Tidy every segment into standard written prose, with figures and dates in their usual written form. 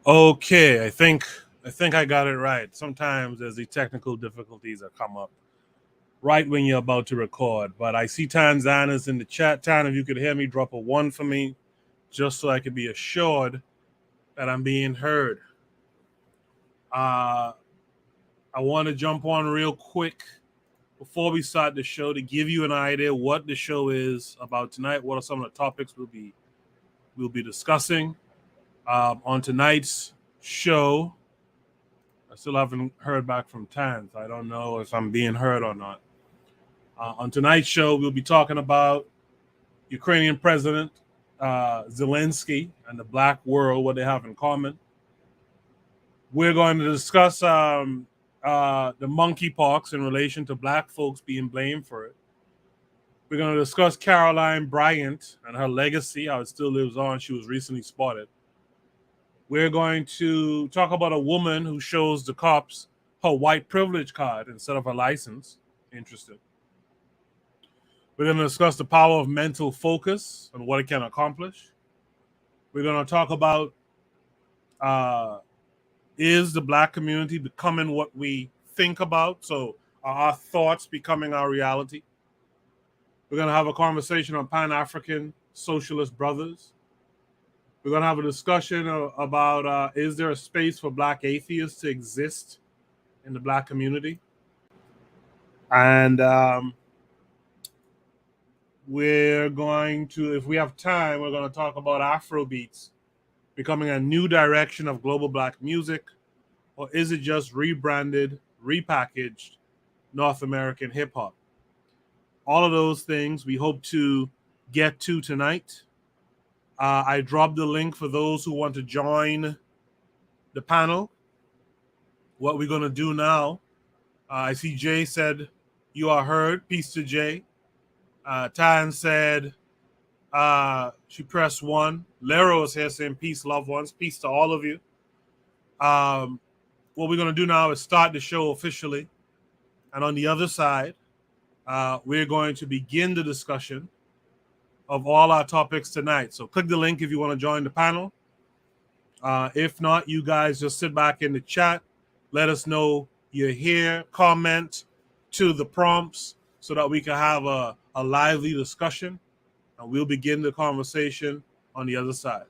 Okay, I think I got it right. Sometimes there's the technical difficulties that come up right when you're about to record. But I see Tanzana's in the chat. Tan, if you could hear me, drop a 1 for me, just so I could be assured that I'm being heard. I want to jump on real quick before we start the show to give you an idea what the show is about tonight. What are some of the topics we'll be discussing on tonight's show? I still haven't heard back from Tan, so I don't know if I'm being heard or not. On tonight's show, we'll be talking about Ukrainian President Zelensky and the Black world, what they have in common. We're going to discuss the monkeypox in relation to Black folks being blamed for it. We're going to discuss Carolyn Bryant and her legacy, how it still lives on. She was recently spotted. We're going to talk about a woman who shows the cops her white privilege card instead of her license. Interesting. We're going to discuss the power of mental focus and what it can accomplish. We're going to talk about is the Black community becoming what we think about? So are our thoughts becoming our reality? We're going to have a conversation on Pan-African socialist brothers. We're going to have a discussion about is there a space for Black atheists to exist in the Black community? And we're going to, if we have time, we're going to talk about Afrobeats becoming a new direction of global Black music, or is it just rebranded, repackaged North American hip-hop? All of those things we hope to get to tonight. I dropped the link for those who want to join the panel. What we're going to do now, I see Jay said, you are heard. Peace to Jay. Tan said she pressed 1. Lero is here saying peace, loved ones. Peace to all of you. What we're going to do now is start the show officially. And on the other side, we're going to begin the discussion of all our topics tonight. So click the link if you want to join the panel. If not, you guys just sit back in the chat. Let us know you're here. Comment to the prompts so that we can have a lively discussion. And we'll begin the conversation on the other side.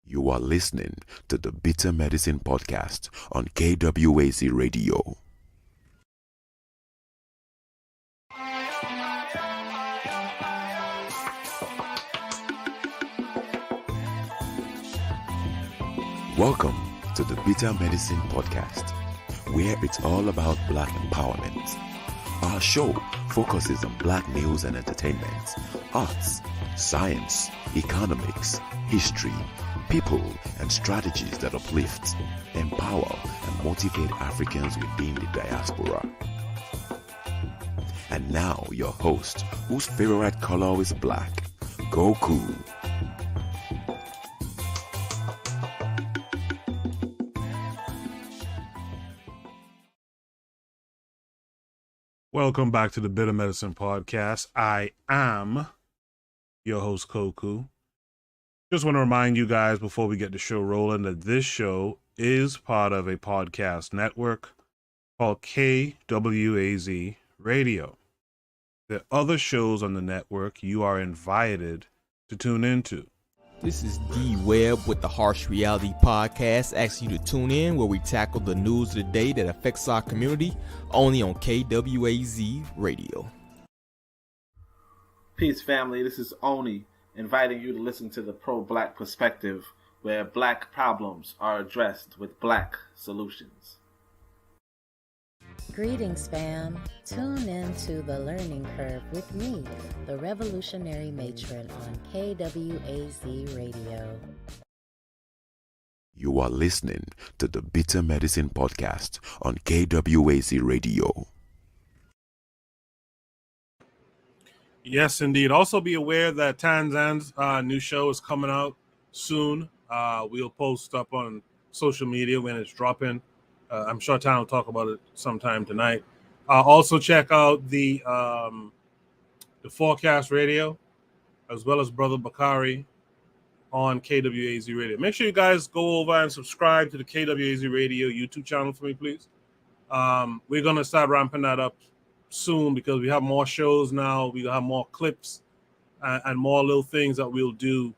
You are listening to the Bitter Medicine Podcast on KWAZ Radio. Welcome to the Bitter Medicine Podcast, where it's all about Black empowerment. Our show focuses on Black news and entertainment, arts, science, economics, history, people, and strategies that uplift, empower, and motivate Africans within the diaspora. And now your host, whose favorite color is black, Goku. Welcome back to the Bitter Medicine Podcast. I am your host, Koku. Just want to remind you guys before we get the show rolling that this show is part of a podcast network called KWAZ Radio. There are other shows on the network you are invited to tune into. This is D Webb with the Harsh Reality Podcast, asking you to tune in where we tackle the news of the day that affects our community, only on KWAZ Radio. Peace, family. This is Oni, inviting you to listen to the Pro-Black Perspective, where Black problems are addressed with Black solutions. Greetings, fam. Tune in to The Learning Curve with me, the Revolutionary Matron on KWAZ Radio. You are listening to the Bitter Medicine Podcast on KWAZ Radio. Yes, indeed. Also be aware that Tanzan's new show is coming out soon. We'll post up on social media when it's dropping. I'm sure Tan will talk about it sometime tonight. Also check out the Forecast Radio, as well as Brother Bakari on KWAZ Radio. Make sure you guys go over and subscribe to the KWAZ Radio YouTube channel for me, please. We're going to start ramping that up soon because we have more shows now. We have more clips and more little things that we'll do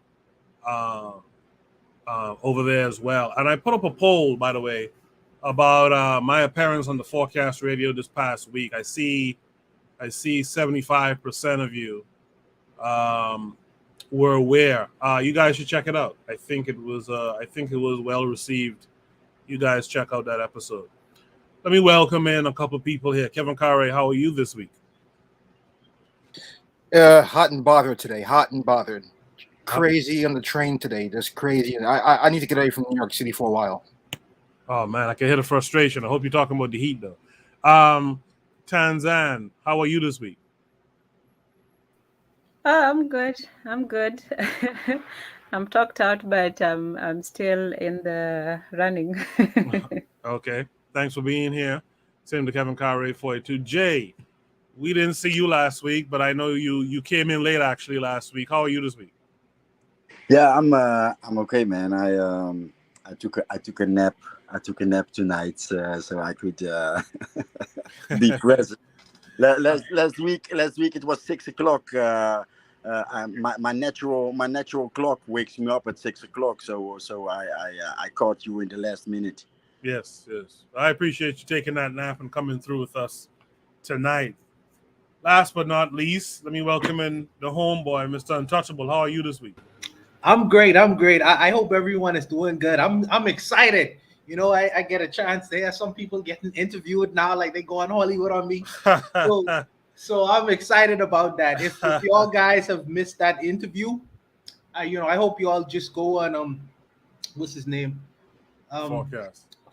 over there as well. And I put up a poll, by the way, about my appearance on the Forecast Radio this past week. I see 75% of you were aware. You guys should check it out. I think it was well received. You guys check out that episode. Let me welcome in a couple of people here. Kevin Carey, how are you this week? Hot and bothered today. Hot and bothered. Crazy on the train today. Just crazy. I need to get away from New York City for a while. Oh man, I can hear the frustration. I hope you're talking about the heat though. Tanzan, how are you this week? I'm good. I'm good. I'm talked out, but I'm still in the running. Okay. Thanks for being here. Same to Kevin Carey for you too. Jay, we didn't see you last week, but I know you came in late actually last week. How are you this week? Yeah, I'm okay, man. I took a nap. I took a nap tonight, so I could be present. Last week it was 6 o'clock. My natural clock wakes me up at 6 o'clock. So I caught you in the last minute. Yes. I appreciate you taking that nap and coming through with us tonight. Last but not least, let me welcome in the homeboy, Mr. Untouchable. How are you this week? I'm great. I hope everyone is doing good. I'm excited. You know, I get a chance. There are some people getting interviewed now, like they go on Hollywood on me. So I'm excited about that. If y'all guys have missed that interview, I hope you all just go on what's his name?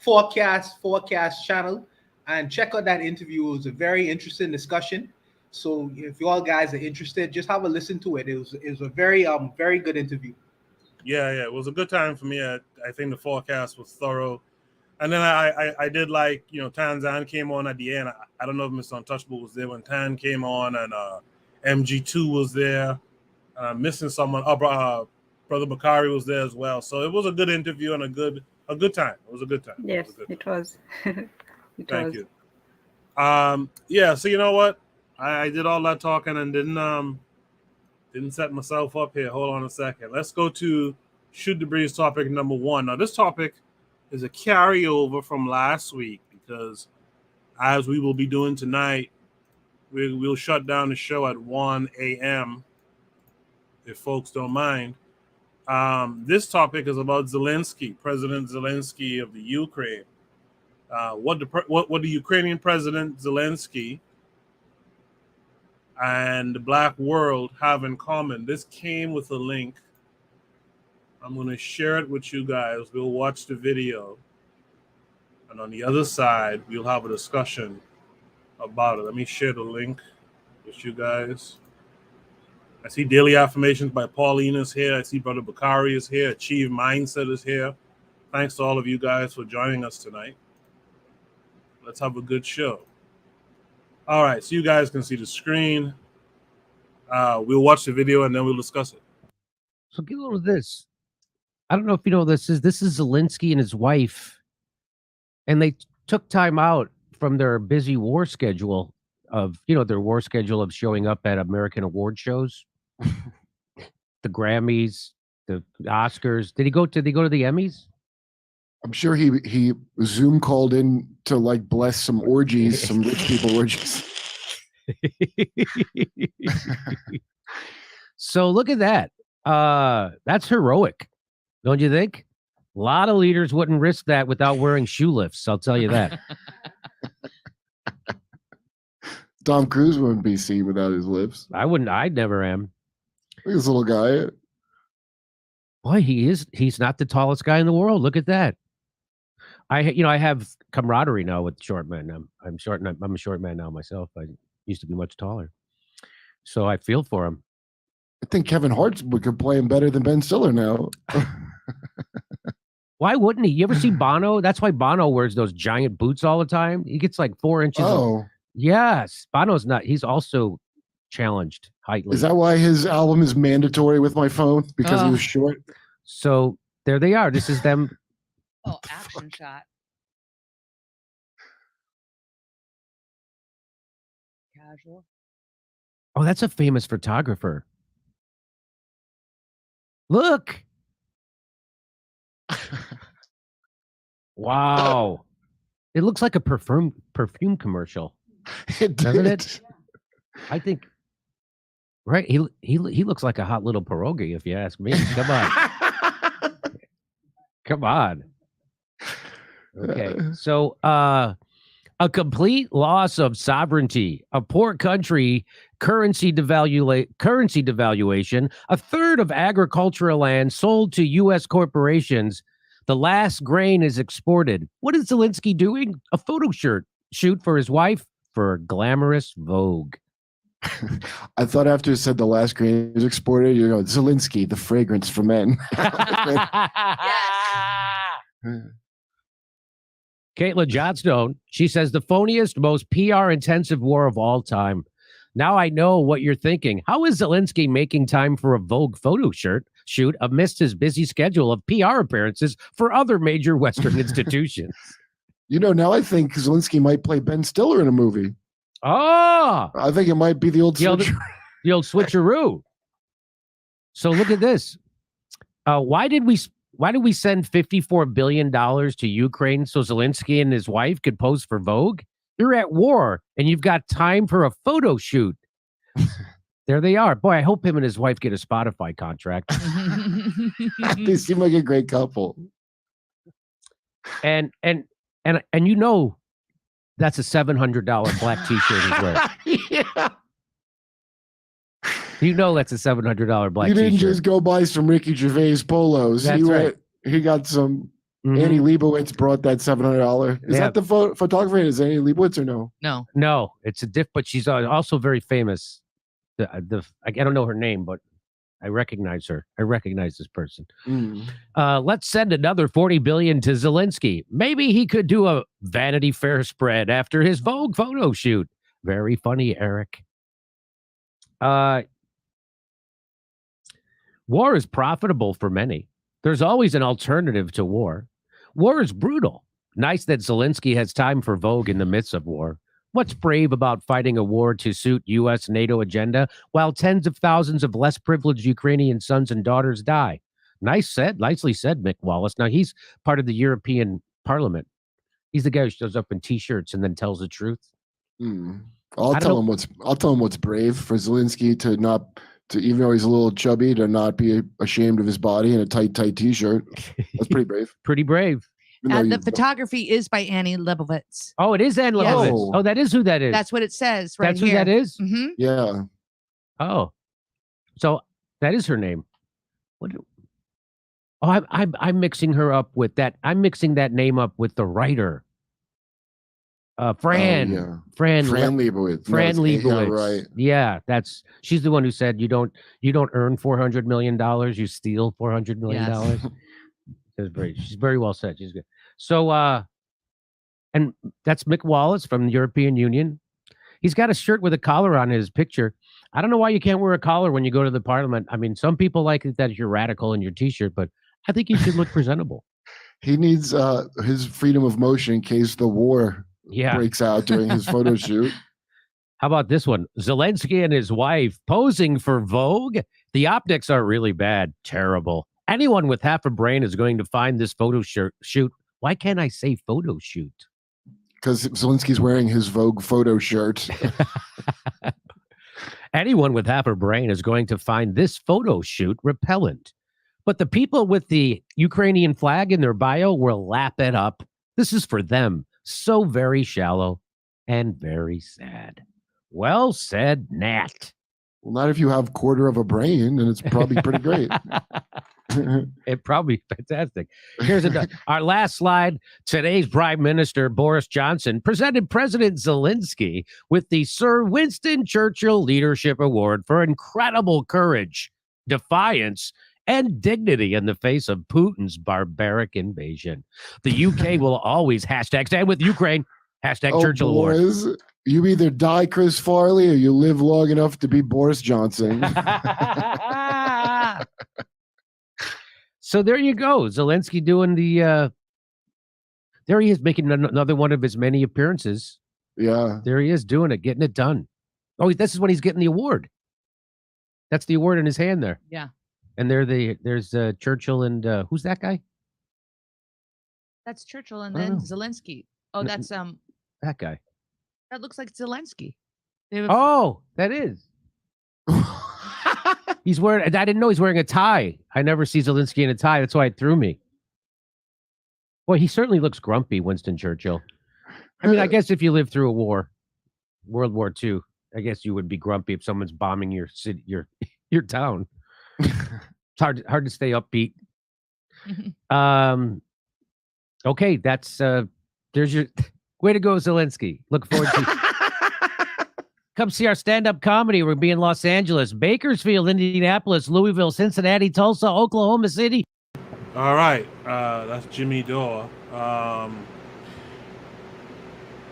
Forecast channel and check out that interview. It was a very interesting discussion. So if you all guys are interested, just have a listen to it. It was a very very good interview. Yeah, it was a good time for me. I think the forecast was thorough. And then I did like, Tanzan came on at the end. I don't know if Mr. Untouchable was there when Tan came on, and MG2 was there. Missing someone. Brother Bakari was there as well. So it was a good interview and a good time. It was a good time. Yes, it was. Thank you. Yeah, so you know what? I did all that talking and didn't set myself up here. Hold on a second. Let's go to Shoot the Breeze topic number 1. Now, this topic is a carryover from last week because, as we will be doing tonight, we'll shut down the show at 1 a.m. if folks don't mind. This topic is about Zelensky, President Zelensky of the Ukraine. What the Ukrainian President Zelensky and the Black world have in common. This came with a link. I'm going to share it with you guys. We'll watch the video. And on the other side, we'll have a discussion about it. Let me share the link with you guys. I see Daily Affirmations by Paulina is here. I see Brother Bakari is here. Achieve Mindset is here. Thanks to all of you guys for joining us tonight. Let's have a good show. All right, so you guys can see the screen. We'll watch the video and then we'll discuss it. So get a little of this. I don't know if you know this is Zelensky and his wife, and they took time out from their busy war schedule of showing up at American award shows, the Grammys, the Oscars. Did they go to the Emmys? I'm sure he Zoom called in to like bless some orgies, some rich people orgies. So look at that. That's heroic, don't you think? A lot of leaders wouldn't risk that without wearing shoe lifts. I'll tell you that. Tom Cruise wouldn't be seen without his lips. I wouldn't. I never am. Look at this little guy. Boy, he is. He's not the tallest guy in the world. Look at that. I have camaraderie now with short men. I'm short. I'm a short man now myself. I used to be much taller, so I feel for him. I think Kevin Hart could play him better than Ben Stiller now. Why wouldn't he? You ever see Bono? That's why Bono wears those giant boots all the time. He gets like 4 inches. Oh, yes. Bono's not. He's also challenged heightly. is that why his album is mandatory with my phone? Because he was short? So there they are. This is them. Oh, action shot. Casual. Oh, that's a famous photographer. Look. Wow. It looks like a perfume commercial. Doesn't it? I think. Right. He looks like a hot little pierogi, if you ask me. Come on. Come on. Okay. So a complete loss of sovereignty, a poor country, currency devaluation, a third of agricultural land sold to U.S. corporations. The last grain is exported. What is Zelensky doing? A photo shoot for his wife for glamorous Vogue. I thought after it said the last grain is exported, you know, Zelensky, the fragrance for men. Caitlin Johnstone, she says the phoniest, most PR-intensive war of all time. Now I know what you're thinking. How is Zelensky making time for a Vogue photo shoot amidst his busy schedule of PR appearances for other major Western institutions? You know, now I think Zelensky might play Ben Stiller in a movie. Oh! I think it might be the old the old switcheroo. So look at this. Why did we send $54 billion to Ukraine so Zelensky and his wife could pose for Vogue? You're at war, and you've got time for a photo shoot. There they are. Boy, I hope him and his wife get a Spotify contract. They seem like a great couple. And you know that's a $700 black t-shirt he's wearing. Yeah. You know that's a $700 black t-shirt. You didn't just go buy some Ricky Gervais polos. That's right. He got some. Annie Leibovitz brought that $700. Is that the photographer? Is Annie Leibovitz or no? No, it's a but she's also very famous. I don't know her name, but I recognize her. I recognize this person. Let's send another $40 billion to Zelensky. Maybe he could do a Vanity Fair spread after his Vogue photo shoot. Very funny, Eric. War is profitable for many. There's always an alternative to war. War is brutal. Nice that Zelensky has time for Vogue in the midst of war. What's brave about fighting a war to suit U.S. NATO agenda while tens of thousands of less privileged Ukrainian sons and daughters die? Nicely said, Mick Wallace. Now, he's part of the European Parliament. He's the guy who shows up in T-shirts and then tells the truth. I'll tell him what's brave for Zelensky to even though he's a little chubby, to not be ashamed of his body in a tight T-shirt. That's pretty brave. Pretty brave. The photography is by Annie Leibovitz. Oh, it is Annie Leibovitz. Oh, that is who that is. That's what it says right That's here. Who that is? Mm-hmm. Yeah. Oh, so that is her name. What? Oh, I'm mixing her up with that. I'm mixing that name up with the writer. Fran Leibovitz. Fran Leibovitz. Yeah, right. Yeah, she's the one who said you don't earn $400 million, you steal $400 million. Yes. She's very well said. She's good. So and that's Mick Wallace from the European Union. He's got a shirt with a collar on his picture. I don't know why you can't wear a collar when you go to the parliament. I mean, some people like it that you're radical in your t-shirt, but I think you should look presentable. He needs his freedom of motion in case the war breaks out during his photo shoot. How about this one? Zelensky and his wife posing for Vogue. The optics are really bad. Terrible. Anyone with half a brain is going to find this photo shoot. Why can't I say photo shoot? Because Zelensky's wearing his Vogue photo shirt. Anyone with half a brain is going to find this photo shoot repellent. But the people with the Ukrainian flag in their bio will lap it up. This is for them. So very shallow and very sad. Well said, Nat. Well, not if you have quarter of a brain, and it's probably pretty great. It probably fantastic. Here's our last slide. Today's Prime Minister Boris Johnson presented President Zelensky with the Sir Winston Churchill Leadership Award for incredible courage, defiance, and dignity in the face of Putin's barbaric invasion. The UK will always hashtag stand with Ukraine, hashtag Oh, Churchill Award. boys, you either die Chris Farley or you live long enough to be Boris Johnson. So there you go. Zelensky doing the there he is, making another one of his many appearances. Yeah. There he is doing it, getting it done. Oh, this is when he's getting the award. That's the award in his hand there. Yeah. And there's Churchill and who's that guy? That's Churchill and I don't then know. Zelensky. Oh, that's That guy. that looks like Zelensky. They have Oh, that is. He's wearing. I didn't know he's wearing a tie. I never see Zelensky in a tie. That's why it threw me. Boy, he certainly looks grumpy, Winston Churchill. I mean, I guess if you lived through a war, World War II, I guess you would be grumpy if someone's bombing your city, your town. It's hard to stay upbeat. Okay, that's there's your way to go, Zelensky. Look forward to come see our stand-up comedy. We'll be in Los Angeles, Bakersfield, Indianapolis, Louisville, Cincinnati, Tulsa, Oklahoma City. All right, that's Jimmy Dore.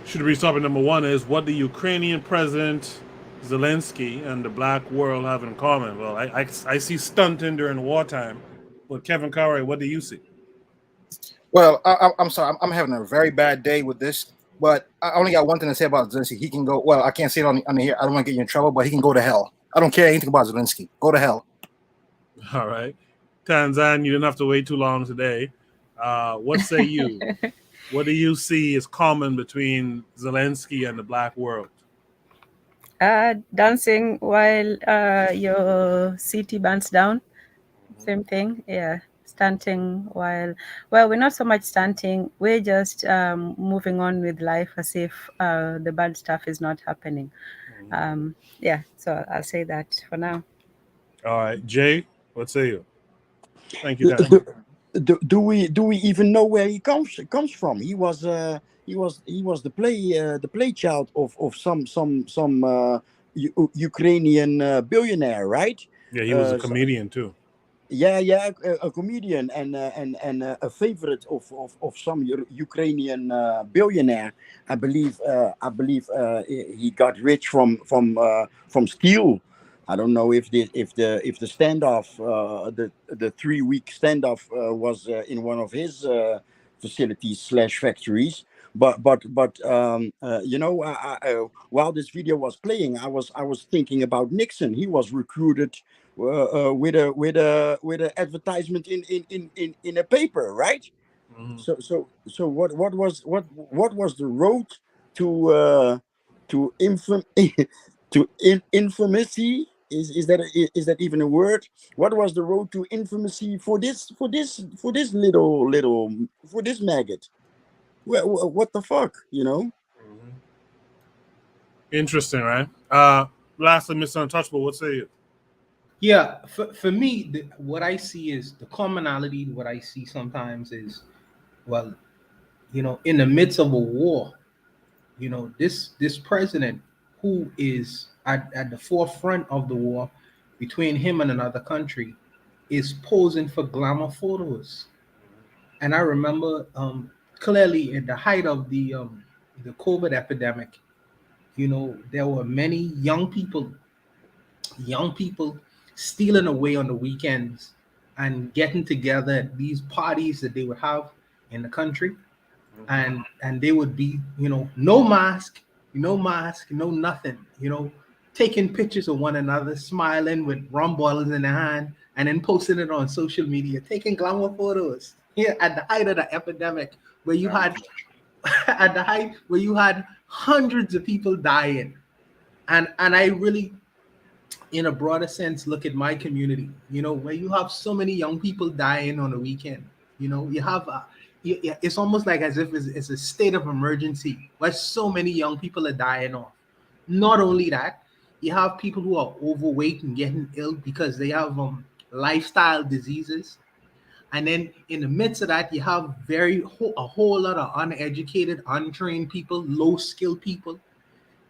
Should be topic number one is what the Ukrainian President Zelensky and the black world have in common. Well, I see stunting during wartime, but Kevin Conroy, what do you see? Well, I'm sorry. I'm having a very bad day with this, but I only got one thing to say about Zelensky. He can go. Well, I can't say it on here. I don't want to get you in trouble, but he can go to hell. I don't care anything about Zelensky. Go to hell. All right, Tanzan, you didn't have to wait too long today. What say you? What do you see is common between Zelensky and the black world? Dancing while your city burns down. Same thing. Yeah. Stunting while, well, we're not so much stunting. We're just moving on with life as if the bad stuff is not happening. Yeah. So I'll say that for now. All right. Jay, what say you? Thank you, Dan. Do we even know where he comes from? He was the play child of some Ukrainian billionaire, right? Yeah, he was a comedian too. Yeah, a comedian and a favorite of some Ukrainian billionaire. I believe he got rich from steel. I don't know if the standoff, the 3-week standoff was in one of his facilities / factories. But you know, while this video was playing, I was thinking about Nixon. He was recruited with a advertisement in a paper, right? Mm-hmm. So what was the road to infamy? Is that even a word? What was the road to infamy for this maggot? Well, what the fuck, you know? Interesting, right? Lastly, Mr. Untouchable, what say you? Yeah, for me, what I see is the commonality. What I see sometimes is, well, you know, in the midst of a war, you know, this president who is at the forefront of the war between him and another country is posing for glamour photos. And I remember clearly at the height of the COVID epidemic, you know, there were many young people stealing away on the weekends and getting together at these parties that they would have in the country. And they would be, you know, no mask, no nothing, you know, taking pictures of one another, smiling with rum bottles in their hand, and then posting it on social media, taking glamour photos. Here at the height of the epidemic, where you had hundreds of people dying. And I really, in a broader sense, look at my community, you know, where you have so many young people dying on the weekend. You know, you have it's almost like as if it's a state of emergency where so many young people are dying off. Not only that, you have people who are overweight and getting ill because they have lifestyle diseases. And then in the midst of that, you have a whole lot of uneducated, untrained people, low-skilled people.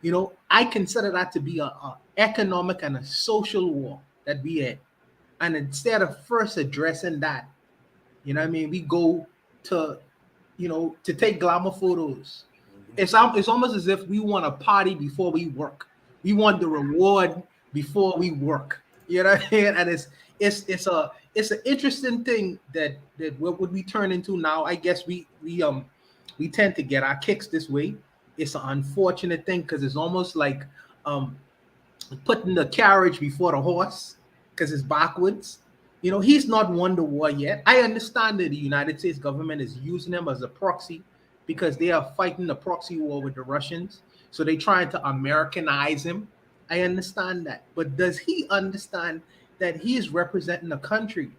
You know, I consider that to be a economic and a social war that we had. And instead of first addressing that, you know what I mean, we go to, to take glamour photos. It's almost as if we want to party before we work. We want the reward before we work. You know what I mean? And it's an interesting thing that what would we turn into now? I guess we tend to get our kicks this way. It's an unfortunate thing because it's almost like putting the carriage before the horse because it's backwards. He's not won the war yet. I understand that the United States government is using him as a proxy because they are fighting the proxy war with the Russians. So they're trying to Americanize him. I understand that. But does he understand that he is representing a country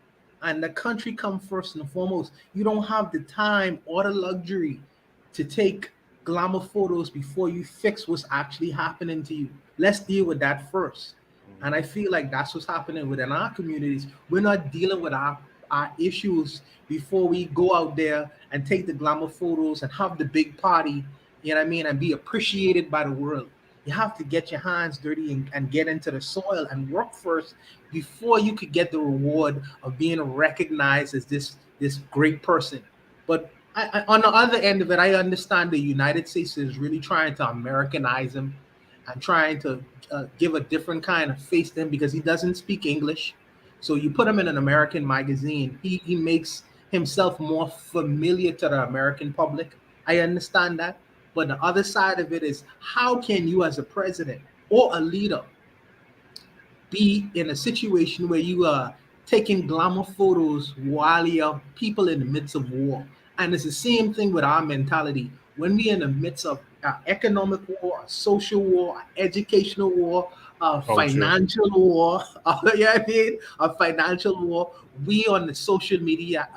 and the country comes first and foremost? You don't have the time or the luxury to take glamour photos before you fix what's actually happening to you. Let's deal with that first. And I feel like that's what's happening within our communities. We're not dealing with our issues before we go out there and take the glamour photos and have the big party, you know what I mean, and be appreciated by the world. You have to get your hands dirty and get into the soil and work first before you could get the reward of being recognized as this great person. But on the other end of it, I understand the United States is really trying to Americanize him and trying to give a different kind of face to him because he doesn't speak English. So you put him in an American magazine, he makes himself more familiar to the American public. I understand that. But the other side of it is, how can you as a president or a leader be in a situation where you are taking glamour photos while you're people in the midst of war? And it's the same thing with our mentality. When we're in the midst of economic war, social war, educational war, financial war, a financial war, we on the social media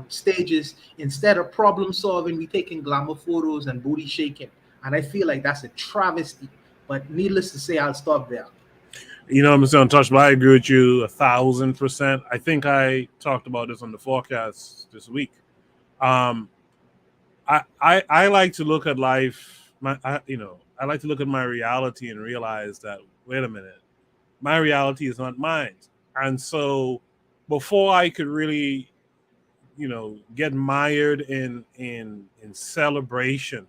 stages, instead of problem solving, we taking glamour photos and booty shaking. And I feel like that's a travesty. But needless to say, I'll stop there. Mr. Untouchable, I agree with you 1,000%. I think I talked about this on the forecast this week. I like to look at life. I like to look at my reality and realize that, wait a minute, my reality is not mine. And so, before I could really, get mired in celebration,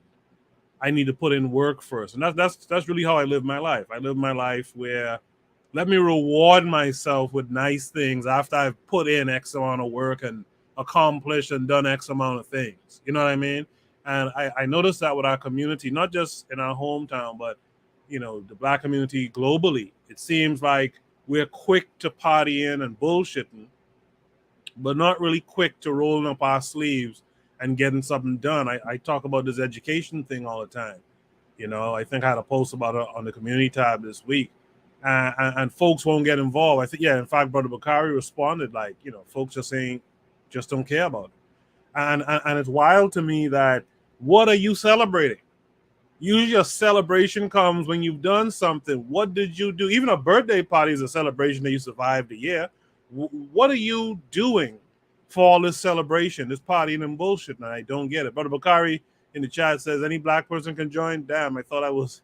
I need to put in work first. And that's really how I live my life. I live my life where, let me reward myself with nice things after I've put in X amount of work and accomplished and done X amount of things. You know what I mean? And I noticed that with our community, not just in our hometown, but, the Black community globally. It seems like we're quick to party in and bullshitting, but not really quick to rolling up our sleeves and getting something done. I talk about this education thing all the time. I think I had a post about it on the community tab this week. And folks won't get involved. I think, in fact, Brother Bakari responded like, folks are saying, just don't care about it. And it's wild to me that, what are you celebrating? Usually a celebration comes when you've done something. What did you do? Even a birthday party is a celebration that you survived the year. What are you doing for all this celebration, this partying and bullshit? And I don't get it. Brother Bakari in the chat says, any Black person can join. Damn, I thought I was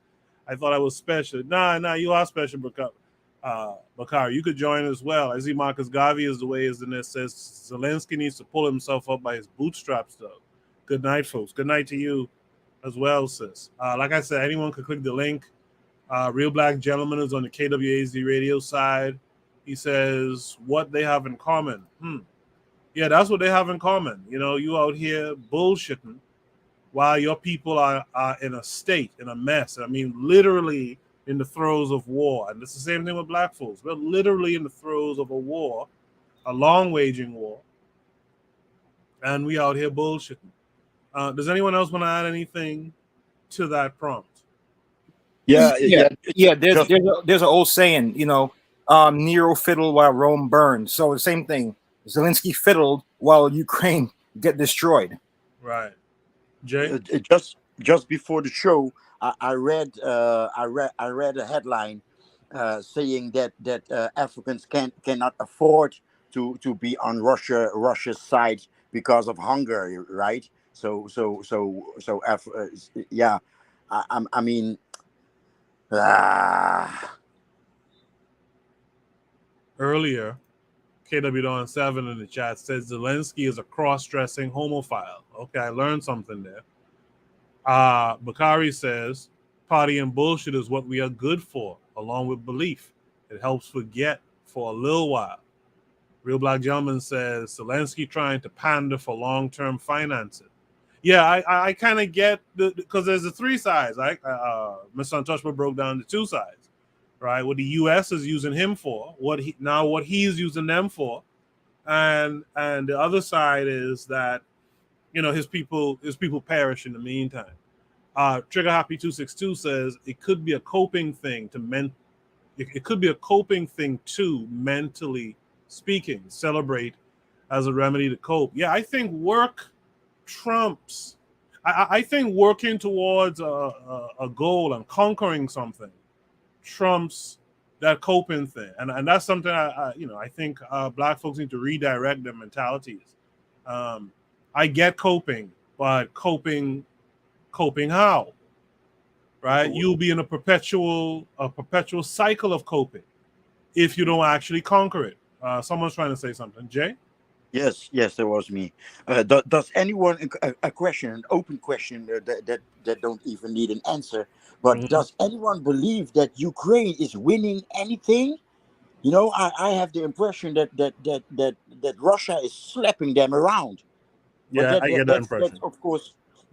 special. Nah, you are special, Bakari. You could join as well. I see Marcus Garvey is the way is in this says Zelensky needs to pull himself up by his bootstraps, though. Good night, folks. Good night to you as well, sis. Like I said, anyone could click the link. Real Black Gentleman is on the KWAZ radio side. He says what they have in common. Yeah, that's what they have in common. You out here bullshitting while your people are in a state, in a mess. I mean, literally in the throes of war. And it's the same thing with Black folks. We're literally in the throes of a war, a long-waging war. And we out here bullshitting. Does anyone else want to add anything to that prompt? Yeah. There's an old saying, Nero fiddled while Rome burned. So the same thing. Zelensky fiddled while Ukraine get destroyed. Right. Jay? Just before the show, I read a headline saying that Africans cannot afford to be on Russia's side because of hunger, right? Yeah, I mean, earlier KW Dawn 7 in the chat says Zelensky is a cross-dressing homophile. Okay, I learned something there. Bakari says, party and bullshit is what we are good for, along with belief. It helps forget for a little while. Real Black Gentleman says, Zelensky trying to pander for long-term financing. Yeah, I kind of get, because there's the three sides. Right? Mr. Untouchable broke down the two sides, right? What the U.S. is using him for, what he's using them for, and the other side is that, his people perish in the meantime. Trigger Happy 262 says it could be a coping thing it could be a coping thing too, mentally speaking. Celebrate as a remedy to cope. Yeah, I think work trumps. I think working towards a goal and conquering something trumps that coping thing, and that's something I think Black folks need to redirect their mentalities. I get coping, but coping how? Right? You'll be in a perpetual cycle of coping if you don't actually conquer it. Someone's trying to say something. Jay? Yes, that was me. Does anyone a question, an open question that don't even need an answer? But does anyone believe that Ukraine is winning anything? I have the impression that Russia is slapping them around. Yeah, I get that impression.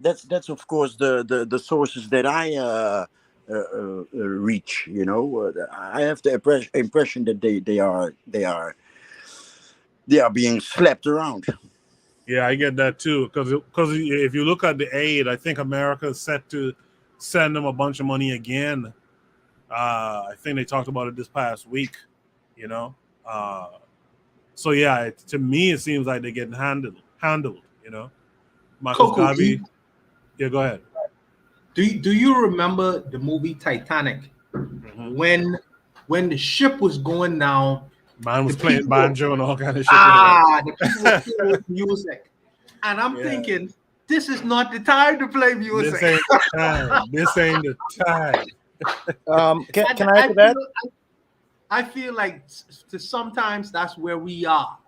That's of course the sources that I reach. I have the impression that they are being slapped around. Yeah, I get that too. Because if you look at the aid, I think America is set to send them a bunch of money again. I think they talked about it this past week. So yeah, to me it seems like they're getting handled. Marcus Garvey. Yeah, go ahead. Do you remember the movie Titanic? When the ship was going down, man was playing banjo and all kind of shit. The people were playing with music, and I'm thinking, this is not the time to play music. This ain't the time. This ain't the time. Can I add to that? I feel like sometimes that's where we are.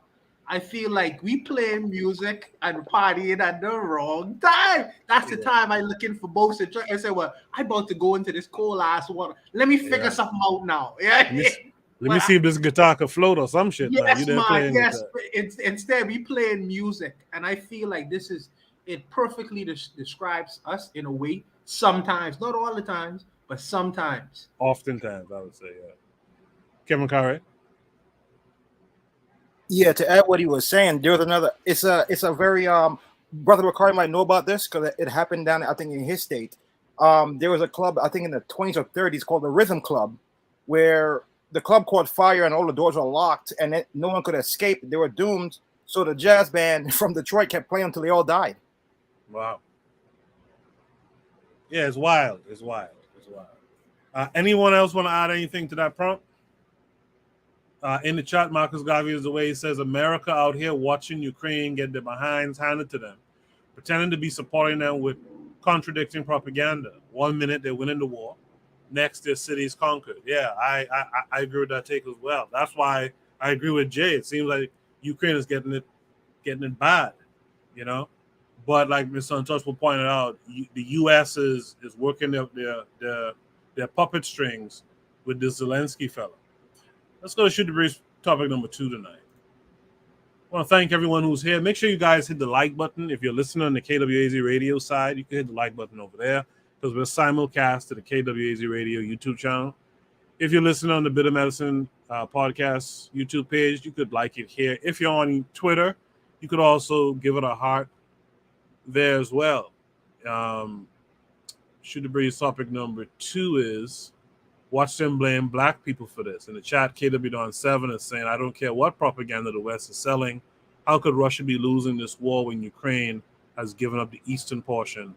I feel like we playing music and partying at the wrong time. That's the time I looking for both and say, well, I about to go into this cold ass water. Let me figure something out now. Yeah. Let me see if this guitar can float or some shit. Yes, man. Yes. Instead, we playing music, and I feel like it perfectly describes us in a way. Sometimes, not all the times, but sometimes. Oftentimes, I would say, yeah. Kevin Carey. Yeah, to add what he was saying, there was another. It's a very Brother Bakari might know about this because it happened down, I think, in his state. There was a club, I think, in the 20s or 30s called the Rhythm Club, where the club caught fire and all the doors were locked and no one could escape. They were doomed. So the jazz band from Detroit kept playing until they all died. Wow. Yeah, it's wild. It's wild. Anyone else want to add anything to that prompt? In the chat, Marcus Garvey is the way he says, America out here watching Ukraine get their behinds handed to them, pretending to be supporting them with contradicting propaganda. 1 minute they're winning the war, next their city is conquered. Yeah, I agree with that take as well. That's why I agree with Jay. It seems like Ukraine is getting it bad, But like Mr. Untouchable pointed out, the U.S. is working their puppet strings with this Zelensky fella. Let's go to Shoot the Breeze topic number 2 tonight. I want to thank everyone who's here. Make sure you guys hit the like button. If you're listening on the KWAZ radio side, you can hit the like button over there because we're simulcast to the KWAZ radio YouTube channel. If you're listening on the Bitter Medicine podcast YouTube page, you could like it here. If you're on Twitter, you could also give it a heart there as well. Shoot the Breeze topic number 2 is watch them blame black people for this. In the chat, KW Don 7 is saying, I don't care what propaganda the West is selling. How could Russia be losing this war when Ukraine has given up the eastern portion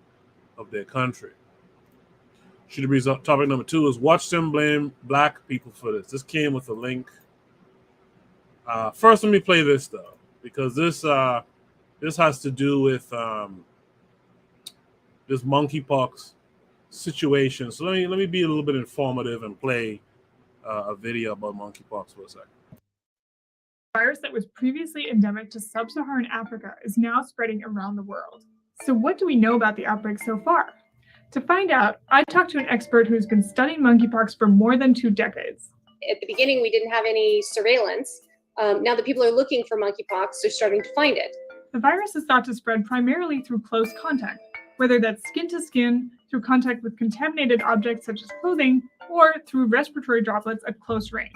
of their country? Shoot the Breeze topic number 2 is watch them blame black people for this. This came with a link. First, let me play this, though, because this has to do with this monkeypox situation. So let me be a little bit informative and play a video about monkeypox for a second. virus that was previously endemic to sub-Saharan Africa is now spreading around the world. So what do we know about the outbreak so far? To find out, I talked to an expert who's been studying monkeypox for more than 2 decades. At the beginning, we didn't have any surveillance. Now that people are looking for monkeypox, they're starting to find it. The virus is thought to spread primarily through close contact, whether that's skin to skin, through contact with contaminated objects such as clothing, or through respiratory droplets at close range.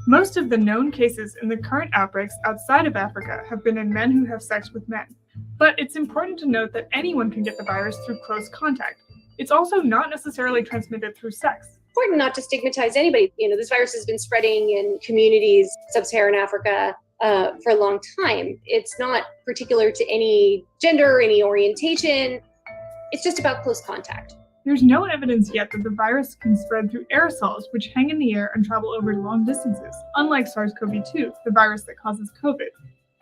Most of the known cases in the current outbreaks outside of Africa have been in men who have sex with men. But it's important to note that anyone can get the virus through close contact. It's also not necessarily transmitted through sex. Important not to stigmatize anybody. This virus has been spreading in communities, sub-Saharan Africa, for a long time. It's not particular to any gender, any orientation. It's just about close contact. There's no evidence yet that the virus can spread through aerosols, which hang in the air and travel over long distances, unlike SARS-CoV-2, the virus that causes COVID.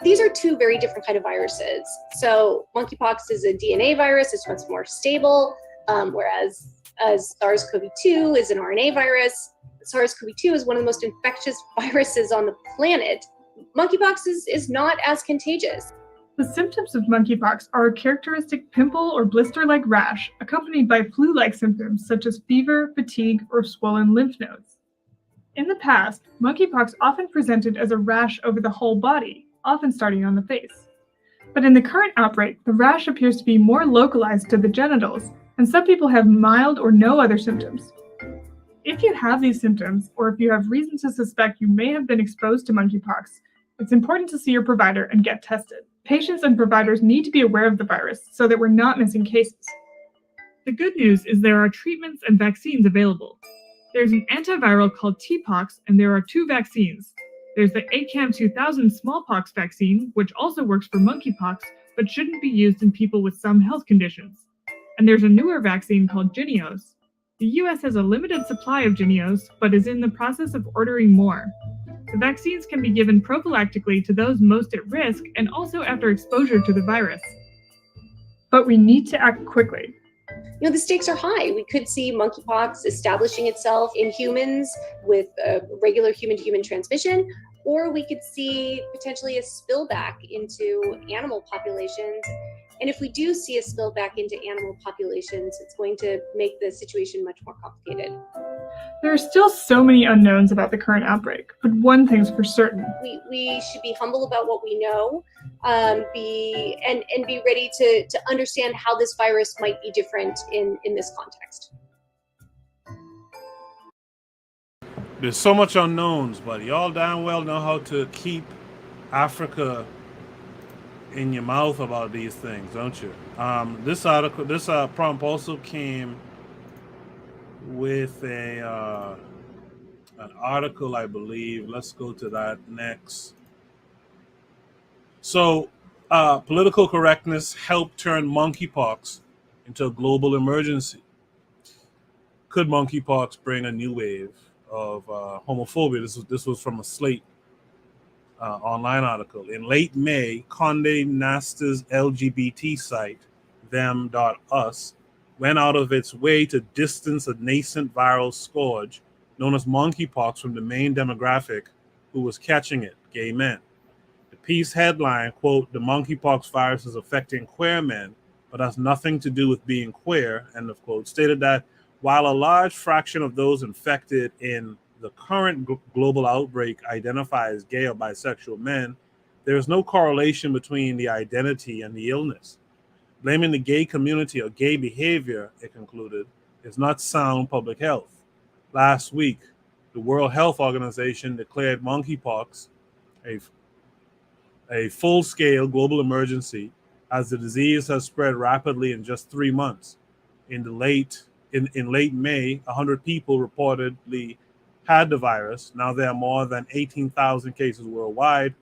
These are 2 very different kind of viruses. So monkeypox is a DNA virus. It's much more stable, whereas SARS-CoV-2 is an RNA virus. SARS-CoV-2 is one of the most infectious viruses on the planet. Monkeypox is not as contagious. The symptoms of monkeypox are a characteristic pimple or blister-like rash, accompanied by flu-like symptoms such as fever, fatigue, or swollen lymph nodes. In the past, monkeypox often presented as a rash over the whole body, often starting on the face. But in the current outbreak, the rash appears to be more localized to the genitals, and some people have mild or no other symptoms. If you have these symptoms, or if you have reason to suspect you may have been exposed to monkeypox, it's important to see your provider and get tested. Patients and providers need to be aware of the virus so that we're not missing cases. The good news is there are treatments and vaccines available. There's an antiviral called TPOXX, and there are 2 vaccines. There's the ACAM2000 smallpox vaccine, which also works for monkeypox, but shouldn't be used in people with some health conditions. And there's a newer vaccine called Jynneos. The US has a limited supply of Jynneos, but is in the process of ordering more. The vaccines can be given prophylactically to those most at risk and also after exposure to the virus. But we need to act quickly. The stakes are high. We could see monkeypox establishing itself in humans with regular human-to-human transmission, or we could see potentially a spillback into animal populations. And if we do see a spillback into animal populations, it's going to make the situation much more complicated. There are still so many unknowns about the current outbreak, but one thing's for certain. We should be humble about what we know, be ready to understand how this virus might be different in this context. There's so much unknowns, but y'all damn well know how to keep Africa in your mouth about these things, don't you? This prompt also came with an article, I believe. Let's go to that next. So, political correctness helped turn monkeypox into a global emergency. Could monkeypox bring a new wave of homophobia? This was from a Slate online article. In late May, Condé Nast's LGBT site, them.us, went out of its way to distance a nascent viral scourge known as monkeypox from the main demographic who was catching it, gay men. The piece headline, quote, "The monkeypox virus is affecting queer men, but has nothing to do with being queer," end of quote, stated that while a large fraction of those infected in the current global outbreak identify as gay or bisexual men, there is no correlation between the identity and the illness. Blaming the gay community or gay behavior, it concluded, is not sound public health. Last week, the World Health Organization declared monkeypox a full-scale global emergency as the disease has spread rapidly in just 3 months. In late May, 100 people reportedly had the virus. Now there are more than 18,000 cases worldwide,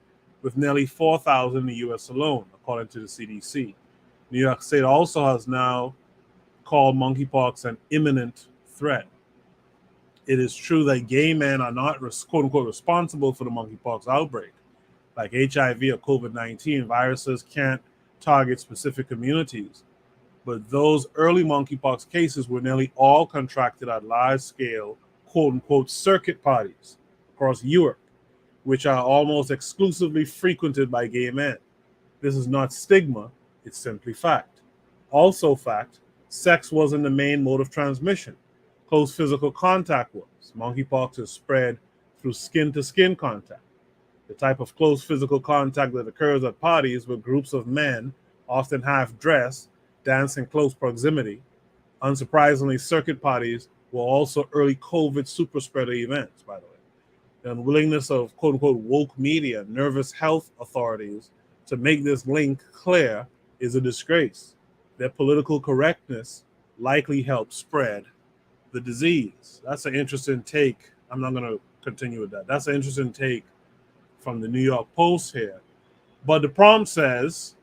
with nearly 4,000 in the U.S. alone, according to the CDC. New York State also has now called monkeypox an imminent threat. It is true that gay men are not, quote-unquote, responsible for the monkeypox outbreak. Like HIV or COVID-19, viruses can't target specific communities. But those early monkeypox cases were nearly all contracted at large-scale, quote-unquote, circuit parties across Europe. which are almost exclusively frequented by gay men. This is not stigma, it's simply fact. Also fact, sex wasn't the main mode of transmission. Close physical contact was. Monkeypox is spread through skin-to-skin contact. The type of close physical contact that occurs at parties with groups of men, often half-dressed, dance in close proximity. Unsurprisingly, circuit parties were also early COVID super spreader events, by the way. The unwillingness of quote-unquote woke media, nervous health authorities to make this link clear is a disgrace. Their political correctness likely helped spread the disease. That's an interesting take. I'm not going to continue with that. That's an interesting take from the New York Post here. But the prompt says,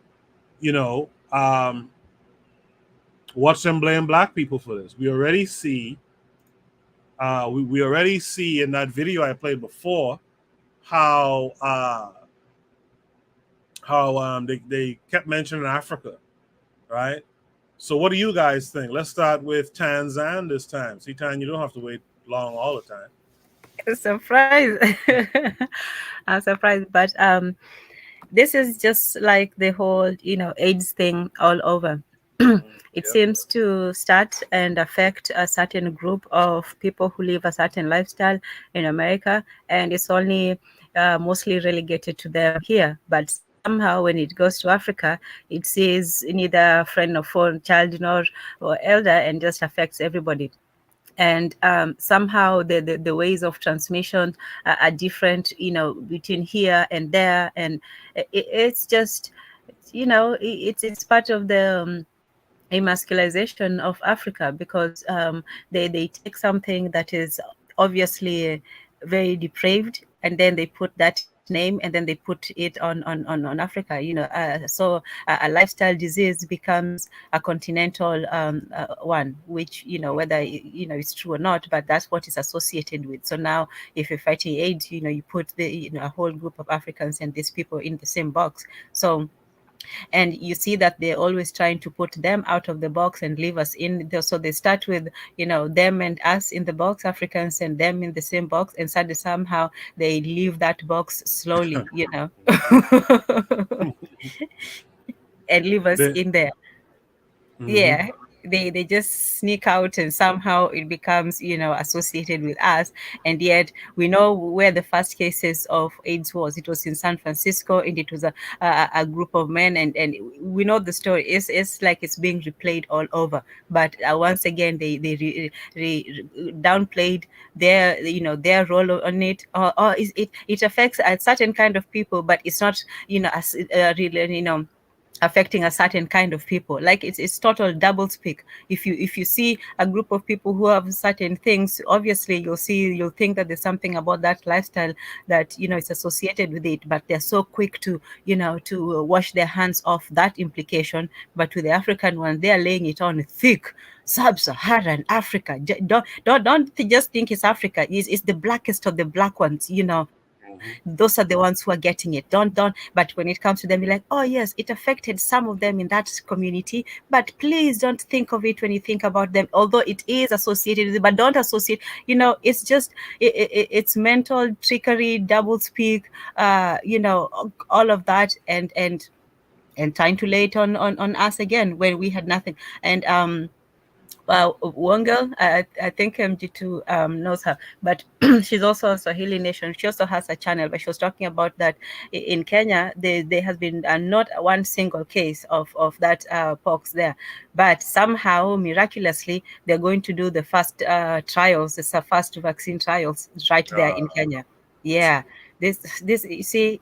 watch them blame black people for this. We already see, we already see in that video I played before how they kept mentioning Africa, right? So what do you guys think? Let's start with Tanzan this time. See, Tan, you don't have to wait long all the time. Surprise. I'm surprised, but this is just like the whole AIDS thing all over. It seems to start and affect a certain group of people who live a certain lifestyle in America, and it's only mostly relegated to them here. But somehow when it goes to Africa, it sees neither friend nor foe, child nor or elder, and just affects everybody. And somehow the ways of transmission are different, between here and there, and it's just, it's part of the emasculization of Africa, because they take something that is obviously very depraved, and then they put that name, and then they put it on Africa. So a lifestyle disease becomes a continental one, which whether it's true or not, but that's what it's associated with. So now, if you're fighting AIDS, you put the a whole group of Africans and these people in the same box. So. And you see that they're always trying to put them out of the box and leave us in there. So they start with, them and us in the box, Africans and them in the same box, and suddenly somehow they leave that box slowly, and leave us in there. Yeah. They just sneak out, and somehow it becomes associated with us. And yet we know where the first cases of AIDS was. It was in San Francisco, and it was a group of men, and we know the story. It's like it's being replayed all over, but once again they downplayed their role on it, or it affects a certain kind of people, but it's not as really affecting a certain kind of people. Like it's total double speak. If you see a group of people who have certain things, obviously you'll think that there's something about that lifestyle that is associated with it, but they're so quick to to wash their hands off that implication. But with the African one, they're laying it on thick. Sub-Saharan Africa. Don't just think it's Africa. It's the blackest of the black ones, Those are the ones who are getting it. Don't. But when it comes to them, you're like, oh yes, it affected some of them in that community. But please don't think of it when you think about them, although it is associated with it. But don't associate. It's just it's mental trickery, double speak. All of that, and trying to lay it on us again when we had nothing. And well, one girl, I think MG2 knows her, but she's also a Swahili Nation. She also has a channel, but she was talking about that in Kenya, there has been not one single case of that pox there. But somehow, miraculously, they're going to do the first trials, the first vaccine trials right there in Kenya. Yeah. This you see,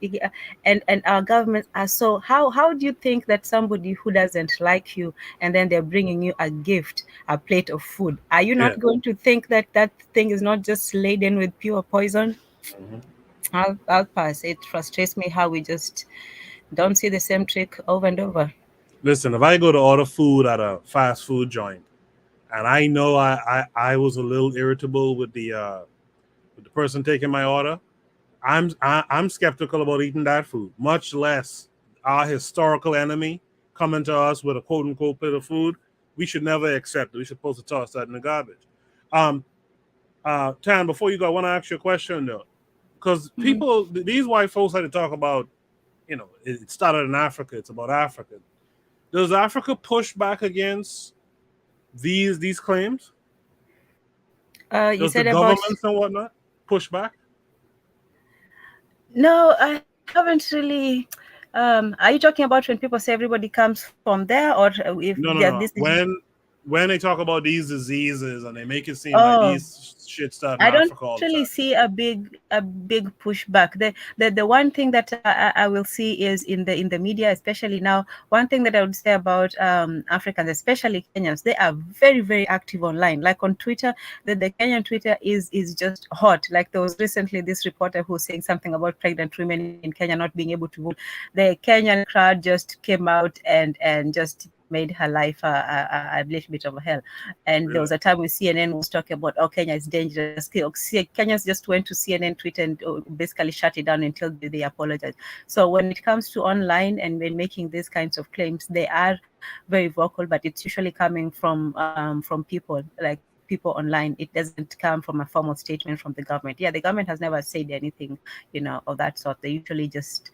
and our governments are so. How do you think that somebody who doesn't like you, and then they're bringing you a gift, a plate of food, are you not going to think that that thing is not just laden with pure poison? I'll pass. It frustrates me how we just don't see the same trick over and over. Listen, if I go to order food at a fast food joint, and I know I was a little irritable with the person taking my order, I'm skeptical about eating that food, much less our historical enemy coming to us with a quote unquote plate of food. We should never accept it. We're supposed to toss that in the garbage. Tan, before you go, I want to ask you a question though. because people, these white folks like to talk about, it started in Africa. It's about Africa. Does Africa push back against these claims? You Does said the about governments and whatnot push back? no, I haven't really. Are you talking about when people say everybody comes from there, or if No. this? When they talk about these diseases and they make it seem like these shit start in I don't Africa all the really time. see a big pushback. The one thing that I will see is in the media, especially now. One thing that I would say about Africans, especially Kenyans, they are very, very active online. Like on Twitter, the Kenyan Twitter is just hot. Like there was recently this reporter who was saying something about pregnant women in Kenya not being able to vote. The Kenyan crowd just came out and just made her life a little bit of a hell. And there was a time when CNN was talking about, Kenya is dangerous. Kenyans just went to CNN Twitter and basically shut it down until they apologize. So when it comes to online and when making these kinds of claims, they are very vocal, but it's usually coming from people, like people online. It doesn't come from a formal statement from the government. Yeah, the government has never said anything, of that sort. They usually just,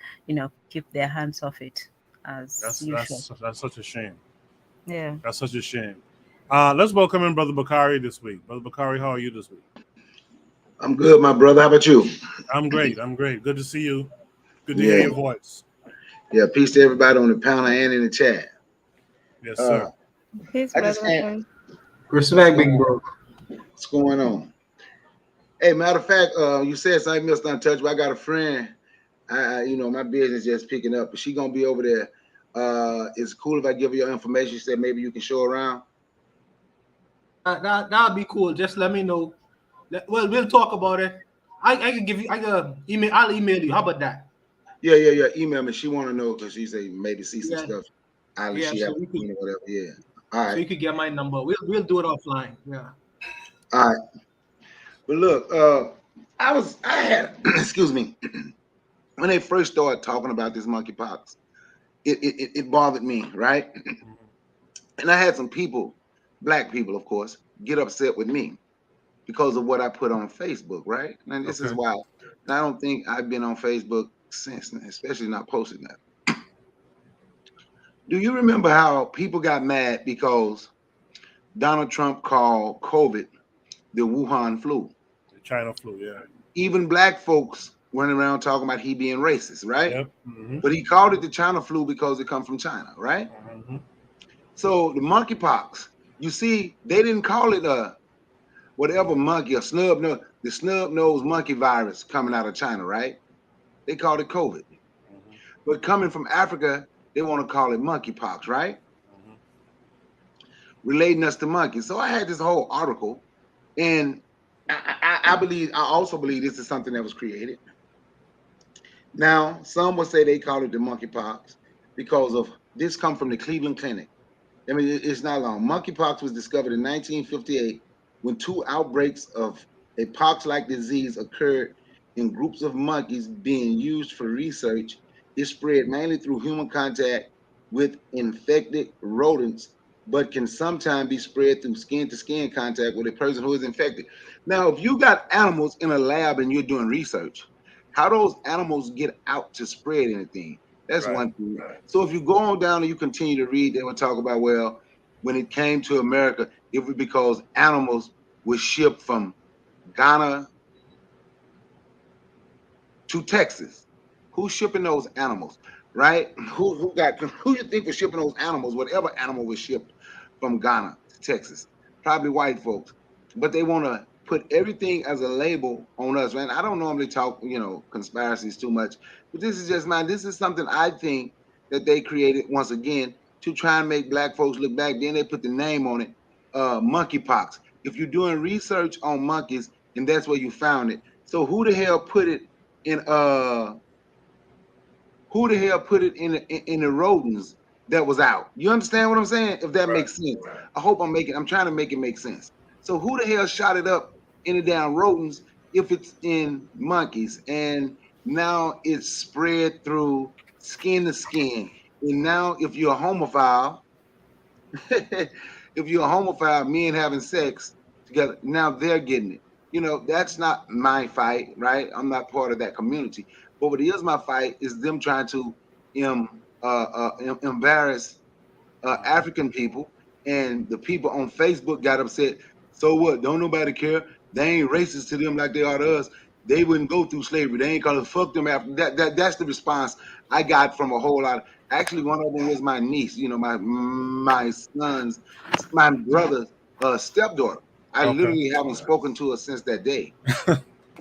keep their hands off it. As usual. That's such a shame. Yeah. That's such a shame. Let's welcome in Brother Bakari this week. Brother Bakari, how are you this week? I'm good, my brother. How about you? I'm great. Good to see you. Good to hear your voice. Yeah, peace to everybody on the panel and in the chat. Yes, sir. Peace, I just can't. Respect, big bro. What's going on? Hey, matter of fact, you said something else untouchable. I got a friend. My business just picking up, but she gonna be over there. It's cool if I give her your information. She said maybe you can show around. That'd be cool. Just let me know. Well, we'll talk about it. I can give you. email. I'll email you. How about that? Yeah. Email me. She want to know because she say maybe see some stuff. She so have we could, whatever. Yeah. All right. So you could get my number. We'll do it offline. Yeah. All right. But look, I had excuse me. When they first started talking about this monkeypox, it bothered me, right? And I had some people, black people, of course, get upset with me because of what I put on Facebook, right? And this is why. And I don't think I've been on Facebook since, especially not posting that. Do you remember how people got mad because Donald Trump called COVID the Wuhan flu? The China flu, yeah. Even black folks running around talking about he being racist, right? Yep. But he called it the China flu because it comes from China, right? So the monkeypox, you see, they didn't call it whatever monkey, the snub-nosed monkey virus coming out of China, right? They called it COVID. But coming from Africa, they want to call it monkeypox, right? Relating us to monkeys. So I had this whole article, and I also believe this is something that was created. Now, some will say they call it the monkeypox because of this come from the Cleveland Clinic. I mean, it's not long. Monkeypox was discovered in 1958 when 2 outbreaks of a pox-like disease occurred in groups of monkeys being used for research. It spread mainly through human contact with infected rodents, but can sometimes be spread through skin-to-skin contact with a person who is infected. Now, if you got animals in a lab and you're doing research, how those animals get out to spread anything? That's one thing. So if you go on down and you continue to read, they will talk about, well, when it came to America, it was because animals were shipped from Ghana to Texas. Who's shipping those animals, right? Who you think was shipping those animals? Whatever animal was shipped from Ghana to Texas, probably white folks. But they want to put everything as a label on us, man. I don't normally talk, conspiracies too much, but this is just mine. This is something I think that they created once again to try and make black folks look back. Then they put the name on it, monkeypox. If you're doing research on monkeys, and that's where you found it. So who the hell put it in the rodents that was out? You understand what I'm saying? If that makes sense. I'm trying to make it make sense. So who the hell shot it up in the damn rodents if it's in monkeys? And now it's spread through skin to skin. And now if you're a homophile, men having sex together, now they're getting it. You know, that's not my fight, right? I'm not part of that community. But what is my fight is them trying to embarrass African people, and the people on Facebook got upset. So what? Don't nobody care? They ain't racist to them like they are to us. They wouldn't go through slavery. They ain't gonna fuck them after that. That's the response I got from a whole lot. Actually, one of them was my niece. You know, my son's, my brother's stepdaughter. I literally haven't spoken to her since that day.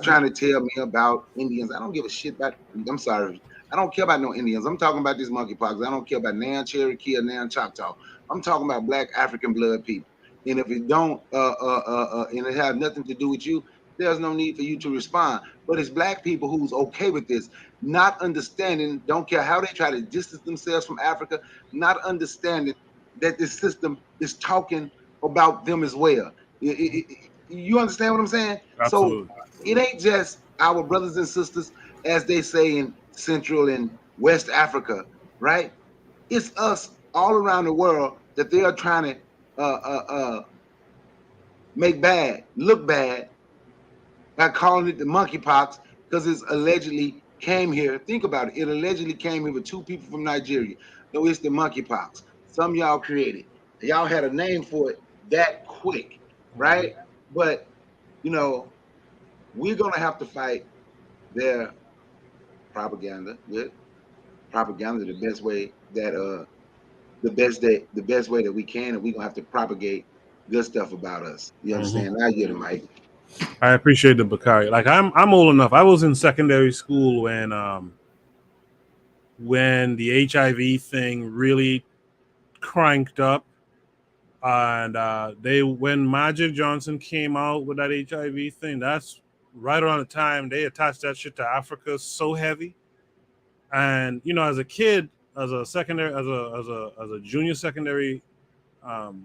Trying to tell me about Indians. I don't give a shit about. I'm sorry. I don't care about no Indians. I'm talking about this monkeypox. I don't care about Nan Cherokee or Nan Choctaw. I'm talking about Black African blood people. And if it don't, and it has nothing to do with you, there's no need for you to respond. But it's Black people who's okay with this, not understanding, don't care how they try to distance themselves from Africa, not understanding that this system is talking about them as well. You understand what I'm saying? Absolutely. So it ain't just our brothers and sisters, as they say in Central and West Africa, right? It's us all around the world that they are trying to make bad, look bad, by calling it the monkeypox, because it's allegedly came here. Think about it. It allegedly came here with 2 people from Nigeria. No, it's the monkeypox. Some y'all created. Y'all had a name for it that quick, right? But, you know, we're going to have to fight their propaganda with propaganda the best way that the best way that we can, and we're gonna have to propagate good stuff about us. You understand? Now you're the mic. I appreciate the Bakari. Like I'm old enough. I was in secondary school when the HIV thing really cranked up, and when Magic Johnson came out with that HIV thing, that's right around the time they attached that shit to Africa so heavy. And you know, as a kid, as a junior secondary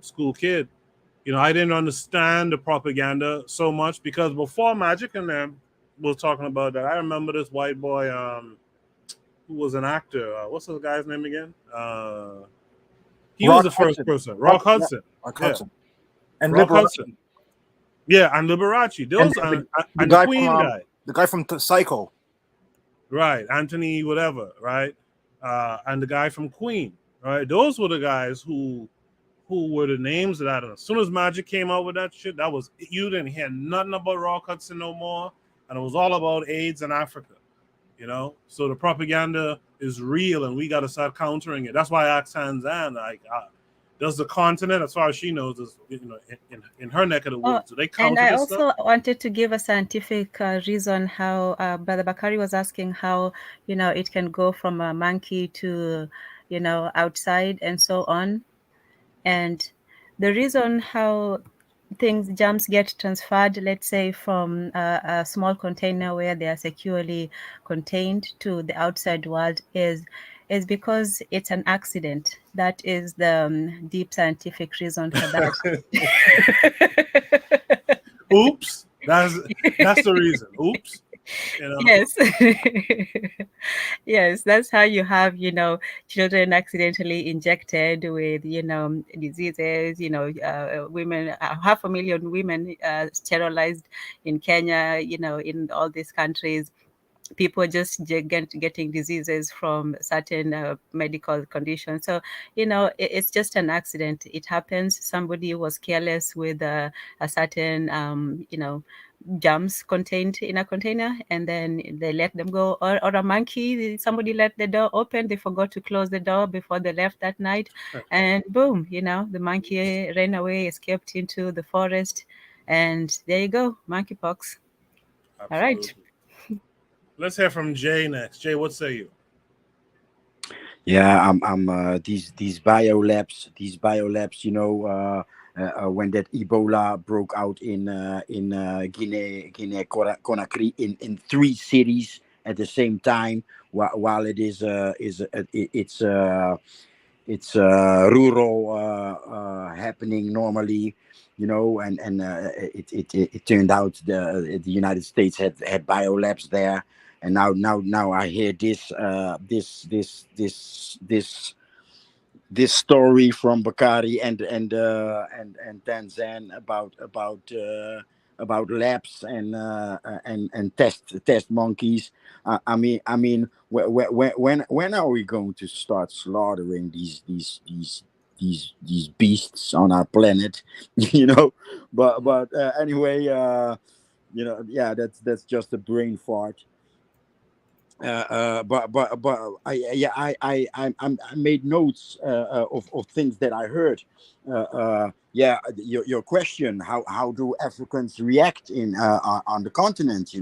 school kid, you know, I didn't understand the propaganda so much, because before Magic and them was talking about that, I remember this white boy who was an actor. What's the guy's name again? He was the first person. Rock Hudson. Rock Hudson. Yeah. And Rock Liberace. Hudson. Yeah, and Liberace. Those and the Queen guy. The guy from Psycho. Right, Anthony whatever, right? And the guy from Queen, right? Those were the guys who were the names of that. And as soon as Magic came out with that shit, that was, you didn't hear nothing about Rock Hudson no more, and it was all about AIDS in Africa, you know. So the propaganda is real, and we got to start countering it. That's why I asked Tanzan, like, does the continent, as far as she knows, is, you know, in her neck of the woods, do they counter and I this also stuff? wanted to give a scientific reason how Brother Bakari was asking how, you know, it can go from a monkey to, you know, outside and so on. And the reason how germs get transferred, let's say from a small container where they are securely contained to the outside world is because it's an accident. That is the deep scientific reason for that. Oops. That's the reason. Oops. You know? Yes. Yes, that's how you have, you know, children accidentally injected with, you know, diseases, you know, women, 500,000 women sterilized in Kenya, you know, in all these countries. People just getting diseases from certain medical conditions. So, you know, it's just an accident. It happens. Somebody was careless with a certain, you know, germs contained in a container, and then they let them go. Or a monkey, somebody let the door open. They forgot to close the door before they left that night. And boom, you know, the monkey ran away, escaped into the forest. And there you go, monkeypox. Absolutely. All right. Let's hear from Jay next. Jay, what say you? Yeah, these biolabs, you know, when that Ebola broke out in Guinea Conakry in 3 cities at the same time, while it is it's rural happening normally, you know, and it turned out the United States had biolabs there. And now I hear this story from Bakari and Tanzan about labs and test monkeys. I mean, when are we going to start slaughtering these beasts on our planet? But anyway, yeah, that's just a brain fart. But I made notes of things that I heard. Your question, how do Africans react on the continent?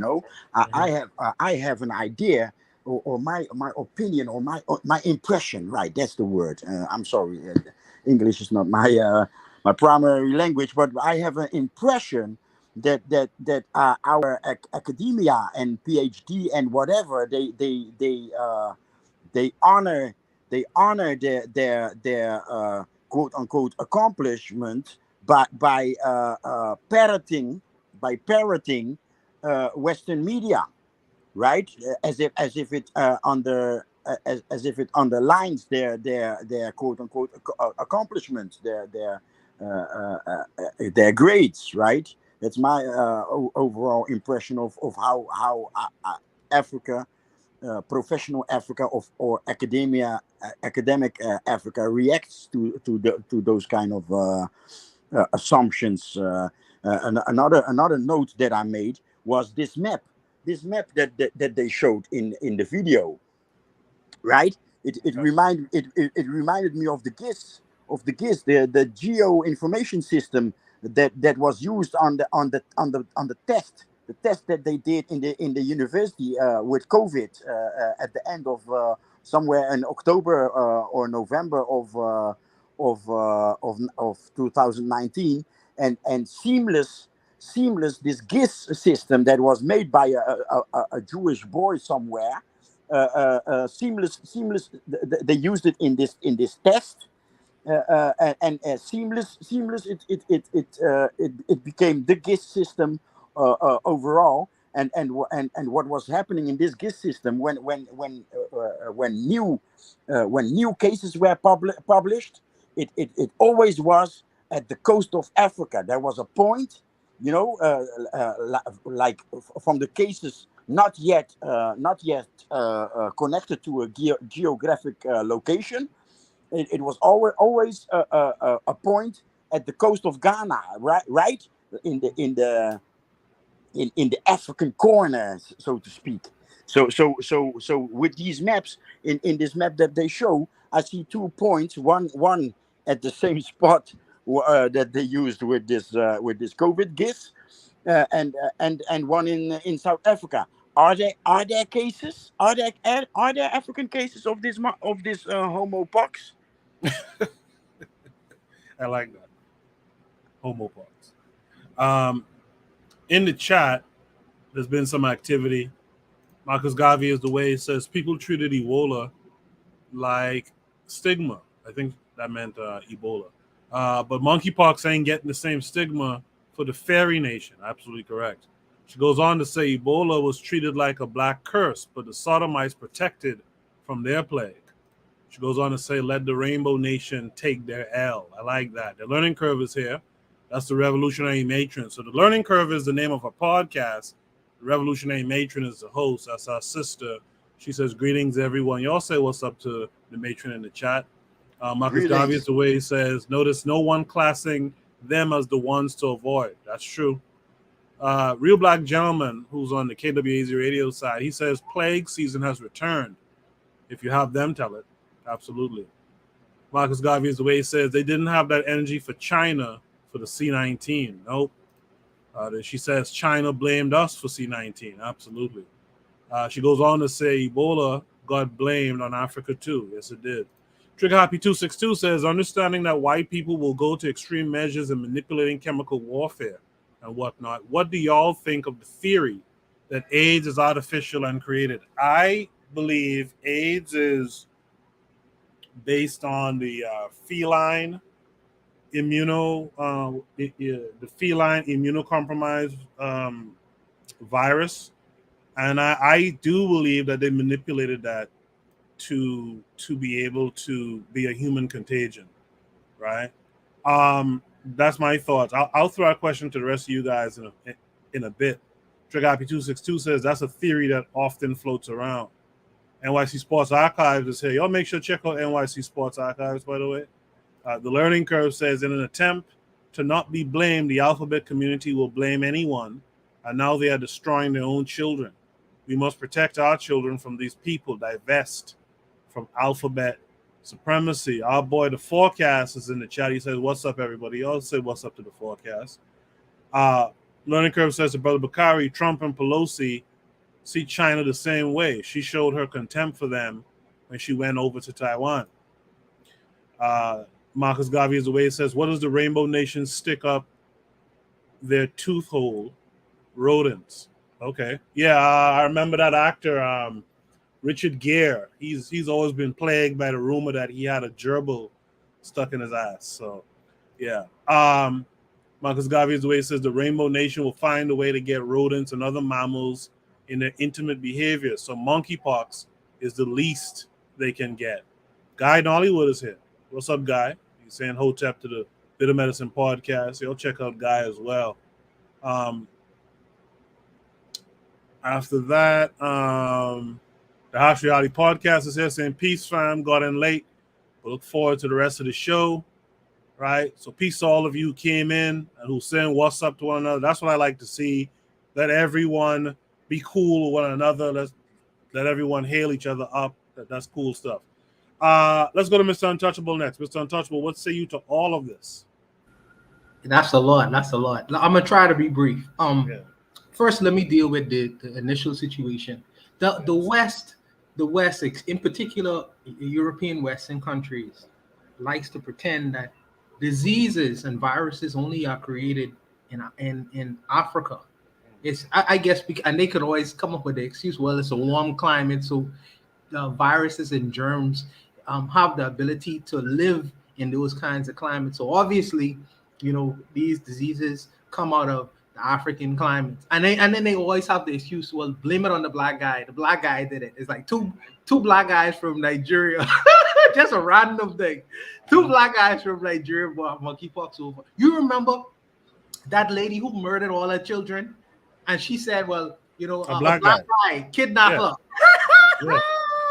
I have an idea, or my opinion, or my impression. Right, that's the word. I'm sorry, English is not my primary language, but I have an impression that our academia and PhD and whatever they honor their quote unquote accomplishment by parroting Western media, right? As if it as if it underlines their quote unquote accomplishments, their grades, right? That's my overall impression of how Africa, professional Africa, or academic Africa reacts to those kind of assumptions. Another note that I made was this map that they showed in the video, right? It reminded me of the GIS, the geo information system that was used on the test that they did in the university with COVID at the end of somewhere in October or November of 2019, and seamless this GIS system that was made by a Jewish boy somewhere. Seamless. They used it in this test, and seamless. It became the GIS system overall. And what was happening in this GIS system when new cases were published, it always was at the coast of Africa. There was a point, like from the cases not yet connected to a geographic location. It was always a point at the coast of Ghana, right in the African corner, so to speak. So with these maps, in this map that they show, I see 2 points. One at the same spot that they used with this COVID GIS, and one in South Africa. Are there cases? Are there African cases of this homopox? I like that. Homopox. In the chat, there's been some activity. Marcus Garvey is the way he says people treated Ebola like stigma. I think that meant Ebola. But monkeypox ain't getting the same stigma for the fairy nation. Absolutely correct. She goes on to say Ebola was treated like a black curse, but the sodomites protected from their plague. She goes on to say, let the rainbow nation take their L. I like that. The learning curve is here. That's the revolutionary matron. So the learning curve is the name of her podcast. The revolutionary matron is the host. That's our sister. She says, greetings, everyone. Y'all say what's up to the matron in the chat. Marcus Garvey is the way he says, notice no one classing them as the ones to avoid. That's true. Real Black Gentleman, who's on the KWAZ radio side, he says, plague season has returned. If you have them, tell it. Absolutely. Marcus Garvey is the way he says, they didn't have that energy for China for the C-19. Nope. She says China blamed us for C-19. Absolutely. She goes on to say Ebola got blamed on Africa too. Yes, it did. Trigger Happy 262 says, understanding that white people will go to extreme measures in manipulating chemical warfare and whatnot. What do y'all think of the theory that AIDS is artificial and created? I believe AIDS is based on the feline immunocompromised virus, and I do believe that they manipulated that to be able to be a human contagion, right? That's my thoughts. I'll throw a question to the rest of you guys in a bit. TriggerIP262 says that's a theory that often floats around. NYC Sports Archives is here. Y'all make sure to check out NYC Sports Archives, by the way. The Learning Curve says, in an attempt to not be blamed, the alphabet community will blame anyone, and now they are destroying their own children. We must protect our children from these people, divest from alphabet supremacy. Our boy, The Forecast, is in the chat. He says, what's up, everybody? Y'all say what's up to The Forecast. Learning Curve says to Brother Bakari, Trump and Pelosi see China the same way. She showed her contempt for them when she went over to Taiwan. Marcus Garvey is away. Says, what does the Rainbow Nation stick up their tooth hole? Rodents. Okay. Yeah, I remember that actor, Richard Gere. He's always been plagued by the rumor that he had a gerbil stuck in his ass. So, yeah. Marcus Garvey is away. Says the Rainbow Nation will find a way to get rodents and other mammals in their intimate behavior. So monkeypox is the least they can get. Guy Nollywood is here. What's up, Guy? He's saying hotep to the Bit of Medicine podcast. You'll check out Guy as well. After that, the Harsh Reality podcast is here saying, peace, fam. Got in late. But look forward to the rest of the show. Right? So peace to all of you who came in and who saying what's up to one another. That's what I like to see. Let everyone be cool with one another. Let everyone hail each other up. That's cool stuff. Let's go to Mr. Untouchable next. Mr. Untouchable, what say you to all of this? That's a lot. I'm gonna try to be brief. First, let me deal with the initial situation. The West, in particular, European Western countries, likes to pretend that diseases and viruses only are created in Africa. I guess, and they could always come up with the excuse, well, it's a warm climate, so the viruses and germs have the ability to live in those kinds of climates. So obviously, these diseases come out of the African climates, and then they always have the excuse, well, blame it on the black guy. The black guy did it. It's like two black guys from Nigeria. Just a random thing. Two black guys from Nigeria brought monkeypox over. You remember that lady who murdered all her children? And she said, well, a black guy kidnapped her. Yeah.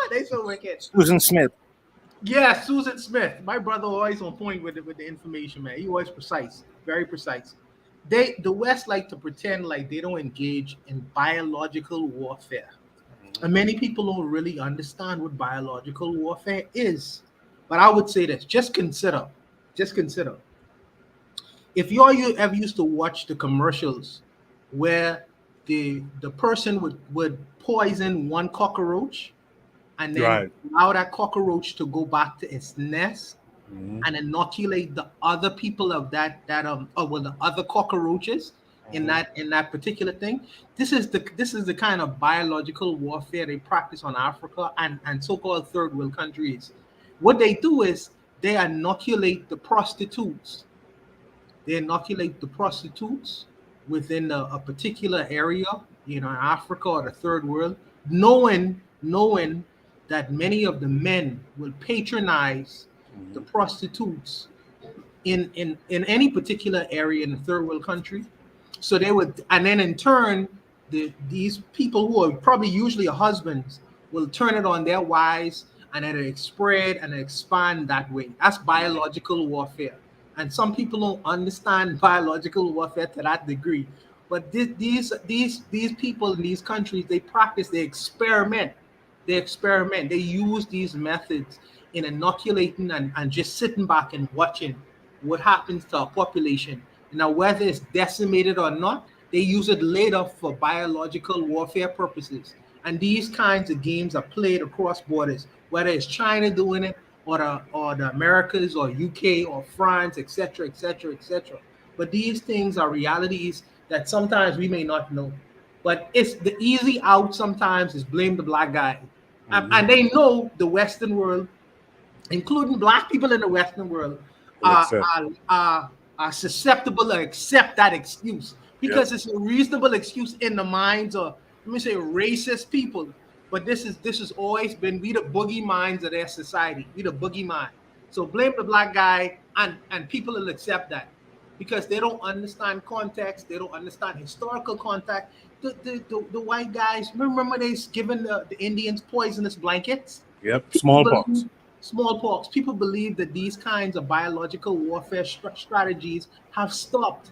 They so wicked. Susan Smith. Yeah, Susan Smith. My brother always on point with the information, man. He always precise, very precise. The West like to pretend like they don't engage in biological warfare. And many people don't really understand what biological warfare is. But I would say this, just consider. If you ever used to watch the commercials where the person would poison one cockroach and then allow that cockroach to go back to its nest and inoculate the other people of the other cockroaches in that particular thing. This is the kind of biological warfare they practice on Africa and so-called third world countries. What they do is they inoculate the prostitutes. They inoculate the prostitutes within a particular area, Africa or the third world, knowing that many of the men will patronize the prostitutes in any particular area in the third world country. So they would, and then in turn, these people who are probably usually husbands will turn it on their wives, and then it spread and expand that way. That's biological warfare. And some people don't understand biological warfare to that degree. But these people in these countries, they practice, they experiment. They use these methods in inoculating and just sitting back and watching what happens to our population. Now, whether it's decimated or not, they use it later for biological warfare purposes. And these kinds of games are played across borders, whether it's China doing it or the Americas or UK or France, etc., etc., etc. But these things are realities that sometimes we may not know. But it's the easy out sometimes is blame the black guy. And they know the Western world, including black people in the Western world, are susceptible to accept that excuse because it's a reasonable excuse in the minds of, let me say, racist people. But this has always been, we the boogie minds of their society. We the boogie mind. So blame the black guy and people will accept that. because they don't understand context. They don't understand historical context. The white guys, remember they given the Indians poisonous blankets? Yep, People smallpox. believe- Smallpox. People believe that these kinds of biological warfare strategies have stopped.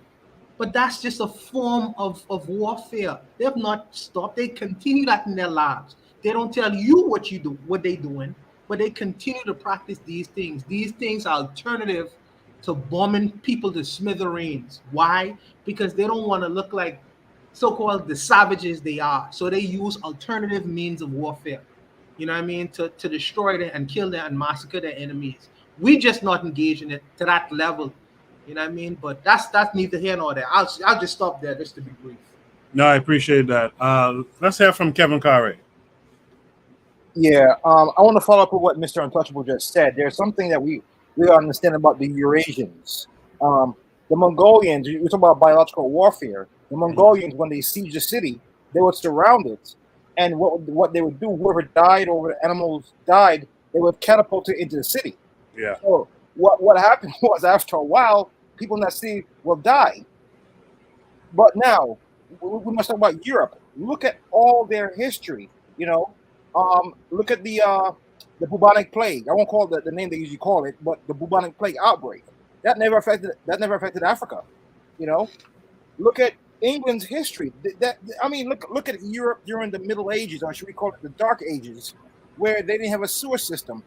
But that's just a form of warfare. They have not stopped. They continue that in their lives. They don't tell you what they're doing, but they continue to practice these things. These things are alternative to bombing people to smithereens. Why? Because they don't want to look like so-called the savages they are. So they use alternative means of warfare. You know what I mean? To destroy them and kill them and massacre their enemies. We just not engaging it to that level. You know what I mean? But that's neither here nor there. I'll just stop there just to be brief. No, I appreciate that. Let's hear from Kevin Carey. Yeah, I want to follow up with what Mr. Untouchable just said. There's something that we understand about the Eurasians. The Mongolians, we talk about biological warfare. The Mongolians, when they siege the city, they would surround it. And what they would do, whoever died or the animals died, they would catapult it into the city. Yeah. So what happened was, after a while, people in that city will die. But now we must talk about Europe. Look at all their history. You know, look at the bubonic plague. I won't call it the name they usually call it, but the bubonic plague outbreak that never affected Africa. You know, look at England's history. Look at Europe during the Middle Ages, or should we call it the Dark Ages, where they didn't have a sewer system.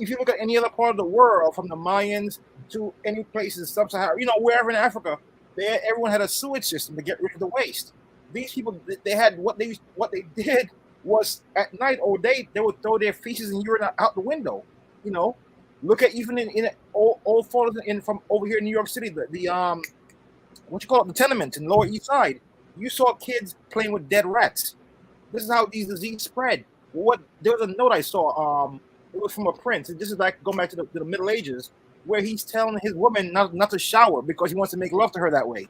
If you look at any other part of the world, from the Mayans to any places sub-Saharan, wherever in Africa, everyone had a sewage system to get rid of the waste. These people, they had what they did was, at night or day, they would throw their feces and urine out the window. Look at even in old photos from over here in New York City, the the tenements in Lower East Side. You saw kids playing with dead rats. This is how these diseases spread. There was a note I saw. It was from a prince. This is like going back to the Middle Ages, where he's telling his woman not to shower because he wants to make love to her that way.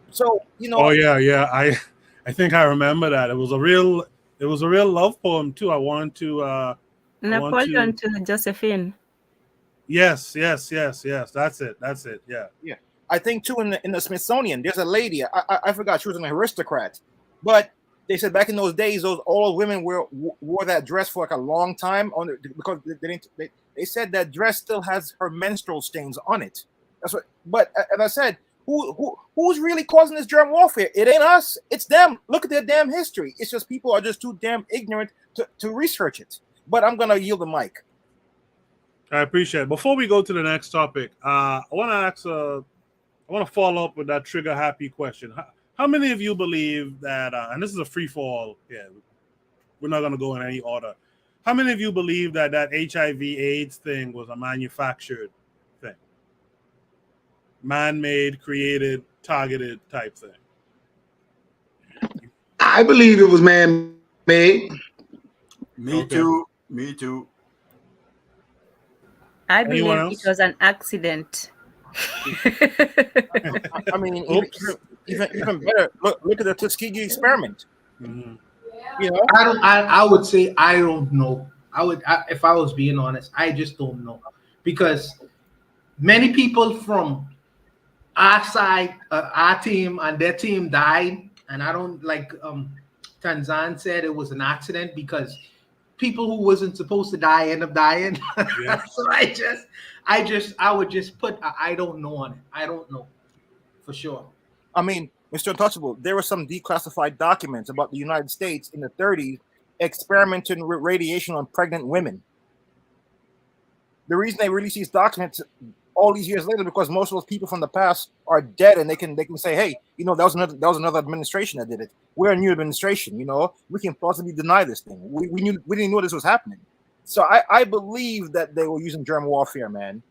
So Oh yeah. I think I remember that. It was a real love poem too. I want to. Napoleon to Josephine. Yes. That's it. Yeah. Yeah. I think too in the Smithsonian, there's a lady. I forgot, she was an aristocrat, but they said back in those days, those old women wore that dress for like a long time because they said that dress still has her menstrual stains on it. That's what. But as I said, who's really causing this germ warfare? It ain't us. It's them. Look at their damn history. It's just people are just too damn ignorant to research it. But I'm gonna yield the mic. I appreciate it. Before we go to the next topic, I want to follow up with that trigger happy question. How many of you believe that, and this is a free fall, we're not going to go in any order. How many of you believe that HIV AIDS thing was a manufactured thing? Man-made, created, targeted type thing? I believe it was man-made. Me too. I believe it was an accident. I mean, even better. Look at the Tuskegee experiment. Mm-hmm. I would say I don't know. If I was being honest, I just don't know, because many people from our side, our team and their team died, and I don't like. Tanzan said it was an accident because people who wasn't supposed to die end up dying. Yeah. So I would just put I don't know on it. I don't know for sure. I mean, Mr. Untouchable, there were some declassified documents about the United States in the 30s experimenting with radiation on pregnant women. The reason they release these documents all these years later because most of those people from the past are dead, and they can say, hey, that was another administration that did it. We're a new administration, we can plausibly deny this thing. We didn't know this was happening. So I believe that they were using germ warfare, man.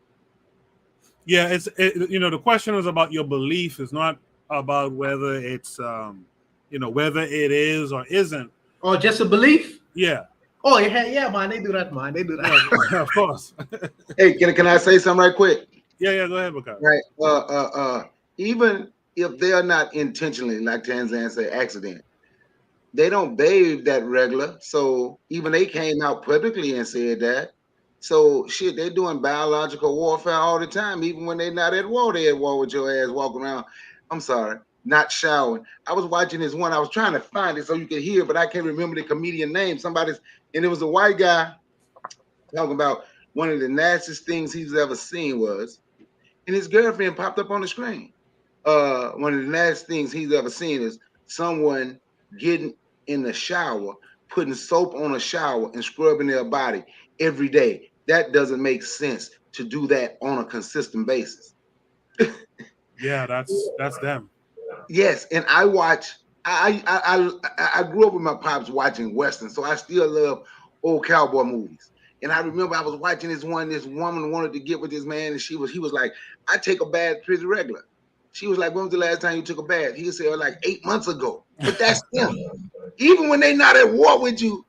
Yeah, the question is about your belief. It's not about whether it's whether it is or isn't. Oh, just a belief? Yeah. Oh yeah, man. They do that, man. They do that. Yeah, of course. Hey, can I say something right quick? Yeah, go ahead, Bakar. Right. Even if they are not intentionally, like Tanzan said, accident, they don't bathe that regular. So even they came out publicly and said that. So shit, they're doing biological warfare all the time. Even when they're not at war, they at war with your ass walking around. I'm sorry, not showering. I was watching this one. I was trying to find it so you could hear, but I can't remember the comedian name. And it was a white guy talking about one of the nastiest things he's ever seen was, and his girlfriend popped up on the screen. One of the nastiest things he's ever seen is someone getting in the shower, putting soap on a shower and scrubbing their body every day. That doesn't make sense to do that on a consistent basis. Yeah, that's them. Yes, and I grew up with my pops watching Western, so I still love old cowboy movies. And I remember I was watching this woman wanted to get with this man, and he was like, I take a bath pretty regular. She was like, when was the last time you took a bath? He said, like 8 months ago. But that's them. Even when they're not at war with you,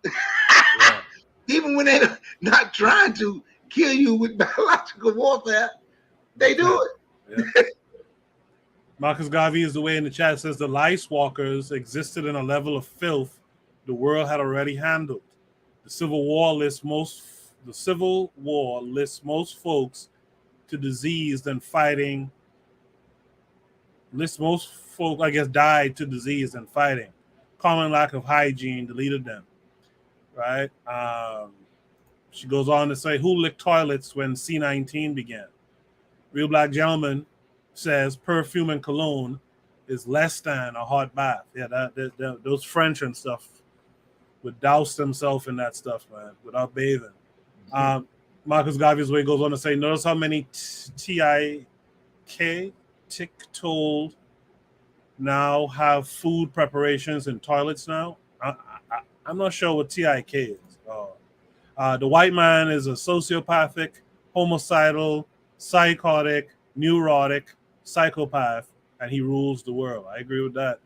even when they're not trying to kill you with biological warfare, they do it. Yeah. Marcus Garvey is the way in the chat says the lice walkers existed in a level of filth the world had already handled. The Civil War lists most folks to disease than fighting. Lists most folk, I guess, died to disease than fighting. Common lack of hygiene deleted them. Right? She goes on to say, who licked toilets when C-19 began? Real Black Gentleman says perfume and cologne is less than a hot bath. Yeah, those French and stuff would douse themselves in that stuff, man, without bathing. Marcus Garvey's way goes on to say, notice how many tick-told now have food preparations in toilets now. I'm not sure what TIK is. The white man is a sociopathic, homicidal, psychotic, neurotic psychopath, and he rules the world. I agree with that.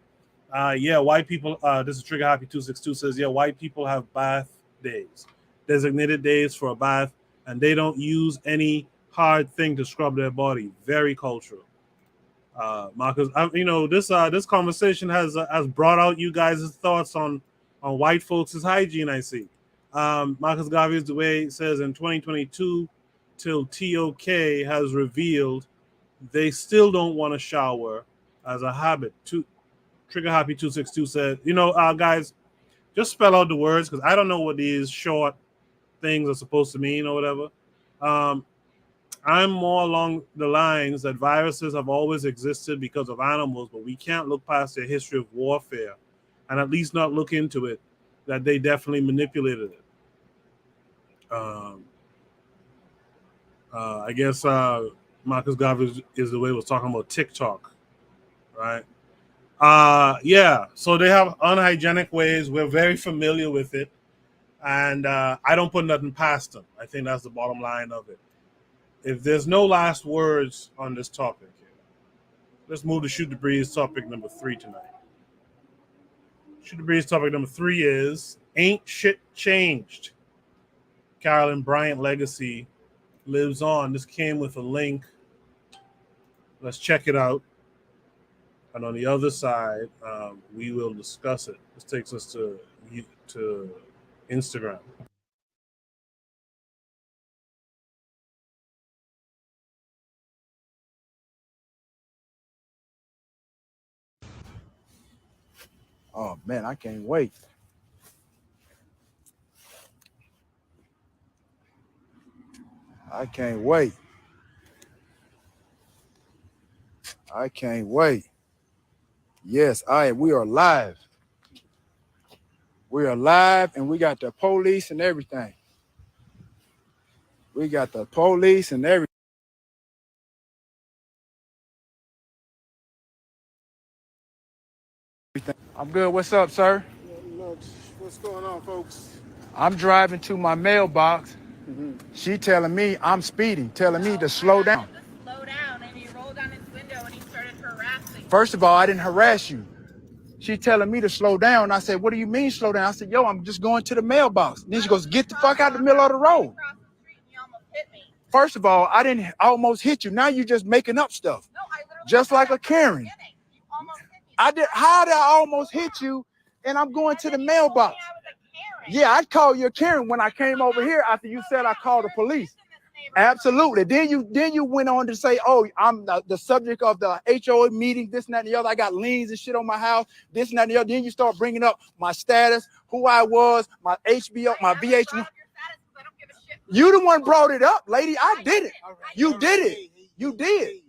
Yeah, white people, this is Trigger Happy 262 says, yeah, white people have bath days, designated days for a bath, and they don't use any hard thing to scrub their body. Very cultural. Marcus, this conversation has brought out you guys' thoughts on white folks' hygiene, I see. Marcus Garvey is the way says in 2022 till TOK has revealed they still don't want to shower as a habit. Trigger Happy 262 said, guys, just spell out the words because I don't know what these short things are supposed to mean or whatever. I'm more along the lines that viruses have always existed because of animals, but we can't look past their history of warfare and at least not look into it, that they definitely manipulated it. I guess Marcus Garvey is the way was talking about TikTok, right? Yeah, so they have unhygienic ways. We're very familiar with it, and I don't put nothing past them. I think that's the bottom line of it. If there's no last words on this topic, let's move to Shoot the Breeze topic number 3 tonight. Shoot the Breeze topic number 3 is Ain't Shit Changed. Carolyn Bryant legacy lives on. This came with a link. Let's check it out. And on the other side, we will discuss it. This takes us to Instagram. Oh man, I can't wait. I can't wait. I can't wait. Yes, we are live. We are live and we got the police and everything. We got the police and everything. I'm good. What's up, sir? What's going on, folks? I'm driving to my mailbox. She telling me I'm speeding, telling me to slow down. Slow down, and he rolled down his window and he started harassing. First of all, I didn't harass you. She telling me to slow down. I said, what do you mean slow down? I said, yo, I'm just going to the mailbox. Then she goes, get the fuck out the middle of the road. First of all, I didn't almost hit you. Now you're just making up stuff. No, I literally just like a Karen. How did I almost hit you and I'm going to the mailbox? Yeah, I'd call you a Karen when I came over here after you said I called the police. Absolutely. Then you went on to say, oh, I'm the subject of the HOA meeting, this and that and the other. I got liens and shit on my house, this and that and the other. Then you start bringing up my status, who I was, my HBO, my VH1. You the one brought it up, lady. I did it. You did it. You did.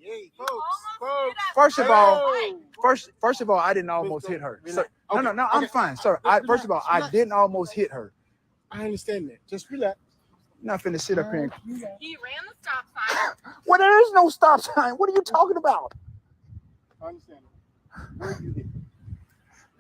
First of all, I didn't almost hit her. So, no, I'm fine, sir. First of all, I didn't almost hit her. I understand that. Just relax. Not finna sit up here. He ran the stop sign. Well, there is no stop sign. What are you talking about? I understand. Where you did?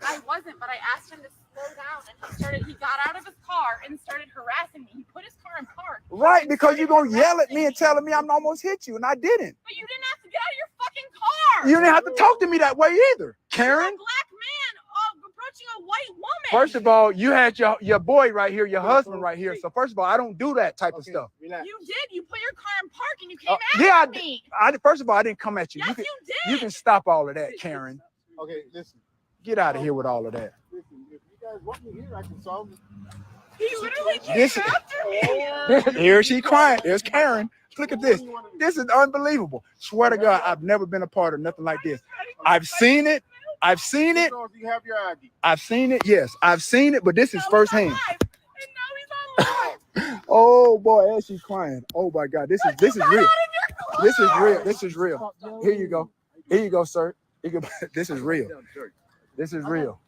I wasn't, but I asked him to slow down, and he got out of his car and started harassing me. He put his car in park. Right, because you're gonna yell at me and telling me I'm almost hit you, and I didn't. But you didn't have to get out of your fucking car. You didn't have to talk to me that way either, Karen. You're a black man approaching a white woman. First of all, you had your boy right here, your husband right here. So first of all, I don't do that type of stuff. You did. You put your car in park and you came at me. First of all, I didn't come at you. Yes, you did. You can stop all of that, Karen. Okay, listen. Get out of here with all of that. Listen, if you guys want me here, I can solve it. He literally came after me. Here she crying. There's Karen. Look at this. This is unbelievable. Swear to God, I've never been a part of nothing like this. I've seen it. I've seen it. You have your ID. I've seen it. Yes, I've seen it, but this is firsthand. Oh boy, as she's crying. Oh my God, this is real. This is real. This is real. Here you go. Here you go, sir. This is real. This is real.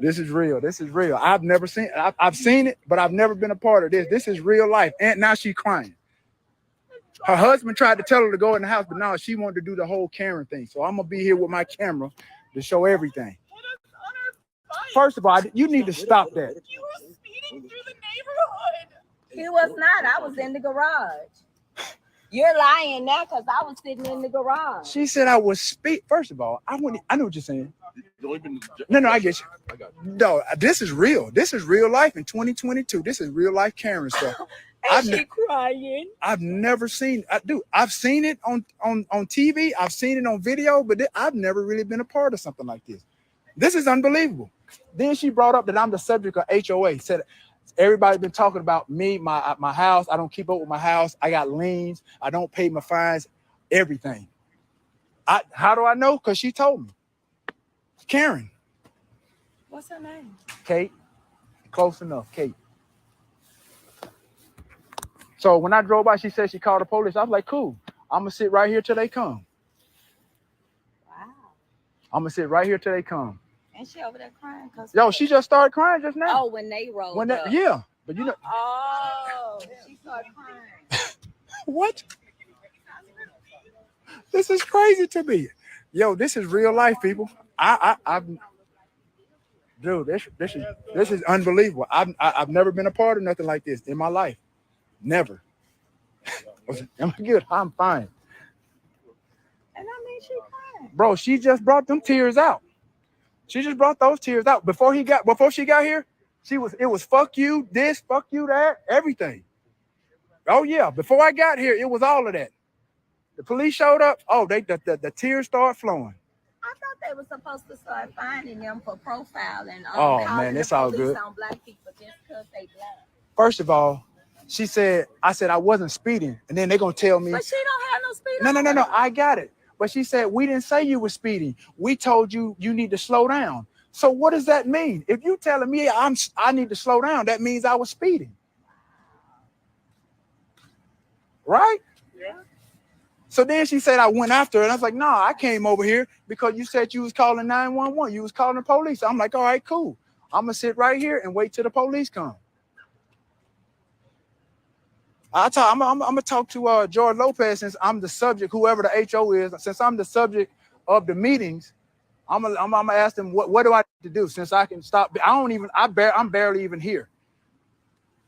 This is real. This is real. I've never seen. I've seen it, but I've never been a part of this. This is real life. And now she's crying. Her husband tried to tell her to go in the house, but now she wanted to do the whole Karen thing. So I'm gonna be here with my camera to show everything. First of all, you need to stop that. You were speeding through the neighborhood. He was not. I was in the garage. You're lying now because I was sitting in the garage. She said I was speed. First of all, I know what you're saying. No, I get you. No, this is real. This is real life in 2022. This is real life Karen stuff. She crying. I've never seen. I've seen it on TV. I've seen it on video, but I've never really been a part of something like this. This is unbelievable. Then she brought up that I'm the subject of HOA. Said everybody's been talking about me, my house. I don't keep up with my house. I got liens. I don't pay my fines. Everything. How do I know? Because she told me. Karen. What's her name? Kate. Close enough, Kate. So when I drove by, she said she called the police. I was like, cool. I'm going to sit right here till they come. Wow. I'm going to sit right here till they come. And she over there crying? Yo, she just started crying just now. Oh, when they rolled up. Yeah, but you know. Oh, she started crying. What? This is crazy to me. Yo, this is real life, people. Dude, this is unbelievable. I've never been a part of nothing like this in my life. Never. Am I good? I'm fine. And I mean, she crying. Bro, she just brought them tears out. She just brought those tears out. Before she got here, it was fuck you, this, fuck you, that, everything. Oh yeah, before I got here, it was all of that. The police showed up. Oh, the tears start flowing. I thought they were supposed to start finding them for profiling. Oh man, it's all good. On black people just because they black. First of all, I said I wasn't speeding, and then they're gonna tell me. But she don't have no speed. No, I got it. But she said we didn't say you were speeding. We told you need to slow down. So what does that mean? If you telling me I need to slow down, that means I was speeding, right? Yeah. So then she said I went after her, and I was like, no, I came over here because you said you was calling 911. You was calling the police. I'm like, all right, cool. I'm gonna sit right here and wait till the police come. I'm gonna talk to George Lopez since I'm the subject, whoever the HO is. Since I'm the subject of the meetings, I'm gonna ask them what do I need to do since I can stop. I'm barely even here.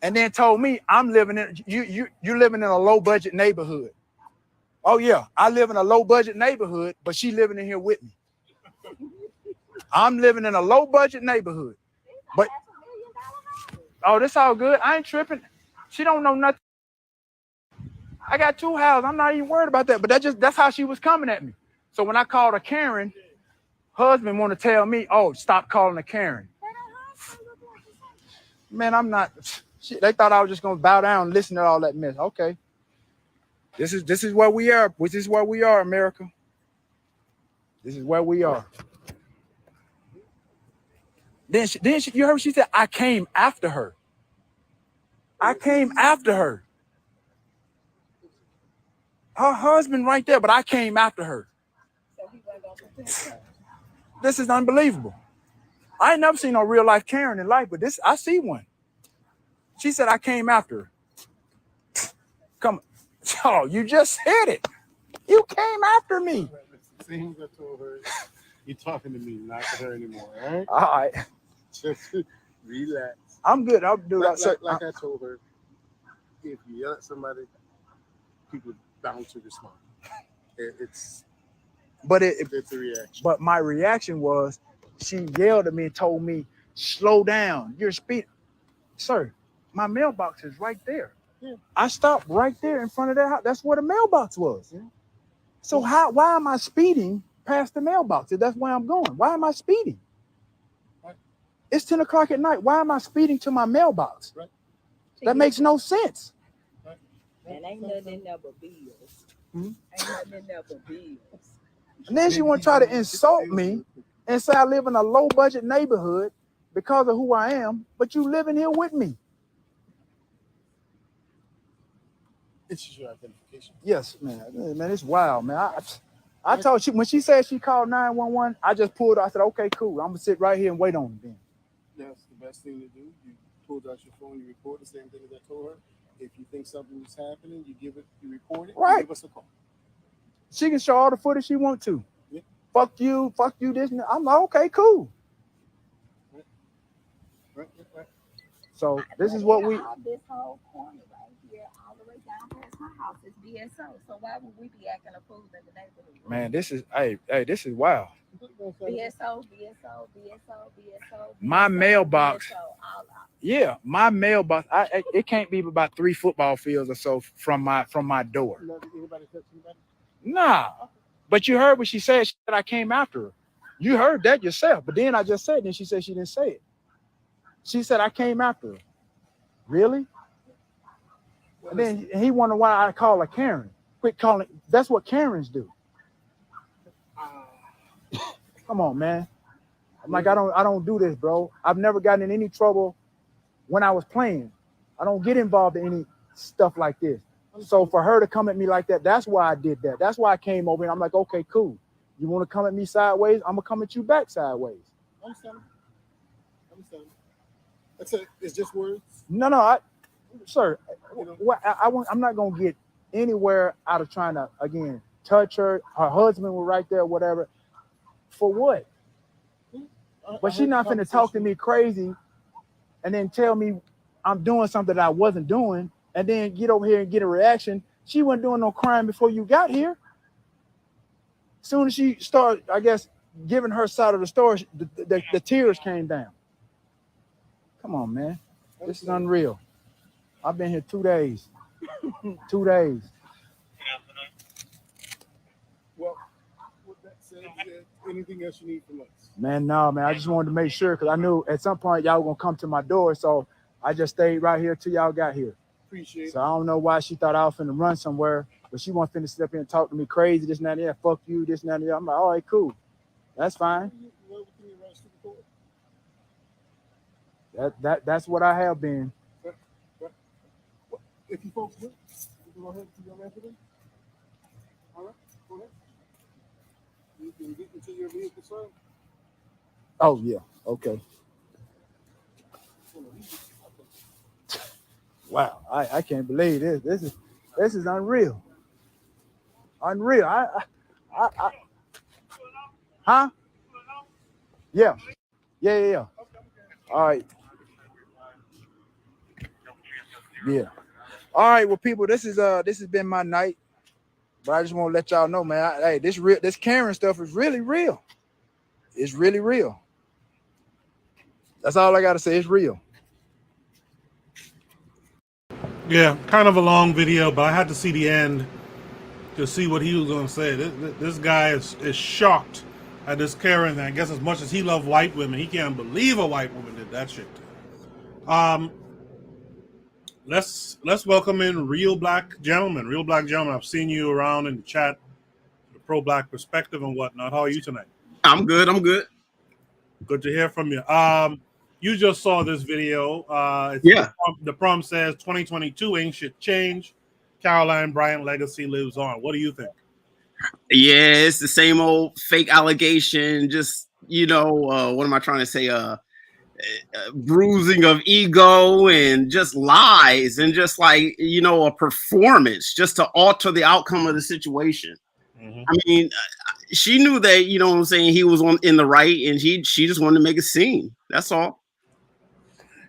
And then told me I'm living in you're living in a low budget neighborhood. Oh yeah, I live in a low budget neighborhood, but she living in here with me. I'm living in a low budget neighborhood, but oh, this all good. I ain't tripping. She don't know nothing. I got 2 houses. I'm not even worried about that. But that's how she was coming at me. So when I called her Karen, husband want to tell me, oh, stop calling her Karen. Man, I'm not. Shit, they thought I was just gonna bow down and listen to all that mess. Okay. This is where we are. This is where we are, America. This is where we are. Then you heard what she said? I came after her. I came after her. Her husband right there, but I came after her. This is unbelievable. I ain't never seen no real life Karen in life, but this I see one. She said I came after her. Come, oh, you just said it. You came after me. Things I told her, you're talking to me, not to her anymore. All right. All right. Just relax. I'm good. I'll do that. Like I told her, if you yell at somebody, people bound to respond. It's a reaction. But my reaction was, she yelled at me and told me, "Slow down. You're speeding, sir." My mailbox is right there. Yeah. I stopped right there in front of that house. That's where the mailbox was. Yeah. So why am I speeding past the mailbox? If that's where I'm going, why am I speeding? Right. It's 10 o'clock at night. Why am I speeding to my mailbox? Right. That makes no sense. Right. And ain't nothing in there but bills. Ain't nothing in there but bills. And then she want to try to insult me and say I live in a low budget neighborhood because of who I am, but you living here with me. It's just your identification. Yes, man. Man, it's wild, man. I told you when she said she called 911, I just pulled her. I said, okay, cool. I'm gonna sit right here and wait on it then. That's the best thing to do. You pulled out your phone, you record the same thing as I told her. If you think something is happening, you report it, right. You give us a call. She can show all the footage she want to. Yeah. Fuck you, this and that. I'm like, okay, cool. Right. So this is what we. This whole corner right here, all the way down past my house is BSO. So why would we be acting a fool in the neighborhood? Man, this is this is wild. BSO. My mailbox. Yeah, my mailbox. It can't be about 3 football fields or so from my door. Anybody touch anybody? Nah, but you heard what she said. She said I came after her. You heard that yourself. But then I just said. Then she said she didn't say it. She said I came after her. Really? And then he wondered why I call her Karen. Quit calling. That's what Karens do. Come on, man. I'm like, I don't do this, bro. I've never gotten in any trouble when I was playing. I don't get involved in any stuff like this. So for her to come at me like that, that's why I did that. That's why I came over and I'm like, okay, cool. You want to come at me sideways? I'm gonna come at you back sideways. Understand. That's it. It's just words. No, sir. I'm not gonna get anywhere out of trying to again touch her. Her husband was right there, whatever. For what? But she's not finna talk to me crazy and then tell me I'm doing something that I wasn't doing and then get over here and get a reaction. She wasn't doing no crime before you got here. As soon as she started, I guess, giving her side of the story, the tears came down. Come on, man. This is unreal. I've been here 2 days. 2 days. Well, with that said, is there anything else you need from us? Man, no, man. I just wanted to make sure because I knew at some point y'all were gonna come to my door, so I just stayed right here till y'all got here. Appreciate it. So I don't know why she thought I was finna run somewhere, but she wasn't finna sit up here and talk to me crazy, this and that, yeah, fuck you, this and that, yeah. I'm like, all right, cool. That's fine. That's what I have been. If you folks would, you can go ahead to your resident. All right, go ahead. You can get into your vehicle, sir. Oh yeah, okay. Wow, I can't believe this. This is unreal. Unreal. Huh? Yeah. All right. Yeah. All right. Well, people, this has been my night, but I just want to let y'all know, man. Hey, this Karen stuff is really real. It's really real. That's all I gotta say. It's real. Yeah, kind of a long video, but I had to see the end to see what he was going to say. This guy is shocked at this Karen thing. I guess as much as he loved white women, he can't believe a white woman did that shit to him. Let's welcome in Real Black Gentleman. Real Black Gentleman, I've seen you around in the chat, the pro-black perspective and whatnot. How are you tonight? I'm good. I'm good. Good to hear from you. You just saw this video. Yeah. The prompt says 2022 ain't shit change. Carolyn Bryant legacy lives on. What do you think? Yeah, it's the same old fake allegation. Just, what am I trying to say? Bruising of ego and just lies and just like, a performance just to alter the outcome of the situation. Mm-hmm. I mean, she knew that, what I'm saying, he was in the right, and she just wanted to make a scene. That's all.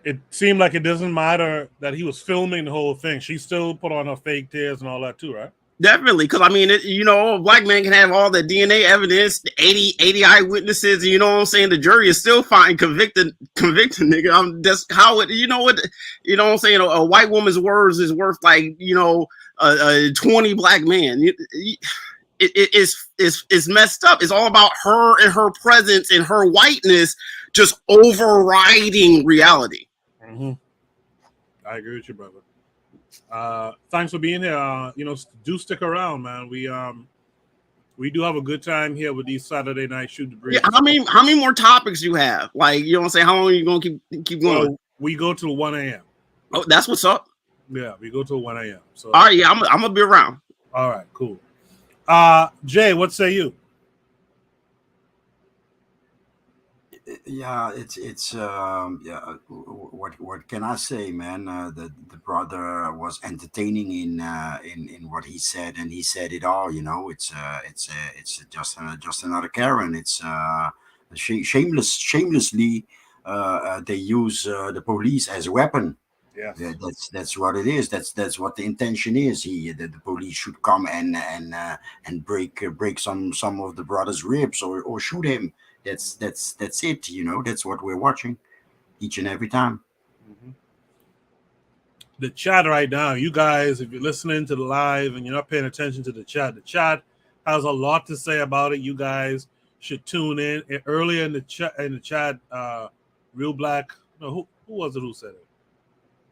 It seemed like it doesn't matter that he was filming the whole thing. She still put on her fake tears and all that too, right? Definitely, because I mean, a black man can have all the DNA evidence, 80 eyewitnesses, and you know what I'm saying. The jury is still fine, convicted, nigga. That's how it. You know what I'm saying. A white woman's words is worth like 20 black men. It's messed up. It's all about her and her presence and her whiteness just overriding reality. Mm-hmm. I agree with you, brother. Thanks for being here. Do stick around, man. We do have a good time here with these Saturday night shoot the breeze. Yeah, how many more topics you have? Like, you know what I'm saying? How long are you gonna keep going? Well, we go till 1 a.m. Oh, that's what's up. Yeah, we go till 1 a.m. So all right, yeah, I'm gonna be around. All right, cool. Jay, what say you? Yeah, what can I say, man? The brother was entertaining in what he said, and he said it all. It's just another Karen. It's shamelessly they use the police as a weapon. Yes. Yeah, that's what it is. That's what the intention is. The police should come and break some of the brother's ribs or shoot him. That's it. That's what we're watching each and every time. Mm-hmm. The chat right now, you guys, if you're listening to the live and you're not paying attention to the chat has a lot to say about it. You guys should tune in. Earlier in the chat, Real Black. No, who was it? Who said it?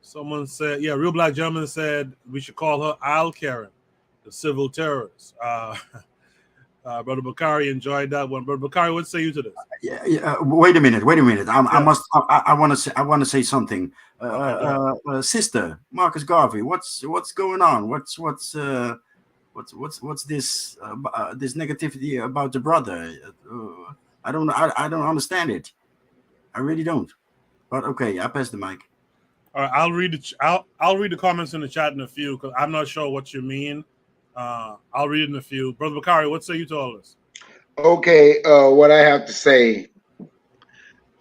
Someone said, yeah, Real Black Gentleman said we should call her Al Karen, the civil terrorist. Brother Bakari enjoyed that one. Brother Bakari, what say you to this? Yeah. Wait a minute. I want to say something. Sister Marcus Garvey, what's going on? What's this this negativity about the brother? I don't understand it. I really don't. But okay, I pass the mic. All right, I'll read the comments in the chat in a few because I'm not sure what you mean. I'll read it in a few. Brother Bakari, what say you to all this? Okay, what I have to say,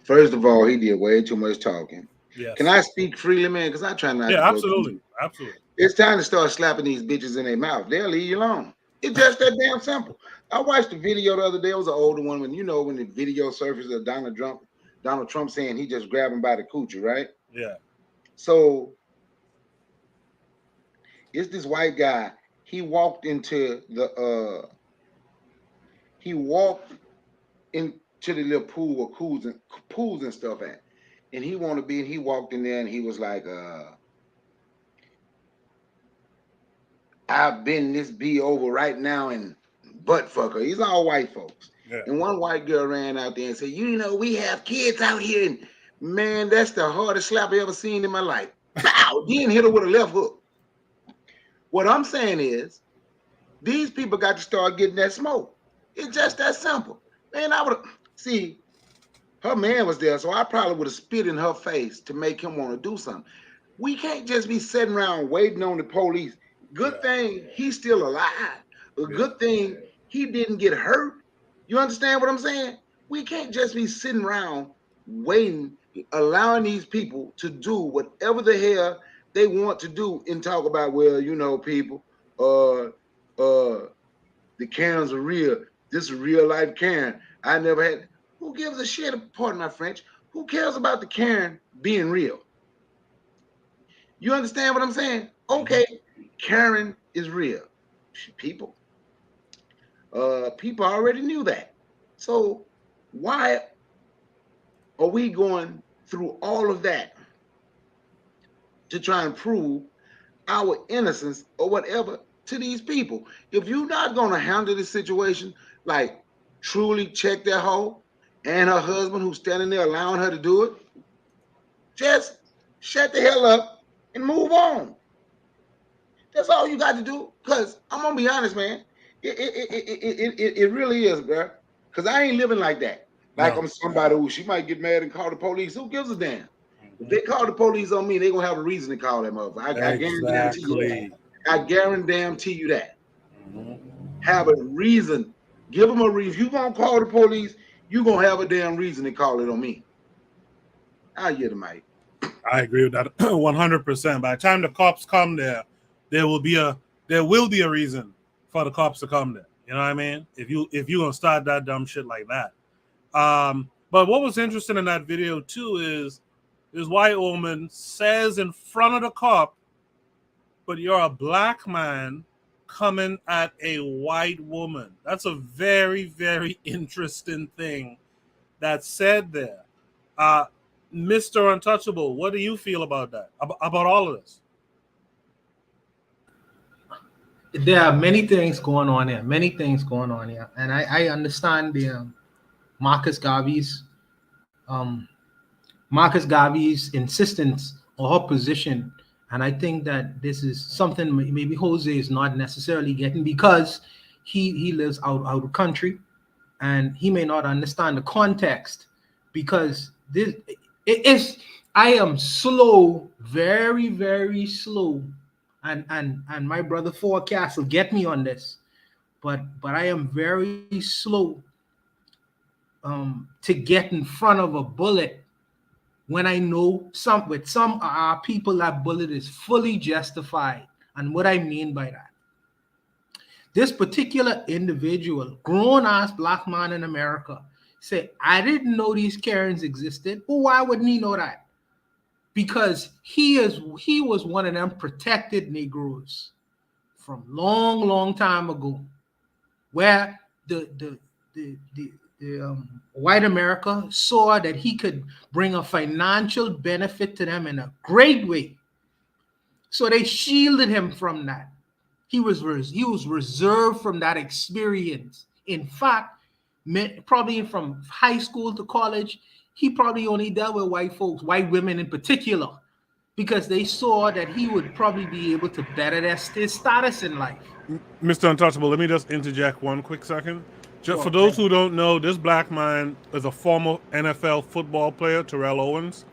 first of all, he did way too much talking. Yes. Can I speak freely, man? Because I try not to. Yeah, absolutely. Absolutely. It's time to start slapping these bitches in their mouth. They'll leave you alone. It's just that damn simple. I watched a video the other day. It was an older one when the video surfaced of Donald Trump saying he just grabbed him by the coochie, right? Yeah. So it's this white guy. He walked into the little pool where pools and stuff at. And he wanted to be, and he walked in there and he was like, I've been this be over right now and butt fucker. He's all white folks. Yeah. And one white girl ran out there and said, we have kids out here. And man, that's the hardest slap I ever seen in my life. Pow! Then hit her with a left hook. What I'm saying is, these people got to start getting that smoke. It's just that simple. Man, I would see her man was there, so I probably would have spit in her face to make him want to do something. We can't just be sitting around waiting on the police. Good thing he's still alive. A good thing he didn't get hurt. You understand what I'm saying? We can't just be sitting around waiting, allowing these people to do whatever the hell they want to do and talk about, people, the Karens are real. This is real life Karen. I never had. Who gives a shit? Pardon my French. Who cares about the Karen being real? You understand what I'm saying? Okay, Karen is real. People already knew that. So why are we going through all of that to try and prove our innocence or whatever to these people. If you're not going to handle this situation, like truly check that hoe and her husband who's standing there allowing her to do it, just shut the hell up and move on. That's all you got to do. Because I'm going to be honest, man. It really is, bro. Because I ain't living like that. Like I'm somebody who she might get mad and call the police. Who gives a damn? If they call the police on me, they're going to have a reason to call that motherfucker. I guarantee you that. I guarantee you that. Have a reason. Give them a reason. If you going to call the police, you're going to have a damn reason to call it on me. I'll get the mic. I agree with that 100%. By the time the cops come there, there will be a reason for the cops to come there. You know what I mean? If you're gonna start that dumb shit like that. But what was interesting in that video too is this white woman says in front of the cop, "But you're a black man coming at a white woman." That's a very, very interesting thing that's said there. Mr. Untouchable, what do you feel about that? About all of this? There are many things going on here. And I understand the Marcus Garvey's insistence or her position. And I think that this is something maybe Jose is not necessarily getting, because he lives out of the country and he may not understand the context, because I am slow, very, very slow. And my brother Forecast will get me on this, but I am very slow to get in front of a bullet when I know with some people that bullet is fully justified. And what I mean by that, this particular individual, grown-ass black man in America, said, "I didn't know these Karens existed." Well, why wouldn't he know that? Because he was one of them protected Negroes from long time ago, where the white America saw that he could bring a financial benefit to them in a great way. So they shielded him from that. He was reserved from that experience. In fact, probably from high school to college, he probably only dealt with white folks, white women in particular, because they saw that he would probably be able to better their status in life. Mr. Untouchable, let me just interject one quick second. For those who don't know, this black man is a former NFL football player, Terrell Owens.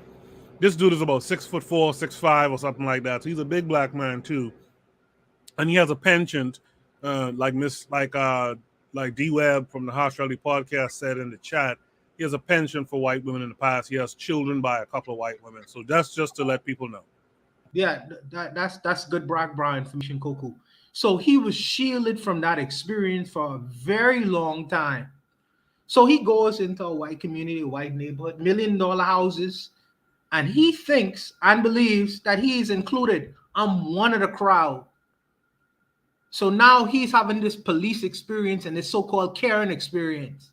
This dude is about 6'4", 6'5", or something like that. So he's a big black man too, and he has a penchant, like D Webb from the House Rally podcast said in the chat. He has a penchant for white women in the past. He has children by a couple of white women. So that's just to let people know. Yeah, that's good brag, Brian, from Shinkoku. So he was shielded from that experience for a very long time. So he goes into a white community, a white neighborhood, $1 million houses, and he thinks and believes that he is included. I'm one of the crowd. So now he's having this police experience and this so-called Karen experience.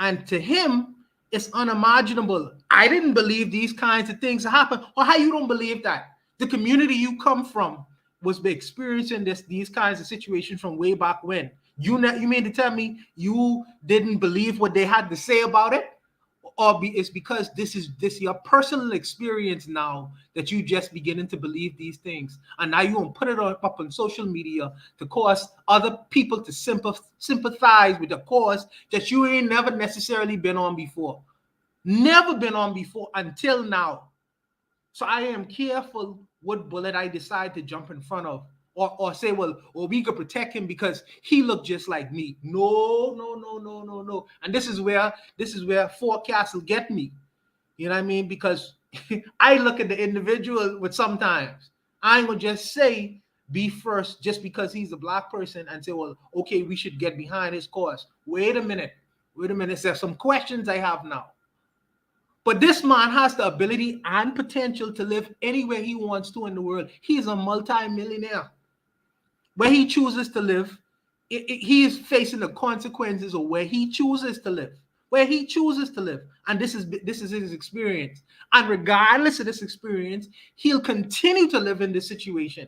And to him, it's unimaginable. I didn't believe these kinds of things happen. Or how you don't believe that? The community you come from was experiencing these kinds of situations from way back when. You mean to tell me you didn't believe what they had to say about it? Or it's because this is your personal experience now that you just beginning to believe these things, and now you gonna put it up on social media to cause other people to sympathize with the cause that you ain't never necessarily been on before, until now. So I am careful what bullet I decide to jump in front of, or say, well, we could protect him because he looked just like me. No. And this is where Forecast will get me. You know what I mean? Because I look at the individual with sometimes. I ain't gonna just say be first just because he's a black person and say, well, okay, we should get behind his cause. Wait a minute. There's some questions I have now. But this man has the ability and potential to live anywhere he wants to in the world. He's a multi-millionaire. Where he chooses to live, he is facing the consequences of where he chooses to live. where he chooses to live, and this is his experience. And regardless of this experience, he'll continue to live in this situation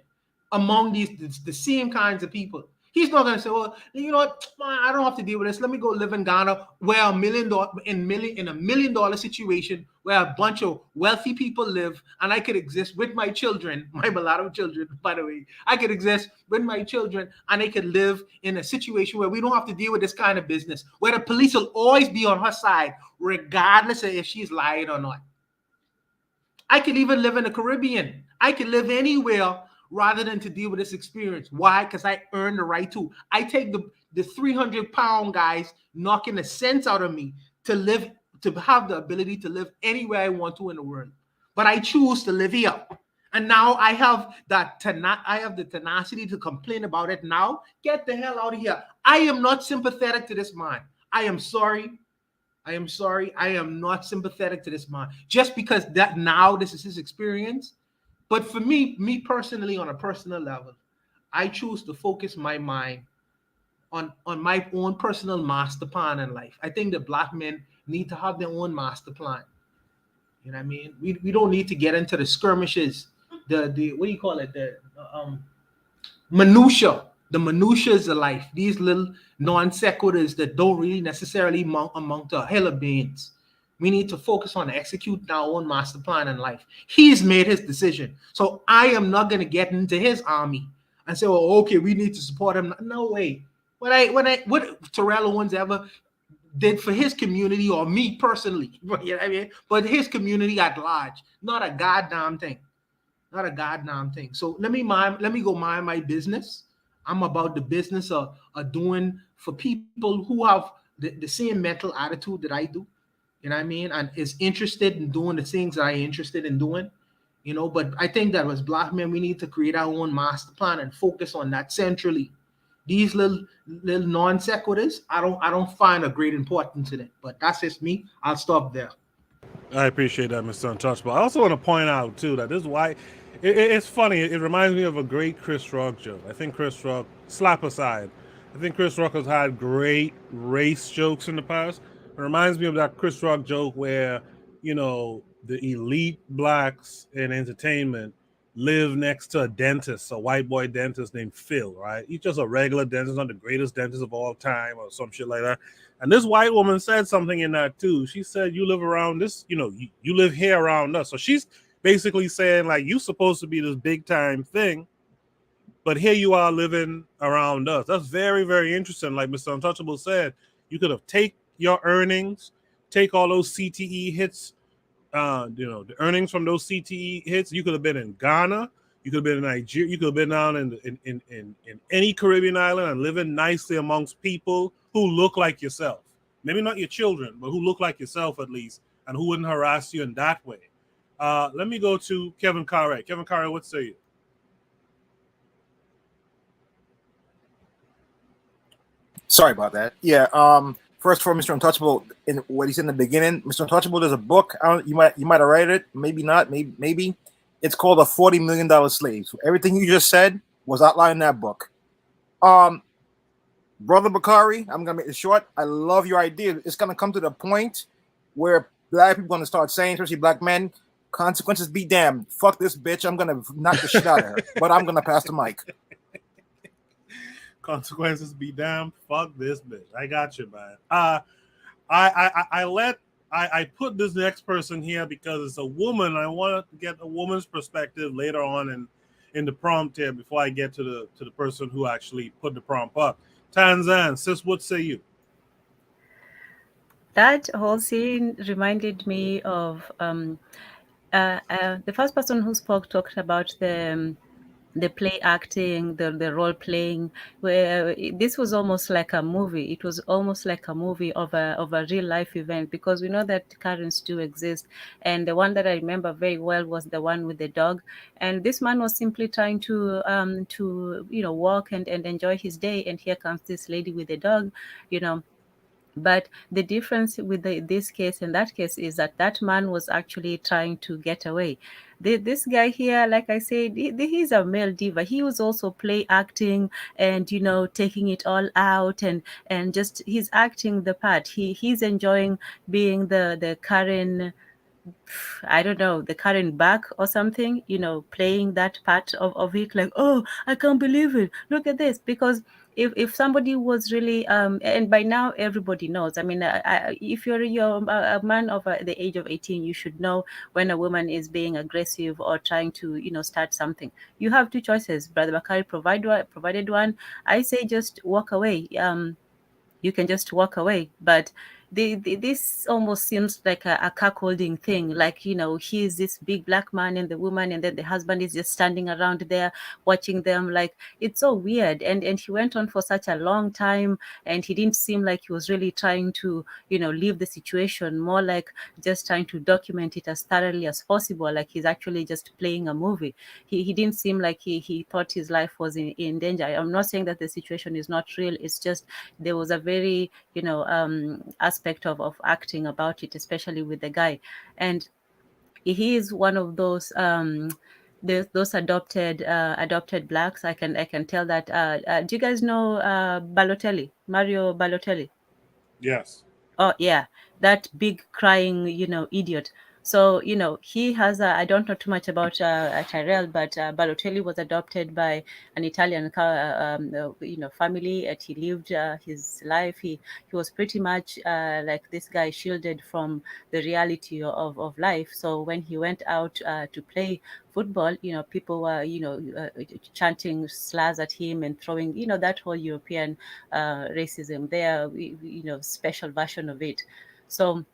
among the same kinds of people. He's not going to say, well, you know what, I don't have to deal with this. Let me go live in Ghana where in a $1 million situation where a bunch of wealthy people live, and I could exist with my children, my beloved children, by the way. I could exist with my children, and they could live in a situation where we don't have to deal with this kind of business, where the police will always be on her side, regardless of if she's lying or not. I could even live in the Caribbean. I could live anywhere rather than to deal with this experience. Why? Because I earned the right to. I take the 300-pound guys knocking the sense out of me to live, to have the ability to live anywhere I want to in the world. But I choose to live here. And now I have the tenacity to complain about it now. Get the hell out of here. I am not sympathetic to this man. I am sorry. I am sorry. I am not sympathetic to this man. Just because that now this is his experience. But for me personally, on a personal level, I choose to focus my mind on my own personal master plan in life. I think that Black men need to have their own master plan. You know what I mean? We don't need to get into the skirmishes, the what do you call it? The minutia. The minutiae of life. These little non sequiturs that don't really necessarily amount to a hill of beans. We need to focus on executing our own master plan in life. He's made his decision. So I am not going to get into his army and say, well, okay, we need to support him. No way. What Terrell Owens ever did for his community or me personally, you know what I mean? But his community at large, not a goddamn thing. Not a goddamn thing. So let me go mind my business. I'm about the business of doing for people who have the same mental attitude that I do. You know what I mean? And is interested in doing the things that I'm interested in doing, you know. But I think that as Black men, we need to create our own master plan and focus on that centrally. These little non sequiturs, I don't find a great importance in it. But that's just me. I'll stop there. I appreciate that, Mr. Untouchable. I also want to point out too that this is why it's funny. It reminds me of a great Chris Rock joke. I think Chris Rock, slap aside, I think Chris Rock has had great race jokes in the past. It reminds me of that Chris Rock joke where, you know, the elite Blacks in entertainment live next to a dentist, a white boy dentist named Phil, right? He's just a regular dentist, not the greatest dentist of all time or some shit like that. And this white woman said something in that too. She said, you live around this, you know, you live here around us. So she's basically saying, like, you supposed to be this big time thing, but here you are living around us. That's very, very interesting. Like Mr. Untouchable said, you could have taken your earnings, take all those CTE hits, you know, the earnings from those CTE hits. You could have been in Ghana, you could have been in Nigeria, you could have been down in any Caribbean island and living nicely amongst people who look like yourself. Maybe not your children, but who look like yourself at least, and who wouldn't harass you in that way. Let me go to Kevin Carre. Kevin Carre, what say you? Sorry about that. Yeah. First for Mr. Untouchable, in what he said in the beginning, Mr. Untouchable, there's a book. You might have read it, maybe not, maybe. It's called A $40 Million Slave. So everything you just said was outlined in that book. Brother Bakari, I'm gonna make it short. I love your idea. It's gonna come to the point where Black people are gonna start saying, especially Black men, consequences be damned. Fuck this bitch. I'm gonna knock the shit out of her. But I'm gonna pass the mic. Consequences be damned. Fuck this bitch. I got you, man. I put this next person here because it's a woman. I want to get a woman's perspective later on in the prompt here before I get to the person who actually put the prompt up. Tanzan, sis, what say you? That whole scene reminded me of the first person who spoke talked about the play acting, the role playing, where this was almost like a movie. It was almost like a movie of a real life event, because we know that Karens do exist. And the one that I remember very well was the one with the dog. And this man was simply trying to walk and enjoy his day. And here comes this lady with the dog, But the difference with this case and that case is that that man was actually trying to get away. This guy here, like I said, he's a male diva. He was also play acting and, you know, taking it all out and just he's acting the part. He's enjoying being the Karen, I don't know, the current back or something, you know, playing that part of it, like, oh, I can't believe it. Look at this. Because if somebody was really, and by now everybody knows. I mean, if you're a man of the age of 18, you should know when a woman is being aggressive or trying to, you know, start something. You have two choices. Brother Bakari provided one. I say just walk away. You can just walk away. But this almost seems like a cuckolding thing. Like, you know, he's this big black man and the woman, and then the husband is just standing around there watching them. Like, it's so weird. And he went on for such a long time, and he didn't seem like he was really trying to, you know, leave the situation. More like just trying to document it as thoroughly as possible. Like he's actually just playing a movie. He didn't seem like he thought his life was in danger. I'm not saying that the situation is not real. It's just there was a very, you know, aspect of acting about it, especially with the guy. And he is one of those those adopted blacks. I can tell that. Do you guys know Mario Balotelli? Yes. Oh yeah, that big crying, you know, idiot. So, you know, he has I don't know too much about Tyrell, but Balotelli was adopted by an Italian you know, family, and he lived his life. He was pretty much like this guy, shielded from the reality of life. So when he went out to play football, you know, people were, you know, chanting slurs at him and throwing, you know, that whole European racism there, you know, special version of it. So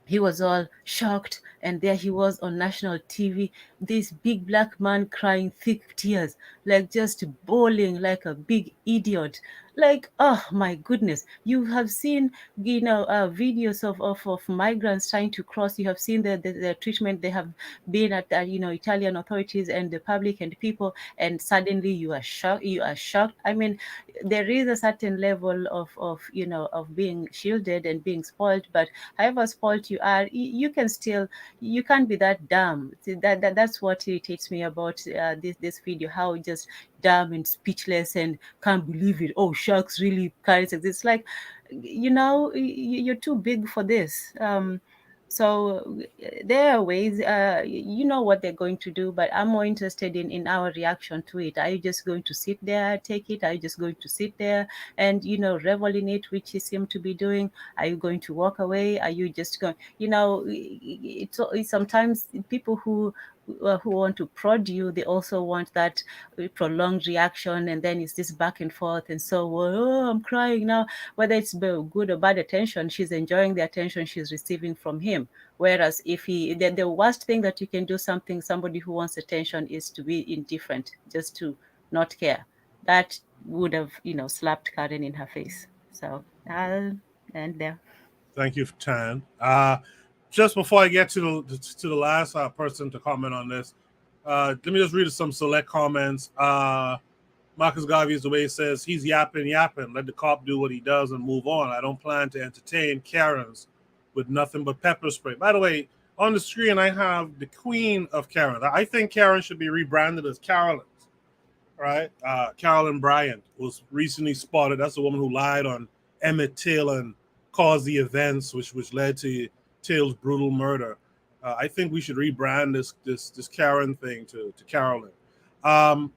he was all shocked, and there he was on national TV, this big black man crying thick tears, like just bawling like a big idiot. Like, oh my goodness, you have seen, you know, videos of migrants trying to cross. You have seen the treatment they have been at, you know, Italian authorities and the public and people, and suddenly you are shocked. I mean, there is a certain level of you know, of being shielded and being spoiled, but however spoiled you are, you can still, you can't be that dumb. See, that's what irritates me about this video, how just dumb and speechless and can't believe it. Oh, sharks really carry sex. It's like, you know, you're too big for this. So there are ways, you know what they're going to do, but I'm more interested in our reaction to it. Are you just going to sit there, take it? Are you just going to sit there and, you know, revel in it, which he seemed to be doing? Are you going to walk away? Are you just going, you know, it's sometimes people who want to prod you, they also want that prolonged reaction, and then it's this back and forth. And so, oh, I'm crying now. Whether it's good or bad attention, she's enjoying the attention she's receiving from him. Whereas if the worst thing that you can do somebody who wants attention is to be indifferent, just to not care. That would have, you know, slapped Karen in her face. So I'll end there. Thank you, Tan. Just before I get to the last person to comment on this, let me just read some select comments. Marcus Garvey is the way he says, he's yapping. Let the cop do what he does and move on. I don't plan to entertain Karens with nothing but pepper spray. By the way, on the screen, I have the queen of Karen. I think Karen should be rebranded as Carolyn. Right? Carolyn Bryant was recently spotted. That's the woman who lied on Emmett Till and caused the events which led to Till's brutal murder. I think we should rebrand this Karen thing to Carolyn. Danzan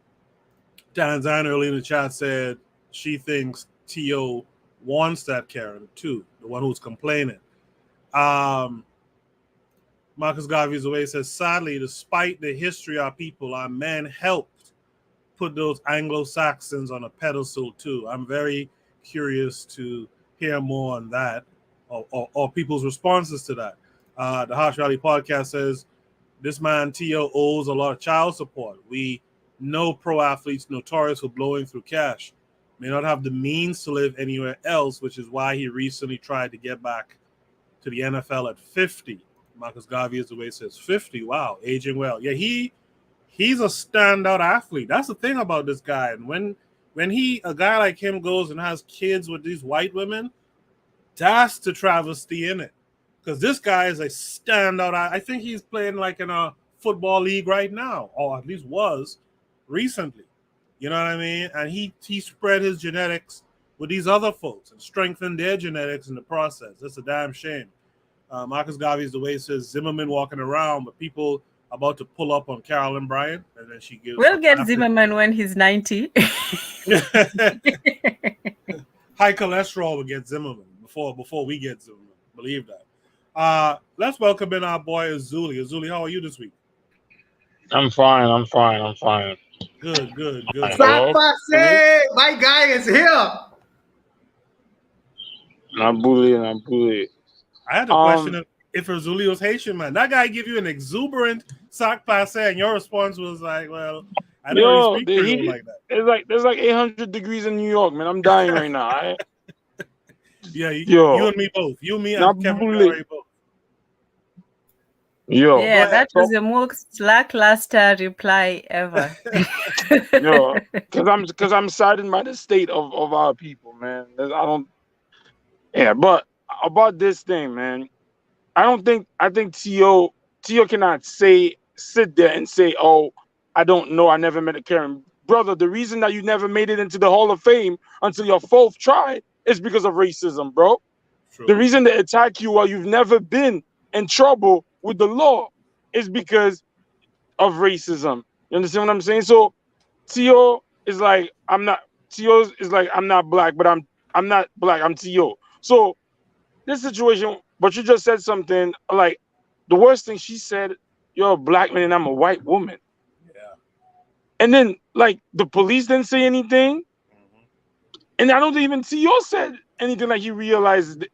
earlier in the chat said she thinks T.O. wants that Karen too, the one who's complaining. Marcus Garvey's away says, sadly, despite the history of our people, our men helped put those Anglo-Saxons on a pedestal too. I'm very curious to hear more on that, or people's responses to that. The Harsh Valley podcast says, this man T.O. owes a lot of child support. We know pro athletes notorious for blowing through cash, may not have the means to live anywhere else, which is why he recently tried to get back to the NFL at 50. Marcus Garvey is the way he says 50. Wow, aging well. Yeah, he's a standout athlete. That's the thing about this guy. And when a guy like him goes and has kids with these white women, That's the travesty in it. Because this guy is a standout. I think he's playing like in a football league right now, or at least was recently. You know what I mean? And he spread his genetics with these other folks and strengthened their genetics in the process. That's a damn shame. Marcus Garvey's the way he says Zimmerman walking around, but people about to pull up on Carolyn Bryant, and then she gives. We'll get Zimmerman when he's 90. High cholesterol will get Zimmerman before we get Zimmerman. Believe that. Let's welcome in our boy Azuli. Azuli, how are you this week? I'm fine. Good. My guy is here. I'm bullied. I had to question if Azuli was Haitian, man. That guy give you an exuberant sac passe, and your response was like, well, I don't really speak Creole like that. There's like 800 degrees in New York, man. I'm dying right now. Yeah, you and me both. You, me, and Kevin Curry both. Yo, yeah, that was the most lackluster reply ever. Yo, because I'm saddened by the state of our people, man. But about this thing, man, I think T.O. cannot sit there and say, oh, I don't know, I never met a Karen. Brother, the reason that you never made it into the Hall of Fame until your fourth try is because of racism, bro. True. The reason they attack you while you've never been in trouble with the law is because of racism. You understand what I'm saying? So T.O. is like, I'm not black, but I'm not black, I'm T.O. So this situation, but you just said something like the worst thing she said, you're a black man and I'm a white woman. Yeah. And then like the police didn't say anything. And I don't even T.O. said anything like he realized it.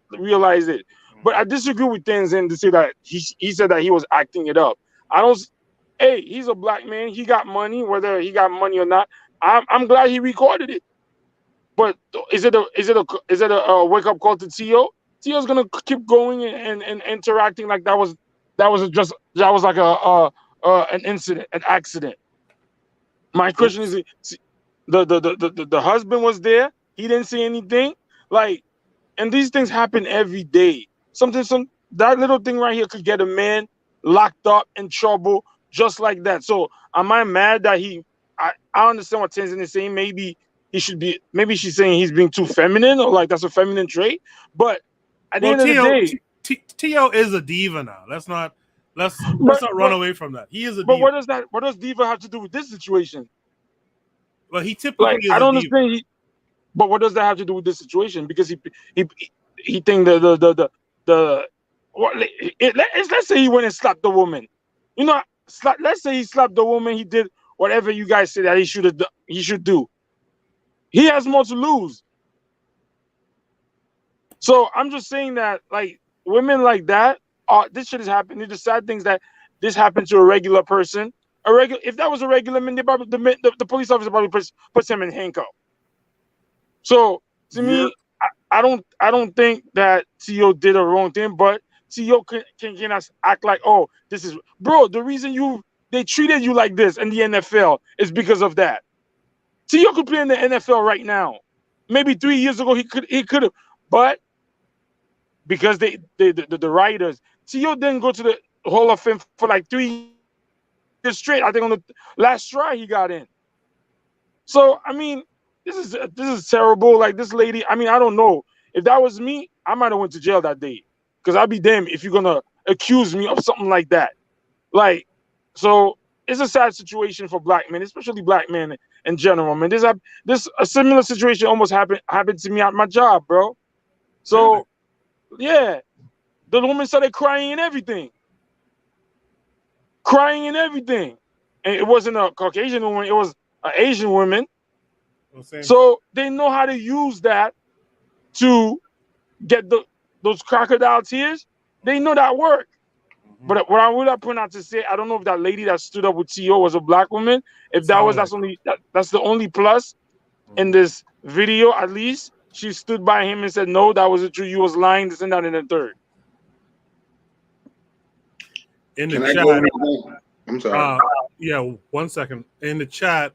But I disagree with Tenzin to say that he said that he was acting it up. Hey, he's a black man. He got money, whether he got money or not. I'm glad he recorded it. But is it a wake up call to T.O.? T.O.'s gonna keep going and interacting like that was like an incident, an accident. My question is, the husband was there. He didn't say anything. Like, and these things happen every day. That little thing right here could get a man locked up in trouble just like that. So am I mad that I understand what Tenzin is saying. Maybe she's saying he's being too feminine, or like that's a feminine trait. But at the end of the day, T.O. is a diva now. Let's not run away from that. He is a diva. But what does diva have to do with this situation? Well, he typically is I don't a diva. understand. But what does that have to do with this situation? Because he think let's say he went and slapped the woman. You know, let's say he slapped the woman. He did whatever you guys say that he should do. He has more to lose. So I'm just saying that, like, women like that, this shit is happening. The sad things that this happened to a regular person. If that was a regular man, the police officer probably puts him in handcuff. So to me, I don't think that T.O. did a wrong thing, but T.O. can act like, oh, this is bro. The reason they treated you like this in the NFL is because of that. T.O. could play in the NFL right now. Maybe 3 years ago he could have, but because the writers, T.O. didn't go to the Hall of Fame for like 3 years straight. I think on the last try he got in. So I mean, this is terrible. Like this lady, I mean, I don't know. If that was me, I might have went to jail that day. Because I'd be damned if you're gonna accuse me of something like that. Like, so it's a sad situation for black men, especially black men in general, man. A similar situation almost happened to me at my job, bro. So yeah, the woman started crying and everything. And it wasn't a Caucasian woman, it was an Asian woman. So they know how to use that to get those crocodile tears. They know that work. But what I would have point out to say, I don't know if that lady that stood up with T.O. was a black woman. If that's the only plus in this video, at least. She stood by him and said, no, that wasn't true. You was lying, this and that, and the third. In the chat, I'm sorry. Yeah, 1 second. In the chat,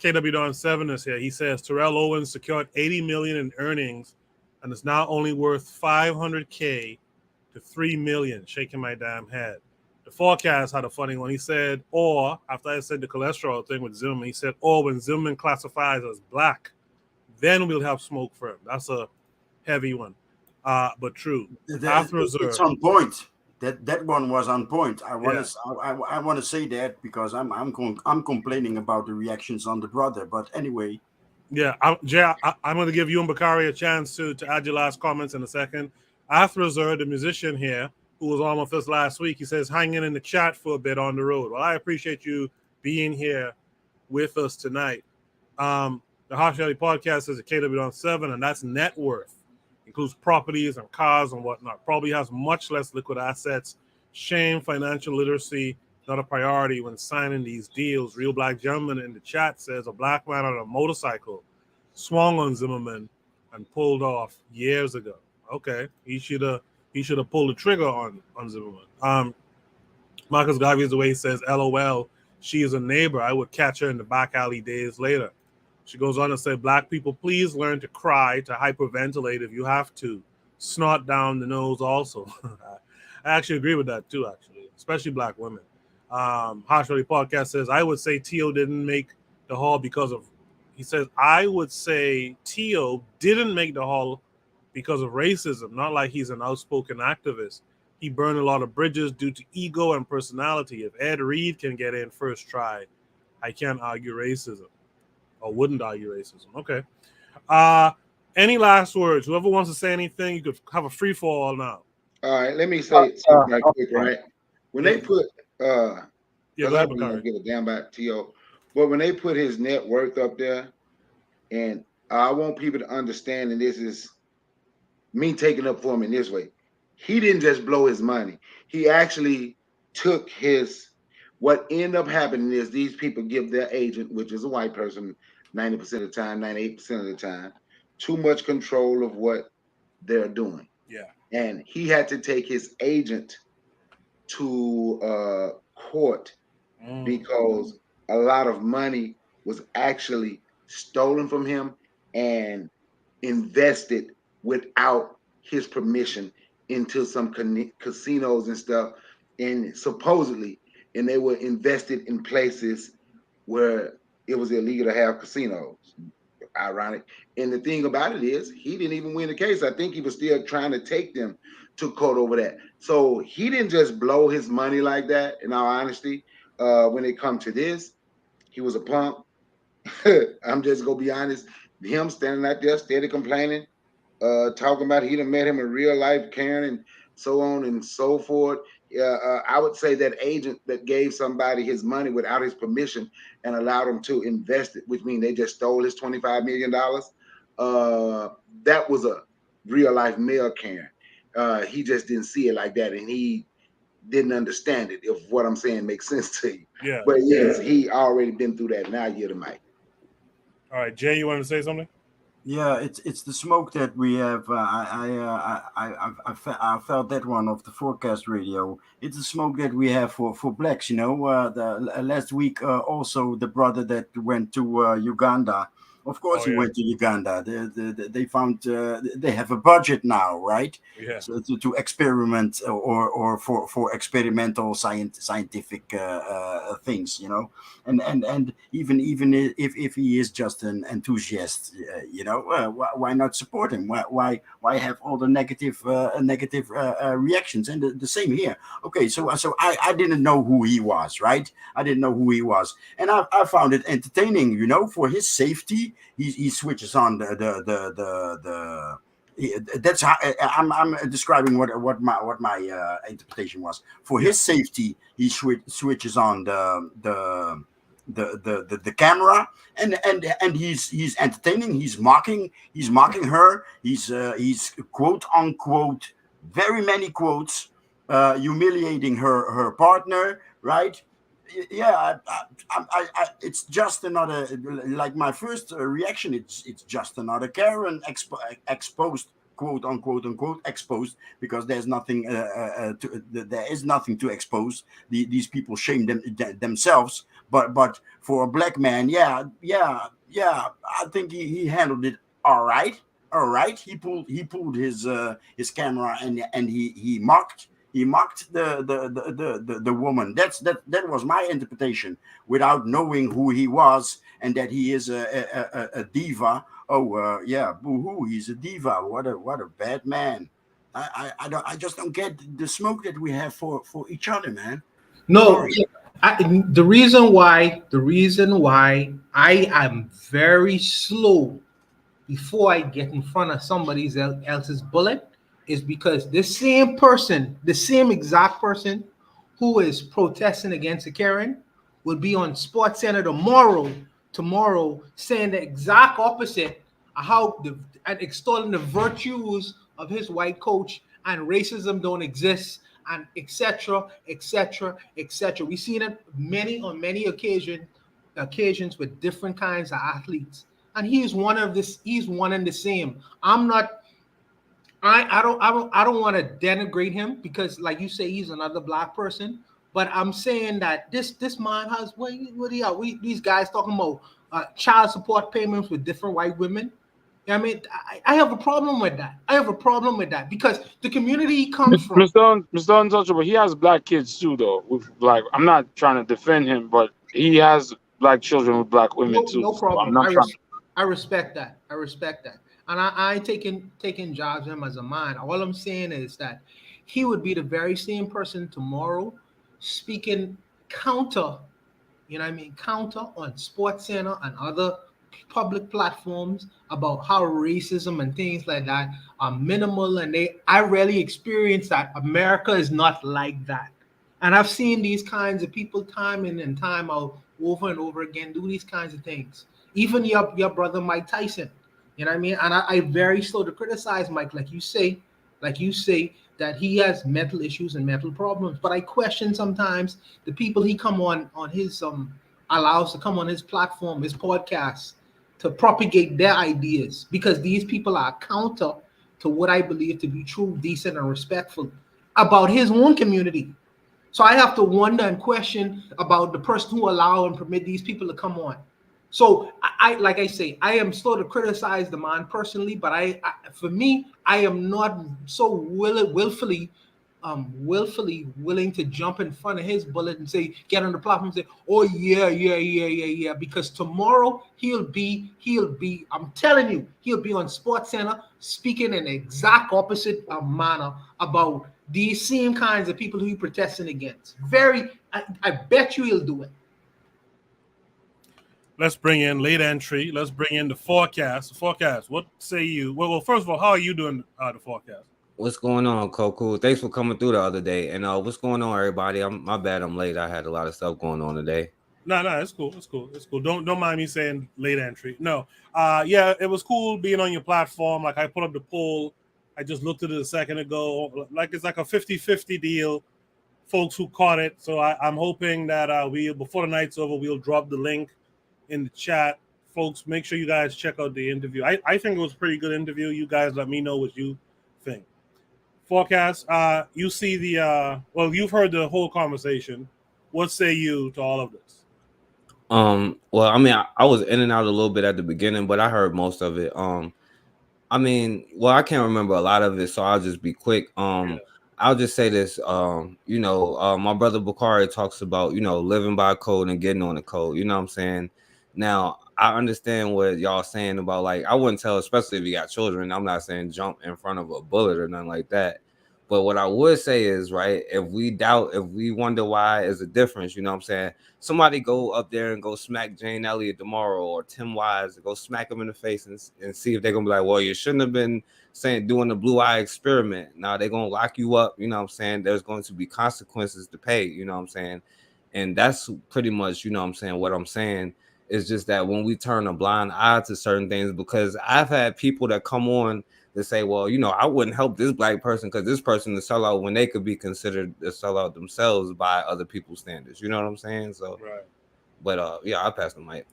KW Don 7 is here. He says Terrell Owens secured $80 million in earnings and it's now only worth $500K to $3 million. Shaking my damn head. The forecast had a funny one. He said, or after I said the cholesterol thing with Zimmerman, he said, or when Zimmerman classifies as black, then we'll have smoke for him. That's a heavy one, but true. It's on point. That one was on point. I want to say that because I'm complaining about the reactions on the brother. But anyway, yeah, Jay, I'm going to give you and Bakari a chance to add your last comments in a second. Athrazur, the musician here, who was on with us last week, he says, hanging in the chat for a bit on the road. Well, I appreciate you being here with us tonight. The Harsh Reality Podcast is a KW7, and that's net worth. Includes properties and cars and whatnot. Probably has much less liquid assets. Shame, financial literacy, not a priority when signing these deals. Real Black Gentleman in the chat says a black man on a motorcycle swung on Zimmerman and pulled off years ago. Okay, he should have pulled the trigger on Zimmerman. Marcus Garvey is the way he says, LOL, she is a neighbor. I would catch her in the back alley days later. She goes on to say, black people, please learn to cry, to hyperventilate if you have to. Snot down the nose also. I actually agree with that too, actually, especially black women. Harsh Reality Podcast says, I would say T.O. didn't make the hall because of, he says, I would say T.O. didn't make the hall because of racism, not like he's an outspoken activist. He burned a lot of bridges due to ego and personality. If Ed Reed can get in first try, I can't argue racism. Or wouldn't argue racism. Okay. Any last words? Whoever wants to say anything, you could have a free for all now. All right, let me say something right quick, right? When they put go ahead, I don't give a damn about T.O., but when they put his net worth up there, and I want people to understand, and this is me taking up for him in this way, he didn't just blow his money. He actually took his, what ended up happening is these people give their agent, which is a white person, 90% of the time, 98% of the time, too much control of what they're doing. Yeah. And he had to take his agent to court because a lot of money was actually stolen from him and invested without his permission into some casinos and stuff, and supposedly, and they were invested in places where it was illegal to have casinos. Ironic. And the thing about it is, he didn't even win the case. I think he was still trying to take them to court over that. So he didn't just blow his money like that, in all honesty. When it comes to this, he was a punk. I'm just gonna be honest. Him standing out there steady complaining, talking about he done met him in real life, Karen, and so on and so forth. I would say that agent that gave somebody his money without his permission and allowed him to invest it, which means they just stole his $25 million. That was a real life male Karen. He just didn't see it like that, and he didn't understand it. If what I'm saying makes sense to you. Yeah. But yes, he already been through that. Now you're the mic. All right, Jay, you wanted to say something? yeah, it's the smoke that we have. I felt that one of the forecast radio. It's the smoke that we have for blacks. You know, last week also the brother that went to Uganda. Of course, he went to Uganda. They found they have a budget now, right? Yeah. So to experiment or for experimental scientific things, you know, and even if he is just an enthusiast, you know, why not support him? Why have all the negative reactions? And the same here. Okay, so I didn't know who he was, right? I didn't know who he was, and I found it entertaining, you know, for his safety. He switches on that's how I'm describing what my interpretation was. For his safety, he switches on the camera and he's entertaining. He's mocking her. He's quote unquote very many quotes humiliating her partner, right? Yeah, I it's just another, like my first reaction. It's just another Karen exposed, quote unquote exposed, because there's nothing there is nothing to expose. These people shame themselves, but for a black man, yeah, I think he handled it all right. all right, he pulled his camera and he mocked the woman. That was my interpretation, without knowing who he was and that he is a diva. Oh yeah, boo-hoo, he's a diva. What a bad man. I just don't get the smoke that we have for each other, man. No, the reason why I am very slow before I get in front of somebody else's bullet is because this same person, the same exact person who is protesting against the Karen, will be on Sports Center tomorrow saying the exact opposite of and extolling the virtues of his white coach and racism don't exist and etc. We've seen it on many occasions with different kinds of athletes, and he's one and the same. I don't want to denigrate him because, like you say, he's another black person. But I'm saying that this man has these guys talking about child support payments with different white women. I mean, I have a problem with that. Because the community he comes from. Mr. Untouchable, he has black kids too, though. With black, I'm not trying to defend him, but he has black children with black women too. No problem. So I respect that. And I ain't taking jobs him as a man. All I'm saying is that he would be the very same person tomorrow speaking counter on Sports Center and other public platforms about how racism and things like that are minimal, and I rarely experience that. America is not like that. And I've seen these kinds of people time in and time out over and over again do these kinds of things. Even your brother Mike Tyson, you know what I mean? And I very slow to criticize Mike, like you say that he has mental issues and mental problems. But I question sometimes the people he come on his allows to come on his platform, his podcast, to propagate their ideas, because these people are counter to what I believe to be true, decent, and respectful about his own community. So I have to wonder and question about the person who allow and permit these people to come on. So I like I say, I am slow to criticize the man personally, but for me, I am not so willfully willing to jump in front of his bullet and say, get on the platform and say, oh yeah, because tomorrow he'll be, I'm telling you, he'll be on Sports Center speaking in the exact opposite manner about these same kinds of people who he's protesting against. I bet you he'll do it. Let's bring in late entry. Let's bring in the forecast. What say you? Well, first of all, how are you doing the forecast? What's going on, Coco? Thanks for coming through the other day. And what's going on, everybody? My bad, I'm late. I had a lot of stuff going on today. No, it's cool. Don't mind me saying late entry. No, yeah, it was cool being on your platform. Like, I put up the poll. I just looked at it a second ago. Like, it's like a 50-50 deal. Folks who caught it. So I'm hoping that before the night's over, we'll drop the link in the chat. Folks, make sure you guys check out the interview. I think it was a pretty good interview. You guys let me know what you think. Forecast, you see you've heard the whole conversation. What say you to all of this? Well, I mean, I was in and out a little bit at the beginning, but I heard most of it. I mean, well, I can't remember a lot of it, so I'll just be quick. I'll just say this, my brother Bakari talks about, living by code and getting on the code, you know what I'm saying? Now, I understand what y'all saying about, like, I wouldn't tell, especially if you got children, I'm not saying jump in front of a bullet or nothing like that. But what I would say is, right, if we wonder why is a difference, you know what I'm saying? Somebody go up there and go smack Jane Elliott tomorrow or Tim Wise, go smack them in the face and see if they're going to be like, well, you shouldn't have been doing the blue eye experiment. Now they're going to lock you up, you know what I'm saying? There's going to be consequences to pay, you know what I'm saying? And that's pretty much, you know what I'm saying, what I'm saying. It's just that when we turn a blind eye to certain things, because I've had people that come on that say, well, I wouldn't help this black person because this person is sellout when they could be considered a sellout themselves by other people's standards. You know what I'm saying? So, right. But yeah, I'll pass the mic.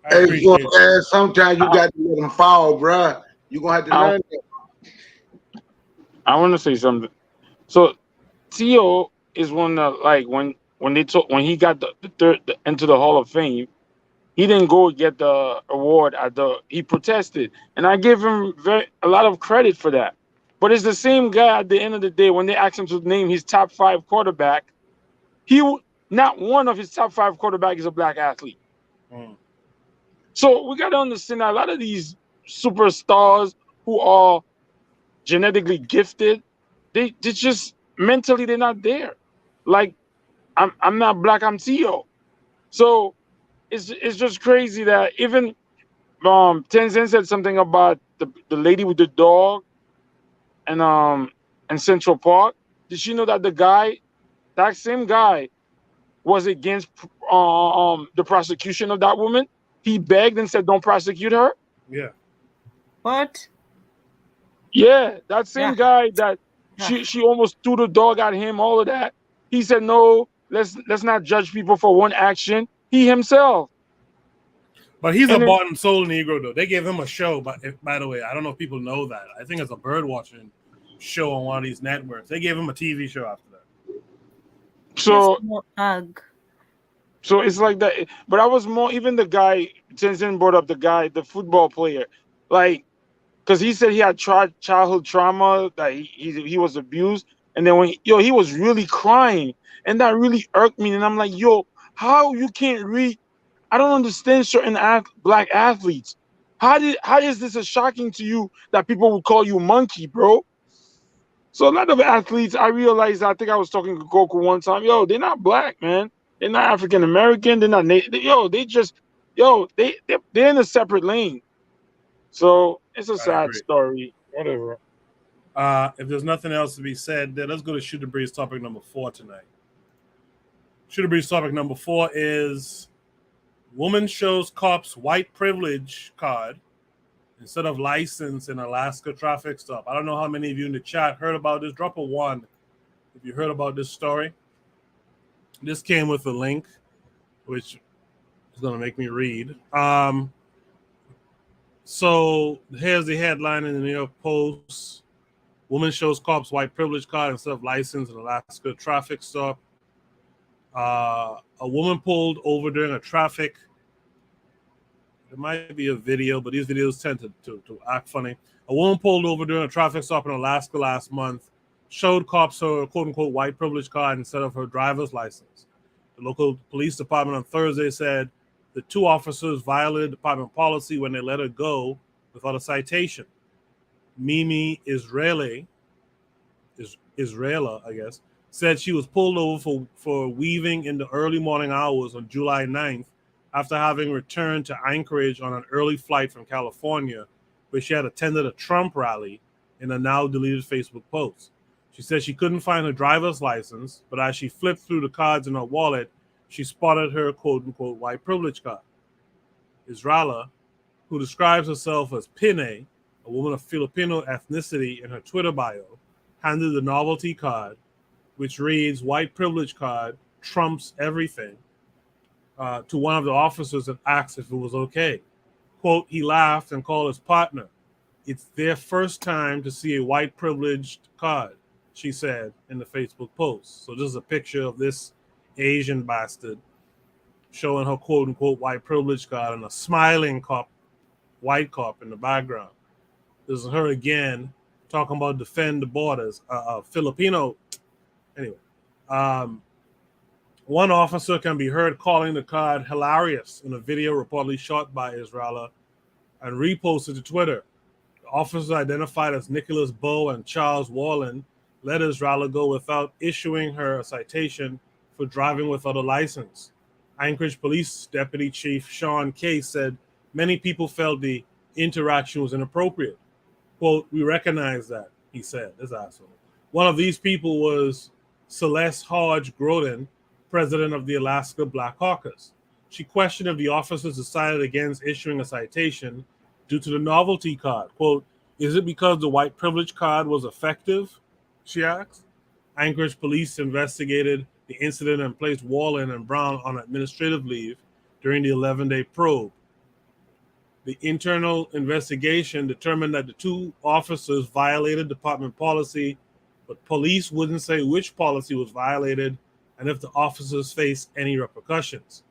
Hey, man, sometimes you got to let them fall, bruh. You're going to have to learn that. I want to say something. So, T.O. is one that, like, when he got into the Hall of Fame, He didn't go get the award he protested, and I give him a lot of credit for that. But it's the same guy at the end of the day when they asked him to name his top 5 quarterback. Not one of his top 5 quarterback is a black athlete. So we got to understand that a lot of these superstars who are genetically gifted, they just mentally they're not there. Like I'm not black, I'm Tio. So it's just crazy that even Tenzin said something about the lady with the dog and Central Park. Did she know that that same guy was against the prosecution of that woman? He begged and said, "Don't prosecute her." Yeah. What? Yeah, that same guy that she almost threw the dog at him. All of that. He said, "No, let's not judge people for one action." He himself. But he's a bought and sold Negro, though. They gave him a show, by the way. I don't know if people know that. I think it's a bird watching show on one of these networks. They gave him a TV show after that. So it's like that. But I was more, even the guy, Tenzin brought up the football player. Like, because he said he had childhood trauma, that he was abused. And then he was really crying. And that really irked me. And I'm like, yo, how you can't read? I don't understand certain black athletes. How is this shocking to you that people would call you monkey, bro? So a lot of athletes, I realized, I think I was talking to Goku one time, yo, they're not black, man. They're not African American. They're not they're in a separate lane. So it's a sad story. Whatever. If there's nothing else to be said, then let's go to Shoot the Breeze topic number 4 tonight. Shoot the Breeze topic number 4 is woman shows cops white privilege card instead of license in Alaska traffic stop. I don't know how many of you in the chat heard about this. Drop a 1 if you heard about this story. This came with a link, which is going to make me read. So here's the headline in the New York Post. Woman shows cops white privilege card instead of license in Alaska traffic stop. A woman pulled over during a traffic. There might be a video, but these videos tend to act funny. A woman pulled over during a traffic stop in Alaska last month, showed cops her quote-unquote white privilege card instead of her driver's license. The local police department on Thursday said the 2 officers violated department policy when they let her go without a citation. Mimi Israela, I guess, said she was pulled over for weaving in the early morning hours on July 9th after having returned to Anchorage on an early flight from California, where she had attended a Trump rally, in a now deleted Facebook post. She said she couldn't find her driver's license, but as she flipped through the cards in her wallet, she spotted her quote-unquote white privilege card. Israela, who describes herself as Pine, a woman of Filipino ethnicity, in her Twitter bio, handed the novelty card, which reads, "White privilege card trumps everything," to one of the officers and asked if it was okay. Quote, he laughed and called his partner. "It's their first time to see a white privileged card," she said in the Facebook post. So this is a picture of this Asian bastard showing her quote-unquote white privilege card and a smiling white cop in the background. This is her again talking about defend the borders. Filipino. Anyway, one officer can be heard calling the card hilarious in a video reportedly shot by Israela and reposted to Twitter. The officers identified as Nicholas Bowe and Charles Wallen let Israela go without issuing her a citation for driving without a license. Anchorage Police Deputy Chief Sean Case said many people felt the interaction was inappropriate. Quote, "We recognize that," he said, this asshole. One of these people was Celeste Hodge Groden, president of the Alaska Black Caucus. She questioned if the officers decided against issuing a citation due to the novelty card. Quote, "Is it because the white privilege card was effective?" she asked. Anchorage police investigated the incident and placed Wallen and Brown on administrative leave during the 11-day probe. The internal investigation determined that the 2 officers violated department policy, but police wouldn't say which policy was violated and if the officers faced any repercussions.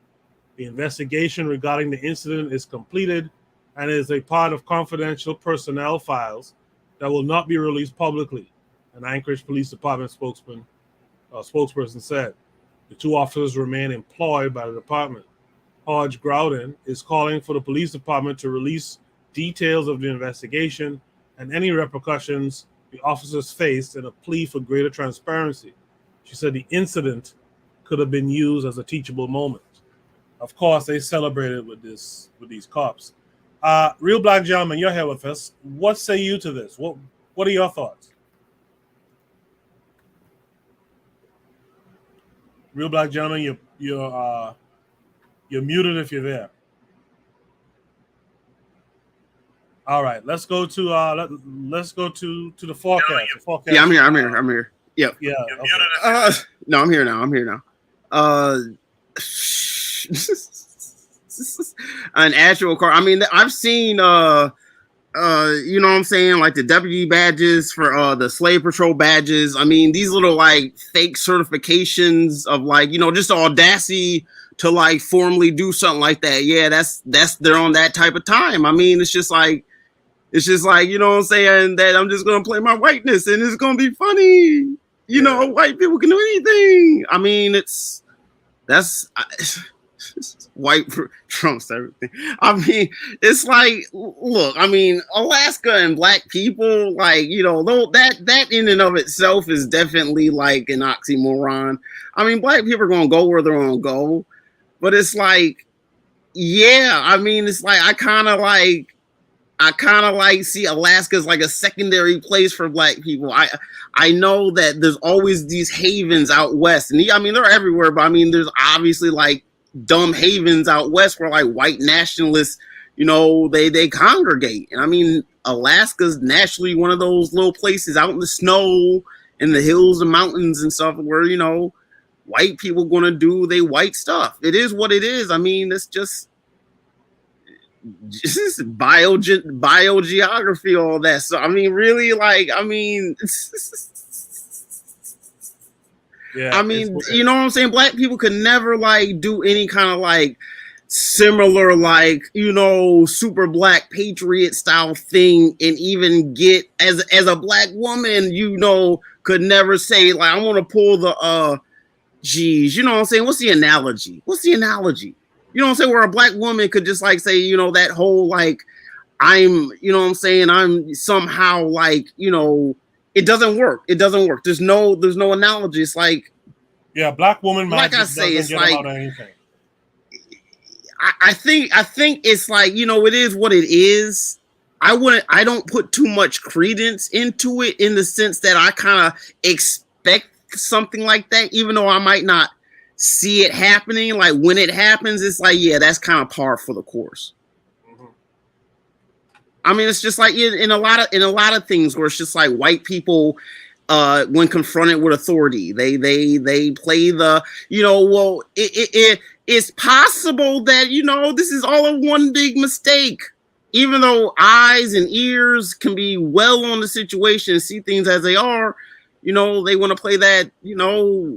The investigation regarding the incident is completed and is a part of confidential personnel files that will not be released publicly, an Anchorage Police Department spokesperson said. The 2 officers remain employed by the department. Hodge Groudon is calling for the police department to release details of the investigation and any repercussions the officers faced in a plea for greater transparency. She said the incident could have been used as a teachable moment. Of course, they celebrated with these cops. Real Black Gentleman, you're here with us. What say you to this? What are your thoughts? Real Black Gentleman, you're muted if you're there. All right, let's go to the forecast. Yeah, I'm here. Yep. Yeah. Okay. No, I'm here now. An actual car. I mean, I've seen you know what I'm saying, like the deputy badges for the slave patrol badges. I mean, these little like fake certifications of like, you know, just the audacity to like formally do something like that. Yeah, that's they're on that type of time. I mean, it's just like, you know what I'm saying, that I'm just gonna play my whiteness and it's gonna be funny. You know, white people can do anything. I mean, that's white trumps everything. I mean, it's like, look, I mean, Alaska and black people, like, you know, though that in and of itself is definitely like an oxymoron. I mean, black people are gonna go where they're gonna go, but it's like, yeah, I mean, it's like I kind of like see Alaska as like a secondary place for black people. I know that there's always these havens out west, and I mean they're everywhere, but I mean there's obviously like dumb havens out west where like white nationalists, you know, they congregate. And I mean Alaska's naturally one of those little places out in the snow, in the hills and mountains and stuff where, you know, white people gonna do they white stuff. It is what it is. I mean, it's just biogeography, all that. So I mean, really, like, I mean, yeah, I mean, you know what I'm saying? Black people could never like do any kind of like similar, like, you know, super black patriot style thing, and even get as a black woman, you know, could never say like I want to pull the geez, you know what I'm saying? What's the analogy? You know what I'm saying? Where a black woman could just like say, you know, that whole like, I'm, you know what I'm saying, I'm somehow like, you know, it doesn't work. There's no analogy. It's like, yeah, black woman, like I say, it's like, I think it's like, you know, it is what it is. I don't put too much credence into it in the sense that I kind of expect something like that, even though I might not see it happening. Like when it happens, it's like, yeah, that's kind of par for the course. Mm-hmm. I mean, it's just like in a lot of things where it's just like white people, when confronted with authority, they play the, you know, well, it's possible that, you know, this is all a one big mistake, even though eyes and ears can be well on the situation and see things as they are. You know, they want to play that, you know,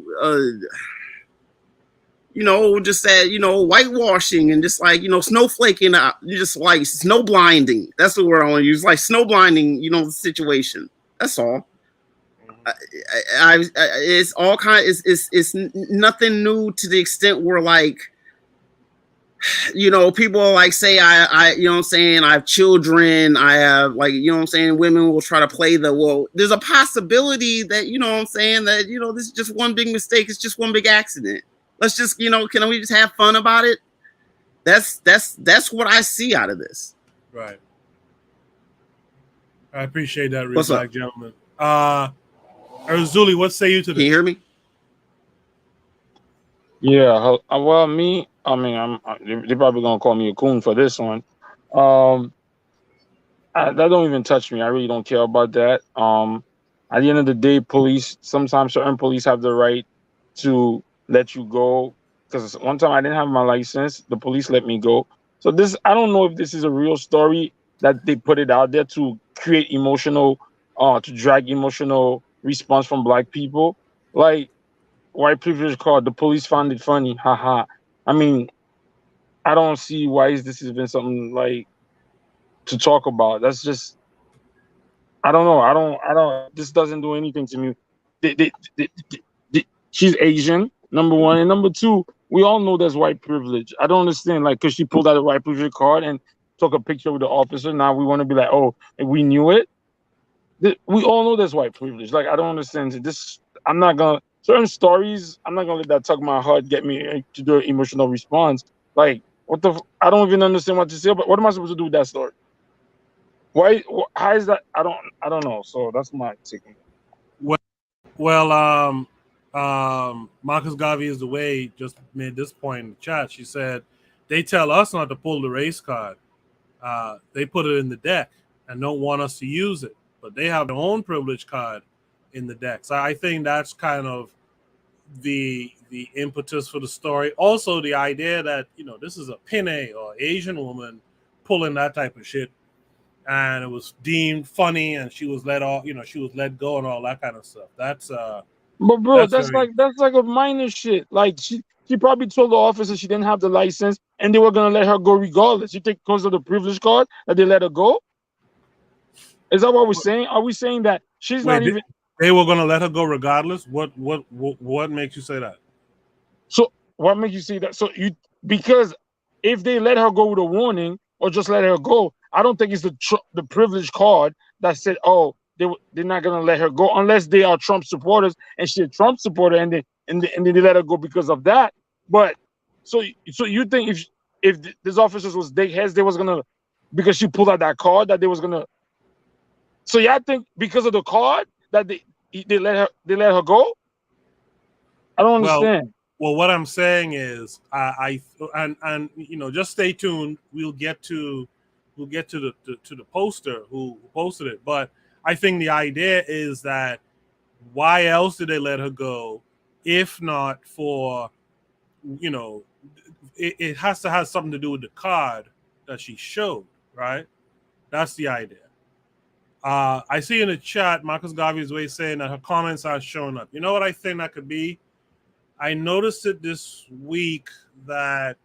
just that, you know, whitewashing and just like, you know, snowflaking out. You just like snow blinding. That's the word I want to use. Like snow blinding, you know, the situation. That's all. It's all kind of, it's nothing new to the extent where like, you know, people like say, I, you know what I'm saying, I have children, I have like, you know what I'm saying, women will try to play the, well, there's a possibility that, you know what I'm saying, that, you know, this is just one big mistake. It's just one big accident. Let's just, you know, can we just have fun about it? That's what I see out of this. Right. I appreciate that, What's black up, gentleman. Erzuli, what say you to this? Can you hear me? Yeah, well, me, I mean, they're probably gonna call me a coon for this one. That don't even touch me. I really don't care about that. At the end of the day, sometimes certain police have the right to let you go. Because one time I didn't have my license, the police let me go. So I don't know if this is a real story that they put it out there to create to drag emotional response from black people. Like, white privilege called the police found it funny, haha. I mean, I don't see why this has been something like to talk about. That's just, I don't know. I don't. This doesn't do anything to me. She's Asian, number one, and number two, we all know there's white privilege. I don't understand, like, because she pulled out a white privilege card and took a picture with the officer. Now we want to be like, oh, we knew it. We all know there's white privilege. Like, I don't understand this. I'm not gonna certain stories. I'm not gonna let that tug my heart get me to do an emotional response. Like, what the? I don't even understand what to say. But what am I supposed to do with that story? Why? How is that? I don't know. So that's my take. Well, Marcus Garvey is the way just made this point in the chat. She said they tell us not to pull the race card. They put it in the deck and don't want us to use it, but they have their own privilege card in the deck. So I think that's kind of the impetus for the story. Also, the idea that this is a Pinay or Asian woman pulling that type of shit, and it was deemed funny, and she was let off. She was let go and all that kind of stuff. That's But bro, that's very, that's like a minor shit. Like she probably told the officer she didn't have the license and they were gonna let her go regardless. You think because of the privilege card that they let her go? Is that what we're saying? Are we saying that she's not even? They were gonna let her go regardless. What makes you say that? So what makes you say that? So because if they let her go with a warning or just let her go, I don't think it's the privilege card that said, oh, they're not gonna let her go unless they are Trump supporters and she's a Trump supporter and then they let her go because of that. But so you think if this officers was dickheads, they was gonna, because she pulled out that card, that they was gonna. So y'all think because of the card that they let her go? I don't understand. Well, what I'm saying is, just stay tuned. We'll get to the poster who posted it. But I think the idea is that why else did they let her go, if not for, it has to have something to do with the card that she showed, right? That's the idea. I see in the chat, Marcus Garvey's way saying that her comments are showing up. You know what I think that could be? I noticed it this week that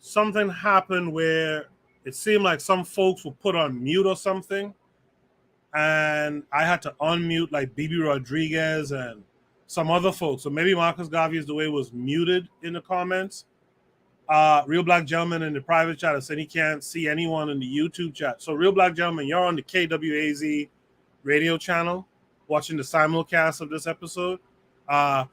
something happened where it seemed like some folks were put on mute or something, and I had to unmute like Bibi Rodriguez and some other folks. So maybe Marcus Garvey is the way was muted in the comments. Real Black Gentleman in the private chat has said he can't see anyone in the YouTube chat. So Real Black Gentleman, you're on the KWAZ radio channel watching the simulcast of this episode. A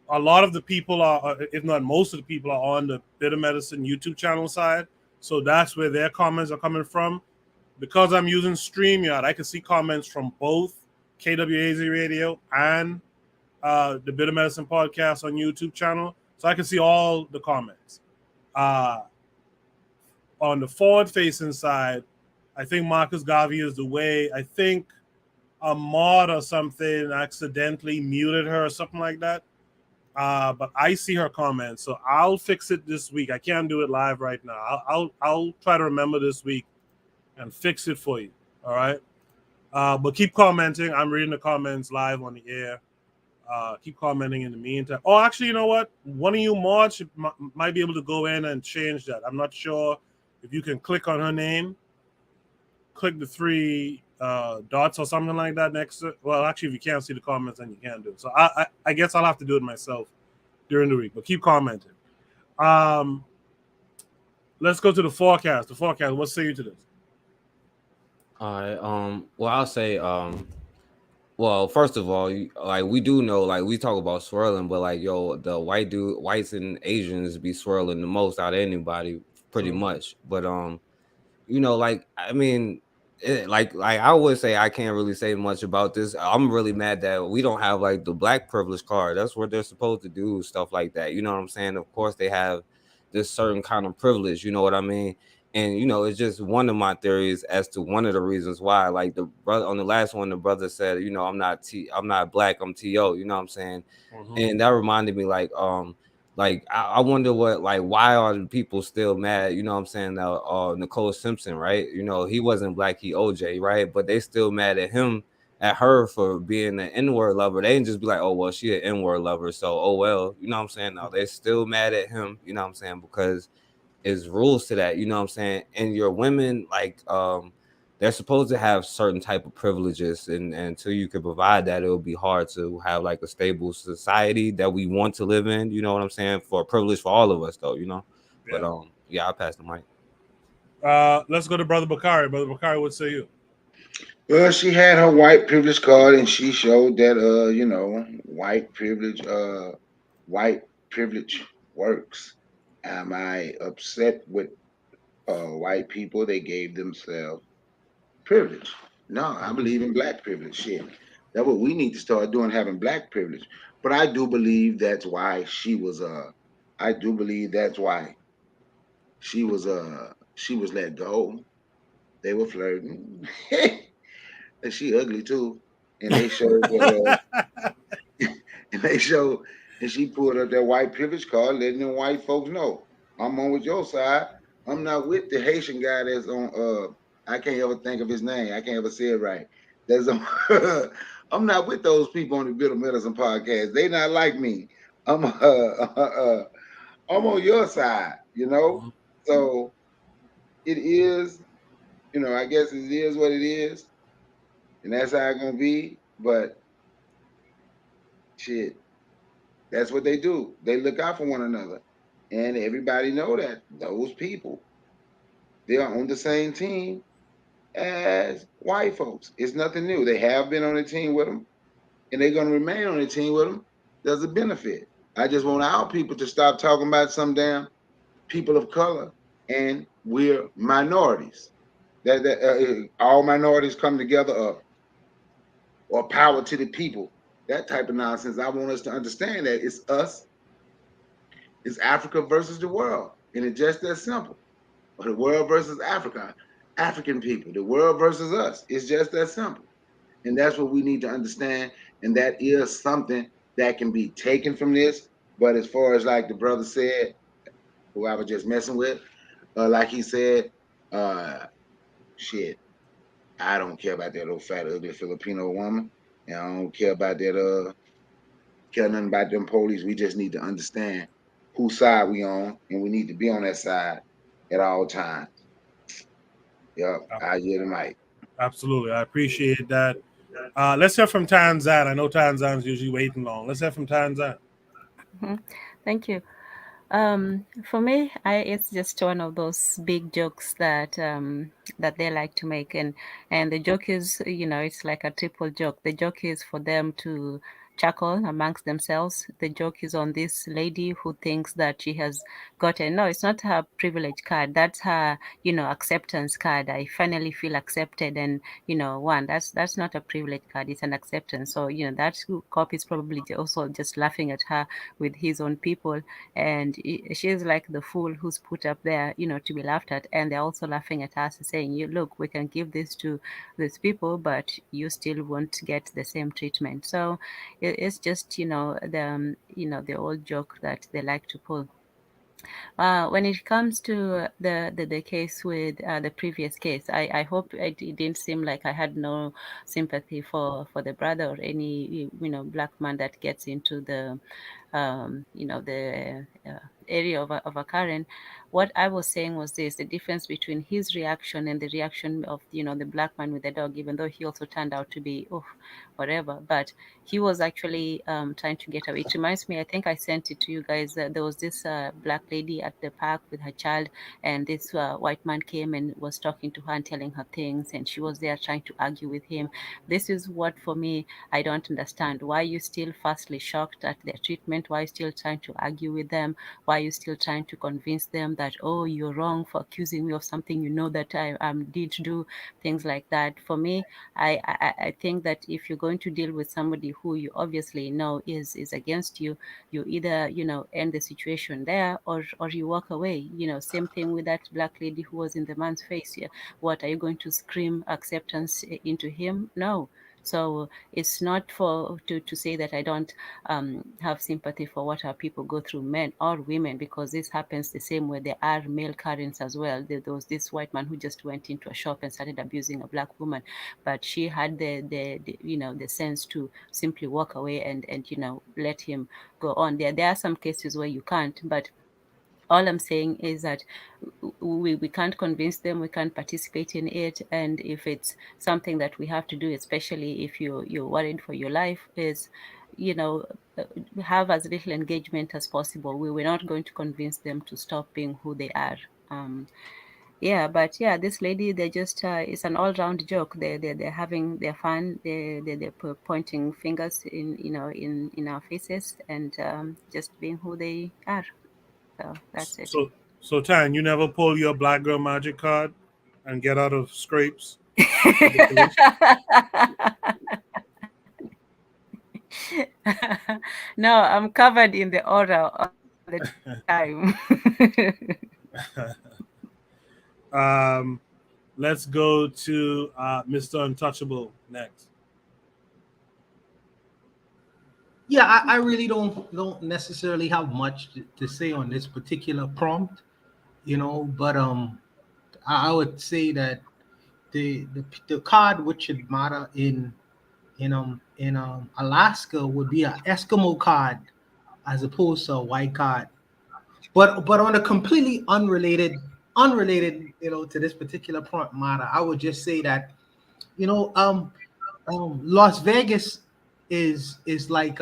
lot of the people are, if not most of the people, are on the Bitter Medicine YouTube channel side. So that's where their comments are coming from. Because I'm using StreamYard, I can see comments from both KWAZ radio and the Bitter Medicine podcast on YouTube channel. So I can see all the comments. On the forward-facing side, I think Marcus Garvey is the way. I think a mod or something accidentally muted her or something like that. But I see her comments, so I'll fix it this week. I can't do it live right now. I'll try to remember this week and fix it for you. All right. But keep commenting. I'm reading the comments live on the air. Keep commenting in the meantime. Oh, actually, you know what? One of you mods might be able to go in and change that. I'm not sure if you can click on her name, click the three dots or something like that next to. Well, actually, if you can't see the comments, then you can't do it. So I guess I'll have to do it myself during the week. But keep commenting. Let's go to the forecast. The forecast. What say you to this? All right. Well, I'll say. Well, first of all, like we do know, like we talk about swirling, but like the whites and Asians be swirling the most out of anybody, pretty much. But like I mean, like I would say I can't really say much about this. I'm really mad that we don't have like the black privilege card. That's what they're supposed to do, stuff like that. You know what I'm saying? Of course, they have this certain kind of privilege. You know what I mean? And it's just one of my theories as to one of the reasons why. Like the brother on the last one, the brother said, I'm not black, I'm TO. You know what I'm saying? Mm-hmm. And that reminded me, like I wonder why are the people still mad? You know what I'm saying? Nicole Simpson, right? He wasn't black, he OJ, right? But they still mad at him at her for being an N-word lover. They didn't just be like, oh well, she an N-word lover, so oh well, you know what I'm saying? No, they're still mad at him, you know what I'm saying, because there's rules to that, you know what I'm saying? And your women, like, they're supposed to have certain type of privileges, and until you can provide that, it will be hard to have like a stable society that we want to live in, you know what I'm saying? For a privilege for all of us, though, you know. Yeah. But yeah, I'll pass the mic. Let's go to Brother Bakari. Brother Bakari, what say you? Well, she had her white privilege card, and she showed that white privilege works. Am I upset with white people? They gave themselves privilege. No, I believe in black privilege. Shit, that's what we need to start doing, having black privilege. But I do believe that's why she was I do believe that's why she was let go. They were flirting. And she ugly too. And they showed that and they showed and she pulled up that white privilege card, letting them white folks know, I'm on with your side. I'm not with the Haitian guy that's on I can't ever think of his name. I can't ever say it right. That's on I'm not with those people on the Bitter Medicine podcast. They not like me. I'm I'm on your side, you know? So it is, I guess it is what it is. And that's how it's gonna be. But shit, that's what they do. They look out for one another. And everybody know that those people, they are on the same team as white folks. It's nothing new. They have been on the team with them, and they're gonna remain on the team with them. There's a benefit. I just want our people to stop talking about some damn people of color, and we're minorities. That all minorities come together, or power to the people. That type of nonsense. I want us to understand that it's us, it's Africa versus the world, and it's just that simple. Or the world versus Africa, African people, the world versus us. It's just that simple. And that's what we need to understand. And that is something that can be taken from this. But as far as like the brother said, who I was just messing with, like he said, shit, I don't care about that old fat, ugly Filipino woman. And I don't care about that, care nothing about them police. We just need to understand whose side we on, and we need to be on that side at all times. Yep, I hear the mic. Absolutely, I appreciate that. Let's hear from Tanzan. I know Tanzan's usually waiting long. Let's hear from Tanzan. Thank you. For me, it's just one of those big jokes that that they like to make, and the joke is, it's like a triple joke. The joke is for them to chuckle amongst themselves. The joke is on this lady who thinks that she has gotten, no, it's not her privilege card. That's her, acceptance card. I finally feel accepted, and that's not a privilege card. It's an acceptance. So that cop is probably also just laughing at her with his own people, and she's like the fool who's put up there, to be laughed at, and they're also laughing at us, saying, "You look, we can give this to these people, but you still won't get the same treatment." So it's just the old joke that they like to pull. When it comes to the case with the previous case, I hope it didn't seem like I had no sympathy for the brother or any black man that gets into the the area of a Karen. What I was saying was this: the difference between his reaction and the reaction of the black man with the dog, even though he also turned out to be whatever, but he was actually trying to get away. It reminds me, I think I sent it to you guys. There was this black lady at the park with her child, and this white man came and was talking to her and telling her things, and she was there trying to argue with him. This is what, for me, I don't understand. Why are you still firstly shocked at their treatment? Why are you still trying to argue with them? Why are you still trying to convince them that, oh, you're wrong for accusing me of something that I did do, things like that? For me, I think that if you're going to deal with somebody who you obviously know is against you, you either end the situation there, or you walk away. Same thing with that black lady who was in the man's face. What, are you going to scream acceptance into him? No. So it's not to say that I don't have sympathy for what our people go through, men or women, because this happens the same way. There are male Karens as well. There was this white man who just went into a shop and started abusing a black woman, but she had the sense to simply walk away and let him go on. There are some cases where you can't, but all I'm saying is that we can't convince them, we can't participate in it. And if it's something that we have to do, especially if you're worried for your life, is have as little engagement as possible. We're not going to convince them to stop being who they are. But this lady, they just it's an all-round joke. They're having their fun. They're pointing fingers in our faces and just being who they are. So that's it. So Tan, you never pull your black girl magic card and get out of scrapes? No, I'm covered in the aura all the time. Let's go to Mr. Untouchable next. Yeah, I really don't necessarily have much to say on this particular prompt, but I would say that the card which should matter in Alaska would be an Eskimo card as opposed to a white card. But on a completely unrelated, to this particular prompt matter, I would just say that, Las Vegas is like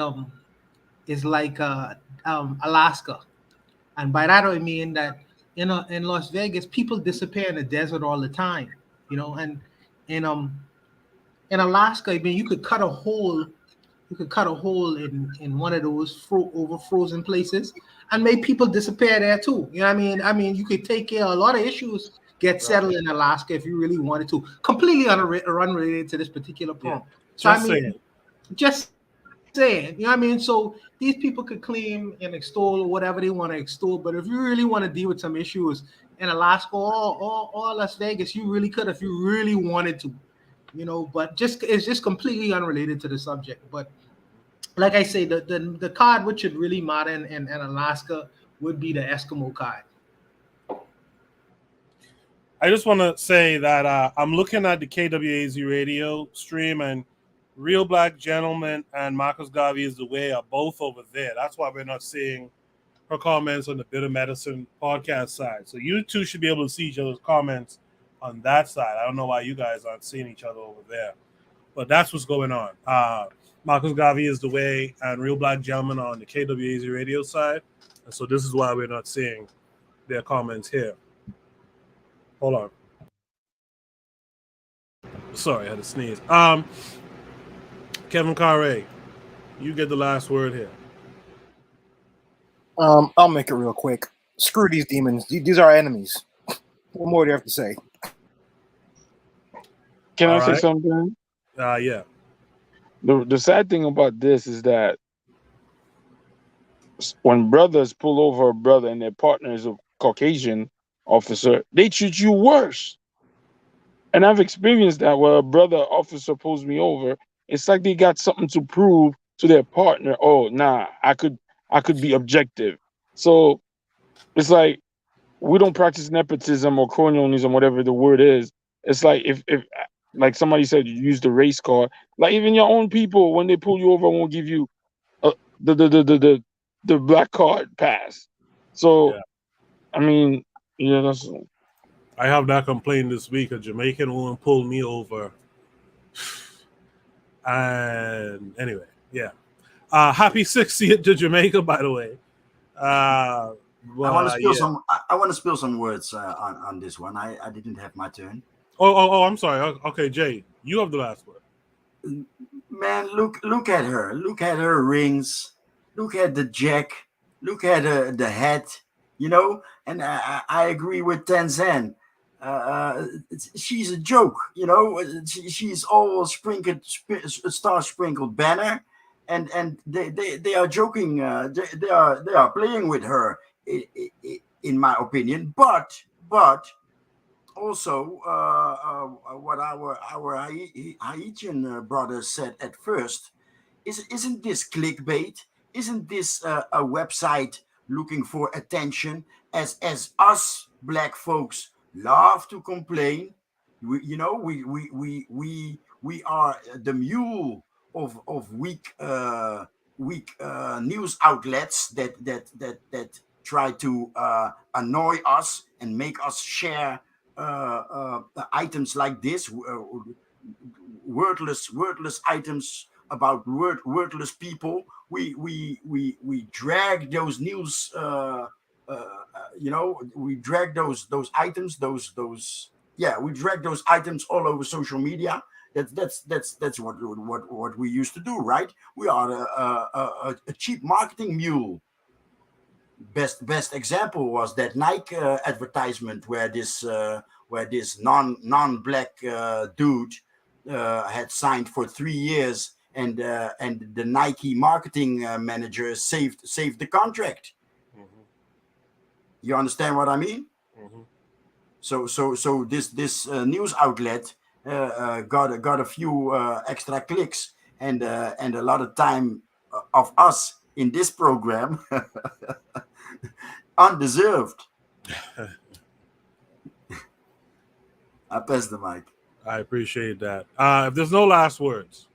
Alaska, and by that I mean that in Las Vegas people disappear in the desert all the time, and in Alaska, I mean, you could cut a hole in one of those over frozen places and make people disappear there too. You know what I mean? I mean, you could take care of a lot of issues get settled in Alaska if you really wanted to, completely unrelated to this particular prompt. Yeah. Just saying, you know what I mean? So these people could claim and extol whatever they want to extol, but if you really want to deal with some issues in Alaska or Las Vegas, you really could if you really wanted to, but it's just completely unrelated to the subject. But like I say, the card which should really matter in Alaska would be the Eskimo card. I just want to say that I'm looking at the KWAZ radio stream, and Real Black Gentleman and Marcus Garvey is the way are both over there. That's why we're not seeing her comments on the Bitter Medicine podcast side. So you two should be able to see each other's comments on that side. I don't know why you guys aren't seeing each other over there, but that's what's going on. Marcus Garvey is the way, and Real Black Gentleman on the KWAZ radio side. And so this is why we're not seeing their comments here. Hold on. Sorry, I had to sneeze. Kevin Carre, you get the last word here. I'll make it real quick. Screw these demons. These are our enemies. What more do you have to say? Can I say something? Yeah. The sad thing about this is that when brothers pull over a brother and their partner is a Caucasian officer, they treat you worse. And I've experienced that where a brother officer pulls me over. It's like they got something to prove to their partner. Oh, nah, I could be objective. So it's like we don't practice nepotism or colonialism, whatever the word is. It's like if like somebody said, you use the race card. Like even your own people, when they pull you over, won't give you the black card pass. So, I mean, that's. I have that complaint this week. A Jamaican woman pulled me over. And anyway, yeah. Happy 60th to Jamaica, by the way. I want to spill some words on this one. I didn't have my turn. Oh, I'm sorry. Okay, Jay, you have the last word. Man, look at her. Look at her rings. Look at the jack. Look at the hat. And I agree with Tanzan. She's a joke. She's all star sprinkled banner, and they are joking. They are playing with her, in my opinion. But also what our Haitian brothers said at first. Isn't this clickbait? Isn't this a website looking for attention? As us black folks love to complain, we are the mule of weak news outlets that try to annoy us and make us share items like this, wordless items about wordless people. We drag those news. We drag those items. We drag those items all over social media. That's what we used to do, right? We are a cheap marketing mule. Best example was that Nike advertisement where this non-black dude had signed for 3 years, and the Nike marketing manager saved the contract. Mm-hmm. You understand what I mean? Mm-hmm. So this news outlet got a few extra clicks and a lot of time of us in this program, undeserved. I pass the mic. I appreciate that. If there's no last words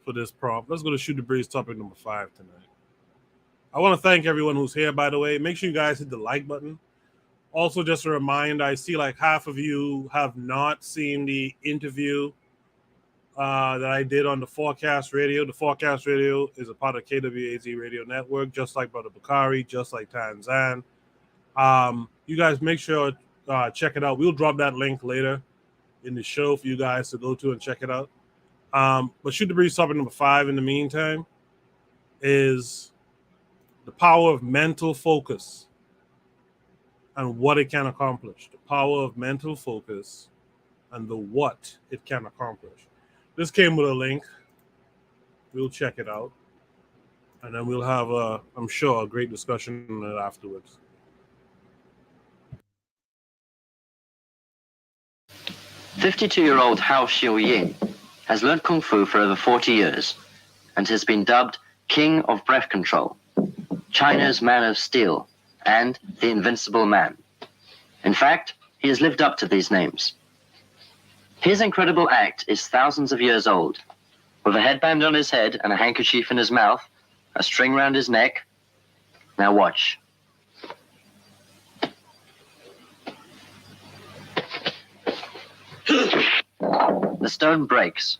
for this prompt, let's go to Shoot the Breeze topic number 5 tonight. I want to thank everyone who's here, by the way. Make sure you guys hit the like button. Also, just a reminder, I see like half of you have not seen the interview that I did on the Forecast Radio. The Forecast Radio is a part of KWAZ Radio Network, just like Brother Bakari, just like Tanzan. You guys make sure check it out. We'll drop that link later in the show for you guys to go to and check it out. But Shoot the Breeze topic number 5 in the meantime is the power of mental focus and what it can accomplish. The power of mental focus and the what it can accomplish. This came with a link. We'll check it out. And then we'll have, I'm sure, a great discussion on it afterwards. "52-year-old Hao Xiuying has learned Kung Fu for over 40 years and has been dubbed King of Breath Control, China's Man of Steel, and the Invincible Man. In fact, he has lived up to these names. His incredible act is thousands of years old. With a headband on his head and a handkerchief in his mouth, a string round his neck. Now watch. The stone breaks.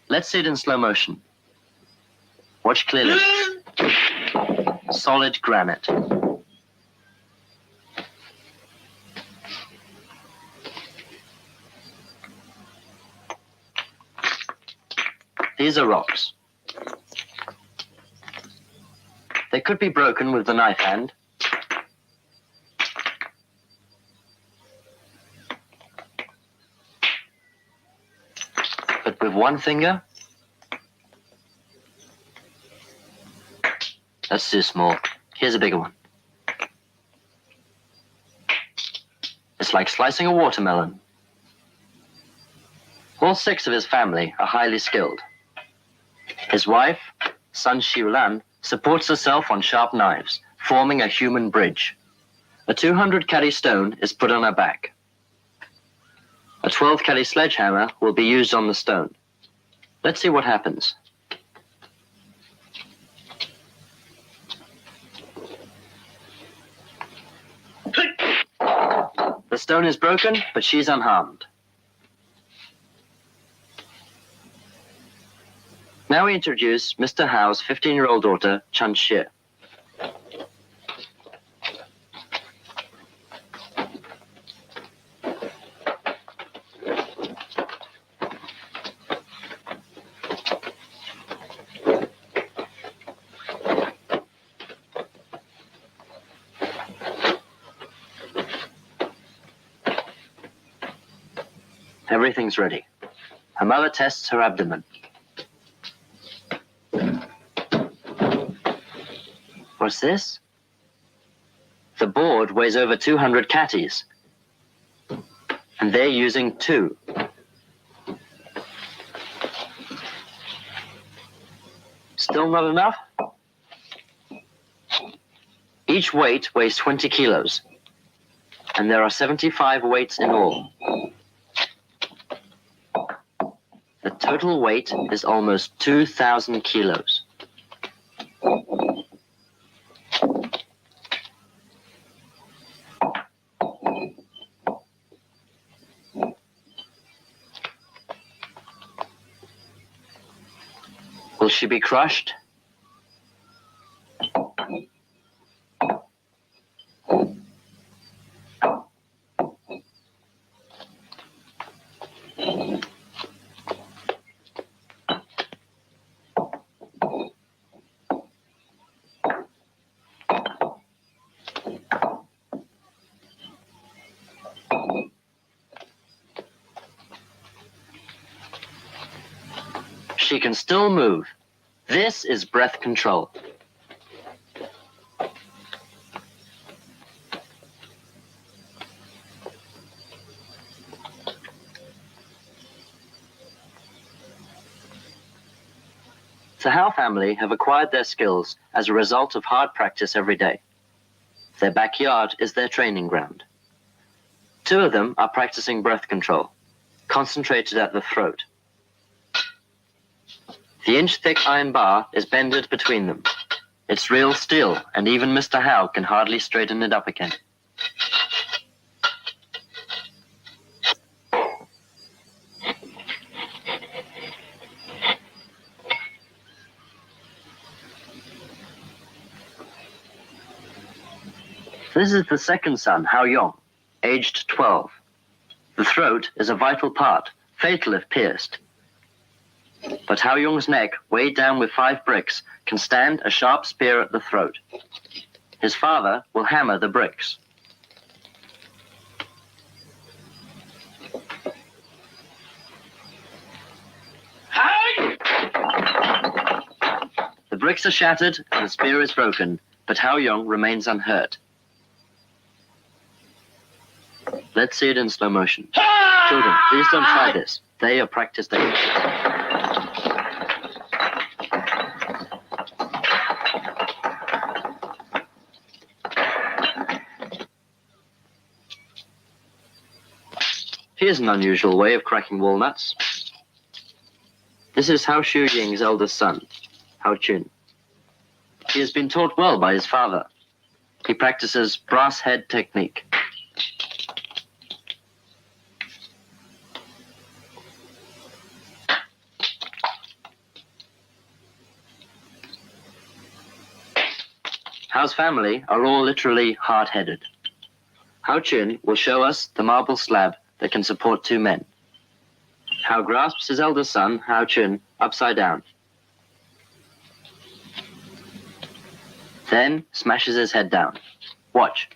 Let's see it in slow motion. Watch clearly. Solid granite. These are rocks. They could be broken with the knife hand. But with one finger, that's too small. Here's a bigger one. It's like slicing a watermelon. All 6 of his family are highly skilled. His wife, Sun Xiulan, supports herself on sharp knives, forming a human bridge. A 200-carry stone is put on her back. A 12-carry sledgehammer will be used on the stone. Let's see what happens. The stone is broken, but she's unharmed. Now we introduce Mr. Hao's 15-year-old daughter, Chun Xie. Everything's ready. Her mother tests her abdomen. What's this? The board weighs over 200 catties. and they're using 2. Still not enough? Each weight weighs 20 kilos, and there are 75 weights in all. The total weight is almost 2,000 kilos. Will she be crushed? She can still move. This is breath control. The Howe family have acquired their skills as a result of hard practice every day. Their backyard is their training ground. 2 of them are practicing breath control, concentrated at the throat. The inch-thick iron bar is bended between them. It's real steel, and even Mr. Howe can hardly straighten it up again. This is the second son, Hao Yong, aged 12. The throat is a vital part, fatal if pierced. But Hao Yong's neck, weighed down with 5 bricks, can stand a sharp spear at the throat. His father will hammer the bricks. The bricks are shattered and the spear is broken, but Hao Yong remains unhurt. Let's see it in slow motion. Children, please don't try this. They are practiced atheists. Here's an unusual way of cracking walnuts. This is Hao Shu-ying's eldest son, Hao Chun. He has been taught well by his father. He practices brass head technique. Hao's family are all literally hard-headed. Hao Chun will show us the marble slab that can support 2 men. Hao grasps his eldest son, Hao Chun, upside down. Then smashes his head down. Watch.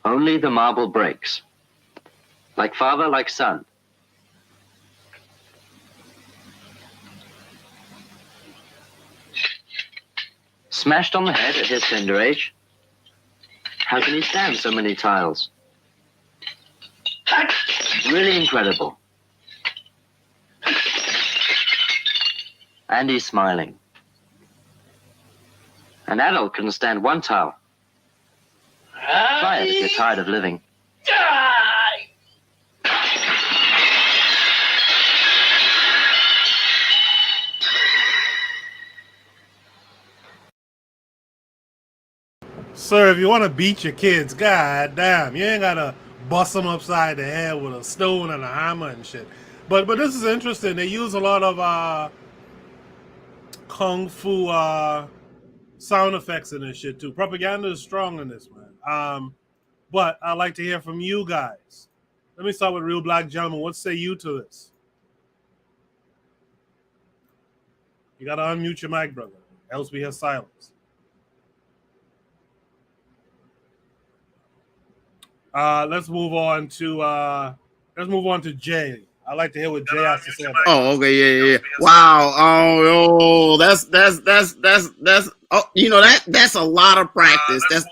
Only the marble breaks. Like father, like son. Smashed on the head at his tender age. How can he stand so many tiles? Really incredible. And he's smiling. An adult can stand 1 tile. Try it if you're tired of living. Sir, if you want to beat your kids, god damn, you ain't gotta bust them upside the head with a stone and a hammer and shit. But this is interesting. They use a lot of kung fu sound effects in this shit too. Propaganda is strong in this, man. But I'd like to hear from you guys. Let me start with Real Black Gentleman. What say you to this? You gotta unmute your mic, brother. Else we hear silence. Let's move on to Jay. I'd like to hear what Jay has to say about it. Oh, okay, yeah. Wow. Oh, that's oh, that's a lot of practice. That's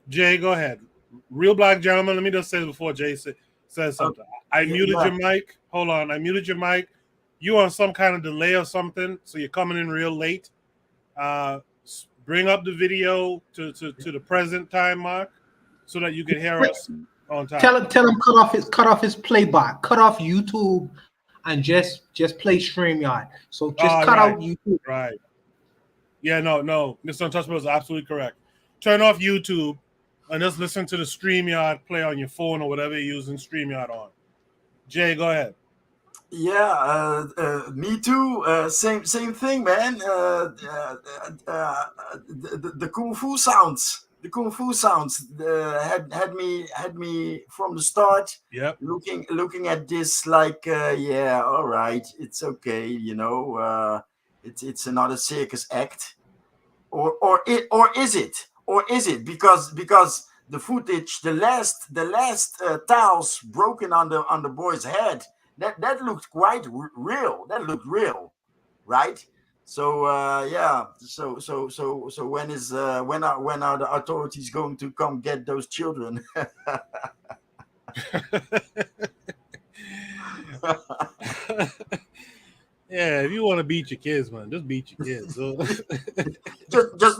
Jay, go ahead. Real black gentleman, let me just say this before Jay says something. I muted your mic. Hold on. I muted your mic. You on some kind of delay or something, so you're coming in real late. Bring up the video to the present time mark so that you can hear us on time. Tell him cut off his playback, cut off YouTube, and just play StreamYard. So just cut out YouTube. Right. Yeah, no, Mr. Untouchable is absolutely correct. Turn off YouTube and just listen to the StreamYard play on your phone or whatever you're using StreamYard on. Jay, go ahead. Yeah, me too. Same thing, man. The kung fu sounds. The kung fu sounds had me from the start. Yep. Looking at this like, yeah, all right, it's okay. It's another circus act, or is it? Because the footage, the last tiles broken on the boy's head. That looked quite real. That looked real, right? So yeah. So when are the authorities going to come get those children? Yeah, if you want to beat your kids, man, just beat your kids. So just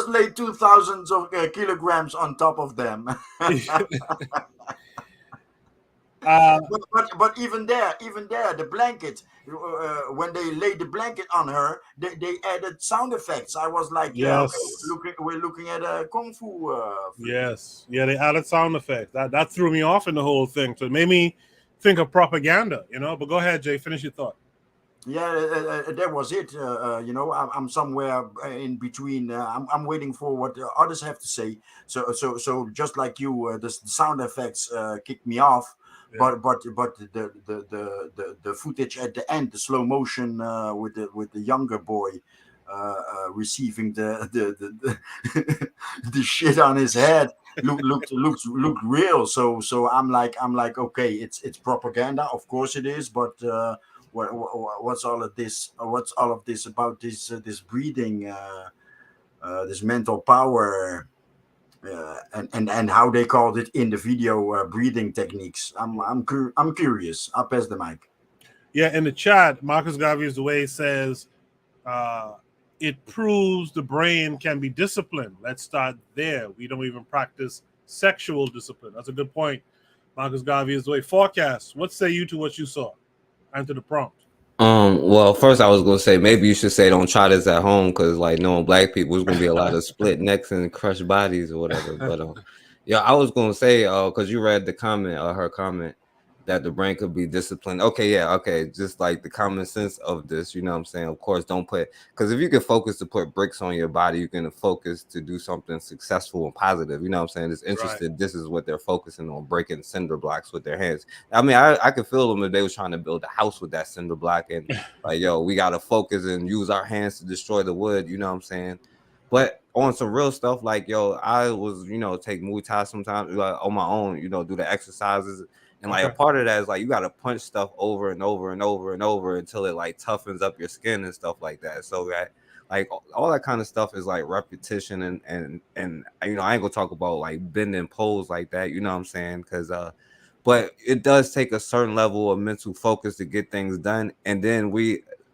lay 2,000 kilograms on top of them. But even there, the blanket, when they laid the blanket on her, they added sound effects. I was like, yes. Yeah, okay, we're looking at a kung fu. Yes, yeah, they added sound effects. That threw me off in the whole thing. So it made me think of propaganda, But go ahead, Jay, finish your thought. Yeah, that was it. I'm somewhere in between. I'm waiting for what others have to say. So just like you, the sound effects kicked me off. Yeah. But the footage at the end, the slow motion with the younger boy receiving the shit on his head looked real. So I'm like okay, it's propaganda, of course it is, but. What's all of this? What's all of this about this breathing, this mental power, and how they called it in the video breathing techniques? I'm curious. I'll pass the mic. Yeah, in the chat, Marcus Gavious the way says, it proves the brain can be disciplined. Let's start there. We don't even practice sexual discipline. That's a good point, Marcus Gavious the way. Forecast. What say you to what you saw? Answer the prompt. Well, first I was gonna say maybe you should say don't try this at home because like knowing black people, there's gonna be a lot of split necks and crushed bodies or whatever. But yeah, I was gonna say because you read the comment, her comment that the brain could be disciplined. Okay, yeah, okay, just like the common sense of this, you know what I'm saying? Of course, don't put because if you can focus to put bricks on your body, you can focus to do something successful and positive. You know what I'm saying? It's interested. Right. This is what they're focusing on, breaking cinder blocks with their hands. I mean, I could feel them if they were trying to build a house with that cinder block and like, yo, we gotta focus and use our hands to destroy the wood. You know what I'm saying? But on some real stuff, like yo, I was, take Muay Thai sometimes like, on my own, do the exercises. And like a part of that is like you got to punch stuff over and over and over and over until it like toughens up your skin and stuff like that. So that like all that kind of stuff is like repetition and I ain't gonna talk about like bend and pose like that. You know what I'm saying? Because but it does take a certain level of mental focus to get things done. And then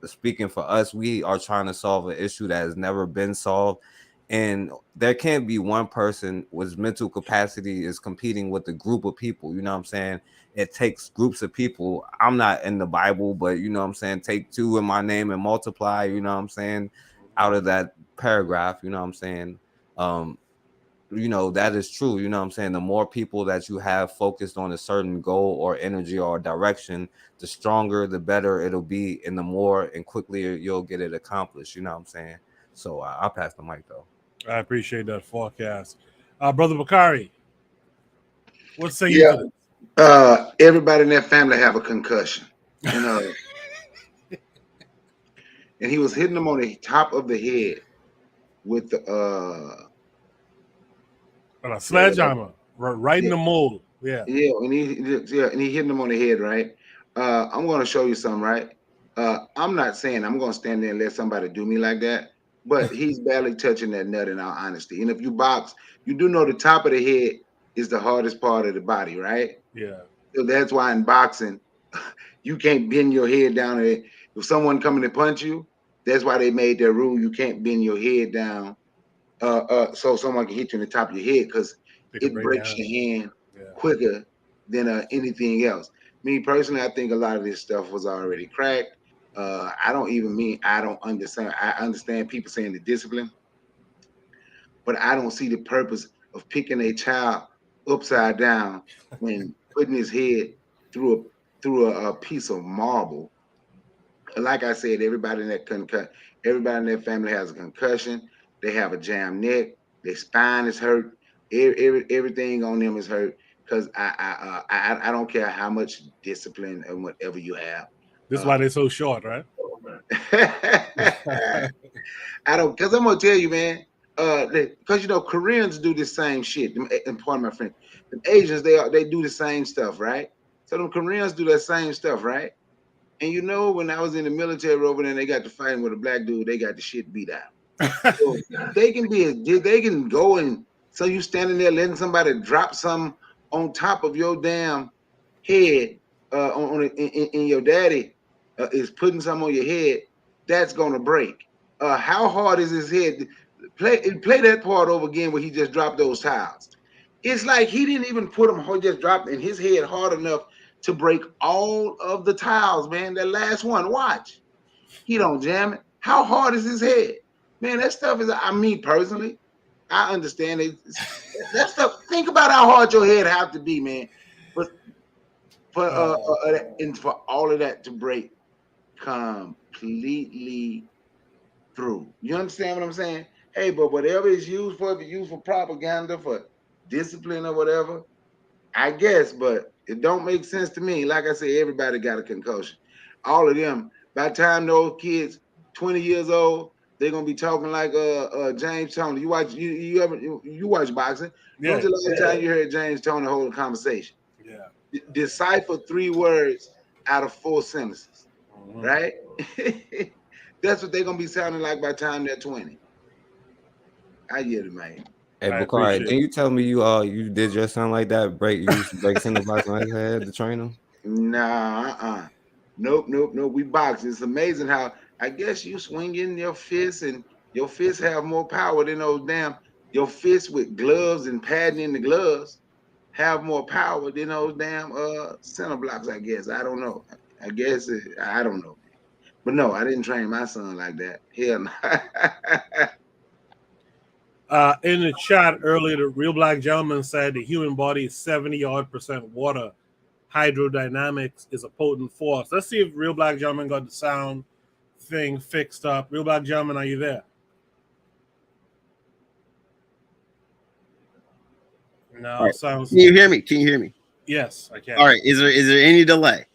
speaking for us, we are trying to solve an issue that has never been solved. And there can't be one person with mental capacity is competing with a group of people. You know what I'm saying? It takes groups of people. I'm not in the Bible, but you know what I'm saying? Take two in my name and multiply, you know what I'm saying? Out of that paragraph, you know what I'm saying? That is true. You know what I'm saying? The more people that you have focused on a certain goal or energy or direction, the stronger, the better it'll be. And the more and quickly you'll get it accomplished. You know what I'm saying? So I'll pass the mic though. I appreciate that forecast. Brother Bakari, what say you to this? Everybody in that family have a concussion. And he was hitting them on the top of the head with a sledgehammer, right in the mold. Yeah. Yeah, and he hitting them on the head, right? I'm gonna show you something, right? I'm not saying I'm gonna stand there and let somebody do me like that, but he's barely touching that nut in all honesty. And if you box, you do know the top of the head is the hardest part of the body, right? Yeah. So that's why in boxing, you can't bend your head down. If someone coming to punch you, that's why they made that rule. You can't bend your head down so someone can hit you in the top of your head, because it breaks your hand quicker than anything else. Me personally, I think a lot of this stuff was already cracked. I don't understand. I understand people saying the discipline, but I don't see the purpose of picking a child upside down when putting his head through a piece of marble. Like I said, everybody in that family has a concussion. They have a jammed neck. Their spine is hurt. Everything on them is hurt. Because I don't care how much discipline and whatever you have. This is why they're so short, right? Because I'm gonna tell you, man. Because Koreans do the same shit. And pardon my friend, the Asians they do the same stuff, right? So the Koreans do that same stuff, right? And when I was in the military over there, and they got to fighting with a black dude, they got the shit beat out. So they can go, and so you standing there letting somebody drop some on top of your damn head, in your daddy is putting some on your head, that's gonna break. How hard is his head? Play that part over again where he just dropped those tiles. It's like he didn't even put them, he just dropped in his head hard enough to break all of the tiles, man. That last one, watch. He don't jam it. How hard is his head? Man, that stuff is, personally, I understand it. That stuff, think about how hard your head have to be, man. But for all of that to break completely through. You understand what I'm saying? Hey, but whatever it's used for, if it's used for propaganda, for discipline or whatever, I guess, but it don't make sense to me. Like I say, everybody got a concussion. All of them, by the time those kids 20 years old, they're gonna be talking like James Toney. You watch boxing. Yeah. When's the last time you heard James Toney hold a conversation? Yeah. Decipher 3 words out of 4 sentences. Right? That's what they're gonna be sounding like by the time they're 20. I get it, man. Hey, Bakari, didn't you tell me you did your son like that? You used to break center box on his head to train him? Nah, nope. We box. It's amazing how I guess you swing in your fists, and your fists have more power than those your fists with gloves and padding in the gloves have more power than those damn center blocks, I guess. I don't know. I don't know. But no, I didn't train my son like that. Hell no. In the chat earlier, the Real Black Gentleman said the human body is 70-odd% water. Hydrodynamics is a potent force. Let's see if Real Black Gentleman got the sound thing fixed up. Real Black Gentleman, are you there? No, right. sounds. Can you hear me? Yes, I can. All right. Is there any delay?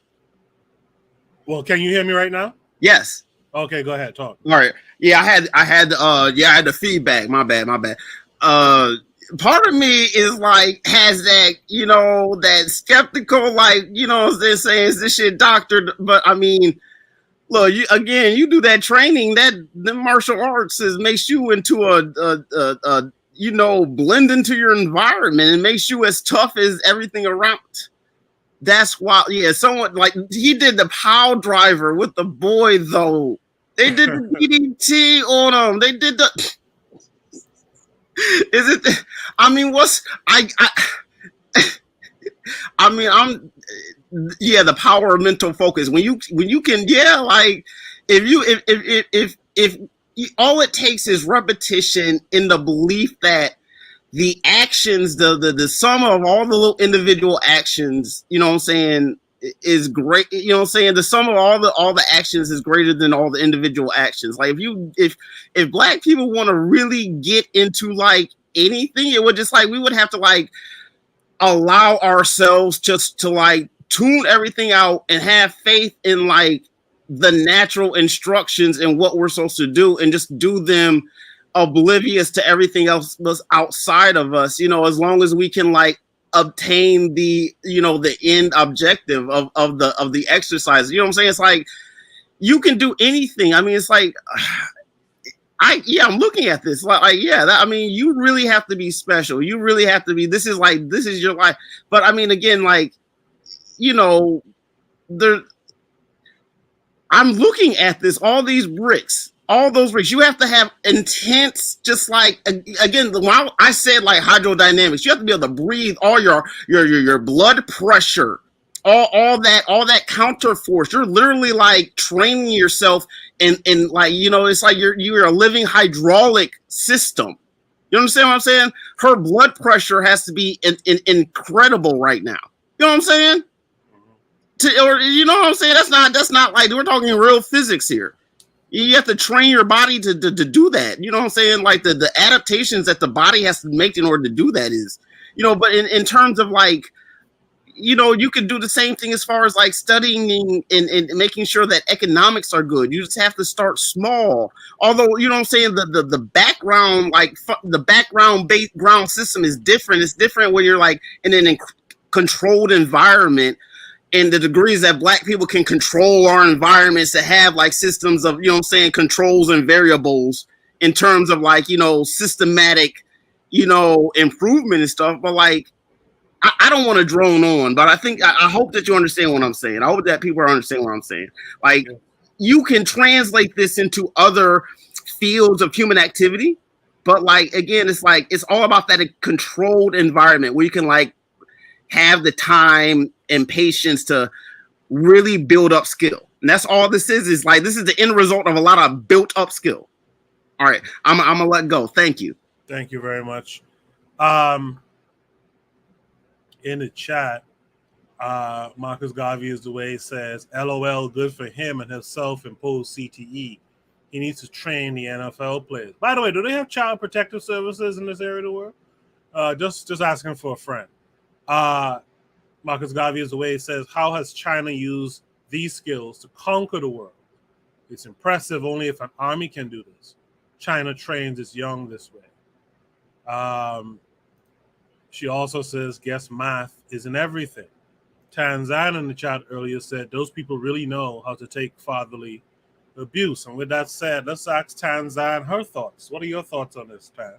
Well, can you hear me right now? Yes. Okay, go ahead, talk. All right. Yeah, I had the feedback. My bad. Part of me is like, has that, that skeptical, like, they're saying is this shit doctored, but I mean, look, you do that training, that the martial arts makes you into a blend into your environment and makes you as tough as everything around. That's why, someone like he did the power driver with the boy though. They did the DDT on him. They did the. Is it? I mean, the power of mental focus. When you can, like if all it takes is repetition in the belief that the actions, the sum of all the little individual actions, is great. The sum of all the actions is greater than all the individual actions. Like if black people want to really get into like anything, it would just like we would have to like allow ourselves just to like tune everything out and have faith in like the natural instructions and what we're supposed to do and just do them oblivious to everything else was outside of us, you know, as long as we can like obtain the, you know, the end objective of the exercise. You know what I'm saying? It's like you can do anything. I mean, it's like I'm looking at this like yeah, I mean, you really have to be special. You really have to be, this is your life. But I mean, again, like, you know, I'm looking at this, all these bricks, all those bricks. You have to have intense, just like, again, when I said like hydrodynamics, you have to be able to breathe, all your blood pressure, all that counter force. You're literally like training yourself in like, you know, it's like you're a living hydraulic system. You understand what I'm saying? Her blood pressure has to be incredible right now. You know what I'm saying? Or you know what I'm saying? That's not like, we're talking real physics here. You have to train your body to do that. You know what I'm saying? Like the adaptations that the body has to make in order to do that is, you know, but in terms of like, you know, you could do the same thing as far as like studying and making sure that economics are good. You just have to start small. Although, you know what I'm saying, the background, like the background system is different. It's different when you're like in an controlled environment, and the degrees that Black people can control our environments to have like systems of, you know what I'm saying, controls and variables in terms of like, you know, systematic, you know, improvement and stuff. But like, I don't want to drone on, but I think, I hope that you understand what I'm saying. I hope that people understand what I'm saying. Like, you can translate this into other fields of human activity, but like, again, it's like, it's all about that controlled environment where you can like have the time and patience to really build up skill. And that's all this is like, this is the end result of a lot of built up skill. All right, I'm gonna let go. Thank you. Thank you very much. In the chat, Marcus Garvey is the way he says, LOL, good for him and his self-imposed CTE. He needs to train the NFL players. By the way, do they have child protective services in this area of the world? Just asking for a friend. Marcus Garvey is the way he says, how has China used these skills to conquer the world? It's impressive only if an army can do this. China trains its young this way. She also says, guess math isn't everything. Tanzan in the chat earlier said, those people really know how to take fatherly abuse. And with that said, let's ask Tanzan her thoughts. What are your thoughts on this, Tan?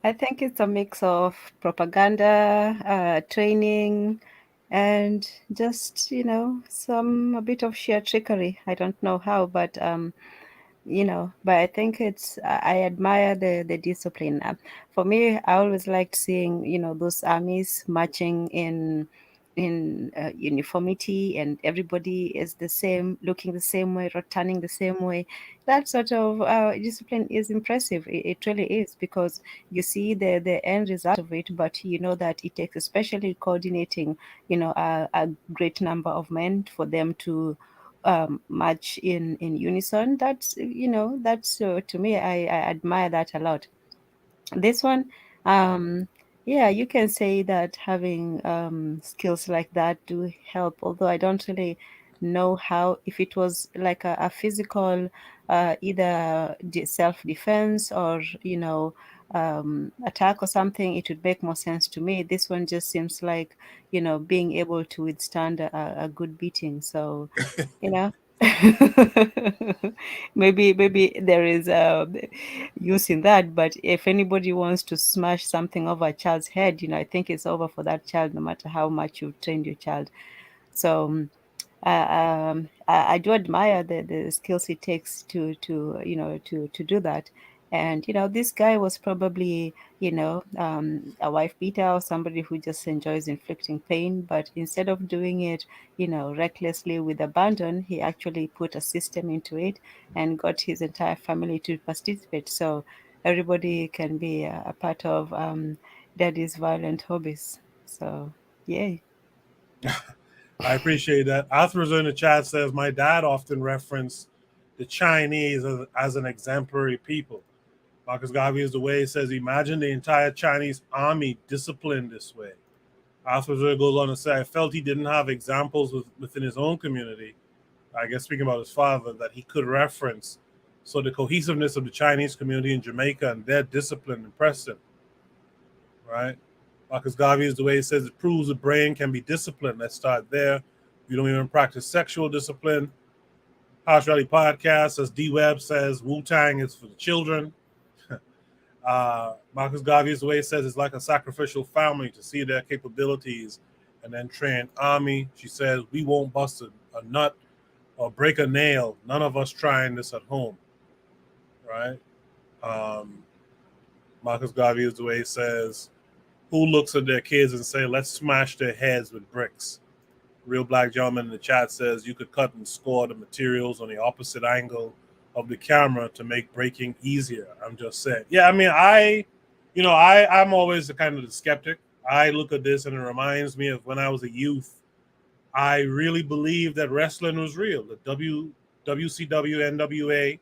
I think it's a mix of propaganda, training, and just, you know, a bit of sheer trickery. I don't know how, but you know, but I think I admire the discipline. For me, I always liked seeing, you know, those armies marching in uniformity, and everybody is the same, looking the same way, returning the same way. That sort of discipline is impressive. It really is, because you see the end result of it, but you know that it takes, especially coordinating, you know, a great number of men for them to march in unison. That's, you know, that's to me, I admire that a lot. This one, yeah, you can say that having skills like that do help, although I don't really know how, if it was like a physical either self-defense or, you know, attack or something, it would make more sense to me. This one just seems like, you know, being able to withstand a good beating. So, you know, maybe there is use in that, but if anybody wants to smash something over a child's head, you know, I think it's over for that child, no matter how much you've trained your child. So I do admire the skills it takes to you know, to do that. And, you know, this guy was probably, you know, a wife beater or somebody who just enjoys inflicting pain. But instead of doing it, you know, recklessly with abandon, he actually put a system into it and got his entire family to participate. So everybody can be a part of daddy's violent hobbies. So, yay. I appreciate that. Arthur's in the chat says, my dad often referenced the Chinese as an exemplary people. Marcus Garvey is the way he says, imagine the entire Chinese army disciplined this way. Arthur goes on to say, I felt he didn't have examples within his own community, I guess speaking about his father, that he could reference So the cohesiveness of the Chinese community in Jamaica and their discipline impressed him, right? Marcus Garvey is the way he says it proves the brain can be disciplined. Let's start there. We don't even practice sexual discipline. House Rally Podcast, as D Webb says, Wu-Tang is for the children. Marcus Garvey is the way he says it's like a sacrificial family to see their capabilities and then train army. She says, we won't bust a nut or break a nail. None of us trying this at home, right? Marcus Garvey is the way he says, who looks at their kids and say, let's smash their heads with bricks? Real Black Gentleman in the chat says you could cut and score the materials on the opposite angle of the camera to make breaking easier. I'm just saying. Yeah, I mean, I'm always the kind of the skeptic. I look at this and it reminds me of when I was a youth. I really believed that wrestling was real. The WCW, NWA,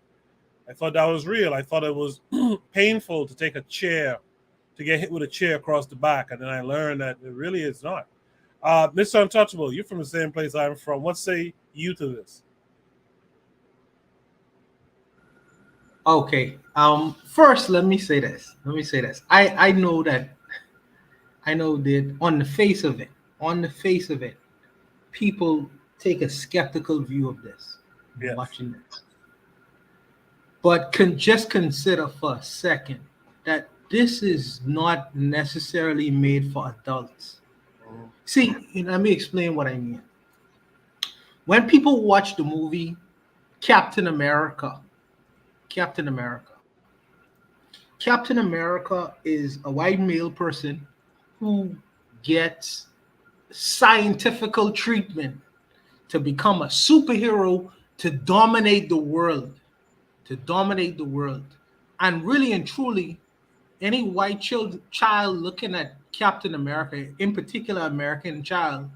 I thought that was real. I thought it was painful to take a chair, to get hit with a chair across the back. And then I learned that it really is not. Mr. Untouchable, you're from the same place I'm from. What say you to this? Okay. First, let me say this. I know that on the face of it, people take a skeptical view of this. Yes. Watching this. But just consider for a second that this is not necessarily made for adults. See, let me explain what I mean. When people watch the movie Captain America is a white male person who gets scientific treatment to become a superhero to dominate the world. And really and truly, any white child looking at Captain America, in particular American child,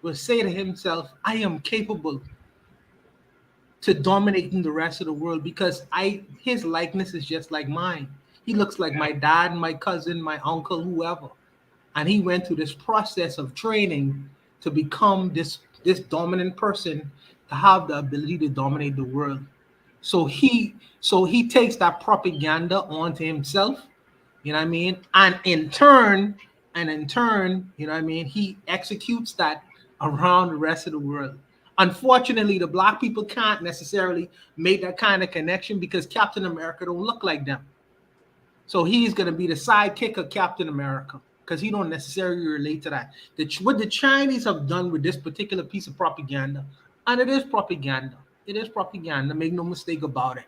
will say to himself, I am capable to dominating the rest of the world because his likeness is just like mine. He looks like my dad, my cousin, my uncle, whoever. And he went through this process of training to become this dominant person, to have the ability to dominate the world. So he takes that propaganda onto himself, you know what I mean? And in turn, you know what I mean, he executes that around the rest of the world. Unfortunately, the black people can't necessarily make that kind of connection because Captain America don't look like them. So he's going to be the sidekick of Captain America because he don't necessarily relate to that. What the Chinese have done with this particular piece of propaganda, and it is propaganda, make no mistake about it,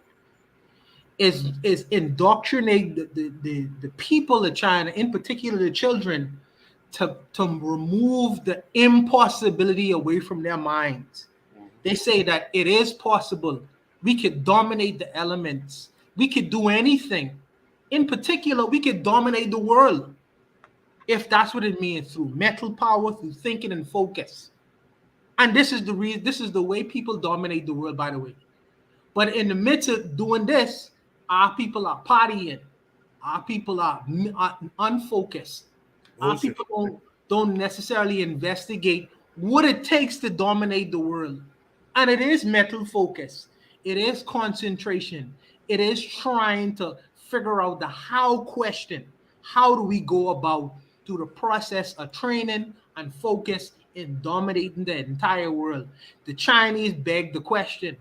is indoctrinate the people of China, in particular the children, to remove the impossibility away from their minds. They say that it is possible. We could dominate the elements. We could do anything. In particular, we could dominate the world if that's what it means, through mental power, through thinking and focus. And this is the reason. This is the way people dominate the world, by the way. But in the midst of doing this, our people are partying. Our people are unfocused. Our people don't necessarily investigate what it takes to dominate the world. And it is mental focus. It is concentration. It is trying to figure out the how question. How do we go about through the process of training and focus in dominating the entire world? The Chinese beg the question.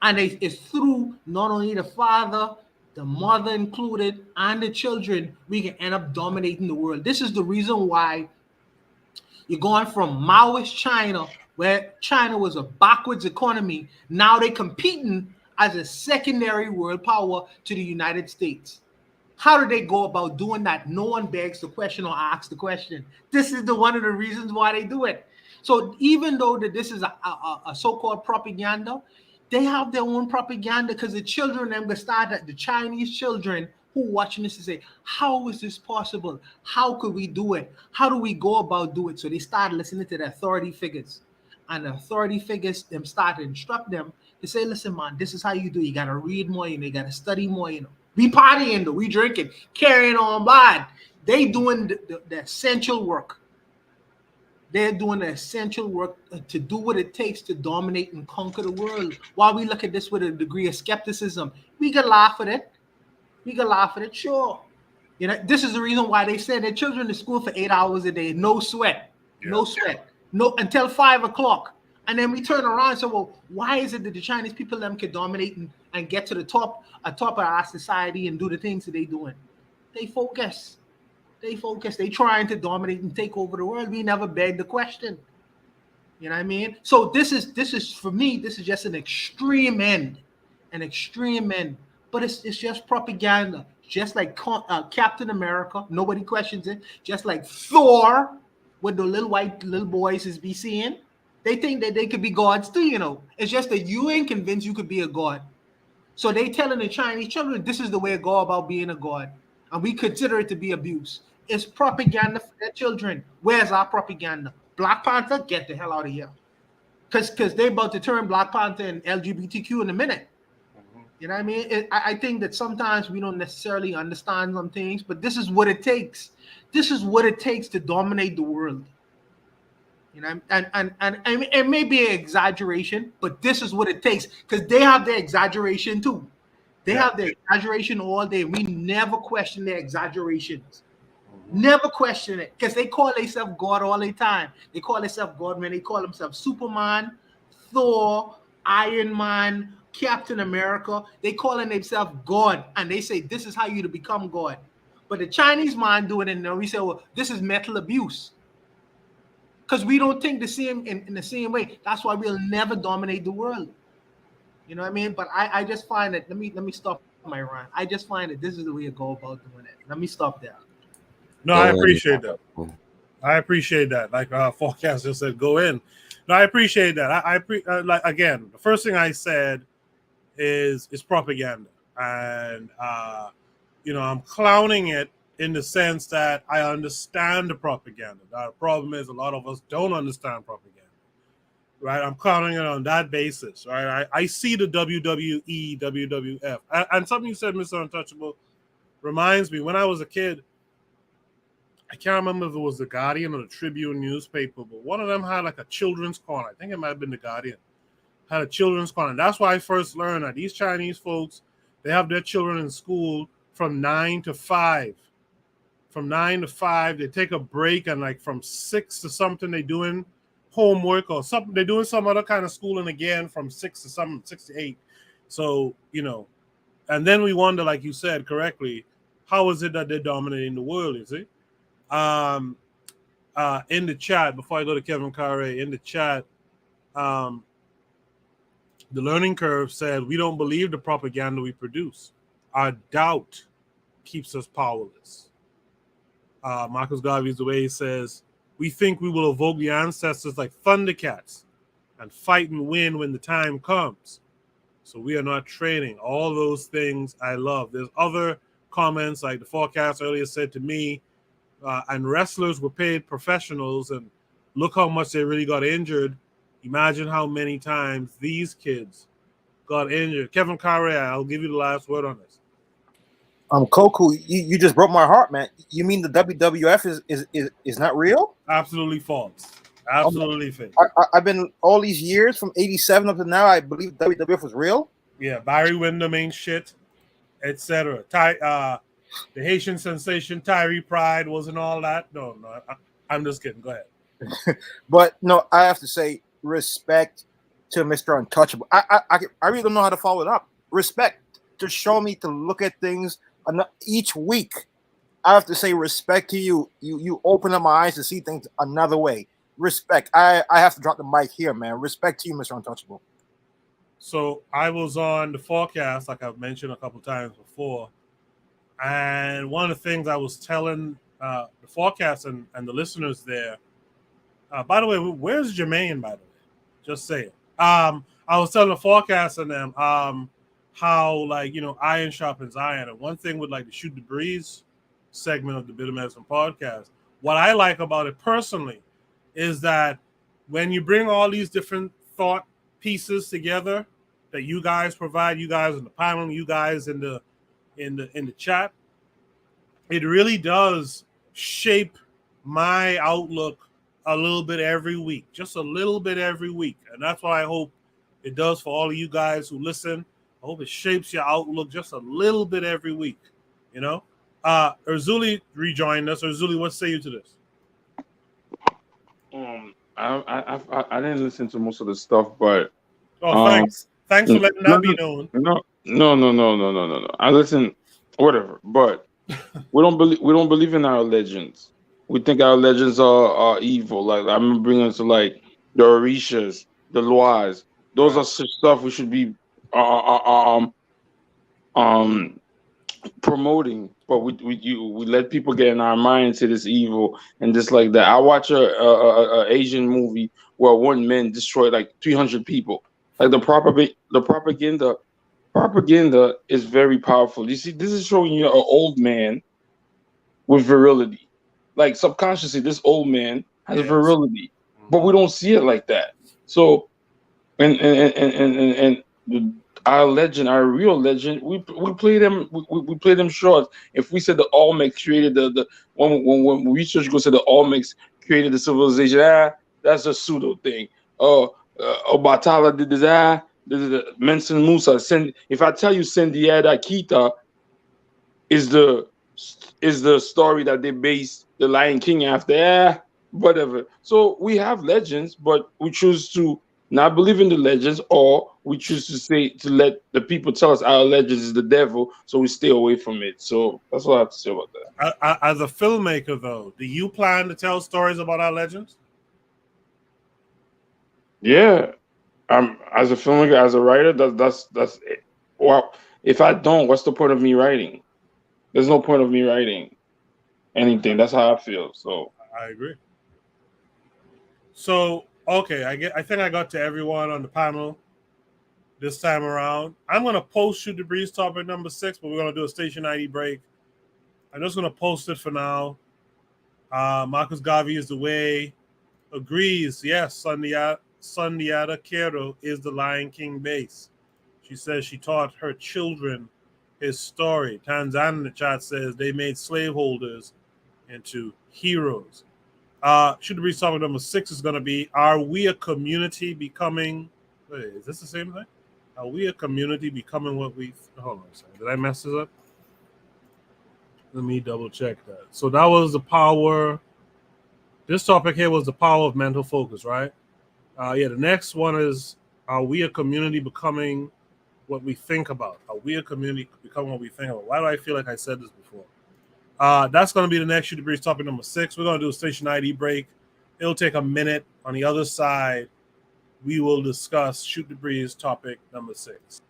And it's through not only the father, the mother included, and the children, we can end up dominating the world. This is the reason why you're going from Maoist China, where China was a backwards economy. Now they're competing as a secondary world power to the United States. How do they go about doing that? No one begs the question or asks the question. This is one of the reasons why they do it. So even though that this is a so-called propaganda, they have their own propaganda because the children, them start at the Chinese children who watching this and say, how is this possible? How could we do it? How do we go about doing it? So they start listening to the authority figures. And the authority figures them start to instruct them to say, listen, man, this is how you do it. You got to read more, you got to study more, We partying, though. We drinking, carrying on bad. They doing the essential work. They're doing the essential work to do what it takes to dominate and conquer the world. While we look at this with a degree of skepticism, we can laugh at it. We can laugh at it, sure. You know, this is the reason why they send their children to school for 8 hours a day, no sweat, no sweat, no until 5 o'clock. And then we turn around and say, well, why is it that the Chinese people them can dominate and get to the top of our society and do the things that they doing? They focus. They trying to dominate and take over the world. We never beg the question. You know what I mean? So this is for me, this is just an extreme end. But it's just propaganda. Just like Captain America, nobody questions it. Just like Thor, with the little boys is be seeing. They think that they could be gods too, you know. It's just that you ain't convinced you could be a god. So they telling the Chinese children, this is the way to go about being a god. And we consider it to be abuse. It's propaganda for their children. Where's our propaganda? Black Panther, get the hell out of here. Because they about to turn Black Panther and LGBTQ in a minute. You know what I mean? I think that sometimes we don't necessarily understand some things, but this is what it takes. This is what it takes to dominate the world. You know, and it may be an exaggeration, but this is what it takes because they have their exaggeration too. They have their exaggeration all day. We never question their exaggerations. Never question it because they call themselves God all the time. They call themselves God, man. They call themselves Superman, Thor, Iron Man, Captain America. They calling themselves God, and they say this is how you to become God. But the Chinese mind do it, and we say, well, this is mental abuse. Because we don't think the same in the same way. That's why we'll never dominate the world. You know what I mean? But I just find that let me stop my rant. I just find that this is the way to go about doing it. Let me stop there. No, I appreciate that. I appreciate that. Like Forecast just said, go in. No, I appreciate that. Like again, the first thing I said is propaganda, and you know, I'm clowning it in the sense that I understand the propaganda. Now, the problem is a lot of us don't understand propaganda, right? I'm clowning it on that basis, right? I see the WWE, WWF, and something you said, Mr. Untouchable, reminds me when I was a kid. I can't remember if it was the Guardian or the Tribune newspaper, but one of them had like a children's corner. I think it might have been the Guardian. Had a children's corner. That's why I first learned that these Chinese folks, they have their children in school from 9 to 5. From 9 to 5, they take a break, and like from 6 to something, they doing homework or something. They're doing some other kind of schooling again from 6 to something, 6 to 8. So, you know, and then we wonder, like you said correctly, how is it that they're dominating the world, is it? In the chat, before I go to Kevin Carre, in the chat, the Learning Curve said, we don't believe the propaganda we produce. Our doubt keeps us powerless. Marcus Garvey's the way he says, we think we will evoke the ancestors like Thundercats and fight and win when the time comes. So we are not training. All those things I love. There's other comments like the Forecast earlier said to me, and wrestlers were paid professionals, and look how much they really got injured. Imagine how many times these kids got injured. Kevin Carre, I'll give you the last word on this. Koku, you just broke my heart, man. You mean the WWF is not real? Absolutely false. Absolutely fake. I've been all these years from '87 up to now. I believe WWF was real. Yeah, Barry Windham ain't shit, etc. The Haitian sensation Tyree Pride wasn't all that. No, I'm just kidding. Go ahead. But no, I have to say respect to Mr. Untouchable. I really don't know how to follow it up. Respect to show me to look at things each week. I have to say respect to you. You open up my eyes to see things another way. Respect. I have to drop the mic here, man. Respect to you, Mr. Untouchable. So I was on the Forecast, like I've mentioned a couple times before. And one of the things I was telling the Forecast and the listeners there, by the way, where's Jermaine, by the way? Just saying. I was telling the Forecast and them how, like, you know, iron sharpens iron. And one thing with, like, the Shoot the Breeze segment of the Bitter Medicine podcast, what I like about it personally is that when you bring all these different thought pieces together that you guys provide, you guys in the panel, you guys in the chat, it really does shape my outlook a little bit every week, just a little bit every week. And that's what I hope it does for all of you guys who listen. I hope it shapes your outlook just a little bit every week, you know? Urzuli rejoined us. Urzuli, what say you to this? I didn't listen to most of the stuff, but thanks for letting that be known. No. I listen, whatever, but we don't believe in our legends. We think our legends are evil. Like I'm bringing to like the Orishas, the Lois. Those are such stuff we should be promoting, but we let people get in our minds to this evil and just like that. I watch a Asian movie where one man destroyed like 300 people. Like the propaganda is very powerful. You see, this is showing you an old man with virility. Like subconsciously, this old man has virility, but we don't see it like that. So, and our legend, our real legend, we play them. We play them short. If we said the Olmecs created the when research goes to the Olmecs created the civilization, that's a pseudo thing. Obatala did this. Mention Musa. If I tell you Sendiada Kita is the story that they based the Lion King after, whatever. So we have legends, but we choose to not believe in the legends, or we choose to let the people tell us our legends is the devil, so we stay away from it. So that's what I have to say about that. As a filmmaker, though, do you plan to tell stories about our legends? Yeah, as a filmmaker, as a writer, that's it. Well, if I don't, what's the point of me writing? There's no point of me writing anything. That's how I feel. So I agree. So okay, I think I got to everyone on the panel this time around. I'm gonna post Shoot the Breeze topic number 6, but we're gonna do a station ID break. I'm just gonna post it for now. Marcus Garvey is the way. Agrees. Yes, Sundiata Kero is the Lion King base. She says she taught her children his story. Tanzan in the chat says they made slaveholders into heroes. Shoot the Breeze topic number 6 is going to be, are we a community becoming... Wait, is this the same thing? Are we a community becoming what we... Hold on a second. Did I mess this up? Let me double check that. So that was the power... This topic here was the power of mental focus, right? The next one is, are we a community becoming what we think about? Are we a community becoming what we think about? Why do I feel like I said this before? That's going to be the next Shoot the Breeze topic number 6. We're going to do a station ID break. It'll take a minute. On the other side, we will discuss Shoot the Breeze topic number 6.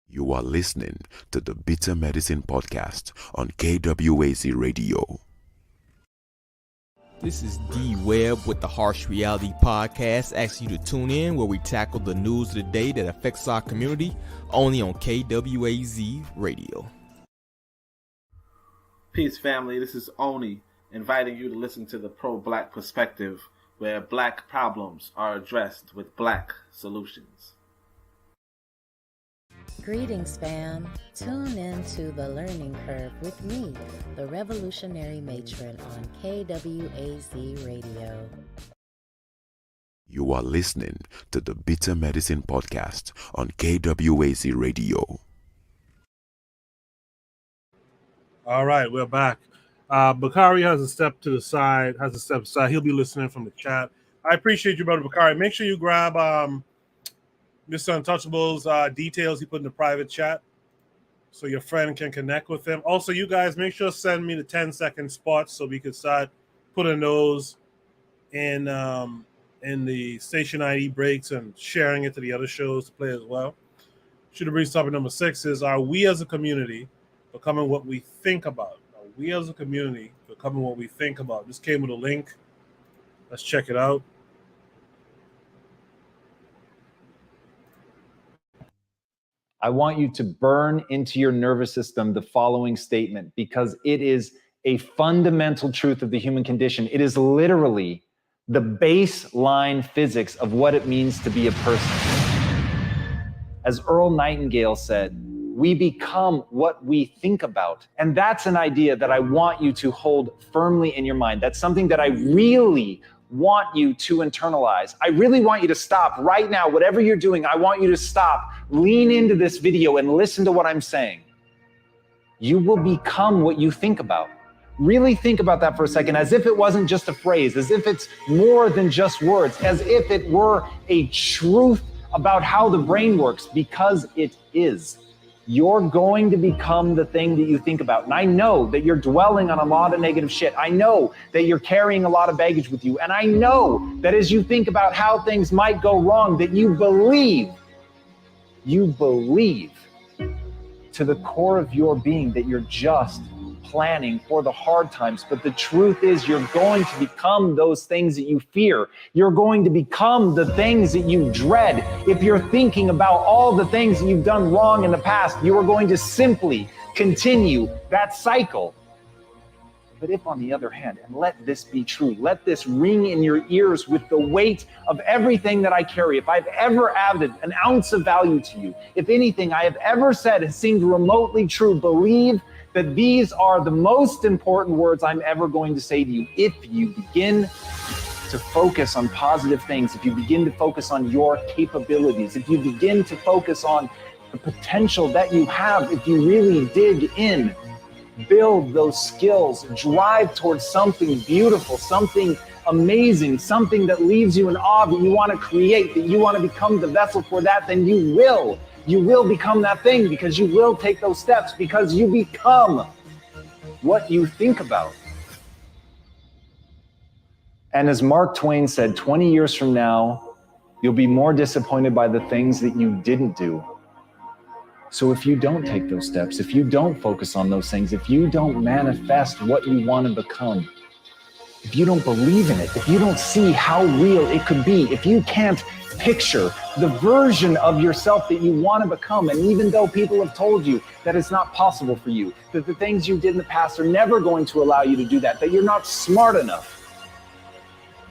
You are listening to the Bitter Medicine Podcast on KWAZ Radio. This is D Webb with the Harsh Reality Podcast, asking you to tune in where we tackle the news of the day that affects our community, only on KWAZ Radio. Peace, family. This is Oni, inviting you to listen to the Pro-Black Perspective, where black problems are addressed with black solutions. Greetings, fam. Tune in to The Learning Curve with me, the Revolutionary Matron, on KWAZ Radio. You are listening to the Bitter Medicine Podcast on KWAZ Radio. All right, we're back. Bakari has a step to the side, He'll be listening from the chat. I appreciate you, brother Bakari. Make sure you grab Mr. Untouchable's details he put in the private chat so your friend can connect with him. Also, you guys, make sure to send me the 10-second spots so we can start putting those in the station ID breaks and sharing it to the other shows to play as well. Shoot the Breeze topic number 6 is, are we as a community becoming what we think about? Are we as a community becoming what we think about? This came with a link. Let's check it out. I want you to burn into your nervous system the following statement, because it is a fundamental truth of the human condition. It is literally the baseline physics of what it means to be a person. As Earl Nightingale said, We become what we think about. And that's an idea that I want you to hold firmly in your mind. That's something that I really want you to internalize. I really want you to stop right now. Whatever you're doing, I want you to stop, lean into this video and listen to what I'm saying. You will become what you think about. Really think about that for a second, as if it wasn't just a phrase, as if it's more than just words, as if it were a truth about how the brain works, because it is. You're going to become the thing that you think about. And I know that you're dwelling on a lot of negative shit. I know that you're carrying a lot of baggage with you. And I know that as you think about how things might go wrong, that you believe to the core of your being that you're just planning for the hard times. But the truth is, you're going to become those things that you fear. You're going to become the things that you dread. If you're thinking about all the things that you've done wrong in the past, you are going to simply continue that cycle. But if, on the other hand, and let this be true, let this ring in your ears with the weight of everything that I carry, if I've ever added an ounce of value to you, if anything I have ever said has seemed remotely true, believe that these are the most important words I'm ever going to say to you. If you begin to focus on positive things, if you begin to focus on your capabilities, if you begin to focus on the potential that you have, if you really dig in, build those skills, drive towards something beautiful, something amazing, something that leaves you in awe, that you want to create, that you want to become the vessel for that, then you will become that thing, because you will take those steps, because you become what you think about. And as Mark Twain said, 20 years from now, you'll be more disappointed by the things that you didn't do. So if you don't take those steps, if you don't focus on those things, if you don't manifest what you want to become, if you don't believe in it, if you don't see how real it could be, if you can't picture the version of yourself that you want to become, and even though people have told you that it's not possible for you, that the things you did in the past are never going to allow you to do that, that you're not smart enough,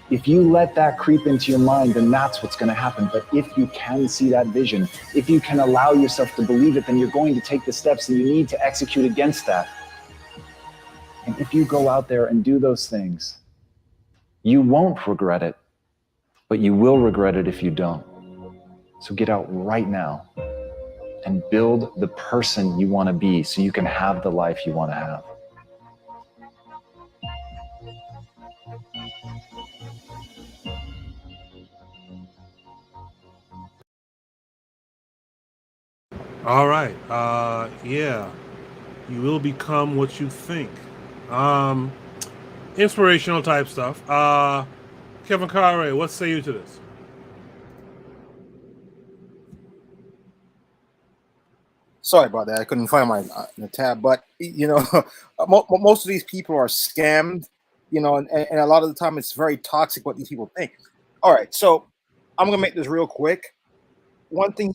if you let that creep into your mind, then that's what's going to happen. But if you can see that vision, if you can allow yourself to believe it, then you're going to take the steps that you need to execute against that. And if you go out there and do those things, you won't regret it, but you will regret it if you don't. So get out right now and build the person you want to be so you can have the life you want to have. All right. Yeah. You will become what you think. Inspirational type stuff. Kevin Carre, what say you to this? Sorry about that. I couldn't find my the tab, but you know, most of these people are scammed. You know, and a lot of the time it's very toxic what these people think. All right, so I'm gonna make this real quick. One thing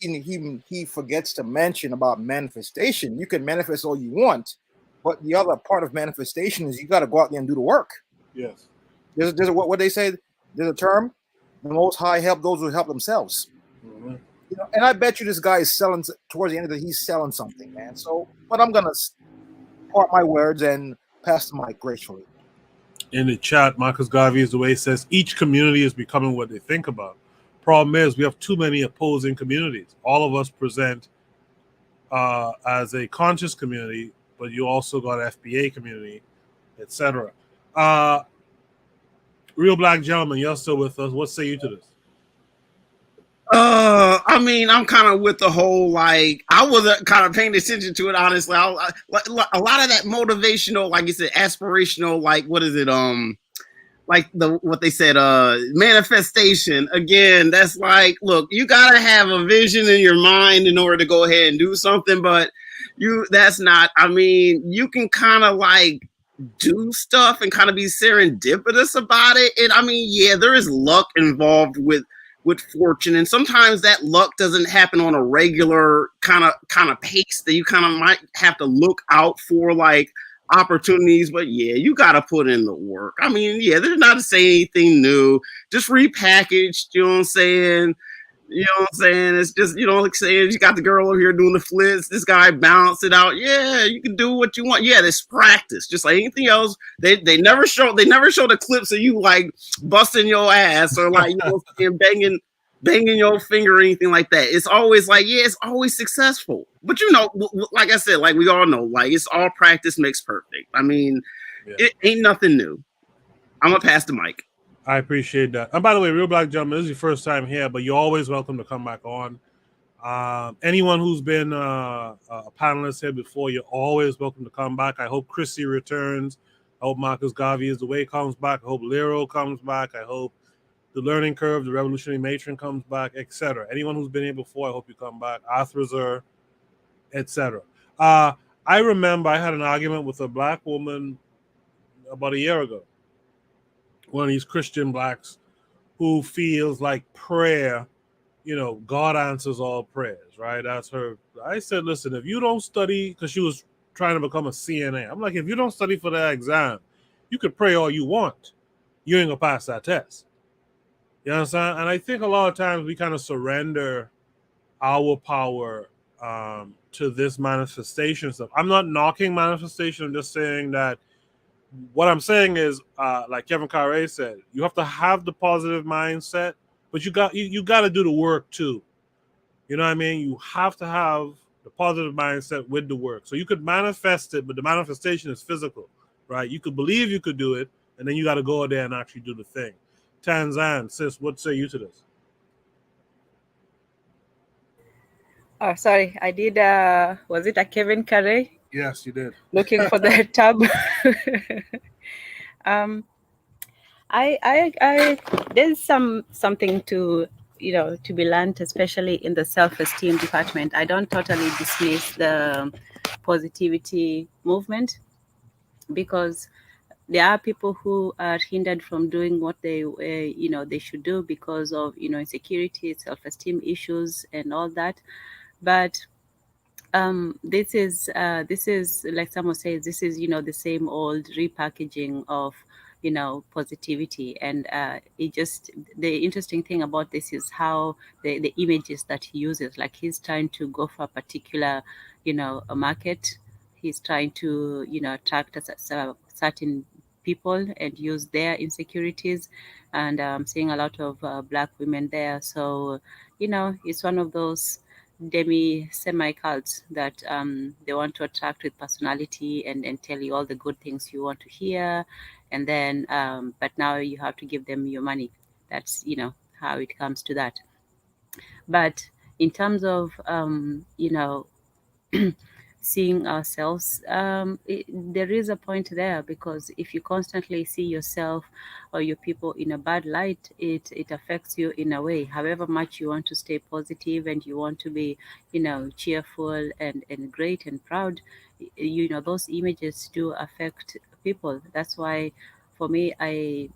he forgets to mention about manifestation: you can manifest all you want, but the other part of manifestation is you got to go out there and do the work. Yes. There's what they say. There's a term: the Most High help those who help themselves. Mm-hmm. You know, and I bet you this guy is selling towards the end of it. He's selling something, man. So, but I'm gonna part my words and pass the mic gracefully. In the chat, Marcus Garvey is the way he says each community is becoming what they think about. Problem is, we have too many opposing communities. All of us present as a conscious community, but you also got FBA community, etc. Real Black Gentleman, you're still with us. What say you to this? I mean, I'm kind of with the whole, like, I wasn't kind of paying attention to it, honestly. A lot of that motivational, like you said, aspirational, like, what is it? Like what they said, manifestation. Again, that's like, look, you gotta have a vision in your mind in order to go ahead and do something, but that's not, I mean, you can kind of like do stuff and kind of be serendipitous about it. And I mean, yeah, there is luck involved with fortune, and sometimes that luck doesn't happen on a regular kind of pace, that you kind of might have to look out for like opportunities. But yeah, you got to put in the work. I mean, yeah, they're not to say anything new, just repackaged, you know what I'm saying? You know what I'm saying? It's just, you know, like saying you got the girl over here doing the flips. This guy balanced it out. Yeah, you can do what you want. Yeah, this practice, just like anything else. They never show the clips of you like busting your ass or like, you know, banging your finger or anything like that. It's always like, yeah, it's always successful. But you know, like I said, like we all know, like it's all practice makes perfect. I mean, It ain't nothing new. I'm gonna pass the mic. I appreciate that. And by the way, Real Black Gentleman, this is your first time here, but you're always welcome to come back on. Anyone who's been a panelist here before, you're always welcome to come back. I hope Chrissy returns. I hope Marcus Garvey is the way comes back. I hope Lero comes back. I hope the Learning Curve, the Revolutionary Matron comes back, etc. Anyone who's been here before, I hope you come back. Arthur, etc. I remember I had an argument with a black woman about a year ago. One of these Christian blacks who feels like prayer, you know, God answers all prayers, right? That's her. I said, listen, if you don't study, because she was trying to become a CNA. I'm like, if you don't study for that exam, you could pray all you want. You ain't gonna pass that test. You understand? And I think a lot of times we kind of surrender our power to this manifestation stuff. I'm not knocking manifestation. I'm just saying that what I'm saying is, like Kevin Carre said, you have to have the positive mindset, but you got to do the work too. You know what I mean? You have to have the positive mindset with the work. So you could manifest it, but the manifestation is physical, right? You could believe you could do it, and then you got to go there and actually do the thing. Tanzan, sis, what say you to this? Oh, sorry, I did. Was it a Kevin Carre? Yes, you did. Looking for the tab. I there's something to, you know, to be learned, especially in the self-esteem department. I don't totally dismiss the positivity movement, because there are people who are hindered from doing what they you know, they should do because of, you know, insecurity, self-esteem issues, and all that. But this is like someone says, this is, you know, the same old repackaging of, you know, positivity. And it just, the interesting thing about this is how the images that he uses, like he's trying to go for a particular, you know, a market. He's trying to, you know, attract a certain people and use their insecurities. And I'm seeing a lot of black women there. So, you know, it's one of those semi cults that they want to attract with personality and tell you all the good things you want to hear, and then but now you have to give them your money. That's, you know, how it comes to that. But in terms of you know, seeing ourselves, there is a point there, because if you constantly see yourself or your people in a bad light, it affects you in a way. However much you want to stay positive and you want to be, you know, cheerful and great and proud, you know, those images do affect people. That's why for me, I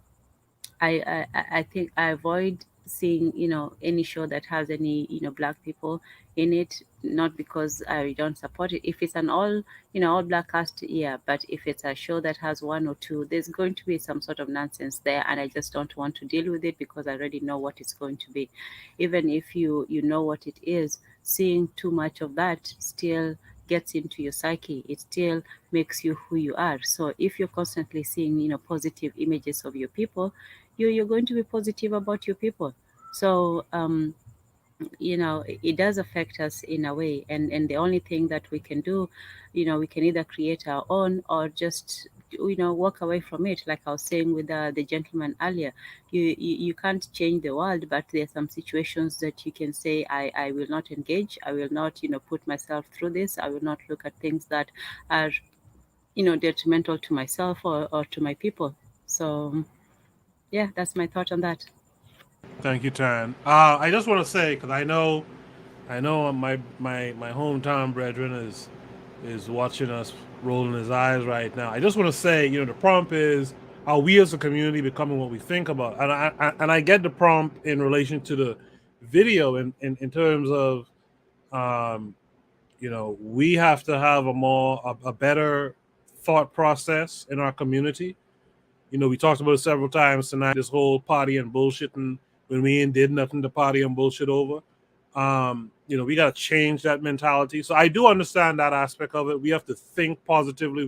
think I avoid seeing, you know, any show that has any, you know, black people in it, not because I don't support it. If it's an all, you know, all black cast, yeah, but if it's a show that has one or two, there's going to be some sort of nonsense there, and I just don't want to deal with it because I already know what it's going to be. Even if you know what it is, seeing too much of that still gets into your psyche. It still makes you who you are. So if you're constantly seeing, you know, positive images of your people, you're going to be positive about your people. So you know, it does affect us in a way, and the only thing that we can do, you know, we can either create our own or just, you know, walk away from it. Like I was saying with the gentleman earlier, you can't change the world, but there are some situations that you can say, I will not engage, I will not, you know, put myself through this, I will not look at things that are, you know, detrimental to myself or to my people. So yeah, that's my thought on that. Thank you, Tan. I just want to say, because I know my hometown brethren is watching us, rolling his eyes right now. I just want to say, you know, the prompt is, are we as a community becoming what we think about? And I get the prompt in relation to the video in terms of, you know, we have to have a better thought process in our community. You know, we talked about it several times tonight, this whole party and bullshitting when we ain't did nothing to party and bullshit over. We got to change that mentality. So I do understand that aspect of it. We have to think positively.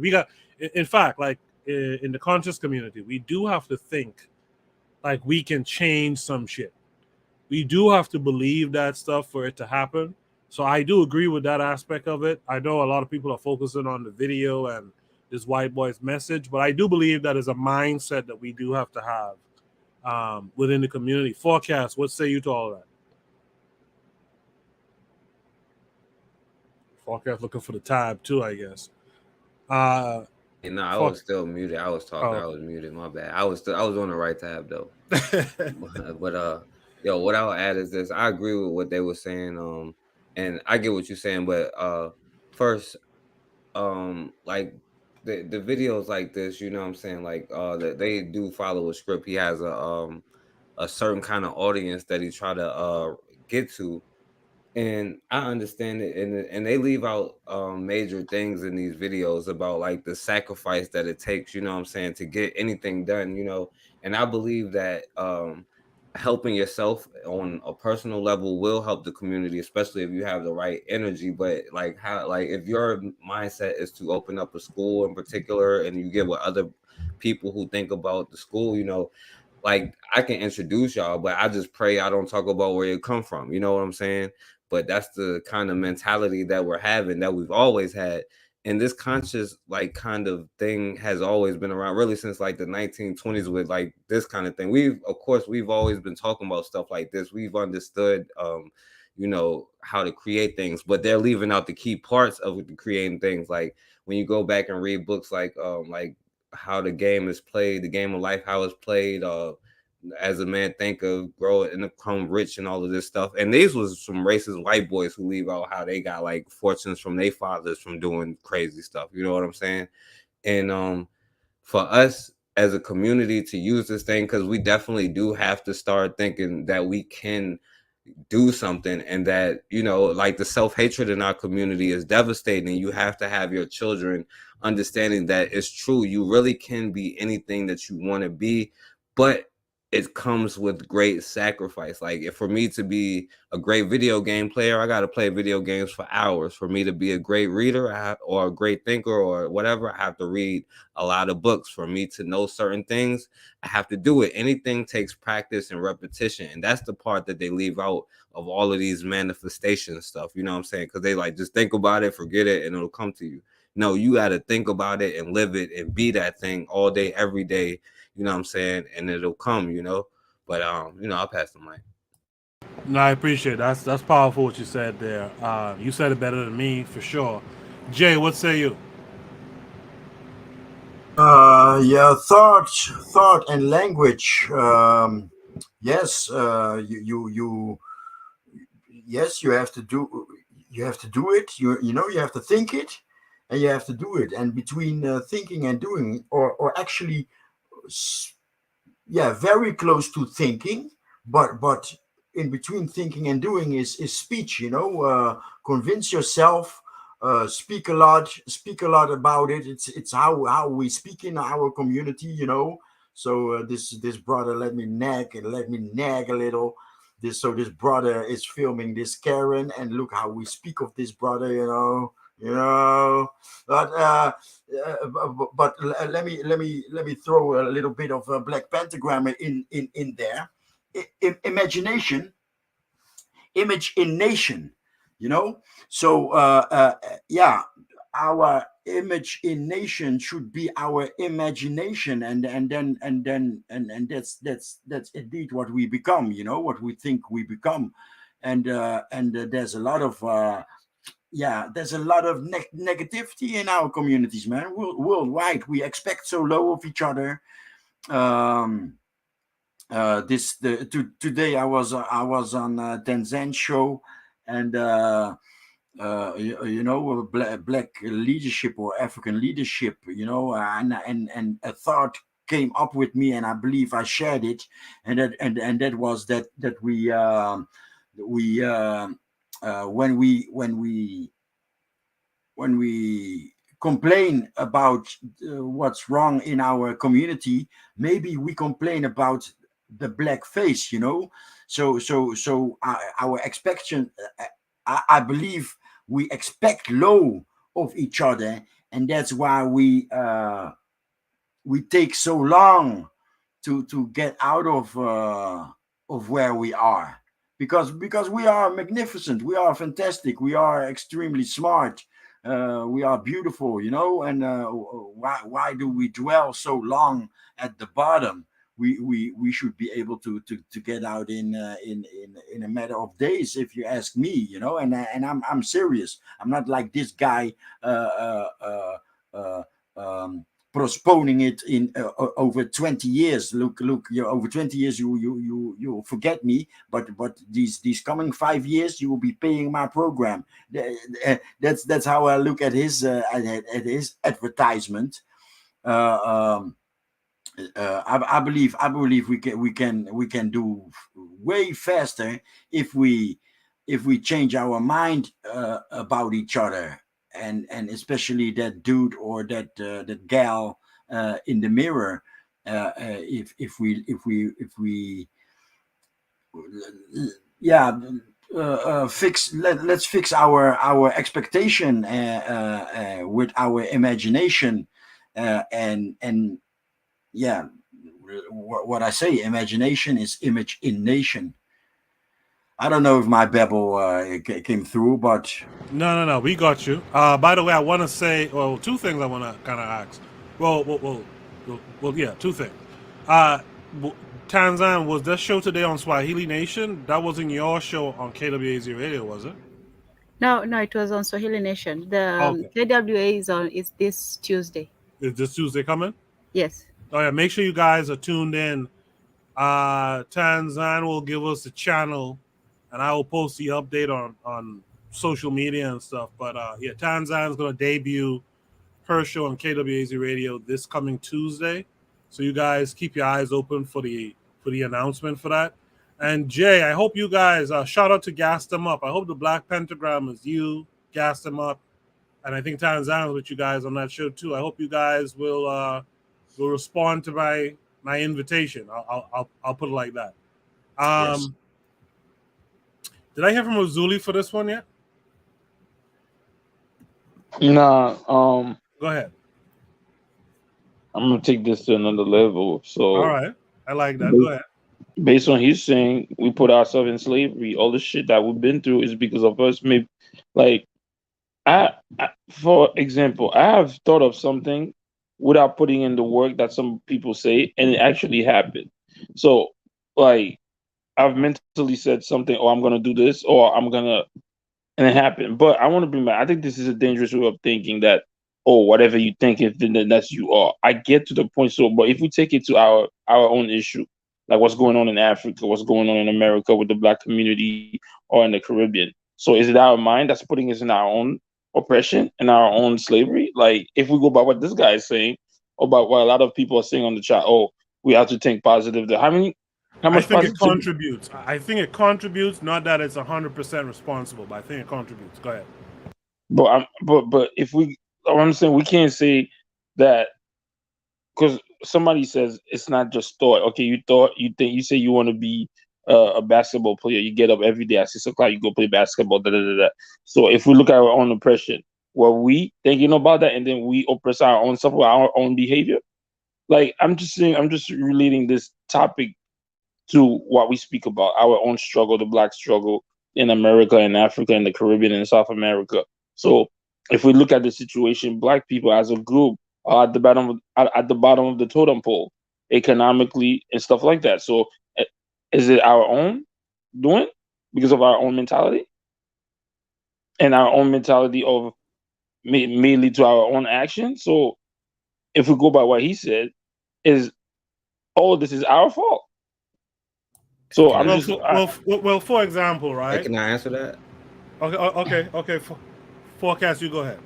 In fact, like in the conscious community, we do have to think like we can change some shit. We do have to believe that stuff for it to happen. So I do agree with that aspect of it. I know a lot of people are focusing on the video and this white boy's message, but I do believe that is a mindset that we do have to have within the community. Forecast, what say you to all that? Forecast looking for the tab too, I guess. I was still muted. I was talking. I was muted. My bad. I was on the right tab though. but what I'll add is this. I agree with what they were saying. And I get what you're saying. But first, like the videos like this, you know what I'm saying? Like that they do follow a script. He has a certain kind of audience that he try to get to. And I understand it, and they leave out major things in these videos about like the sacrifice that it takes, you know what I'm saying, to get anything done, and I believe that helping yourself on a personal level will help the community, especially if you have the right energy. But if your mindset is to open up a school in particular and you get with other people who think about the school, like I can introduce y'all, but I just pray I don't talk about where you come from. You know what I'm saying? But that's the kind of mentality that we're having, that we've always had. And this conscious like kind of thing has always been around really since like the 1920s with like this kind of thing. We've always been talking about stuff like this. We've understood how to create things, but they're leaving out the key parts of creating things. Like when you go back and read books like how the game is played, the game of life, how it's played, as a man think of grow and become rich and all of this stuff. And these was some racist white boys who leave out how they got like fortunes from their fathers from doing crazy stuff. You know what I'm saying? And for us as a community to use this thing, because we definitely do have to start thinking that we can do something, and that like the self-hatred in our community is devastating. You have to have your children understanding that it's true. You really can be anything that you want to be, but it comes with great sacrifice. Like for me to be a great video game player, I got to play video games for hours. For me to be a great reader or a great thinker or whatever, I have to read a lot of books. For me to know certain things, I have to do it. Anything takes practice and repetition. And that's the part that they leave out of all of these manifestation stuff. You know what I'm saying? Because they like, just think about it, forget it, and it'll come to you. No, you got to think about it and live it and be that thing all day, every day. You know what I'm saying? And it'll come, But I'll pass the mic. No, I appreciate it. That's powerful what you said there. You said it better than me for sure. Jay, what say you? Thought and language. Yes, yes, you have to do it. You have to think it, and you have to do it. And between thinking and doing, or actually, very close to thinking, but in between thinking and doing is speech. Convince yourself. Speak a lot about it. It's how we speak in our community. So this brother let me nag a little. This brother is filming this Karen, and look how we speak of this brother. But let me throw a little bit of a Black Pentagram in there. Imagination, image in nation. So our image in nation should be our imagination, and that's indeed what we become. What we think we become, and there's a lot of negativity in our communities, man. Worldwide, we expect so low of each other. Today I was on Tanzan show, and black leadership or African leadership, and a thought came up with me, and I believe I shared it, and that was that we when we complain about what's wrong in our community, maybe we complain about the black face, you know. So our expectation, I believe we expect low of each other, and that's why we take so long to get out of where we are, because we are magnificent, we are fantastic, we are extremely smart, we are beautiful, you know. And why do we dwell so long at the bottom? We should be able to get out in a matter of days, if you ask me, you know. And I'm serious. I'm not like this guy postponing it in over 20 years. Look, you're over 20 years, you'll forget me, but these coming 5 years, you will be paying my program. That's how I look at his advertisement. I believe we can do way faster if we change our mind about each other, and especially that dude or that gal in the mirror. If we yeah, let's fix our expectation with our imagination, and yeah, what I say, imagination is image in nation. I don't know if my babble came through, but No, we got you. By the way, I want to say, well, two things I want to kind of ask. Well, yeah, two things. Tanzan, was that show today on Swahili Nation? That wasn't your show on KWAZ Radio, was it? No, it was on Swahili Nation. The KWA is this Tuesday. Is this Tuesday coming? Yes. Oh yeah, make sure you guys are tuned in. Tanzan will give us the channel, and I will post the update on social media and stuff. But yeah, Tanzan's going to debut her show on KWAZ Radio this coming Tuesday. So you guys keep your eyes open for the announcement for that. And Jay, I hope you guys shout out to Gas Them Up. I hope the Black Pentagram is you, Gas Them Up, and I think Tanzan is with you guys on that show too. I hope you guys will respond to my invitation. I'll put it like that. Yes. Did I hear from Uzuli for this one yet? Nah, Go ahead. I'm gonna take this to another level. So, All right, I like that. Go ahead. based on his saying, we put ourselves in slavery. All the shit that we've been through is because of us. Maybe, like, I for example, I have thought of something without putting in the work that some people say, and it actually happened. So, like, I've mentally said something, or I'm gonna do this, or I'm gonna, and it happened. But I want to bring back. I think this is a dangerous way of thinking that, oh, whatever you think, then that's you are. I get to the point. So, but if we take it to our own issue, like what's going on in Africa, what's going on in America with the Black community or in the Caribbean. So, is it our mind that's putting us in our own oppression and our own slavery? Like, if we go by what this guy is saying, or about what a lot of people are saying on the chat, oh, we have to think positive. How much I think it positivity? contributes. I think it contributes. Not that it's 100% responsible, but I think it contributes. Go ahead. But if we, I'm saying we can't say that, because somebody says it's not just thought. Okay, you think, you say you want to be a basketball player. You get up every day at 6 o'clock. You go play basketball. So if we look at our own oppression, were we thinking about that, and then we oppress our own stuff with our own behavior? Like, I'm just relating this topic to what we speak about, our own struggle, the Black struggle in America and Africa and the Caribbean and South America. So if we look at the situation, Black people as a group are at the bottom of the totem pole, economically and stuff like that. So is it our own doing because of our own mentality? And our own mentality of may lead to our own action. So if we go by what he said, is all of this is our fault. So I'm well, for example, right? Hey, can I answer that? Okay. Forecast, you go ahead.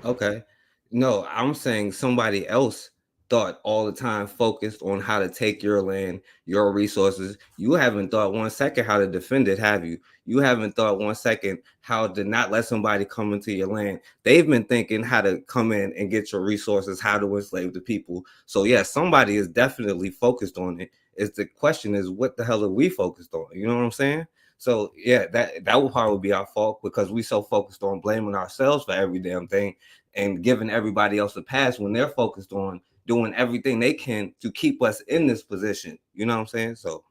Okay. No, I'm saying somebody else thought all the time focused on how to take your land, your resources. You haven't thought 1 second how to defend it, have you? You haven't thought 1 second how to not let somebody come into your land. They've been thinking how to come in and get your resources, how to enslave the people. So yeah, somebody is definitely focused on it. The question is, what the hell are we focused on? You know what I'm saying? So yeah, that will probably be our fault, because we so focused on blaming ourselves for every damn thing and giving everybody else a pass when they're focused on doing everything they can to keep us in this position. You know what I'm saying? So,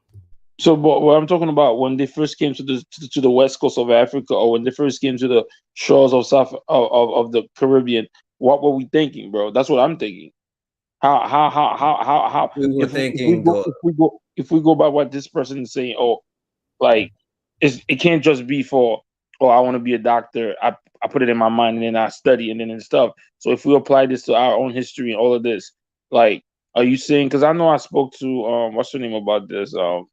but what I'm talking about, when they first came to the west coast of Africa, or when they first came to the shores of of the Caribbean, what were we thinking, bro? That's what I'm thinking. How we were thinking, if we go by what this person is saying, like it can't just be for, I want to be a doctor. I put it in my mind and then I study and then and stuff. So if we apply this to our own history and all of this, like, are you saying? Because I know I spoke to what's her name about this, the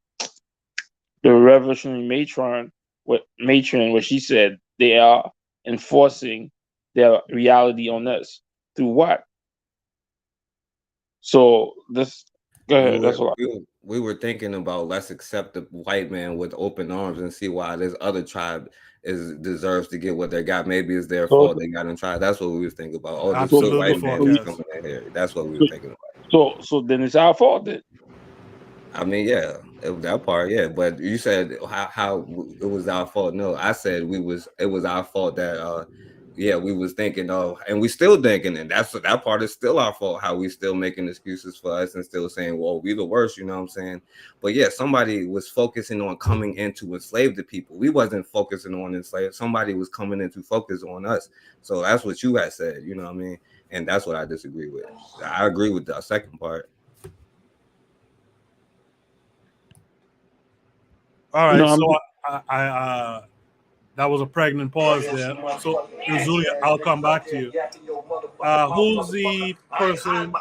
revolutionary matron, where she said they are enforcing their reality on us through what? So this, go ahead. That's what we were thinking about, let's accept the white man with open arms and see why this other tribe deserves to get what they got. Maybe it's their fault they got in tribe. That's what we was thinking about. Oh, this white man is coming in here. That's what we were thinking about. So then it's our fault then. I mean, yeah, that part, yeah. But you said how it was our fault. No, I said it was our fault that yeah, we was thinking and we still thinking, and that part is still our fault, how we still making excuses for us and still saying, well, we the worst, you know what I'm saying? But yeah, somebody was focusing on coming in to enslave the people. We wasn't focusing on enslave. Somebody was coming in to focus on us. So that's what you had said, you know what I mean? And that's what I disagree with. I agree with the second part. All right, so I that was a pregnant pause there. So Uzuli, I'll come back to you. Who's the person?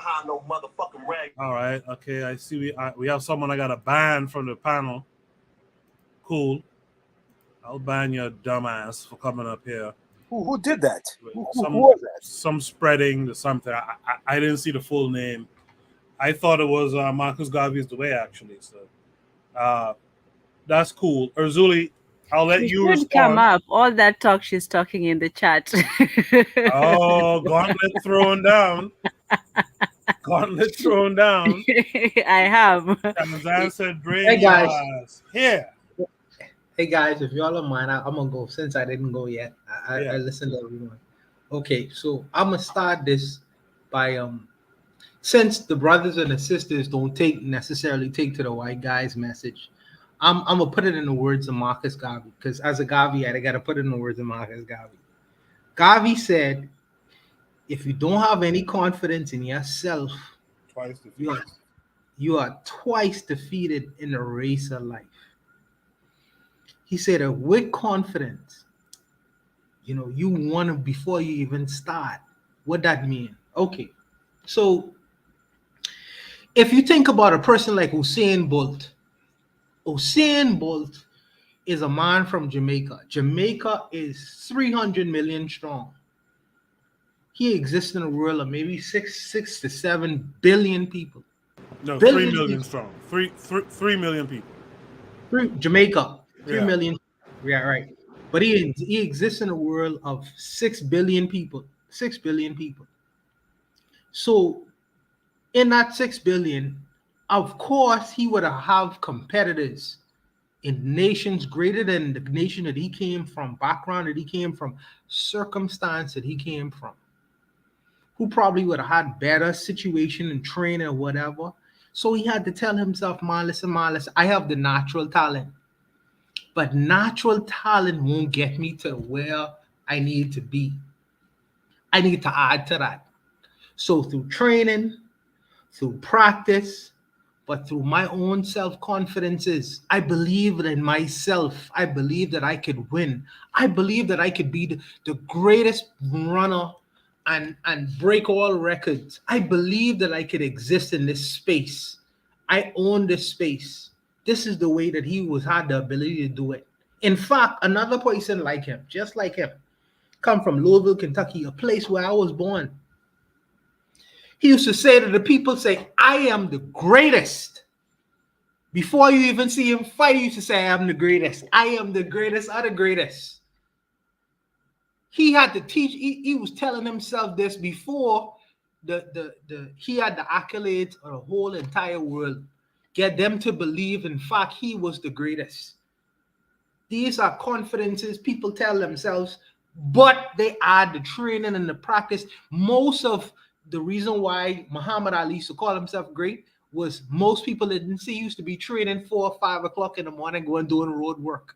All right, okay, I see we have someone I got a ban from the panel. Cool. I'll ban your dumbass for coming up here. Who did that? Who was that? Some spreading to something. I didn't see the full name. I thought it was Marcus Garvey's the way, actually. So that's cool. Urzuli, I'll let you respond. Come up. All that talk she's talking in the chat. Oh, gauntlet thrown down. Gauntlet thrown down. I have. Amazon said, "Bring hey guys, here." Hey guys, if y'all don't mind, I'm gonna go since I didn't go yet. I listened to everyone. Okay, so I'm gonna start this by since the brothers and the sisters don't necessarily take to the white guy's message. I'm gonna put it in the words of Marcus Garvey, because as a Garveyite, I gotta put it in the words of Marcus Garvey. Garvey said, if you don't have any confidence in yourself, you are twice defeated in the race of life. He said that with confidence, you want to before you even start. What that mean? Okay, so if you think about a person like Usain Bolt is a man from Jamaica. Jamaica is 300 million strong. He exists in a world of maybe 6 to 7 billion people. No, 3 million strong. 3 million people. Jamaica, 3 million. Yeah, right. But he exists in a world of 6 billion people. 6 billion people. So in that 6 billion, of course, he would have competitors in nations greater than the nation that he came from, background that he came from, circumstance that he came from, who probably would have had better situation and training or whatever. So he had to tell himself, man, listen, I have the natural talent. But natural talent won't get me to where I need to be. I need to add to that. So through training, through practice, but through my own self-confidences, I believe in myself. I believe that I could win. I believe that I could be the greatest runner and break all records. I believe that I could exist in this space. I own this space. This is the way that he had the ability to do it. In fact, another person like him, just like him, come from Louisville, Kentucky, a place where I was born. He used to say to the people, say, I am the greatest. Before you even see him fight, he used to say, I am the greatest. I am the greatest of the greatest. He had to teach, he was telling himself this before he had the accolades of the whole entire world. Get them to believe, in fact, he was the greatest. These are confidences people tell themselves, but they are the training and the practice. Most of the reason why Muhammad Ali used to call himself great was most people didn't see he used to be training 4 or 5 o'clock in the morning going doing road work.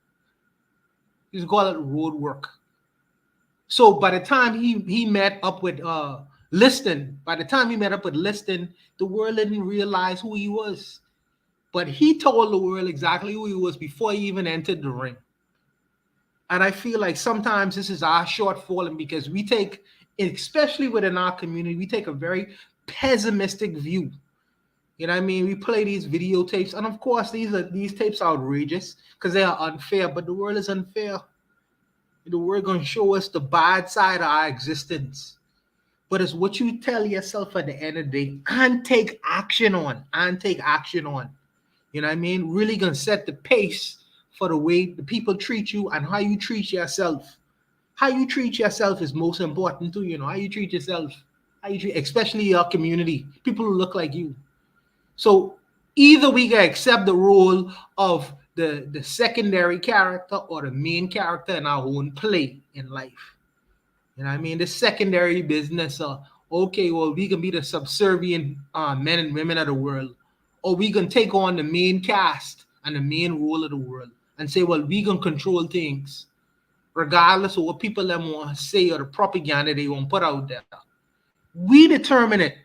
He used to call it road work. So by the time he met up with Liston, the world didn't realize who he was. But he told the world exactly who he was before he even entered the ring. And I feel like sometimes this is our shortfall, and because we take, especially within our community, we take a very pessimistic view. You know what I mean? We play these videotapes, and of course, these tapes are outrageous because they are unfair, but the world is unfair. The world going to show us the bad side of our existence. But it's what you tell yourself at the end of the day and take action on. You know what I mean? Really going to set the pace for the way the people treat you and how you treat yourself. How you treat yourself is most important too, you know, how you treat yourself, especially your community, people who look like you. So either we can accept the role of the secondary character or the main character in our own play in life. You know what I mean? The secondary business, okay, well, we can be the subservient men and women of the world, or we can take on the main cast and the main role of the world and say, well, we can control things regardless of what people them want to say or the propaganda they want to put out there. We determine it.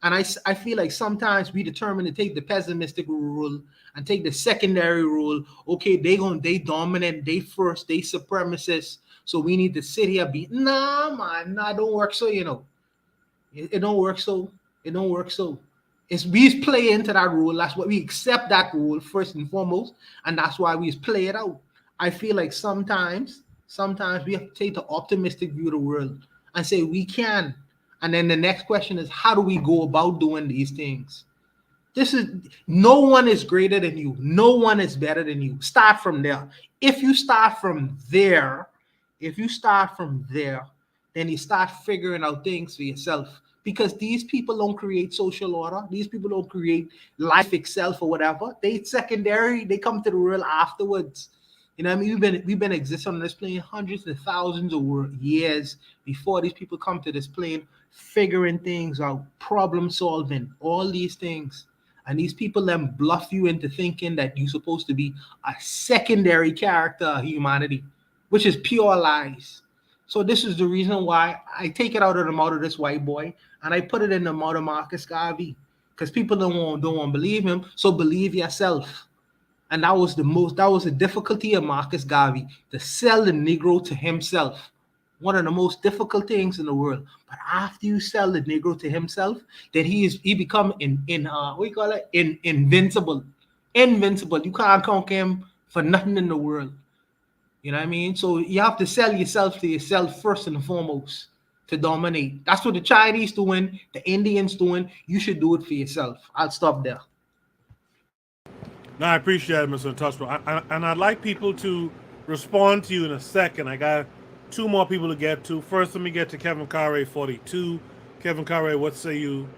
And I feel like sometimes we determine to take the pessimistic role and take the secondary role. Okay, they dominant, they first, they supremacists. So we need to sit here don't work so, you know. It don't work so. It's we play into that role. That's what we accept that role first and foremost, and that's why we play it out. I feel like sometimes we have to take the optimistic view of the world and say we can. And then the next question is, how do we go about doing these things? No one is greater than you. No one is better than you. Start from there. If you start from there, then you start figuring out things for yourself. Because these people don't create social order. These people don't create life itself or whatever. They secondary. They come to the world afterwards. You know what I mean? We've been existing on this plane hundreds of thousands of years before these people come to this plane, figuring things out, problem solving, all these things. And these people then bluff you into thinking that you're supposed to be a secondary character of humanity, which is pure lies. So this is the reason why I take it out of the mouth of this white boy and I put it in the mouth of Marcus Garvey, because people don't want to believe him. So believe yourself. And that was the difficulty of Marcus Garvey, to sell the Negro to himself. One of the most difficult things in the world. But after you sell the Negro to himself, then he become invincible. Invincible. You can't conquer him for nothing in the world. You know what I mean? So you have to sell yourself to yourself first and foremost to dominate. That's what the Chinese doing, the Indians doing. You should do it for yourself. I'll stop there. No, I appreciate it, Mr. Untouchable. And I'd like people to respond to you in a second. I got 2 more people to get to. First, let me get to Kevin Carre 42. Kevin Carre, what say you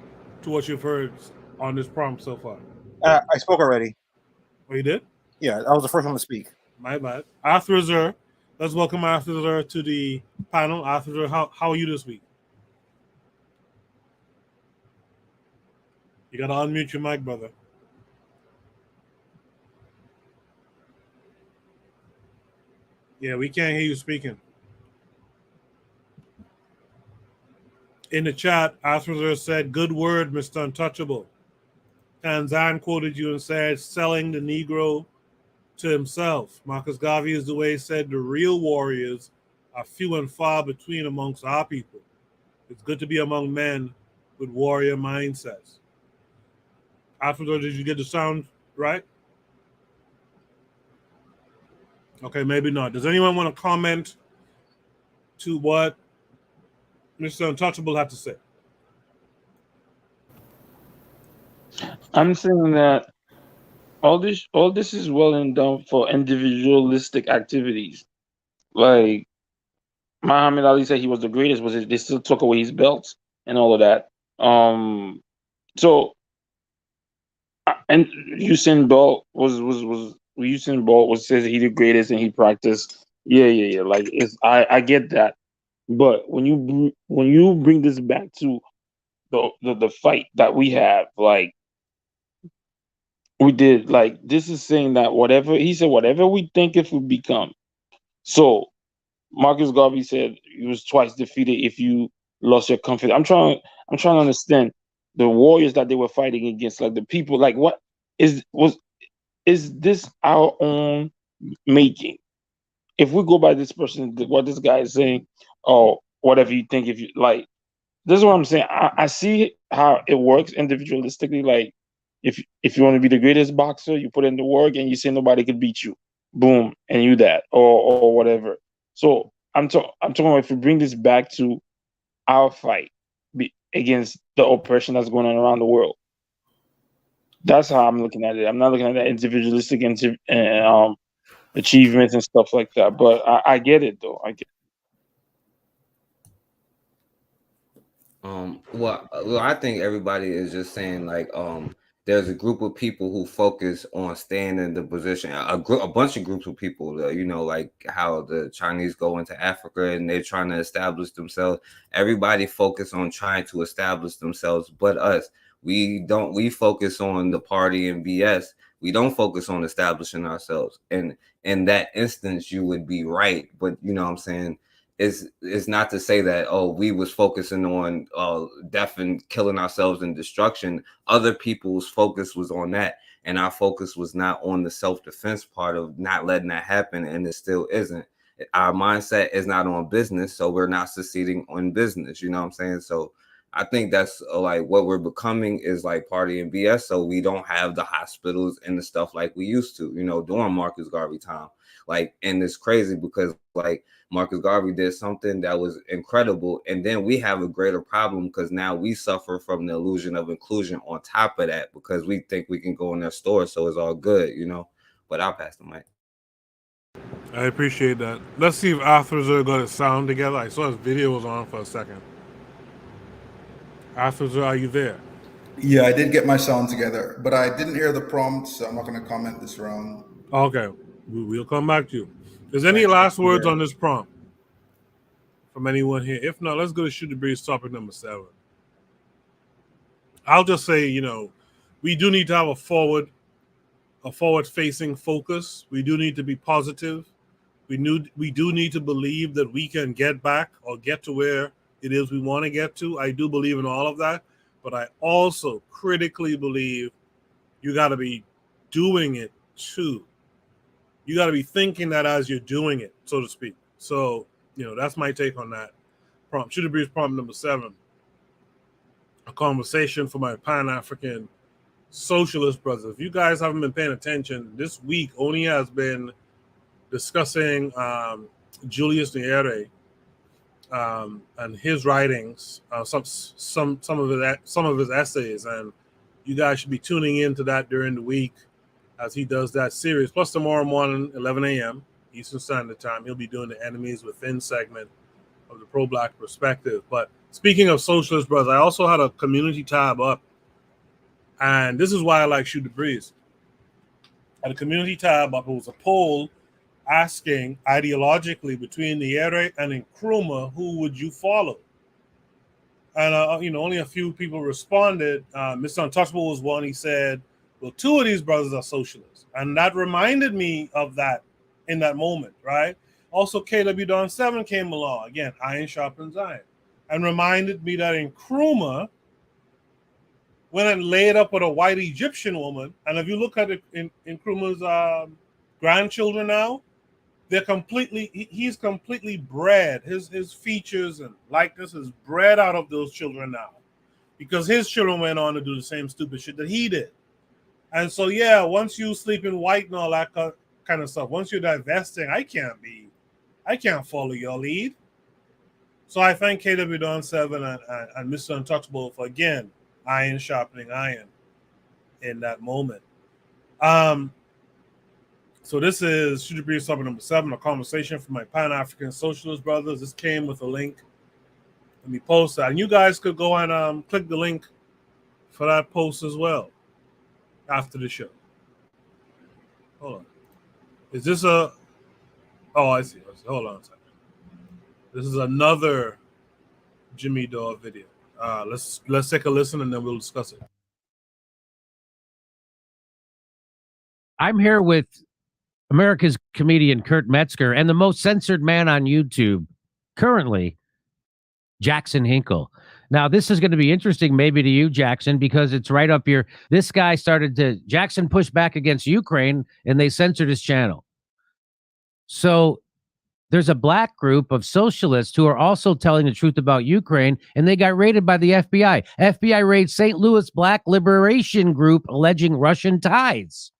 to what you've heard on this prompt so far? I spoke already. Oh, you did? Yeah, I was the first one to speak. My bad. Arthur Zer. Let's welcome Arthur Zer to the panel. Arthur Zer, how are you this week? You got to unmute your mic, brother. Yeah, we can't hear you speaking. In the chat, Arthur said, good word, Mr. Untouchable. Tanzan quoted you and said, selling the Negro to himself. Marcus Garvey is the way he said, the real warriors are few and far between amongst our people. It's good to be among men with warrior mindsets. Arthur, did you get the sound right? Okay, maybe not. Does anyone want to comment to what Mr. Untouchable had to say? I'm saying that all this is well and done for individualistic activities. Like Muhammad Ali said he was the greatest, was it they still took away his belts and all of that. So and Usain Bolt was Usain Bolt was says he the greatest and he practiced. Yeah. Like it's I get that, but when you bring this back to the fight that we have, like we did, like this is saying that whatever he said, whatever we think it would become. So Marcus Garvey said he was twice defeated if you lost your confidence. I'm trying to understand the warriors that they were fighting against, like the people, like what is this our own making? If we go by this person, what this guy is saying, or whatever you think, if you like, this is what I'm saying. I see how it works individualistically. Like, if you want to be the greatest boxer, you put in the work, and you say nobody could beat you. Boom, and you that, or whatever. So I'm talking about if we bring this back to our fight against the oppression that's going on around the world. That's how I'm looking at it. I'm not looking at that individualistic achievements and stuff like that. But I get it though. I get. Well, I think everybody is just saying like, there's a group of people who focus on staying in the position. A bunch of groups of people, like how the Chinese go into Africa and they're trying to establish themselves. Everybody focus on trying to establish themselves, but us, we don't. We focus on the party and BS. We don't focus on establishing ourselves. And in that instance, you would be right. But you know what I'm saying? It's not to say that we was focusing on death and killing ourselves and destruction. Other people's focus was on that, and our focus was not on the self-defense part of not letting that happen, and it still isn't. Our mindset is not on business, so we're not succeeding on business. You know what I'm saying? So I think that's like what we're becoming is like party and BS. So we don't have the hospitals and the stuff like we used to, during Marcus Garvey time. Like, and it's crazy because like Marcus Garvey did something that was incredible. And then we have a greater problem because now we suffer from the illusion of inclusion on top of that because we think we can go in their store. So it's all good, but I'll pass the mic. I appreciate that. Let's see if Arthur's got his sound together. I saw his video was on for a second. Arthur, are you there? Yeah, I did get my sound together, but I didn't hear the prompt, so I'm not going to comment this round. Okay, we'll come back to you. Is any last words on this prompt from anyone here? If not, let's go to Shoot the Breeze topic number 7. I'll just say, we do need to have a forward-facing focus. We do need to be positive. We do need to believe that we can get back or get to where it is we want to get to. I do believe in all of that, but I also critically believe you got to be doing it too. You got to be thinking that as you're doing it, so to speak. So, that's my take on that prompt. Shoot the Breeze prompt number 7. A conversation for my Pan-African socialist brothers. If you guys haven't been paying attention, this week only has been discussing Julius Nyerere and his writings, some of his essays, and you guys should be tuning into that during the week as he does that series. Plus, tomorrow morning, 11 a.m. Eastern Standard Time, he'll be doing the Enemies Within segment of the Pro-Black Perspective. But speaking of socialist brothers, I also had a community tab up, and this is why I like Shoot the Breeze. I had a community tab up. It was a poll asking ideologically between Nyerere and Nkrumah, who would you follow? And only a few people responded. Mr. Untouchable was one. He said, well, 2 of these brothers are socialists. And that reminded me of that in that moment, right? Also, KW Don 7 came along. Again, iron sharpens iron. And reminded me that Nkrumah went and laid up with a white Egyptian woman. And if you look at it in Nkrumah's grandchildren now, he's completely bred. His features and likeness is bred out of those children now. Because his children went on to do the same stupid shit that he did. And so, once you sleep in white and all that kind of stuff, once you're divesting, I can't follow your lead. So I thank KW Don 7 and Mr. Untouchable for, again, iron sharpening iron. in that moment. So this is Should Be Topic number 7, a conversation from my Pan-African Socialist brothers. This came with a link. Let me post that. And you guys could go and click the link for that post as well after the show. Hold on. Is this a... Oh, I see. Hold on a second. This is another Jimmy Dore video. Let's take a listen and then we'll discuss it. I'm here with America's comedian Kurt Metzger and the most censored man on YouTube currently, Jackson Hinkle. Now, this is going to be interesting maybe to you, Jackson, because it's right up here. This guy Jackson pushed back against Ukraine and they censored his channel. So there's a black group of socialists who are also telling the truth about Ukraine, and they got raided by the FBI. FBI raids St. Louis Black Liberation Group alleging Russian ties.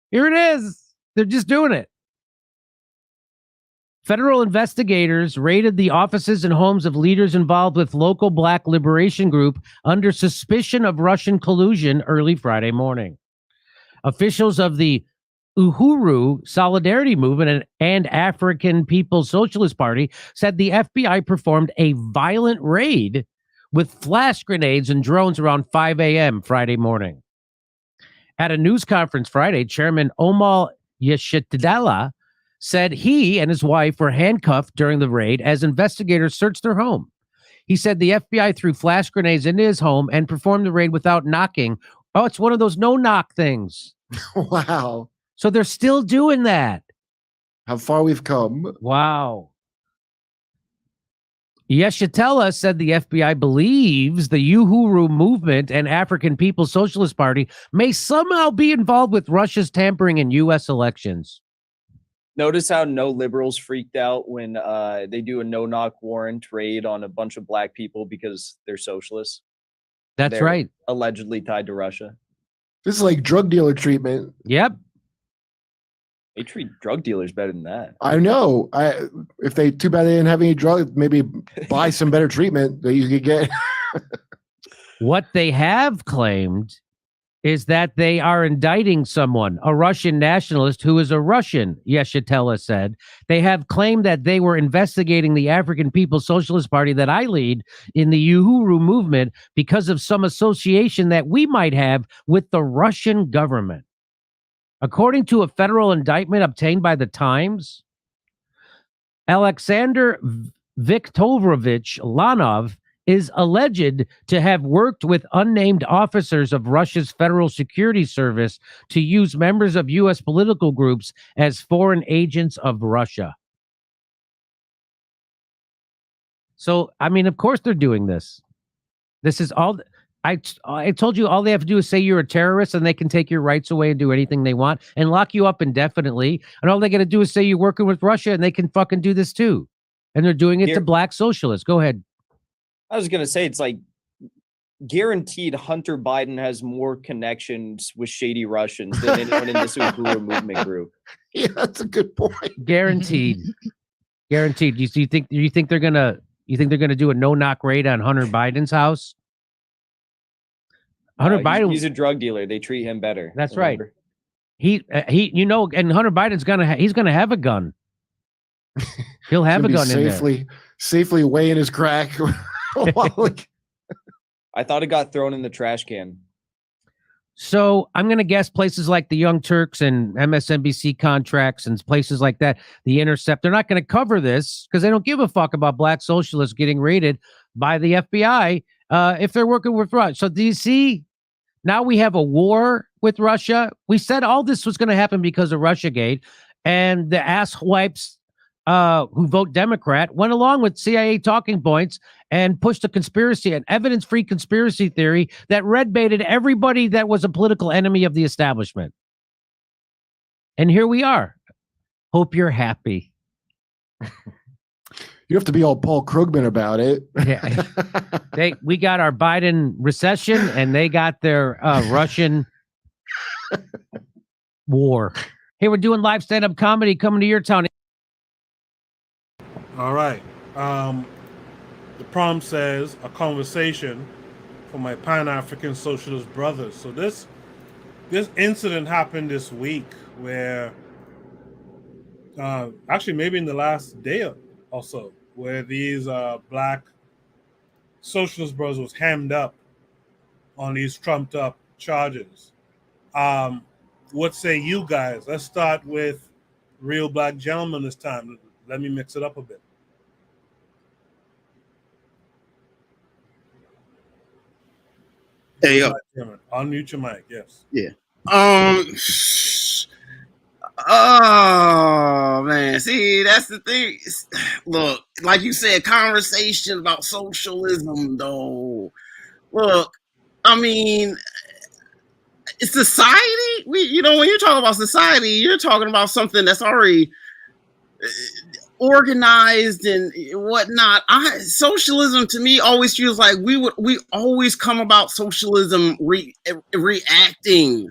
Here it is. They're just doing it. Federal investigators raided the offices and homes of leaders involved with local Black Liberation Group under suspicion of Russian collusion early Friday morning. Officials of the Uhuru Solidarity Movement and African People's Socialist Party said the FBI performed a violent raid with flash grenades and drones around 5 a.m. Friday morning. At a news conference Friday, Chairman Omar Yeshitadala said he and his wife were handcuffed during the raid as investigators searched their home. He said the FBI threw flash grenades into his home and performed the raid without knocking. Oh, it's one of those no-knock things. Wow. So they're still doing that. How far we've come. Wow. Yeshitela said the FBI believes the Uhuru movement and African People's Socialist Party may somehow be involved with Russia's tampering in U.S. elections. Notice how no liberals freaked out when they do a no-knock warrant raid on a bunch of black people because they're socialists. They're right. Allegedly tied to Russia. This is like drug dealer treatment. Yep. They treat drug dealers better than that. I know. Too bad they didn't have any drugs, maybe buy some better treatment that you could get. What they have claimed is that they are indicting someone, a Russian nationalist who is a Russian, Yeshitela said. They have claimed that they were investigating the African People's Socialist Party that I lead in the Uhuru movement because of some association that we might have with the Russian government. According to a federal indictment obtained by the Times, Alexander Viktorovich Lanov is alleged to have worked with unnamed officers of Russia's Federal Security Service to use members of U.S. political groups as foreign agents of Russia. So, I mean, of course they're doing this. This is all... I told you all they have to do is say you're a terrorist and they can take your rights away and do anything they want and lock you up indefinitely. And all they got to do is say you're working with Russia and they can fucking do this too. And they're doing it to black socialists. Go ahead. I was going to say, it's like guaranteed Hunter Biden has more connections with shady Russians than anyone in this Uhuru movement group. Yeah, that's a good point. Guaranteed. Guaranteed. You think they're going to do a no-knock raid on Hunter Biden's house? Hunter Biden, he's a drug dealer. They treat him better. That's remember? right. And Hunter Biden's gonna have a gun. He'll have a gun in there. Safely weighing his crack. I thought it got thrown in the trash can. So I'm gonna guess places like the Young Turks and MSNBC contracts and places like that, The Intercept, they're not gonna cover this because they don't give a fuck about black socialists getting raided by the FBI. If they're working with Russia. So do you see, now we have a war with Russia. We said all this was going to happen because of Russiagate, and the asswipes who vote Democrat went along with CIA talking points and pushed a conspiracy, an evidence-free conspiracy theory that red-baited everybody that was a political enemy of the establishment. And here we are. Hope you're happy. You have to be all Paul Krugman about it. Yeah, we got our Biden recession, and they got their Russian war. Hey, we're doing live stand-up comedy coming to your town. All right. The prompt says a conversation for my Pan-African Socialist brothers. So this this incident happened this week where, actually maybe in the last day or so, where these black socialist brothers was hemmed up on these trumped up charges. What say you guys? Let's start with Real Black Gentleman this time. Let me mix it up a bit. Hey, yo. Unmute your mic, yes. Yeah. Oh man, see, that's the thing. Look, like you said, conversation about socialism, though. Look, I mean, it's society. When you're talking about society, you're talking about something that's already organized and whatnot. Socialism to me always feels like we always come about socialism reacting.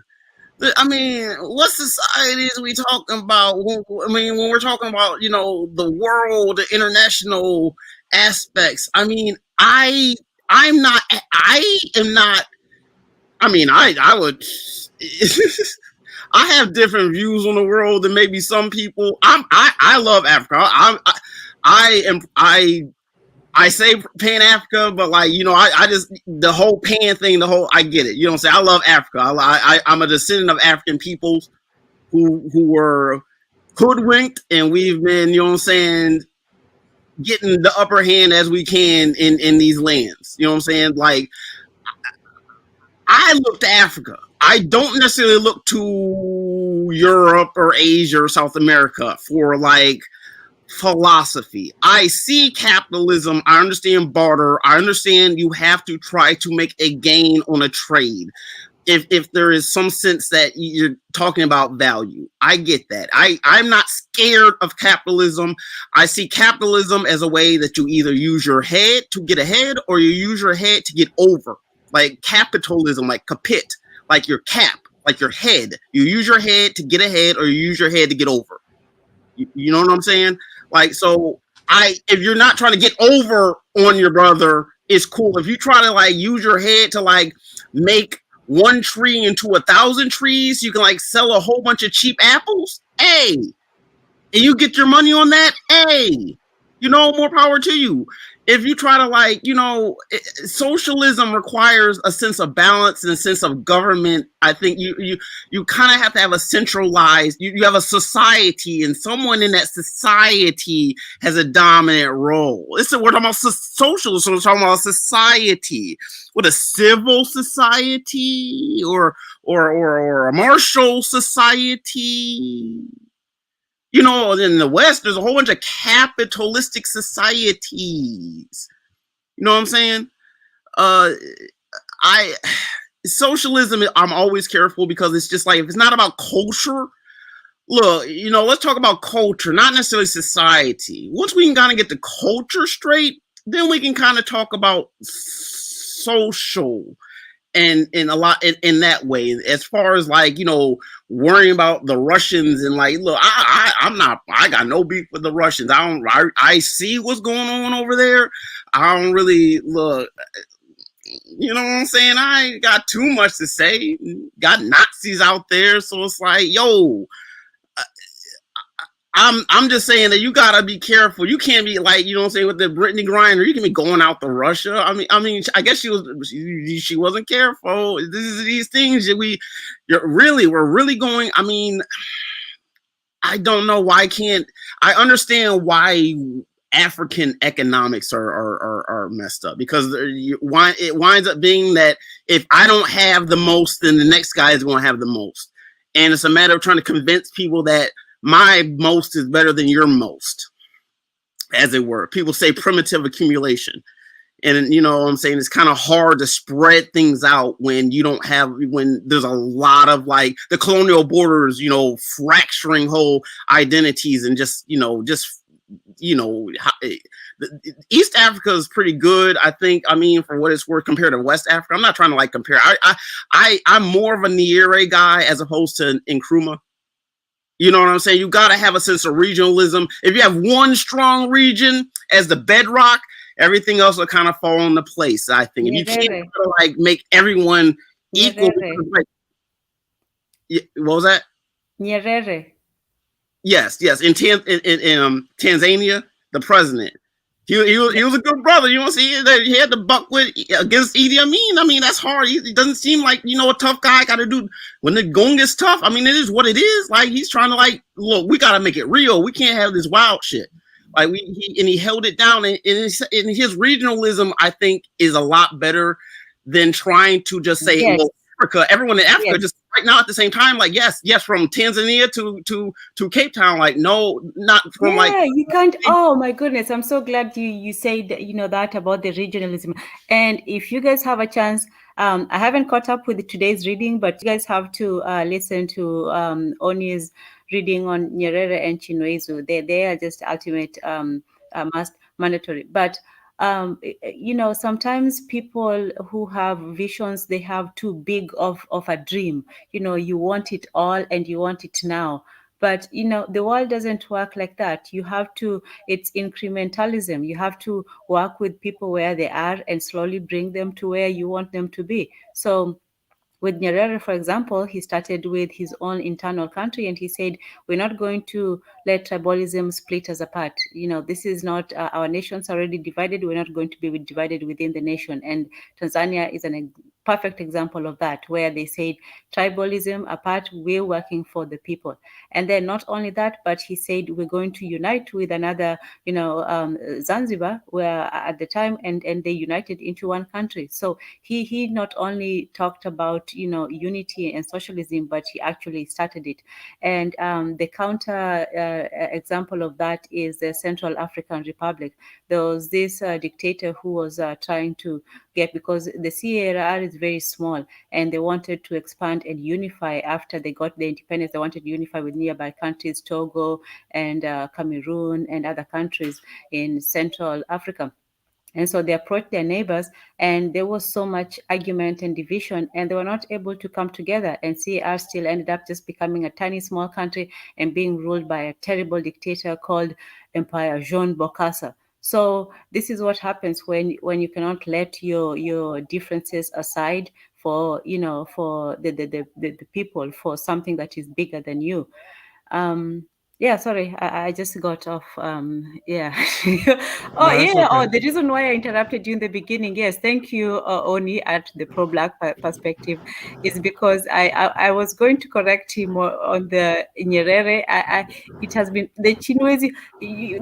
I mean, what societies are we talking about? When we're talking about, the world, the international aspects. I mean, I would, I have different views on the world than maybe some people. I love Africa. I say Pan Africa, but I just, the whole Pan thing, I get it. You know what I'm saying? I love Africa. I'm a descendant of African peoples who were hoodwinked, and we've been, you know what I'm saying, getting the upper hand as we can in these lands. You know what I'm saying? Like, I look to Africa. I don't necessarily look to Europe or Asia or South America for philosophy. I see capitalism. I understand barter. I understand you have to try to make a gain on a trade. If there is some sense that you're talking about value, I get that. I'm not scared of capitalism. I see capitalism as a way that you either use your head to get ahead or you use your head to get over. Like capitalism, like capit, like your cap, like your head. You use your head to get ahead or you use your head to get over. You know what I'm saying? So if you're not trying to get over on your brother, it's cool. If you try to use your head to make one tree into 1,000 trees, you can sell a whole bunch of cheap apples. Hey, and you get your money on that. Hey, more power to you. If you try to socialism requires a sense of balance and a sense of government. I think you kind of have to have a centralized, you have a society, and someone in that society has a dominant role. We're talking about socialism, so we're talking about society. What, a civil society or a martial society? In the West, there's a whole bunch of capitalistic societies. You know what I'm saying? Socialism, I'm always careful because it's just if it's not about culture. Look, let's talk about culture, not necessarily society. Once we can kind of get the culture straight, then we can kind of talk about social. And a lot in that way, as far as worrying about the Russians and look, I got no beef with the Russians. I see what's going on over there. I don't really look, you know what I'm saying? I ain't got too much to say. Got Nazis out there, so it's yo. I'm just saying that you gotta be careful. You can't be you know what I'm saying, with the Britney Griner. You can be going out to Russia. I mean, I guess she wasn't careful. These things that we're really going. I mean, I don't know why I understand why African economics are messed up, because it winds up being that if I don't have the most, then the next guy is going to have the most, and it's a matter of trying to convince people that my most is better than your most, as it were. People say primitive accumulation. And you know what I'm saying? It's kind of hard to spread things out when there's a lot of the colonial borders, fracturing whole identities and East Africa is pretty good, I think. I mean, for what it's worth compared to West Africa. I'm not trying to compare. I'm more of a Nyere guy as opposed to Nkrumah. You know what I'm saying? You got to have a sense of regionalism. If you have one strong region as the bedrock, everything else will kind of fall into place, I think. And you can't make everyone equal. What was that? Nyerere. Yes. In Tanzania, the president. He was a good brother. You know, see that he had to buck with against Idi Amin. I mean, that's hard. He doesn't seem like, you know, a tough guy. Got to do when the going is tough. I mean, it is what it is. Like, he's trying to, like, look, we got to make it real. We can't have this wild shit. Like, he held it down. And his regionalism, I think, is a lot better than trying to just say, Yes. well, Africa, everyone in Africa, Yes. just right now at the same time, like, yes, from Tanzania to Cape Town, like, no, not from like. You can't. Oh my goodness, I'm so glad you said, you know, that about the regionalism. And if you guys have a chance, I haven't caught up with today's reading, but you guys have to listen to Oni's reading on Nyerere and Chinwezu. They are just ultimate mandatory. But you know, sometimes people who have visions, they have too big of a dream. You know, you want it all and you want it now. But, you know, the world doesn't work like that. You have to, it's incrementalism. You have to work with people where they are and slowly bring them to where you want them to be. So with Nyerere, for example, he started with his own internal country, and he said, we're not going to let tribalism split us apart. You know, this is not, our nation's already divided. We're not going to be divided within the nation. And Tanzania is a perfect example of that, where they said, tribalism apart, we're working for the people. And then not only that, but he said, we're going to unite with another, you know, Zanzibar, where at the time, and they united into one country. So he not only talked about, you know, unity and socialism, but he actually started it. And the counter example of that is the Central African Republic. There was this dictator who was trying to get, because the CAR is very small, and they wanted to expand and unify after they got the independence. They wanted to unify with nearby countries, Togo and Cameroon and other countries in Central Africa. And so they approached their neighbors, and there was so much argument and division, and they were not able to come together. And CAR still ended up just becoming a tiny small country and being ruled by a terrible dictator called Empire Jean Bokassa. So this is what happens when you cannot let your differences aside for, you know, for the people, for something that is bigger than you. Yeah, sorry, I just got off. Yeah. Oh, No, that's yeah. Oh, okay. the reason why I interrupted you in the beginning, yes, thank you, Oni, at the pro-black perspective, is because I was going to correct him on the Nyerere. It has been the Chinwezi.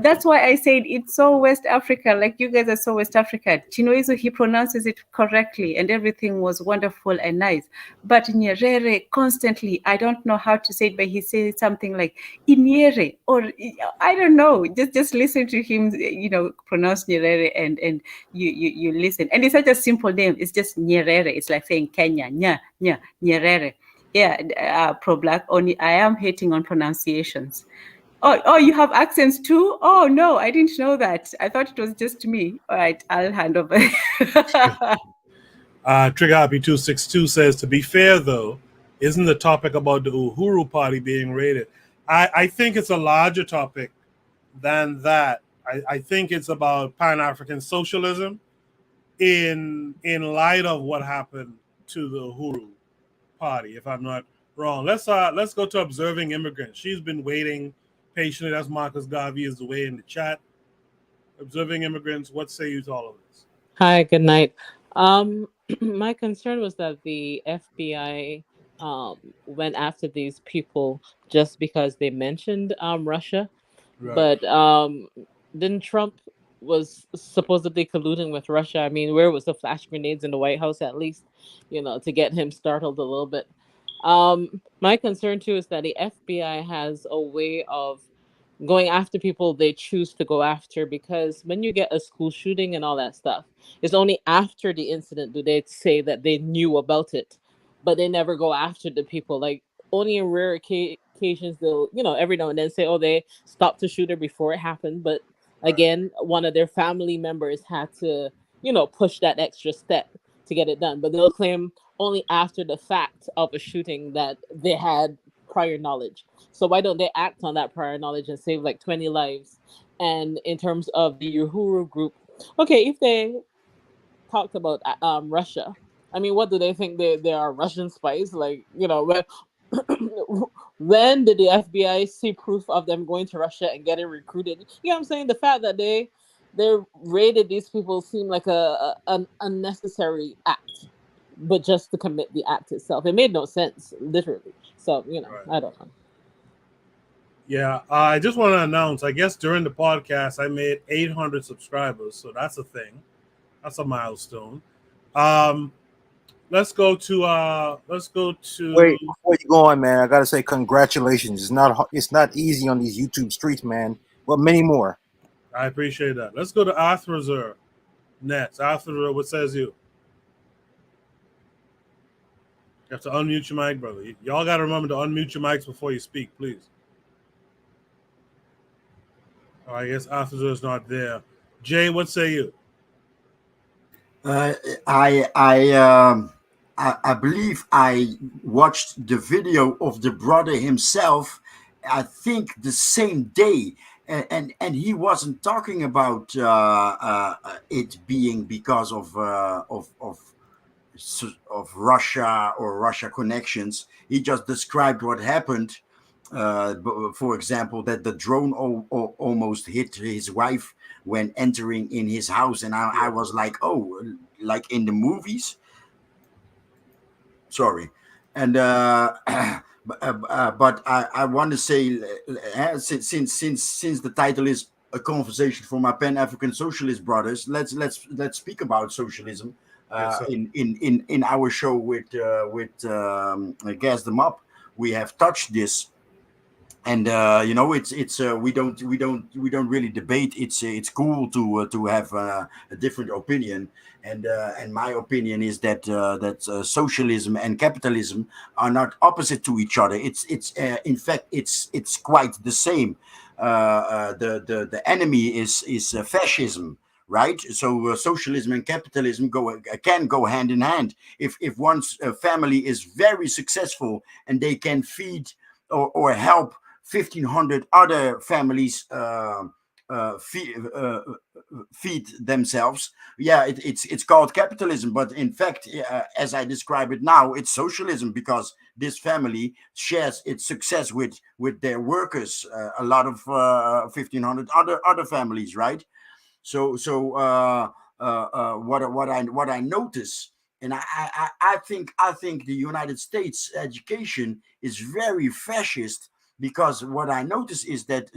That's why I said it's so West Africa. Like, you guys are so West Africa. Chinwezu, he pronounces it correctly, and everything was wonderful and nice. But Nyerere, constantly, I don't know how to say it, but he says something like Inyere, or I don't know. Just listen to him, you know, pronounce Nyerere, and you listen. And it's such a simple name. It's just Nyerere. It's like saying Kenya, Nyerere. Yeah, pro-black. Only I am hating on pronunciations. Oh, you have accents too? Oh no, I didn't know that. I thought it was just me. All right, I'll hand over. Trigger Happy 262 says, to be fair though, isn't the topic about the Uhuru Party being raided? I think it's a larger topic than that. I think it's about Pan-African socialism in light of what happened to the Uhuru Party, if I'm not wrong. Let's go to Observing Immigrants. She's been waiting patiently. That's Marcus Garvey is away in the chat. Observing Immigrants, what say you to all of this? Hi, good night. My concern was that the FBI went after these people just because they mentioned Russia, Right. but then Trump was supposedly colluding with Russia. I mean, where was the flash grenades in the White House at least, you know, to get him startled a little bit. My concern too is that the FBI has a way of going after people they choose to go after, because when you get a school shooting and all that stuff, it's only after the incident do they say that they knew about it, but they never go after the people. Like, only in rare occasions they'll, you know, every now and then say, oh, they stopped the shooter before it happened, but again, one of their family members had to, you know, push that extra step to get it done. But they'll claim only after the fact of a shooting that they had prior knowledge. So why don't they act on that prior knowledge and save like 20 lives? And in terms of the Uhuru group, okay, if they talked about Russia, I mean, what do they think? They are Russian spies? Like, you know, when did the FBI see proof of them going to Russia and getting recruited? You know what I'm saying? The fact that they raided these people seemed like an unnecessary act, but just to commit the act itself, it made no sense, literally. So I don't know. Yeah, I just want to announce, I guess during the podcast, I made 800 subscribers. So that's a thing. That's a milestone. Let's go to Wait, before you go on, man, I gotta say congratulations. It's not easy on these YouTube streets, man. But many more. I appreciate that. Let's go to Arthur next. Arthur, what says you? You have to unmute your mic, brother. Y'all got to remember to unmute your mics before you speak, please. Oh, I guess Arthur is not there. Jay, what say you? I believe I watched the video of the brother himself. I think the same day, and he wasn't talking about it being because of Russia or Russia connections. He just described what happened. For example, that the drone almost hit his wife when entering in his house, and I was like, oh, like in the movies. Sorry, and but I want to say, since the title is a conversation for my Pan-African socialist brothers, let's speak about socialism in our show with Gas Them Up. We have touched this. And it's we don't really debate. It's cool to have a different opinion, and my opinion is that socialism and capitalism are not opposite to each other. It's in fact it's quite the same. The enemy is fascism, right? So socialism and capitalism can go hand in hand. If one's family is very successful and they can feed or help 1,500 other families feed themselves. Yeah, it's called capitalism, but in fact, as I describe it now, it's socialism, because this family shares its success with their workers. A lot of 1,500 other families, right? So what I notice, and I think the United States education is very fascist. Because what I notice is that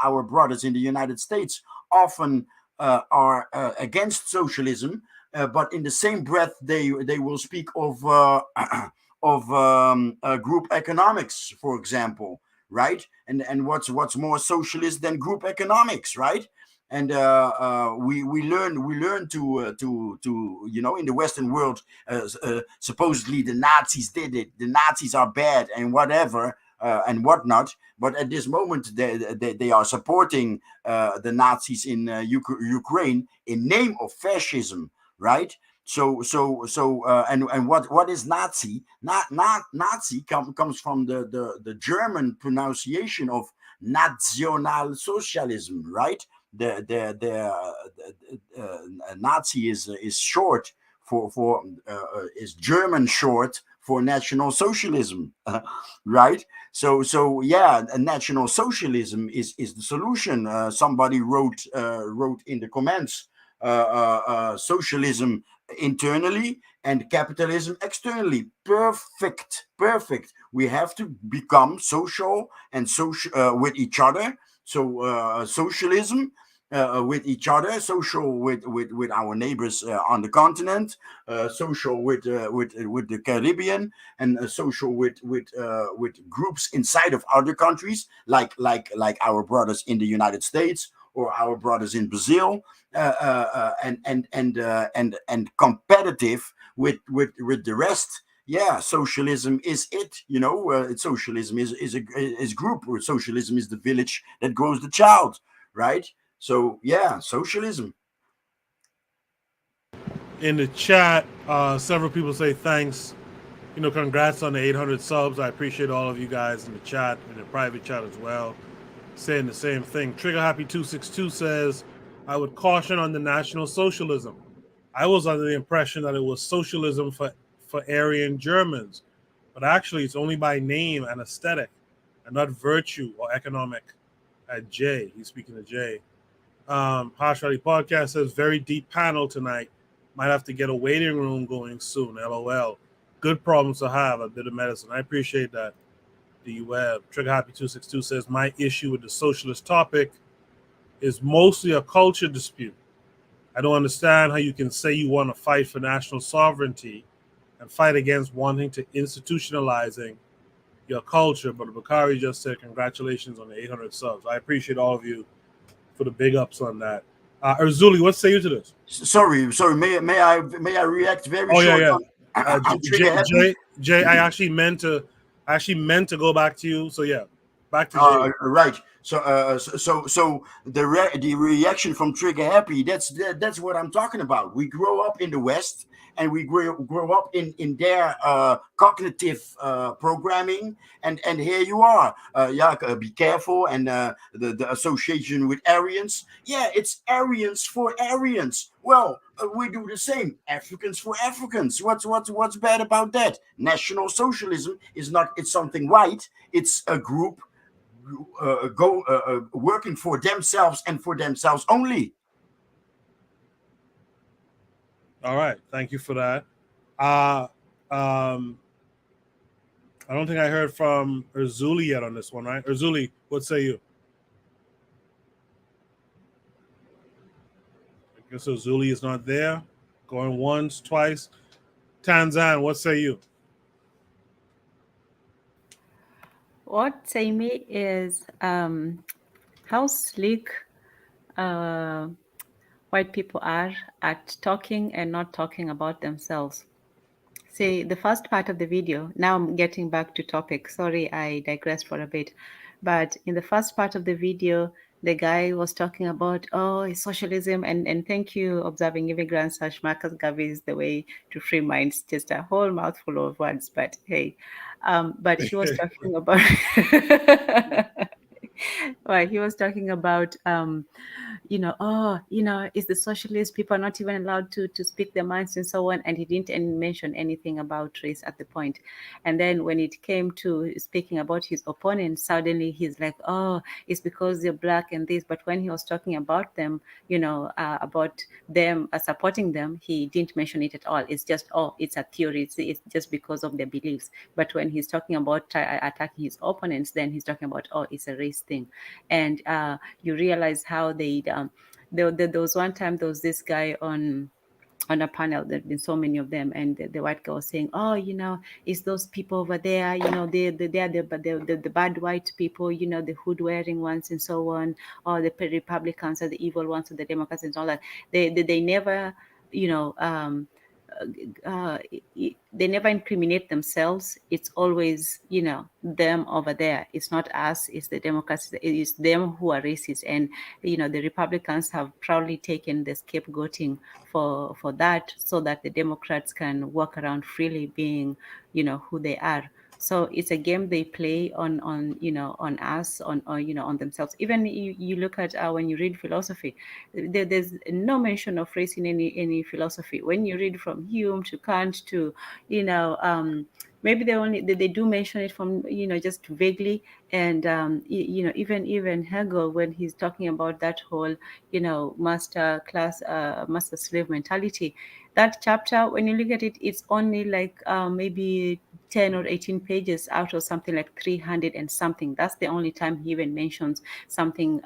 our brothers in the United States often are against socialism, but in the same breath they will speak of group economics, for example, right? And what's more socialist than group economics, right? And we learn to in the Western world, supposedly the Nazis did it. The Nazis are bad and whatever. And whatnot, but at this moment they are supporting the Nazis in Ukraine in name of fascism, right? So and what is Nazi? Nazi comes from the German pronunciation of Nationalsozialism, right? The Nazi is short for is German short for National Socialism, right? So yeah, National Socialism is the solution. Somebody wrote in the comments, socialism internally and capitalism externally. Perfect. We have to become social and social with each other. So socialism with each other, social with our neighbors on the continent, social with the Caribbean, and social with groups inside of other countries, like our brothers in the United States or our brothers in Brazil, and competitive with the rest. Yeah, socialism is it. Socialism is group, or socialism is the village that grows the child, right? So yeah, socialism. In the chat, several people say thanks. Congrats on the 800 subs. I appreciate all of you guys in the chat, in the private chat as well, saying the same thing. Trigger Happy 262 says, I would caution on the National Socialism. I was under the impression that it was socialism for Aryan Germans. but actually it's only by name and aesthetic and not virtue or economic. At Jay, he's speaking to Jay. Harsh Rally Podcast says, very deep panel tonight. Might have to get a waiting room going soon. LOL. Good problems to have, a bit of medicine. I appreciate that. D-Web. Trigger Happy 262 says, my issue with the socialist topic is mostly a culture dispute. I don't understand how you can say you want to fight for national sovereignty and fight against wanting to institutionalizing your culture. But Bakari just said, congratulations on the 800 subs. I appreciate all of you for the big ups on that. Erzuli, what say you to this? Sorry. May I react very short? Yeah. I'm trigger happy. Jay, I actually meant to go back to you. So yeah, back to Jay. Right. So the reaction from Trigger Happy, that's what I'm talking about. We grow up in the West, and we grow up in their cognitive programming, and here you are. Be careful, and the association with Aryans. Yeah, it's Aryans for Aryans. Well, we do the same. Africans for Africans. What's bad about that? National Socialism is not. It's something white. It's a group working for themselves and for themselves only. All right, thank you for that. I don't think I heard from Erzuli yet on this one, right? Erzuli, what say you? I guess Erzuli is not there. Going once, twice. Tanzan, what say you? What say me is how slick white people are at talking and not talking about themselves. See, the first part of the video, now I'm getting back to topic. Sorry, I digressed for a bit. But in the first part of the video, the guy was talking about, it's socialism. And thank you, Observing Immigrants, Marcus Garvey is the way to free minds. Just a whole mouthful of words. But hey, but he was talking about... Well, he was talking about, is the socialist people are not even allowed to speak their minds and so on. And he didn't mention anything about race at the point. And then when it came to speaking about his opponents, suddenly he's like, it's because they're black and this. But when he was talking about them, about them supporting them, he didn't mention it at all. It's just, it's a theory. It's just because of their beliefs. But when he's talking about attacking his opponents, then he's talking about, it's a race thing. And you realize how there was one time there was this guy on a panel. There've been so many of them, and the white guy was saying, it's those people over there, they're the bad white people, the hood wearing ones and so on, or the Republicans are the evil ones, or the Democrats and all that. They never they never incriminate themselves. It's always, them over there. It's not us, it's the Democrats, it's them who are racist. And, the Republicans have proudly taken the scapegoating for that, so that the Democrats can walk around freely being, who they are. So it's a game they play on us, on themselves. Even you look at when you read philosophy, there's no mention of race in any philosophy. When you read from Hume to Kant to, maybe they do mention it from, just vaguely. And, even Hegel, when he's talking about that whole, master slave mentality, that chapter, when you look at it, it's only like maybe 10 or 18 pages out of something like 300 and something. That's the only time he even mentions something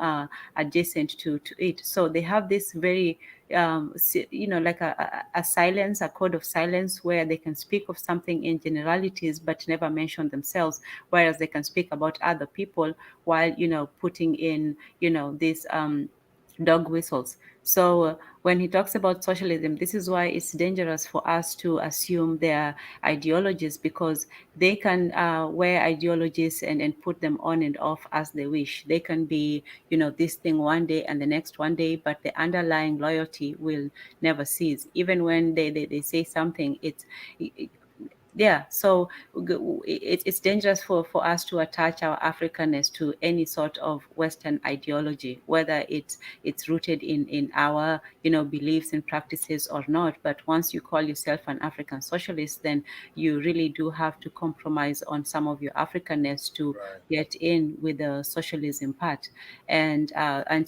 adjacent to it. So they have this very, like a silence, a code of silence, where they can speak of something in generalities, but never mention themselves, whereas they can speak about other people while, putting in, these dog whistles. So when he talks about socialism, this is why it's dangerous for us to assume their ideologies, because they can wear ideologies and put them on and off as they wish. They can be, this thing one day and the next one day, but the underlying loyalty will never cease. Even when they say something, Yeah, so it's dangerous for us to attach our Africanness to any sort of Western ideology, whether it's rooted in our beliefs and practices or not. But once you call yourself an African socialist, then you really do have to compromise on some of your Africanness to get in with the socialism part. And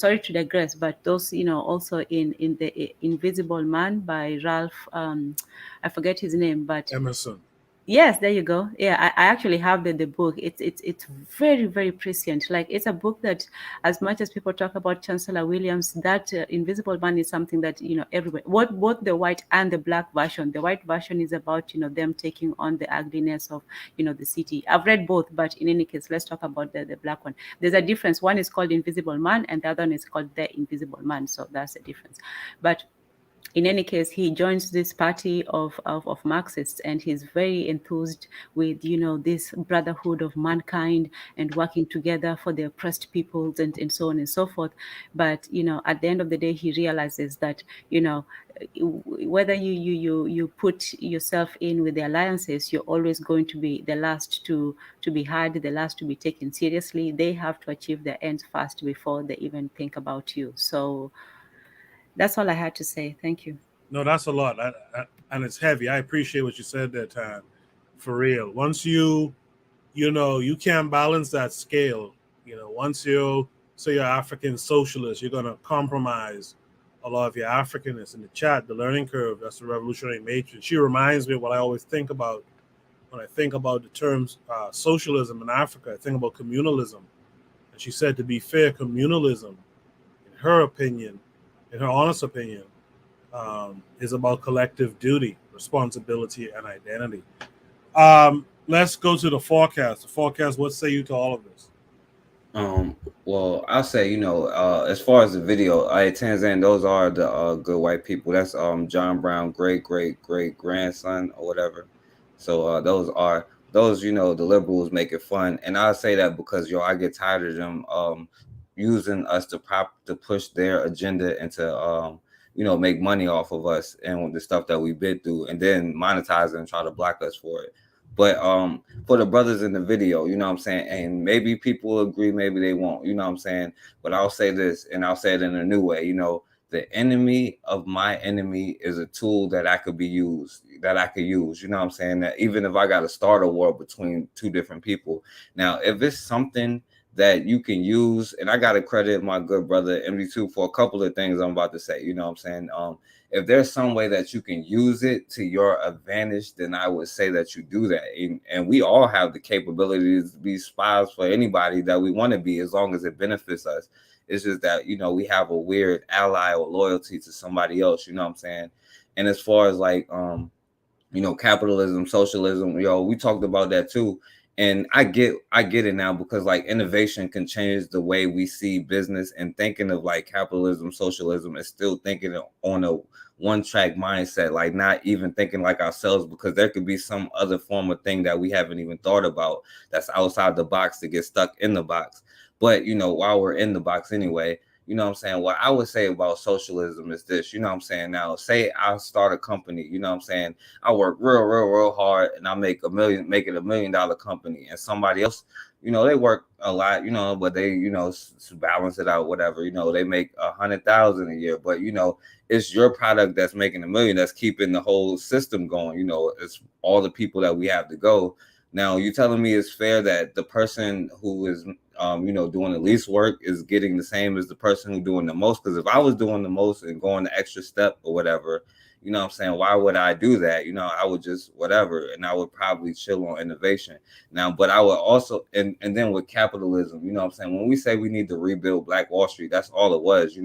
sorry to digress, but those also in the Invisible Man by Ralph, I forget his name, but Emerson. yes, there you go. Yeah, I actually have the book. It's very, very prescient. Like, it's a book that, as much as people talk about Chancellor Williams, that Invisible Man is something that everybody, both the white and the black version. The white version is about them taking on the ugliness of the city. I've read both, but in any case, let's talk about the black one. There's a difference. One is called Invisible Man, and the other one is called The Invisible Man. So that's the difference. But in any case, he joins this party of Marxists, and he's very enthused with this brotherhood of mankind and working together for the oppressed peoples and so on and so forth. But at the end of the day, he realizes that whether you put yourself in with the alliances, you're always going to be the last to be heard, the last to be taken seriously. They have to achieve their ends first before they even think about you. So that's all I had to say. Thank you. No, that's a lot, and it's heavy. I appreciate what you said there, Tan. For real. Once you can't balance that scale. Once you say you're African socialist, you're gonna compromise a lot of your Africanness. In the chat, the learning curve. That's the revolutionary matrix. She reminds me of what I always think about when I think about the terms socialism in Africa. I think about communalism, and she said, to be fair, communalism, in her opinion, in her honest opinion, is about collective duty, responsibility, and identity. Let's go to the forecast. The forecast, what say you to all of this? Well, I'll say, as far as the video, Tanzan, those are the good white people. That's John Brown, great grandson or whatever. So those, the liberals make it fun. And I say that because I get tired of them using us to push their agenda and to make money off of us and the stuff that we've been through, and then monetize it and try to block us for it. But for the brothers in the video, you know what I'm saying, and maybe people will agree, maybe they won't, you know what I'm saying, but I'll say this, and I'll say it in a new way. The enemy of my enemy is a tool that I could use, you know what I'm saying, that even if I got to start a war between two different people. Now, if it's something that you can use, and I got to credit my good brother MD2 for a couple of things I'm about to say, you know what I'm saying, if there's some way that you can use it to your advantage, then I would say that you do that. And we all have the capabilities to be spies for anybody that we want to be, as long as it benefits us. It's just that, we have a weird ally or loyalty to somebody else, you know what I'm saying? And as far as like, capitalism, socialism, we talked about that too. And I get it now, because like innovation can change the way we see business, and thinking of like capitalism, socialism is still thinking on a one-track mindset, like not even thinking like ourselves, because there could be some other form of thing that we haven't even thought about that's outside the box to get stuck in the box. But while we're in the box anyway, you know what I'm saying, what I would say about socialism is this, you know what I'm saying, now say I start a company, you know what I'm saying, I work real hard, and I make it $1 million company, and somebody else, they work a lot, but they, balance it out, whatever, they make 100,000 a year, but it's your product that's making $1 million, that's keeping the whole system going, it's all the people that we have to go. Now, you telling me it's fair that the person who is, doing the least work is getting the same as the person who's doing the most? Because if I was doing the most and going the extra step or whatever, you know what I'm saying, why would I do that? I would just whatever, and I would probably chill on innovation. Now, but I would also, and then with capitalism, you know what I'm saying, when we say we need to rebuild Black Wall Street, that's all it was.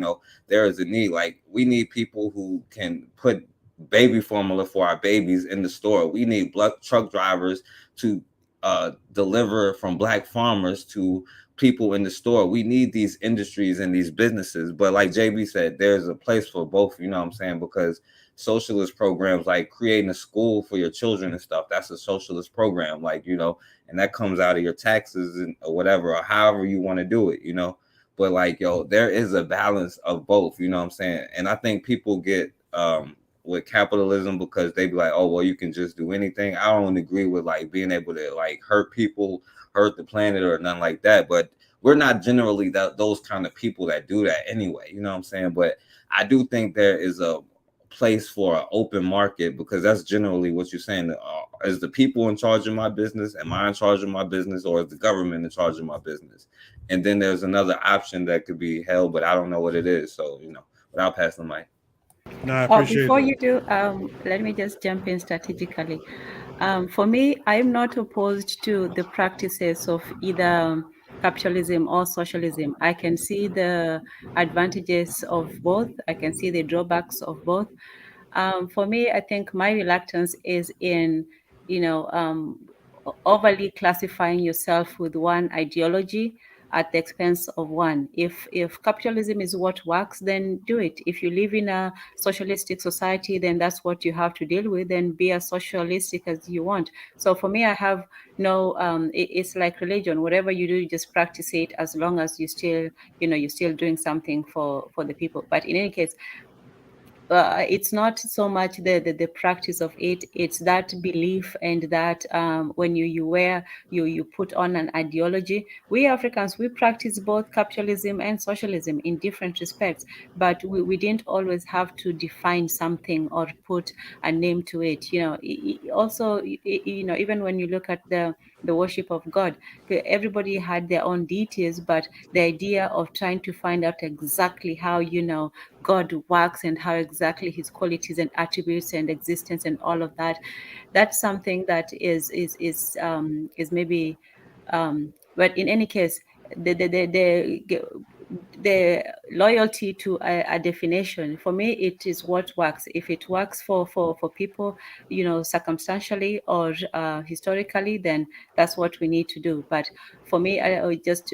There is a need, like we need people who can put baby formula for our babies in the store. We need Black truck drivers to deliver from Black farmers to people in the store. We need these industries and these businesses. But like JB said, there's a place for both, you know what I'm saying, because socialist programs like creating a school for your children and stuff, that's a socialist program, like, and that comes out of your taxes and or whatever, or however you want to do it, but like, there is a balance of both, you know what I'm saying. And I think people get with capitalism because they be like, oh well, you can just do anything. I don't agree with like being able to like hurt people, hurt the planet, or nothing like that. But we're not generally those kind of people that do that anyway. You know what I'm saying? But I do think there is a place for an open market, because that's generally what you're saying. Is the people in charge of my business? Am I in charge of my business, or is the government in charge of my business? And then there's another option that could be held, but I don't know what it is. So, you know, but I'll pass the mic. No, I appreciate Before that. you do, let me just jump in strategically. For me, I'm not opposed to the practices of either capitalism or socialism. I can see the advantages of both. I can see the drawbacks of both. For me, I think my reluctance is in, overly classifying yourself with one ideology at the expense of one. If capitalism is what works, then do it. If you live in a socialistic society, then that's what you have to deal with, and be as socialistic as you want. So for me, I have no, it's like religion. Whatever you do, you just practice it as long as you still, you're still doing something for the people. But in any case, it's not so much the practice of it, it's that belief, and that when you put on an ideology. We Africans, we practice both capitalism and socialism in different respects, but we didn't always have to define something or put a name to it. Also, even when you look at the worship of God, everybody had their own deities, but the idea of trying to find out exactly how God works and how exactly his qualities and attributes and existence and all of that, that's something that is maybe, but in any case, the loyalty to a definition, for me, it is what works. If it works for people, circumstantially or historically, then that's what we need to do. But for me, I just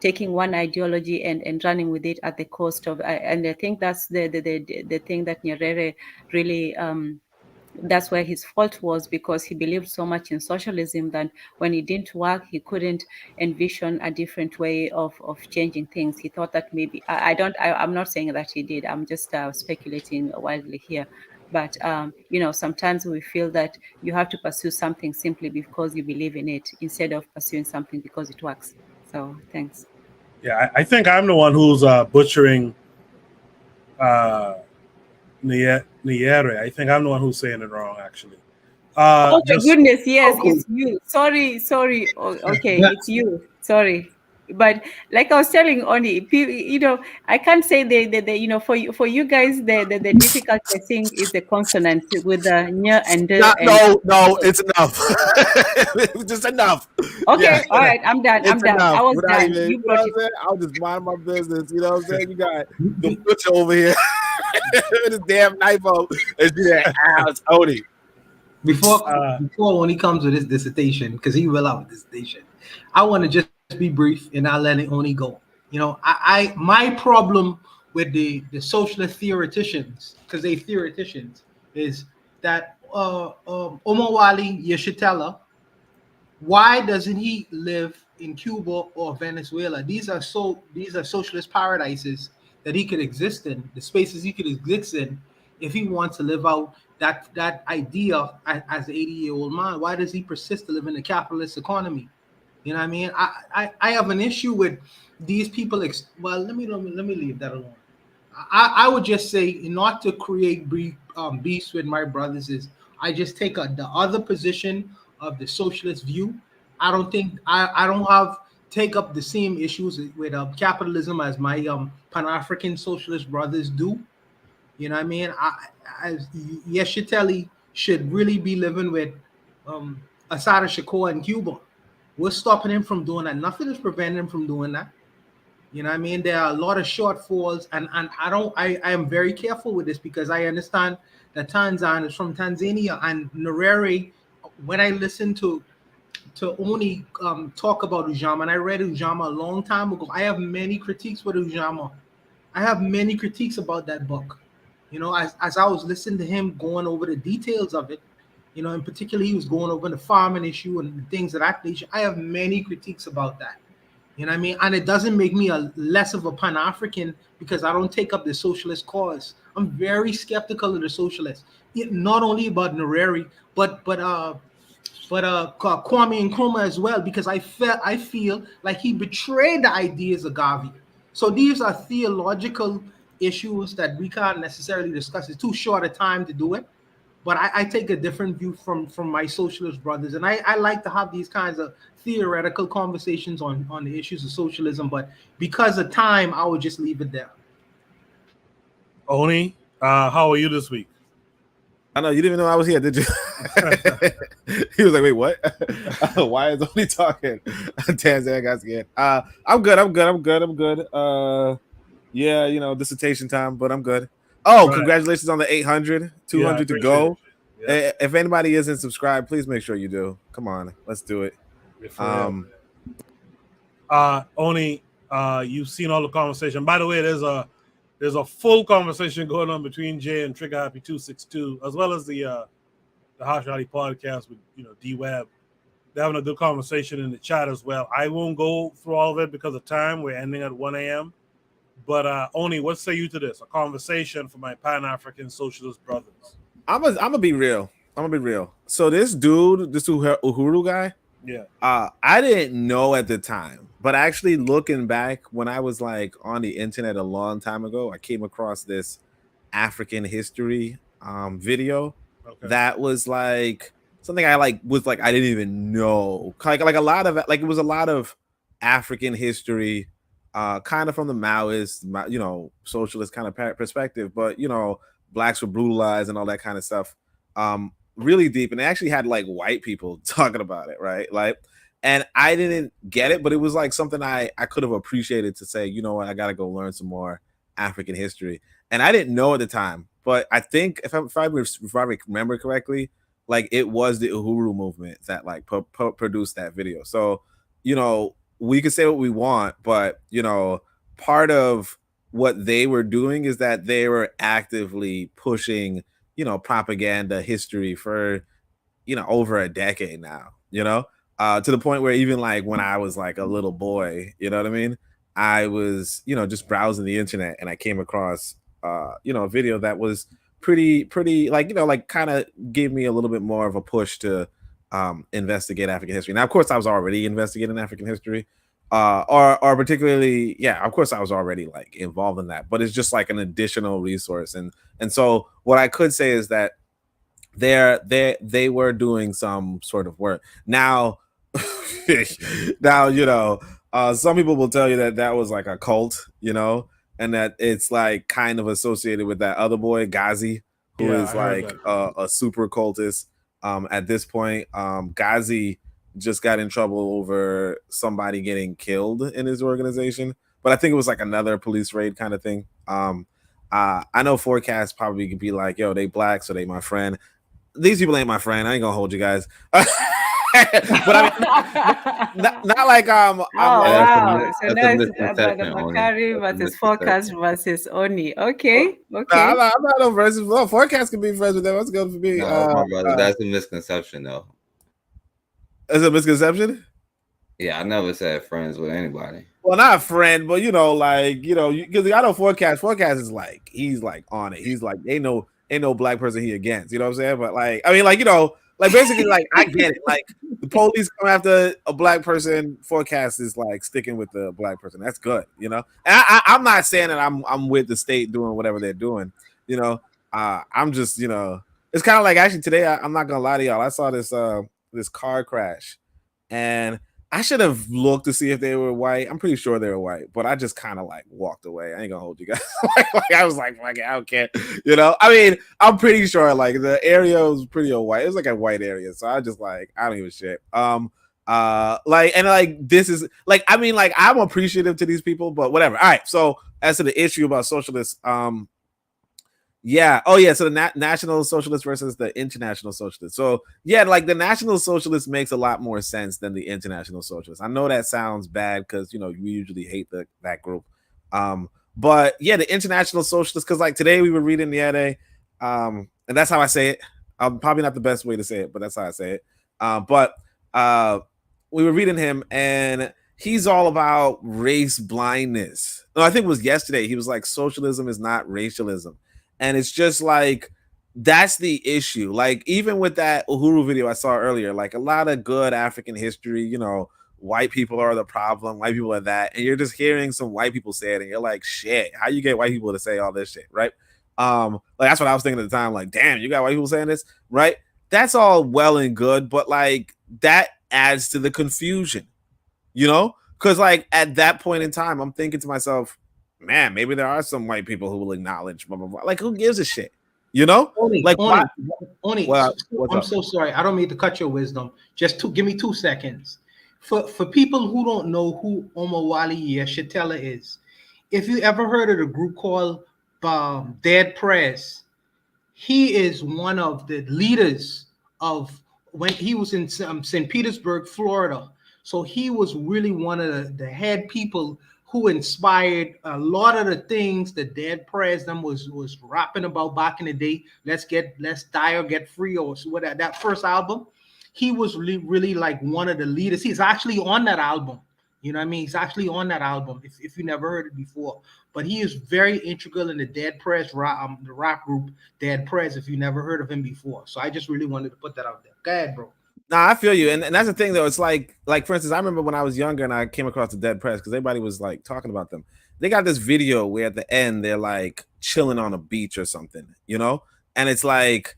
taking one ideology and running with it at the cost of, and I think that's the thing that Nyerere really, that's where his fault was, because he believed so much in socialism that when it didn't work, he couldn't envision a different way of changing things. He thought that maybe, I'm not saying that he did, I'm just speculating wildly here. But, sometimes we feel that you have to pursue something simply because you believe in it, instead of pursuing something because it works. So thanks. Yeah, I think I'm the one who's butchering Nyerere. I think I'm the one who's saying it wrong, actually. Oh my goodness, yes, it's you. Sorry. Okay, it's you. Sorry. But like I was telling Oni, I can't say for you guys, the difficult thing is the consonant with the ñ and the. No, it's enough. Just enough. Okay, Yeah. all right, I'm done. It's I enough. was Without done. even- You brought it. I'll just mind my business. You know what I'm saying? You got the butcher over here with his damn knife on. And do that. It's Odie. Before when he comes with his dissertation, because he will have a dissertation, I want to just be brief and I'll let it only go. I my problem with the socialist theoreticians, because they theoreticians, is that Omowali Yeshitela, why doesn't he live in Cuba or Venezuela? These are socialist paradises that he could exist in, the spaces he could exist in if he wants to live out that idea as an 80-year-old man. Why does he persist to live in a capitalist economy? You know what I mean? I have an issue with these people. Well, let me leave that alone. I would just say, not to create beefs with my brothers, is I just take the other position of the socialist view. I don't think I don't take up the same issues with capitalism as my Pan-African socialist brothers do. You know what I mean? Yeshiteli should really be living with Assata Shakur in Cuba. What's stopping him from doing that? Nothing is preventing him from doing that. You know what I mean? There are a lot of shortfalls, and I am very careful with this, because I understand that Tanzan is from Tanzania, and Nyerere, when I listened to Oni talk about Ujamaa, and I read Ujamaa a long time ago, I have many critiques with Ujamaa. I have many critiques about that book. As I was listening to him going over the details of it, in particular, he was going over the farming issue and things of that nature. I have many critiques about that. You know what I mean? And it doesn't make me a less of a Pan-African because I don't take up the socialist cause. I'm very skeptical of the socialists, not only about Nyerere, but Kwame Nkrumah as well, because I feel like he betrayed the ideas of Garvey. So these are theological issues that we can't necessarily discuss. It's too short a time to do it. But I take a different view from my socialist brothers, and I like to have these kinds of theoretical conversations on the issues of socialism. But because of time, I would just leave it there. Oni, how are you this week? I know you didn't even know I was here, did you? He was like, "Wait, what? Why is Oni talking?" Tanzania got scared. I'm good. Yeah, you know, dissertation time, but I'm good. Oh, Congratulations on the 800, 200 to go. Yeah. If anybody isn't subscribed, please make sure you do. Come on, let's do it. Oni, you've seen all the conversation. By the way, there's a full conversation going on between Jay and Trigger Happy 262, as well as the Harsh Rally podcast with D-Web. They're having a good conversation in the chat as well. I won't go through all of it because of time. We're ending at 1 a.m. But Oni, what say you to this? A conversation for my Pan-African socialist brothers. I'm gonna be real. So this Uhuru guy, I didn't know at the time, but actually looking back when I was like on the internet a long time ago, I came across this African history video that was like something I didn't even know. Like a lot of it was a lot of African history. Kind of from the Maoist, socialist kind of perspective, but blacks were brutalized and all that kind of stuff. Really deep, and they actually had like white people talking about it, right? Like, and I didn't get it, but it was like something I could have appreciated to say, you know what, I gotta go learn some more African history, and I didn't know at the time, but I think if I remember correctly, like it was the Uhuru movement that like produced that video. So we could say what we want, but part of what they were doing is that they were actively pushing, propaganda history for, over a decade now, to the point where even like when I was like a little boy, you know what I mean? I was, just browsing the internet and I came across, a video that was pretty like kind of gave me a little bit more of a push to investigate African history. Now, of course, I was already investigating African history, or particularly, of course, I was already like involved in that. But it's just like an additional resource, and so what I could say is that they were doing some sort of work. Now, some people will tell you that was like a cult, and that it's like kind of associated with that other boy Ghazi, who is like a super cultist. At this point, Ghazi just got in trouble over somebody getting killed in his organization, but I think it was like another police raid kind of thing. I know Forecast probably could be like, yo, they black, so they my friend. These people ain't my friend. I ain't gonna hold you guys. But I mean, not like wow. So now it's about Bakari versus Forecast versus Oni. Okay. I'm not no versus. Well, Forecast can be friends with them. That's good for me. No, my brother, that's a misconception, though. Is it a misconception? Yeah, I never said friends with anybody. Well, not a friend, but because I know Forecast. Forecast is like he's like on it. He's like ain't no black person he against. You know what I'm saying? But like I mean, like like basically, like I get it. Like the police come after a black person, Forecast is like sticking with the black person. That's good, And I'm not saying that I'm with the state doing whatever they're doing. I'm just it's kind of like actually today. I'm not gonna lie to y'all. I saw this car crash, and I should have looked to see if they were white. I'm pretty sure they were white, but I just kind of like walked away. I ain't gonna hold you guys. like I was like, I don't care. I mean, I'm pretty sure like the area was pretty white. It was like a white area, so I just like I don't give a shit. This is like I mean like I'm appreciative to these people, but whatever. All right. So as to the issue about socialists, so the National Socialist versus the International Socialist. So like the National Socialist makes a lot more sense than the International Socialist. I know that sounds bad because we usually hate that group. But the International Socialist, because like today we were reading the other day, and that's how I say it. Probably not the best way to say it, but that's how I say it. But we were reading him, and he's all about race blindness. No, I think it was yesterday. He was like, socialism is not racialism. And it's just like, that's the issue. Like, even with that Uhuru video I saw earlier, like a lot of good African history, you know, white people are the problem, white people are that. And you're just hearing some white people say it, and you're like, shit, how you get white people to say all this shit, right? Like that's what I was thinking at the time. Like, damn, you got white people saying this, right? That's all well and good, but like that adds to the confusion, you know? Because like at that point in time, I'm thinking to myself, man, maybe there are some white people who will acknowledge blah, blah, blah. Like, who gives a shit? You know? I'm so sorry. I don't mean to cut your wisdom. Give me 2 seconds. For people who don't know who Omowale Yeshitela is, if you ever heard of the group called Dead Prez, he is one of the leaders of when he was in St. Petersburg, Florida. So he was really one of the head people who inspired a lot of the things that Dead Prez them was rapping about back in the day. Let's die or get free, or whatever. That first album, he was really like one of the leaders. He's actually on that album. You know what I mean? He's actually on that album if you never heard it before. But he is very integral in the Dead Prez the rap group Dead Prez, if you never heard of him before. So I just really wanted to put that out there. Go ahead, bro. Nah, I feel you. And that's the thing, though. It's like for instance, I remember when I was younger and I came across the Dead Prez because everybody was like talking about them. They got this video where at the end they're like chilling on a beach or something, you know? And it's like,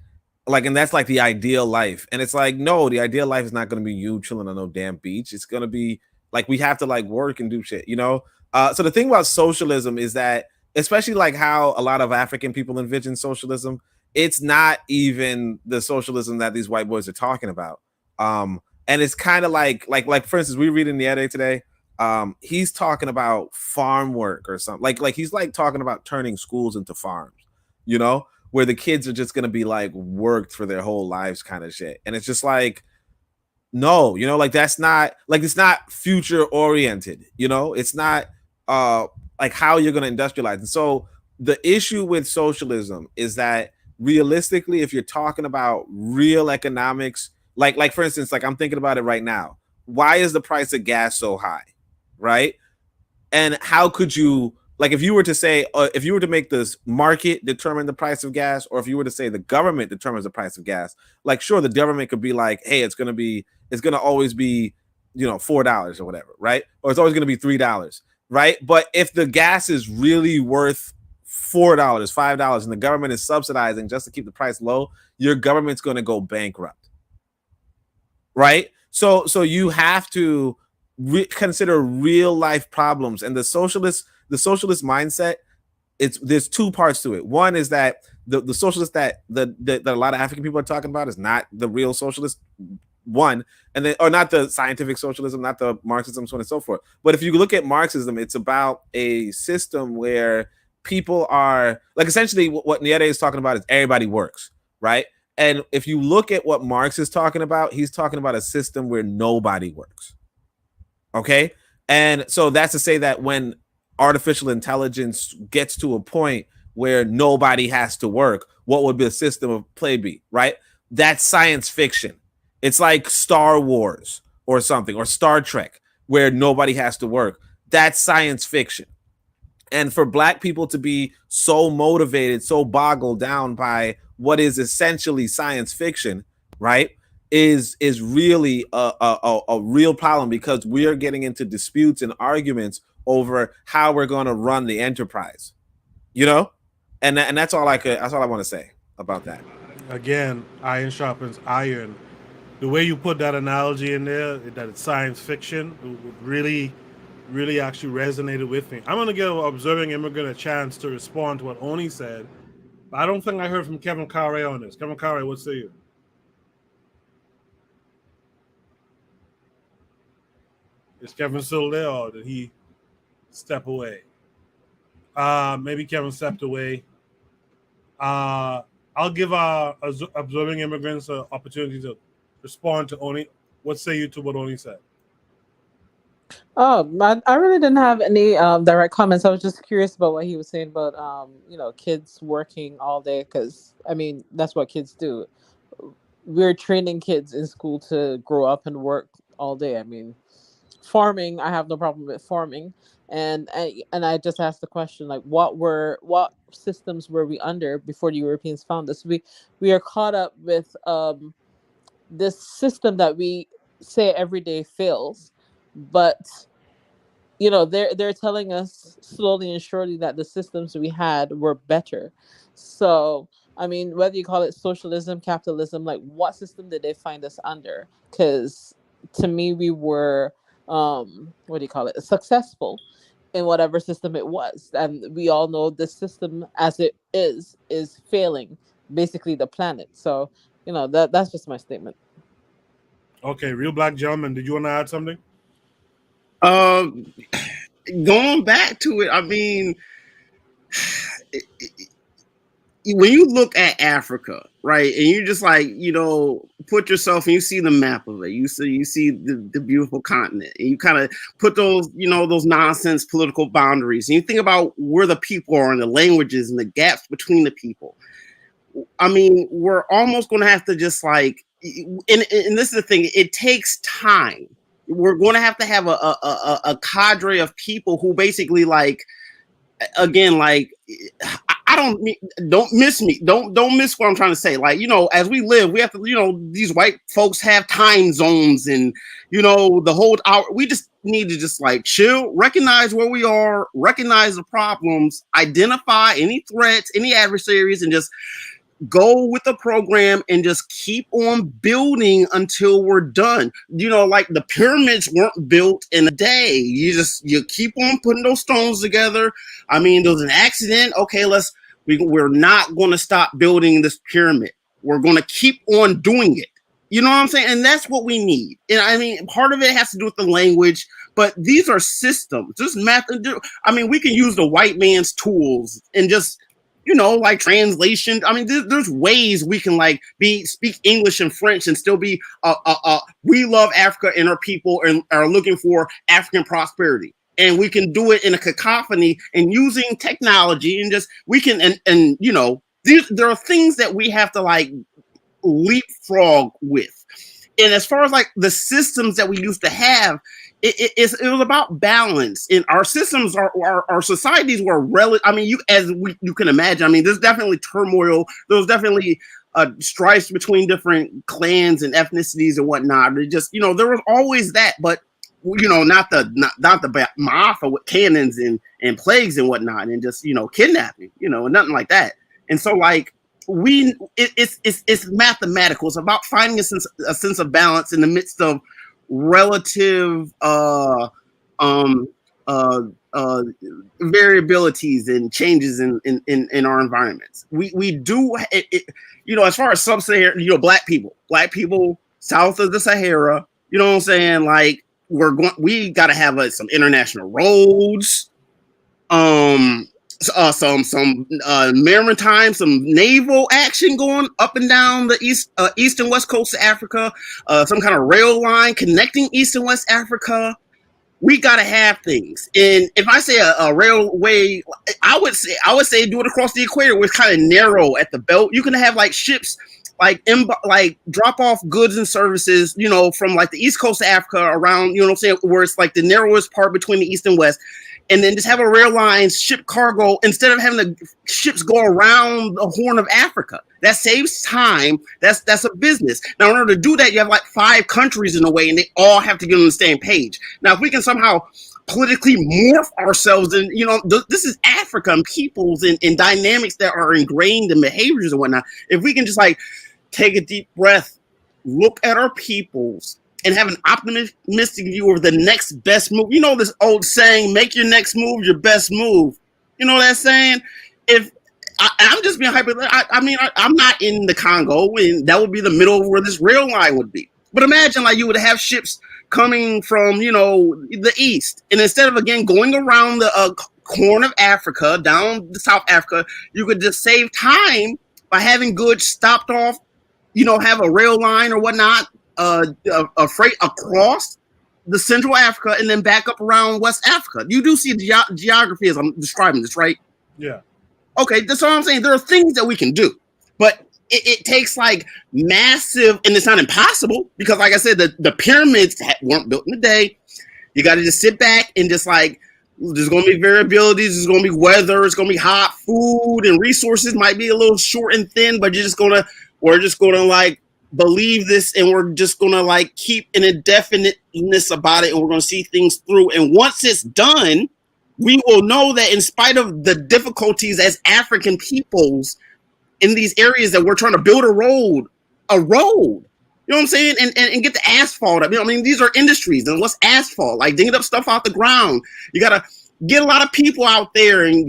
and that's like the ideal life. And it's like, no, the ideal life is not going to be you chilling on no damn beach. It's going to be like, we have to like work and do shit, you know? So the thing about socialism is that, especially like how a lot of African people envision socialism, it's not even the socialism that these white boys are talking about. And it's kind of like for instance, we read in the edit today, he's talking about farm work or something. Like he's like talking about turning schools into farms, you know, where the kids are just gonna be like worked for their whole lives kind of shit. And it's just like, no, you know, like that's not like, it's not future oriented, you know, it's not like how you're gonna industrialize. And so the issue with socialism is that realistically, if you're talking about real economics, like for instance, like I'm thinking about it right now. Why is the price of gas so high, right? And how could you, like, if you were to say, if you were to make this market determine the price of gas, or if you were to say the government determines the price of gas, like, sure, the government could be like, hey, it's gonna always be, you know, $4 or whatever, right? Or it's always gonna be $3, right? But if the gas is really worth $4, $5, and the government is subsidizing just to keep the price low, your government's gonna go bankrupt. Right? So you have to consider real life problems. And the socialist mindset, there's two parts to it. One is that the socialist that a lot of African people are talking about is not the real socialist one, and then, or not the scientific socialism, not the Marxism, so on and so forth. But if you look at Marxism, it's about a system where people are like, essentially what Nyerere is talking about is everybody works, right? And if you look at what Marx is talking about, he's talking about a system where nobody works. Okay. And so that's to say that when artificial intelligence gets to a point where nobody has to work, what would the system of play be, right? That's science fiction. It's like Star Wars or something, or Star Trek, where nobody has to work. That's science fiction. And for Black people to be so motivated, so boggled down by what is essentially science fiction, right, is really a real problem, because we are getting into disputes and arguments over how we're going to run the enterprise, you know, and that's all I want to say about that. Again, iron sharpens iron. The way you put that analogy in there, that it's science fiction, really actually resonated with me. I'm going to give Observing Immigrant a chance to respond to what Oni said. But I don't think I heard from Kevin Carey on this. Kevin Carey, what say you? Is Kevin still there, or did he step away? Maybe Kevin stepped away. I'll give Observing Immigrants an opportunity to respond to Oni. What say you to what Oni said? Oh, I really didn't have any direct comments. I was just curious about what he was saying about kids working all day, because I mean that's what kids do. We're training kids in school to grow up and work all day. I mean, farming, I have no problem with farming. And I just asked the question, like, what systems were we under before the Europeans found us? We are caught up with this system that we say every day fails, but they're telling us slowly and surely that the systems we had were better. So I mean, whether you call it socialism, capitalism, like, what system did they find us under? Because to me, we were successful in whatever system it was, and we all know the system as it is failing basically the planet. So that's just my statement. Okay, Real Black Gentleman, did you want to add something? Going back to it, I mean, when you look at Africa, right, and you just like, put yourself and you see the map of it, you see the beautiful continent, and you kind of put those, those nonsense political boundaries, and you think about where the people are and the languages and the gaps between the people. I mean, we're almost going to have to just like, and this is the thing, it takes time. We're going to have a cadre of people who basically, like, again, like, don't miss me. Don't miss what I'm trying to say. Like, as we live, we have to, these white folks have time zones, and, the whole hour, we just need to just like chill, recognize where we are, recognize the problems, identify any threats, any adversaries, and just go with the program and just keep on building until we're done. Like the pyramids weren't built in a day. You keep on putting those stones together. I mean, there was an accident. Okay, we're not going to stop building this pyramid. We're going to keep on doing it. You know what I'm saying? And that's what we need. And I mean, part of it has to do with the language, but these are systems. Just math. I mean, we can use the white man's tools and just, like translation. I mean, there's ways we can like speak English and French and still be we love Africa and our people and are looking for African prosperity. And we can do it in a cacophony and using technology, and just we can and there are things that we have to like leapfrog with. And as far as like the systems that we used to have, it was about balance. And our systems, our societies were I mean, you can imagine. I mean, there's definitely turmoil. There's definitely strifes between different clans and ethnicities and whatnot. It just there was always that, but not the Ma'afa with cannons and plagues and whatnot, and just kidnapping, nothing like that. And so like it's mathematical. It's about finding a sense of balance in the midst of relative variabilities and changes in our environments. We do it, as far as sub-Saharan, black people south of the Sahara, what I'm saying? Like we got to have some international roads, some maritime, some naval action going up and down the east and west coast of Africa, some kind of rail line connecting East and West Africa. We gotta have things. And if I say a railway, I would say do it across the equator, where it's kind of narrow at the belt. You can have like ships like drop off goods and services, from like the east coast of Africa around, what I'm saying, where it's like the narrowest part between the east and west. And then just have a rail line ship cargo instead of having the ships go around the Horn of Africa. That saves time. That's a business. Now, in order to do that, you have like 5 countries in a way, and they all have to get on the same page. Now, if we can somehow politically morph ourselves, and this is Africa and peoples and dynamics that are ingrained in behaviors and whatnot. If we can just like take a deep breath, look at our peoples, and have an optimistic view of the next best move. This old saying, make your next move your best move. You know that saying? If I'm just being hypothetical, I'm not in the Congo, and that would be the middle of where this rail line would be. But imagine like you would have ships coming from, the east. And instead of, again, going around the Horn of Africa, down to South Africa, you could just save time by having goods stopped off, have a rail line or whatnot, a freight across the Central Africa and then back up around West Africa. You do see the geography as I'm describing this, right? Yeah. Okay, that's what I'm saying. There are things that we can do, but it takes like massive, and it's not impossible because, like I said, the pyramids weren't built in a day. You got to just sit back and just like, there's going to be variabilities. There's going to be weather. It's going to be hot. Food and resources might be a little short and thin, but we're just going to like believe this, and we're just going to like keep an indefiniteness about it, and we're going to see things through. And once it's done, we will know that in spite of the difficulties as African peoples in these areas that we're trying to build a road. You know what I'm saying? And get the asphalt. I mean, these are industries. And what's asphalt? Like digging up stuff out the ground. You got to get a lot of people out there and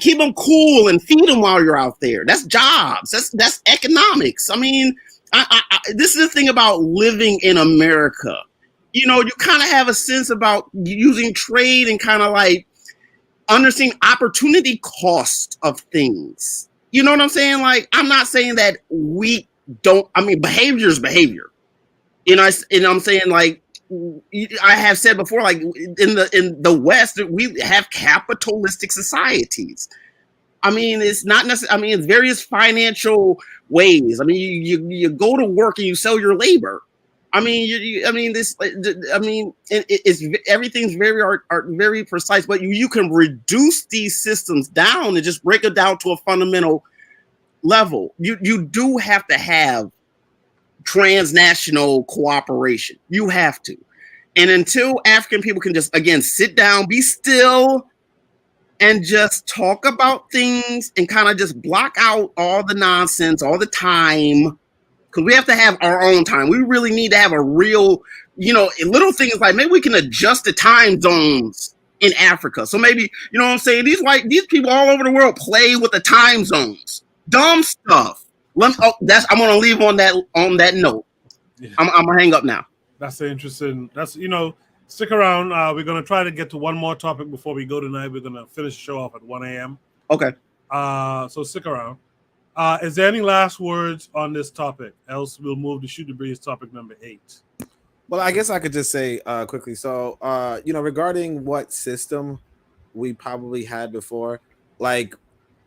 keep them cool and feed them while you're out there. That's jobs. That's economics. I mean, this is the thing about living in America. You know, you kind of have a sense about using trade and kind of like understanding opportunity cost of things. You know what I'm saying? Like, I'm not saying that we don't, I mean, behavior is behavior. You know, and I'm saying, like, I have said before, like in the West, we have capitalistic societies. I mean, it's not necessarily, I mean, it's various financial ways. I mean, you go to work and you sell your labor. I mean, it's everything's very precise, but you can reduce these systems down and just break it down to a fundamental level. You do have to have transnational cooperation. You have to. And until African people can just, again, sit down, be still, and just talk about things and kind of just block out all the nonsense, all the time, because we have to have our own time. We really need to have a real, you know, little things like maybe we can adjust the time zones in Africa. So maybe, you know what I'm saying? These people all over the world play with the time zones. Dumb stuff. I'm gonna leave on that note. Yeah. I'm gonna hang up now. That's interesting. You know, stick around. We're gonna try to get to one more topic before we go tonight. We're gonna finish the show off at 1 a.m. Okay. So stick around. Is there any last words on this topic? Else we'll move to Shoot the Breeze topic number 8. Well, I guess I could just say quickly. So, you know, regarding what system we probably had before, like,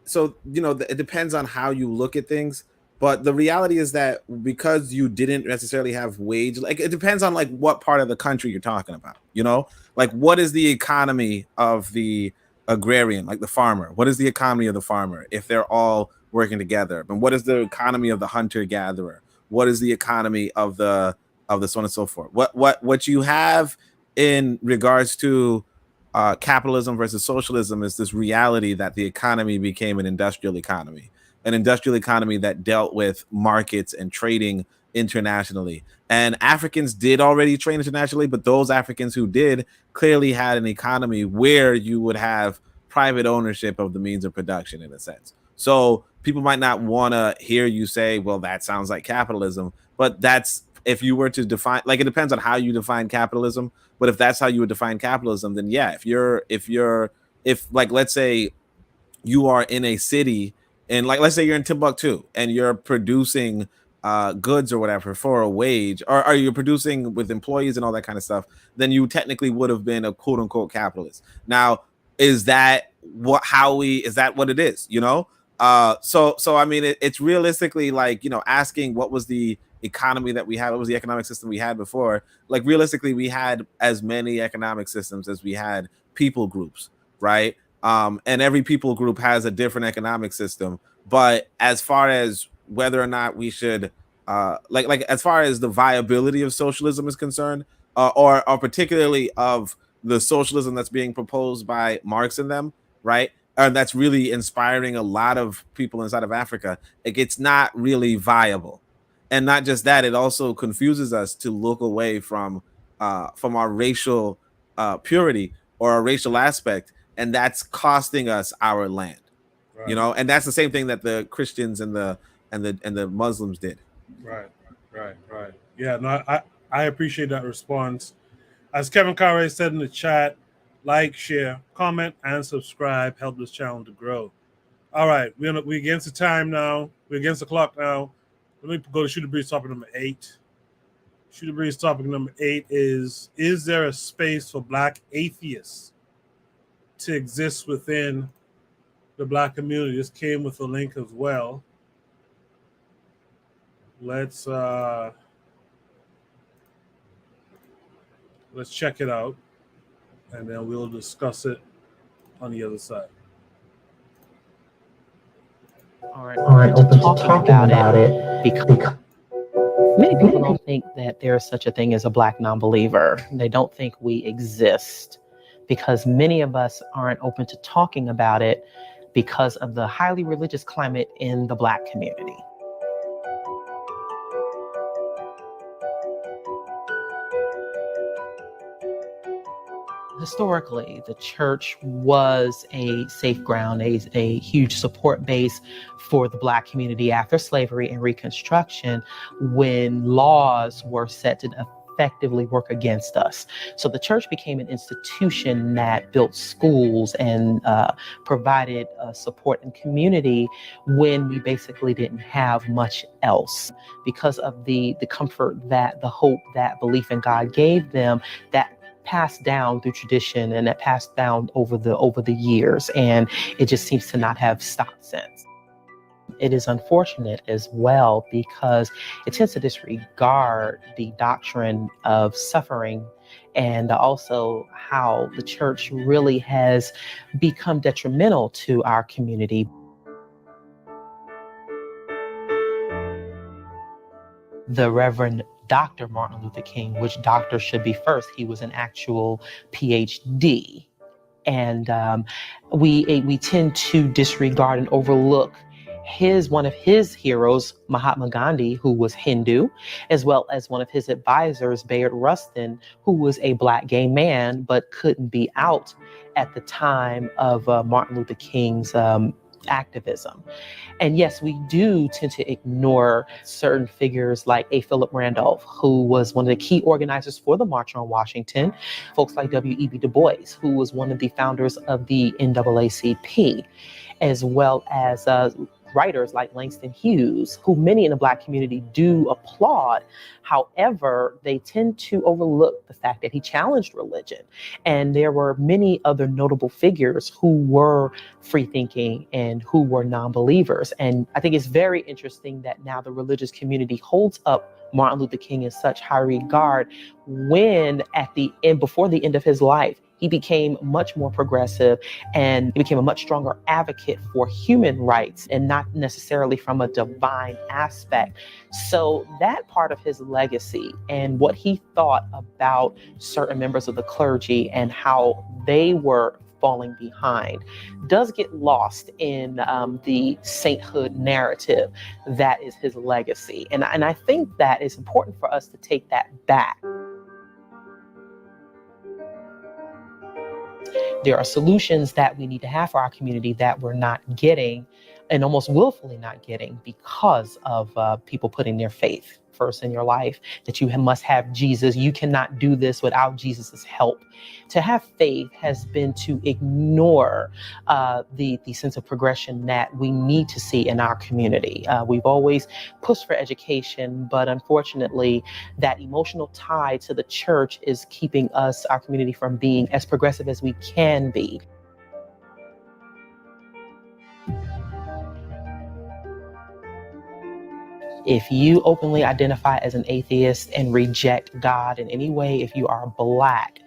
so, you know, it depends on how you look at things. But the reality is that because you didn't necessarily have wage, like it depends on like what part of the country you're talking about, you know, like what is the economy of the agrarian, like the farmer? What is the economy of the farmer if they're all working together? And what is the economy of the hunter gatherer? What is the economy of the so on and so forth? What you have in regards to capitalism versus socialism is this reality that the economy became an industrial economy that dealt with markets and trading internationally. And Africans did already trade internationally, but those Africans who did clearly had an economy where you would have private ownership of the means of production in a sense. So people might not want to hear you say, well, that sounds like capitalism, but that's, if you were to define, like, it depends on how you define capitalism, but if that's how you would define capitalism, then yeah, if like, let's say you are in a city and like, let's say you're in Timbuktu and you're producing goods or whatever for a wage, or are you producing with employees and all that kind of stuff, then you technically would have been a quote unquote capitalist. Now, is that what it is, you know? So I mean, it's realistically like, you know, asking what was the economy that we had, what was the economic system we had before? Like realistically, we had as many economic systems as we had people groups, right? And every people group has a different economic system. But as far as whether or not we should, like as far as the viability of socialism is concerned, or particularly of the socialism that's being proposed by Marx and them, right? And that's really inspiring a lot of people inside of Africa. It's not really viable. And not just that, it also confuses us to look away from our racial purity or our racial aspect. And that's costing us our land, right. You know, and that's the same thing that the Christians and the Muslims did. Right. Yeah, no, I appreciate that response. As Kevin Carey said in the chat, like, share, comment, and subscribe. Help this channel to grow. All right, we're against the time now. We're against the clock now. Let me go to Shoot the Breeze topic number 8. Shoot the Breeze topic number 8 is there a space for Black atheists to exist within the Black community? This came with a link as well. Let's check it out. and then we'll discuss it on the other side. Aren't open to talking about it because many people don't think that there's such a thing as a Black non-believer. They don't think we exist because many of us aren't open to talking about it because of the highly religious climate in the Black community. Historically, the church was a safe ground, a huge support base for the Black community after slavery and Reconstruction when laws were set to effectively work against us. So the church became an institution that built schools and provided support and community when we basically didn't have much else. Because of the comfort, that the hope, that belief in God gave them, that passed down through tradition and that passed down over the years, and it just seems to not have stopped since. It is unfortunate as well because it tends to disregard the doctrine of suffering and also how the church really has become detrimental to our community. The Reverend Dr. Martin Luther King, which doctor should be first. He was an actual PhD. And we tend to disregard and overlook one of his heroes, Mahatma Gandhi, who was Hindu, as well as one of his advisors, Bayard Rustin, who was a Black gay man, but couldn't be out at the time of Martin Luther King's activism. And yes, we do tend to ignore certain figures like A. Philip Randolph, who was one of the key organizers for the March on Washington, folks like W.E.B. Du Bois, who was one of the founders of the NAACP, as well as writers like Langston Hughes, who many in the Black community do applaud. However, they tend to overlook the fact that he challenged religion. And there were many other notable figures who were free-thinking and who were non-believers. And I think it's very interesting that now the religious community holds up Martin Luther King in such high regard when at the end, before the end of his life, he became much more progressive and he became a much stronger advocate for human rights and not necessarily from a divine aspect. So that part of his legacy and what he thought about certain members of the clergy and how they were falling behind does get lost in the sainthood narrative that is his legacy. And I think that it's important for us to take that back. There are solutions that we need to have for our community that we're not getting and almost willfully not getting because of people putting their faith first in your life, that you must have Jesus. You cannot do this without Jesus's help. To have faith has been to ignore the sense of progression that we need to see in our community. We've always pushed for education, but unfortunately, that emotional tie to the church is keeping us, our community, from being as progressive as we can be. If you openly identify as an atheist and reject God in any way, if you are Black,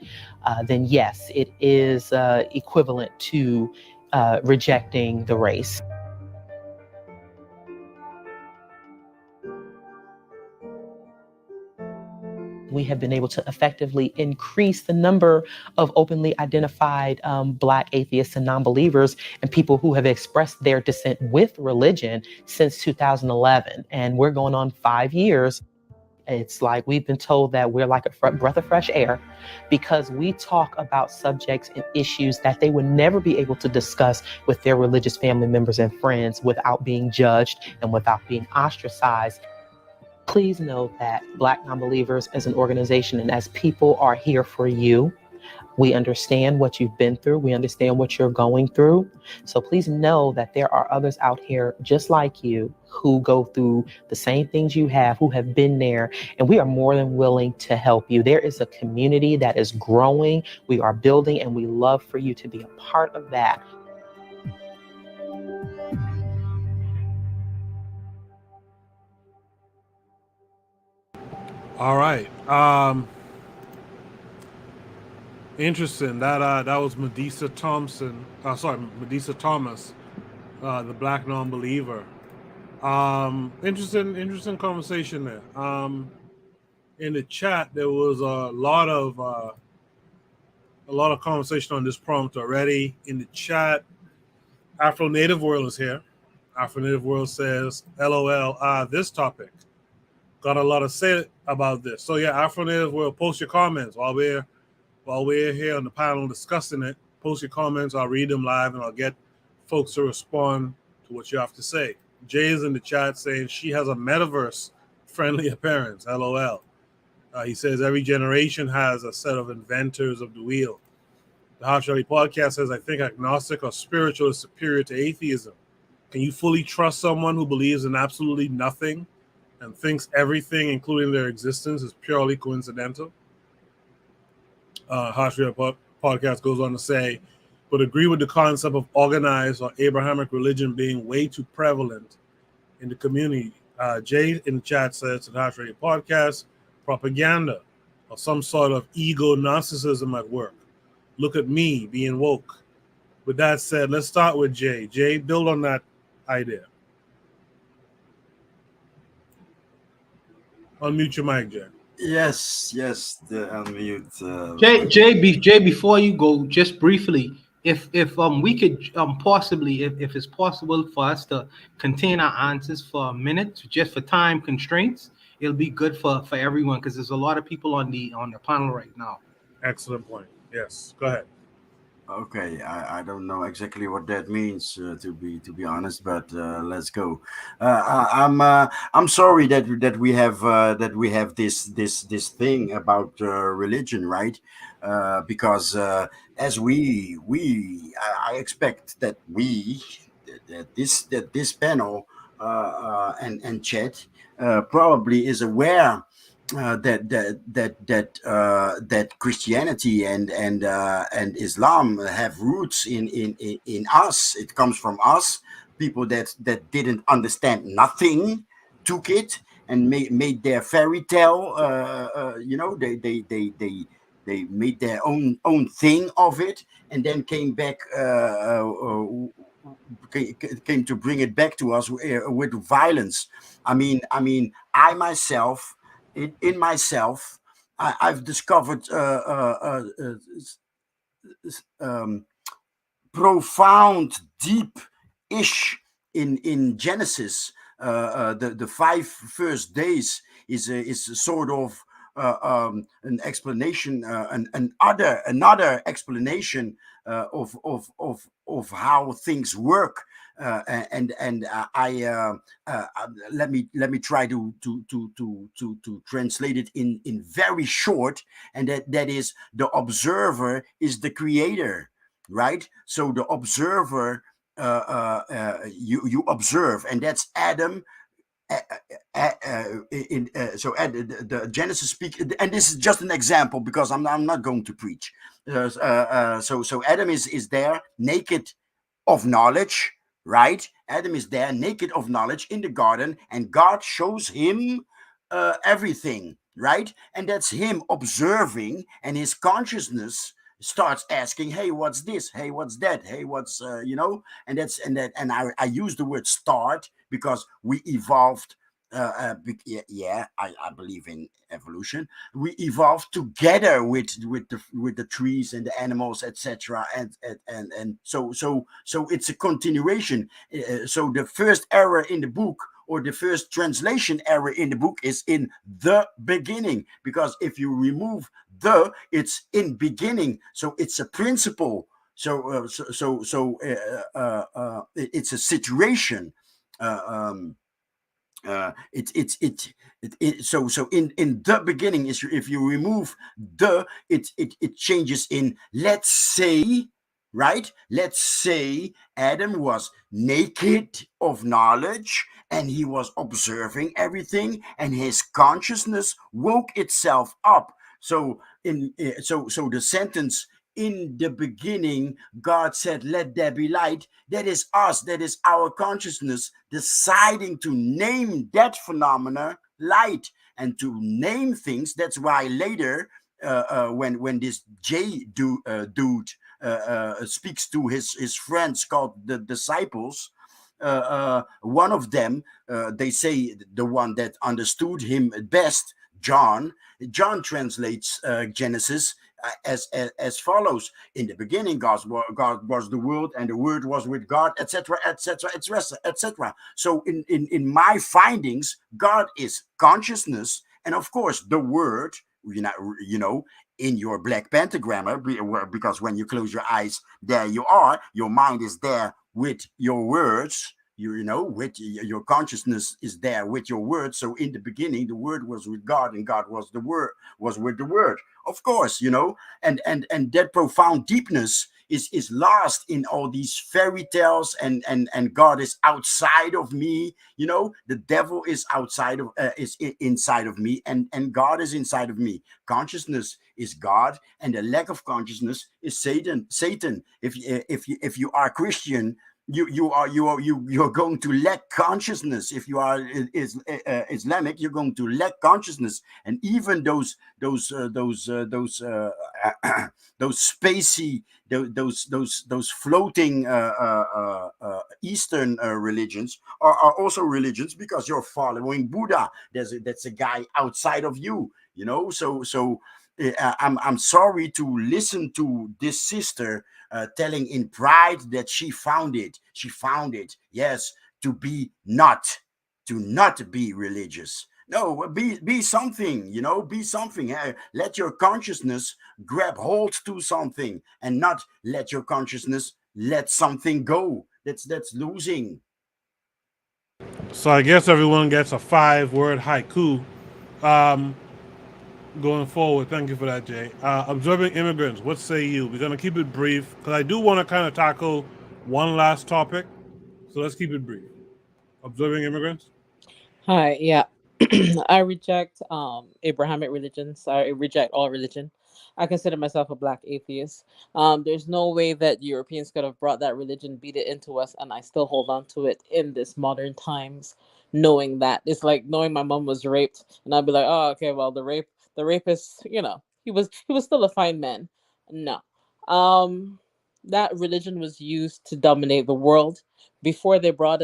then yes, it is equivalent to rejecting the race. We have been able to effectively increase the number of openly identified Black atheists and non-believers and people who have expressed their dissent with religion since 2011. And we're going on 5 years. It's like we've been told that we're like a breath of fresh air because we talk about subjects and issues that they would never be able to discuss with their religious family members and friends without being judged and without being ostracized. Please know that Black Nonbelievers as an organization and as people are here for you. We understand what you've been through. We understand what you're going through. So please know that there are others out here just like you who go through the same things you have, who have been there, and we are more than willing to help you. There is a community that is growing, we are building, and we love for you to be a part of that. All right. Interesting. That was Medisa Thompson. Medisa Thomas, the black non-believer. Interesting conversation there. In the chat, there was a lot of conversation on this prompt already. In the chat, Afro Native World is here. Afro Native World says, "LOL." This topic got a lot to say about this. So yeah, Afro Native World, post your comments while we're here on the panel discussing it. Post your comments. I'll read them live, and I'll get folks to respond to what you have to say. Jay is in the chat saying she has a metaverse-friendly appearance. LOL. He says every generation has a set of inventors of the wheel. The House Shorty podcast says, I think agnostic or spiritual is superior to atheism. Can you fully trust someone who believes in absolutely nothing and thinks everything, including their existence, is purely coincidental? House Shorty podcast goes on to say, but agree with the concept of organized or Abrahamic religion being way too prevalent in the community. Jay in the chat says to the House Shorty podcast, propaganda or some sort of ego narcissism at work. Look at me being woke. With that said, let's start with Jay. Jay, build on that idea. Unmute your mic, Jay. Yes, the unmute. Jay, before you go, just briefly, if we could possibly, if it's possible for us to contain our answers for a minute, just for time constraints, it'll be good for everyone because there's a lot of people on the panel right now. Excellent point. Yes, go ahead. Okay, I don't know exactly what that means to be honest, but let's go. I'm sorry that we have this thing about religion, right? Because as I expect that this panel and chat probably is aware that Christianity and Islam have roots in us. It comes from us, people that didn't understand nothing, took it and made their fairy tale. They made their own thing of it, and then came back. Came to bring it back to us with violence. I mean, I myself. In myself, I've discovered profound, deep-ish in Genesis. The 5 first days is a sort of an explanation, another explanation of how things work. And let me try to translate it in very short, and that is the observer is the creator, right? So the observer, you observe, and that's Adam. The Genesis speak, and this is just an example because I'm not going to preach. So Adam is there naked of knowledge. Right? Adam is there naked of knowledge in the garden, and God shows him everything, right? And that's him observing, and his consciousness starts asking, hey, what's this? Hey, what's that? Hey, what's and I use the word start because we evolved. I believe in evolution. We evolved together with the trees and the animals, etc. And so it's a continuation. So the first error in the book, or the first translation error in the book, is in the beginning, because if you remove the, it's in beginning. So it's a principle. So it's a situation. So in the beginning is, if you remove the, it changes in let's say, right? Let's say Adam was naked of knowledge and he was observing everything, and his consciousness woke itself up. So the sentence, in the beginning, God said, let there be light. That is us. That is our consciousness deciding to name that phenomena light and to name things. That's why later when this dude speaks to his friends called the disciples. One of them, they say the one that understood him best, John translates Genesis as follows: in the beginning God was the Word, and the Word was with God, etc., etc., etc., etc. So in my findings, God is consciousness, and of course the Word, in your Black Panther grammar, because when you close your eyes, there you are, your mind is there with your words, with your consciousness is there with your words. So in the beginning, the Word was with God, and God was with the Word. Of course, and that profound deepness is lost in all these fairy tales, and God is outside of me. The devil is inside of me, and God is inside of me. Consciousness is God, and the lack of consciousness is Satan. If you are Christian, you're going to lack consciousness. If you are Islamic, you're going to lack consciousness. And even those spacey, those floating Eastern religions are also religions, because you're following Buddha. That's a guy outside of you. So I'm sorry to listen to this sister telling in pride that she found it, yes, to not be religious. No, be something, be something. Let your consciousness grab hold to something, and not let your consciousness let something go. That's losing. So I guess everyone gets a 5-word haiku. Going forward, thank you for that, Jay. Observing immigrants, what say you? We're going to keep it brief, because I do want to kind of tackle one last topic. So let's keep it brief. Observing immigrants? Hi, yeah. I reject Abrahamic religions. I reject all religion. I consider myself a Black atheist. There's no way that Europeans could have brought that religion, beat it into us, and I still hold on to it in this modern times, knowing that. It's like knowing my mom was raped, and I'd be like, oh, okay, well, the rapist, he was still a fine man. No. That religion was used to dominate the world. Before they brought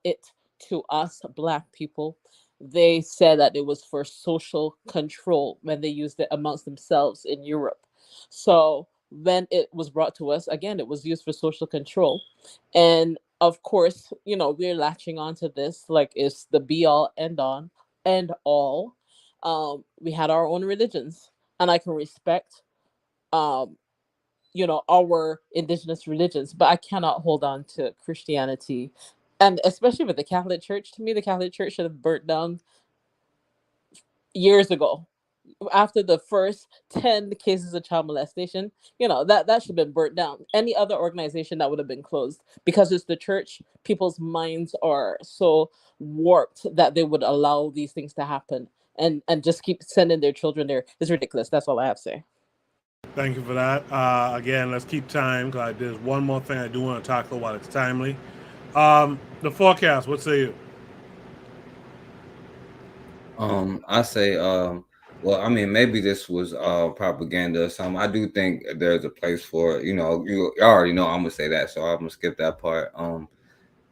it to us, Black people, they said that it was for social control when they used it amongst themselves in Europe. So when it was brought to us, again, it was used for social control. And of course, we're latching onto this like it's the be all end all. We had our own religions, and I can respect our indigenous religions, but I cannot hold on to Christianity. And especially with the Catholic Church, to me, the Catholic Church should have burnt down years ago. After the first 10 cases of child molestation, that should have been burnt down. Any other organization that would have been closed, because it's the church, people's minds are so warped that they would allow these things to happen and just keep sending their children there. It's ridiculous. That's all I have to say. Thank you for that. Again, let's keep time, because there's one more thing I do want to tackle while it's timely. The forecast, what say you? I say, well, I mean, maybe this was propaganda or something. I do think there's a place for it. You already know I'm gonna say that, so I'm gonna skip that part.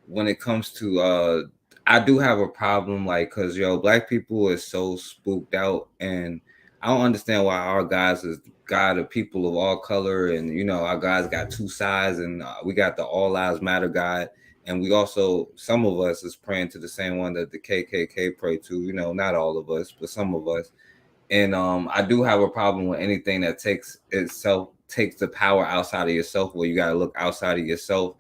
When it comes to I do have a problem, like, because Black people is so spooked out, and I don't understand why our guys is God of people of all color, and our guys got two sides, and we got the All Lives Matter God, and we also, some of us is praying to the same one that the KKK pray to. Not all of us, but some of us. And I do have a problem with anything that takes the power outside of yourself, where you got to look outside of yourself.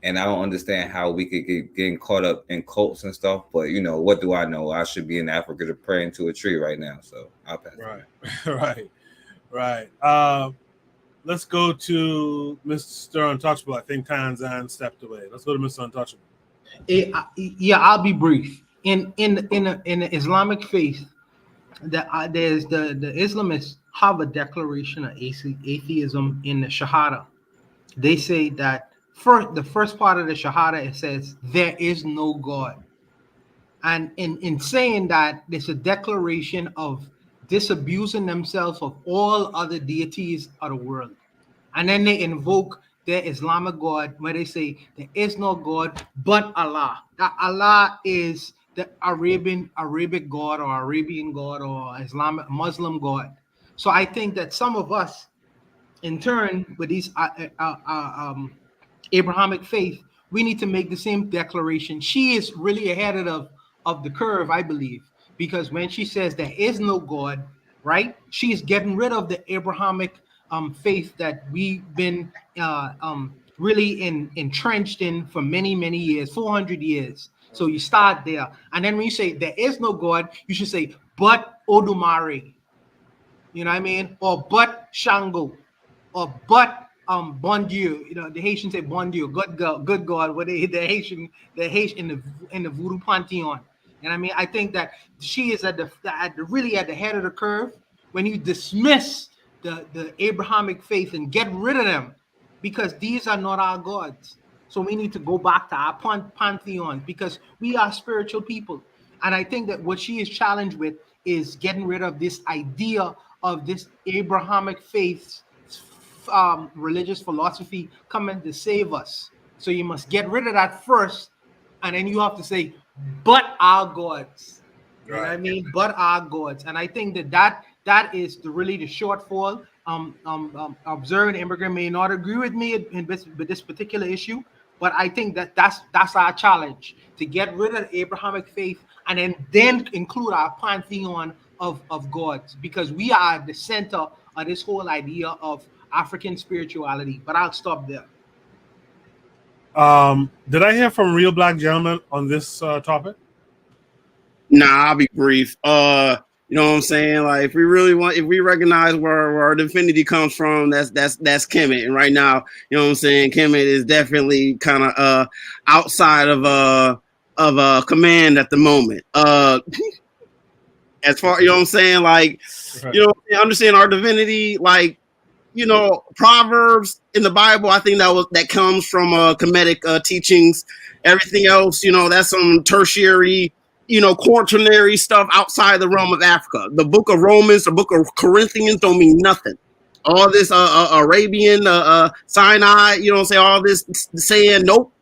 And I don't understand how we could get getting caught up in cults and stuff. But what do I know? I should be in Africa praying to a tree right now. So I'll pass. Right. Let's go to Mr. Untouchable. I think Tanzan stepped away. Let's go to Mr. Untouchable. Yeah, I'll be brief. In the Islamic faith, there's the Islamists have a declaration of atheism in the Shahada. They say that the first part of the Shahada, it says there is no God, and in saying that, there's a declaration of disabusing themselves of all other deities of the world. And then they invoke their Islamic God, where they say there is no God but Allah. That Allah is the Arabic God or Arabian God or Islamic Muslim God. So I think that some of us, in turn, with these Abrahamic faith, we need to make the same declaration. She is really ahead of the curve, I believe, because when she says there is no God, right, she's getting rid of the Abrahamic faith that we've been really entrenched in for many, many years, 400 years. So you start there. And then when you say there is no God, you should say, but Odumare, you know what I mean? Or but Shango, or but bon Dieu. You know, the Haitians say bon Dieu, good God. What the Haitian in the Voodoo pantheon. And I mean, I think that she is really at the head of the curve when you dismiss the Abrahamic faith and get rid of them, because these are not our gods. So we need to go back to our pantheon, because we are spiritual people. And I think that what she is challenged with is getting rid of this idea of this Abrahamic faith, religious philosophy coming to save us. So you must get rid of that first, and then you have to say, but our gods. You know what I mean? But our gods. And I think that is really the shortfall. Observant immigrant may not agree with me with this particular issue, but I think that's our challenge, to get rid of the Abrahamic faith and then include our pantheon of gods, because we are at the center of this whole idea of African spirituality. But I'll stop there. Did I hear from Real Black Gentleman on this topic? Nah, I'll be brief. You know what I'm saying? Like, if we recognize where our divinity comes from, that's Kemet. And right now, you know what I'm saying, Kemet is definitely kind of outside of command at the moment. As far, you know what I'm saying, like, you know, understand our divinity, like, you know, Proverbs in the Bible, I think that comes from Kemetic teachings. Everything else, you know, that's some tertiary, you know, quaternary stuff outside the realm of Africa. The book of Romans, the book of Corinthians don't mean nothing. All this Arabian, Sinai, you know what I'm saying, all this saying nope.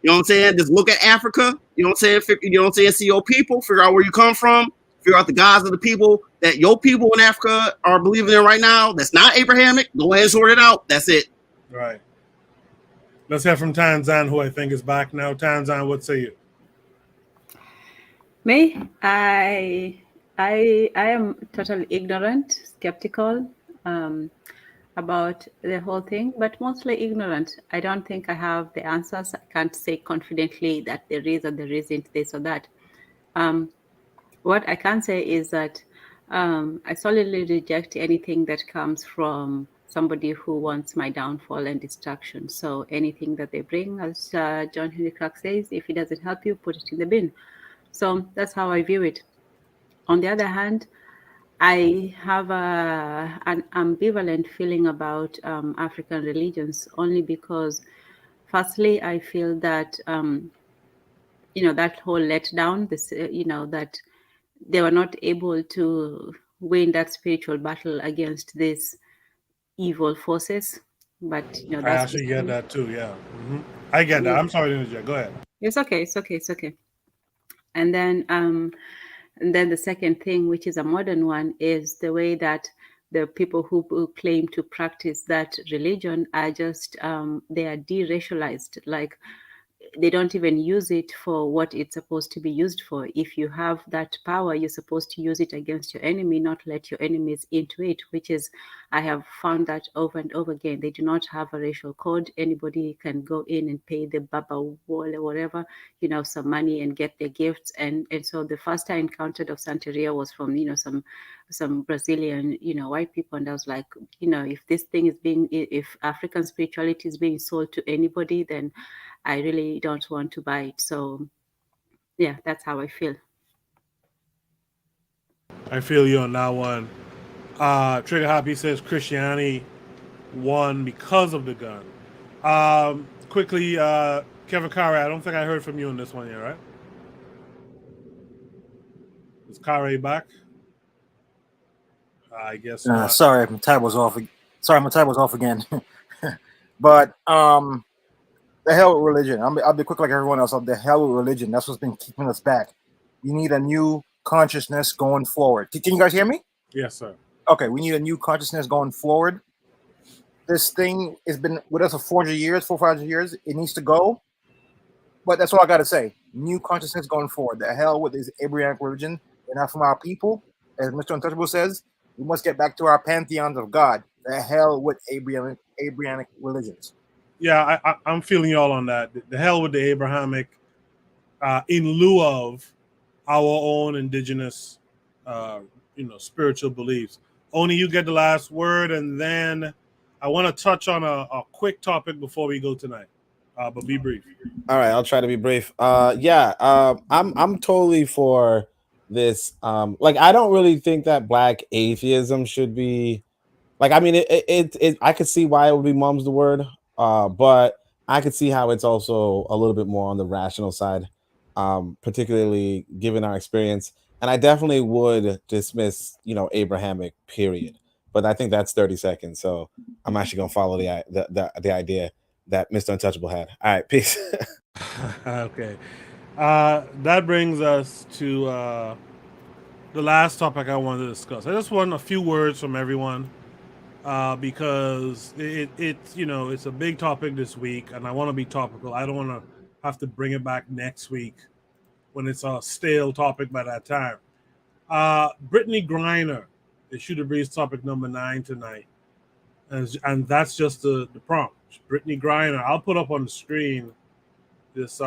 You know what I'm saying? Just look at Africa, you know what I'm saying? You know what I'm saying? See your people, figure out where you come from, figure out the gods of the people that your people in Africa are believing in right now. That's not Abrahamic. Go ahead and sort it out. That's it. Right. Let's hear from Tanzan, who I think is back now. Tanzan, what say you? Me, I am totally ignorant, skeptical about the whole thing, but mostly ignorant. I don't think I have the answers. I can't say confidently that there is or there isn't this or that. What I can say is that I solidly reject anything that comes from somebody who wants my downfall and destruction. So anything that they bring, as John Henry Clark says, if it doesn't help you, put it in the bin. So that's how I view it. On the other hand, I have an ambivalent feeling about African religions, only because, firstly, I feel that, you know, that whole letdown, you know, that they were not able to win that spiritual battle against these evil forces. But, you know, I actually get that too, yeah. Mm-hmm. I get that. I'm sorry to interject. Go ahead. It's okay. And then the second thing, which is a modern one, is the way that the people who claim to practice that religion are just, they are de-racialized. Like, they don't even use it for what it's supposed to be used for. If you have that power, you're supposed to use it against your enemy, not let your enemies into it, which is, I have found that over and over again. They do not have a racial code. Anybody can go in and pay the Baba Wall or whatever, you know, some money and get their gifts. And so the first I encountered of Santeria was from, you know, some Brazilian, you know, white people. And I was like, you know, if African spirituality is being sold to anybody, then I really don't want to buy it. So, yeah, that's how I feel. I feel you on that one. Trigger Happy says Christianity won because of the gun. Quickly, Kevin Kare, I don't think I heard from you on this one yet, right? Is Kare back? I guess not. Sorry, my tab was off. Sorry, my tab was off again. But the hell with religion. I'll be quick like everyone else. The hell with religion. That's what's been keeping us back. You need a new consciousness going forward. Can you guys hear me? Yes, sir. Okay, we need a new consciousness going forward. This thing has been with us for 400 years, 500 years. It needs to go. But that's all I got to say. New consciousness going forward. The hell with this Abrahamic religion. They're not from our people. As Mr. Untouchable says, we must get back to our pantheons of God. The hell with Abrahamic religions. Yeah, I'm feeling y'all on that. The hell with the Abrahamic, in lieu of our own indigenous, spiritual beliefs. Only you get the last word, and then I want to touch on a quick topic before we go tonight. But be brief. All right, I'll try to be brief. I'm totally for this. I don't really think that black atheism should be I mean, it I could see why it would be mum's the word, but I could see how it's also a little bit more on the rational side, particularly given our experience. And I definitely would dismiss, Abrahamic period. But I think that's 30 seconds, so I'm actually gonna follow the idea that Mr. Untouchable had. All right, peace. Okay, that brings us to the last topic I wanted to discuss. I just want a few words from everyone. Because it's a big topic this week, and I want to be topical. I don't want to have to bring it back next week when it's a stale topic by that time. Britney Griner is Shoot the Breeze topic number 9 tonight, and that's just the prompt. Britney Griner. I'll put up on the screen this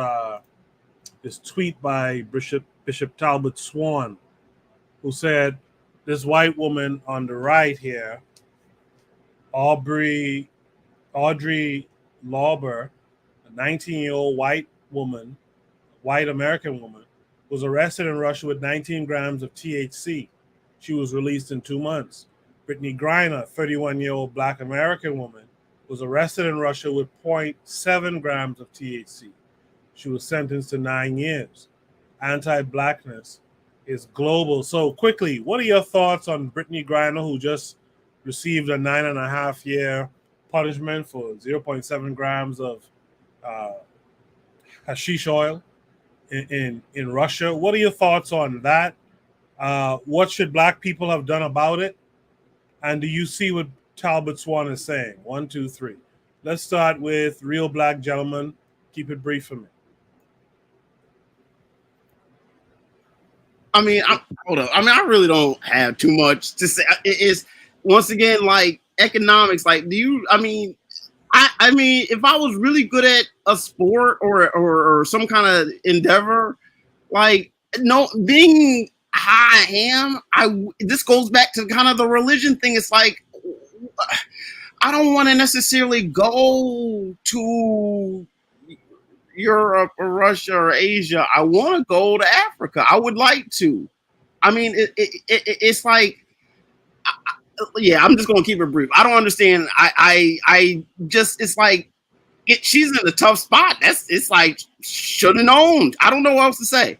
tweet by Bishop Talbot Swan, who said, "This white woman on the right here, Audrey Lauber, a 19-year-old white American woman, was arrested in Russia with 19 grams of THC. She was released in 2 months. Britney Griner, a 31-year-old black American woman, was arrested in Russia with 0.7 grams of THC. She was sentenced to 9 years. Anti-blackness is global." So quickly, what are your thoughts on Britney Griner, who just received a 9.5-year punishment for 0.7 grams of hashish oil in Russia? What are your thoughts on that? What should black people have done about it? And do you see what Talbot Swan is saying? 1, 2, 3. Let's start with real black gentleman. Keep it brief for me. I mean, hold up. I mean, I really don't have too much to say. It is, once again, like economics. Like, I mean, if I was really good at a sport or some kind of endeavor, like, no, being how I am, this goes back to kind of the religion thing. It's like, I don't want to necessarily go to Europe or Russia or Asia. I want to go to Africa. I would like to. I mean, it's like, yeah, I'm just gonna keep it brief. I don't understand. I just, it's like, she's in a tough spot. It's like, should have known. I don't know what else to say.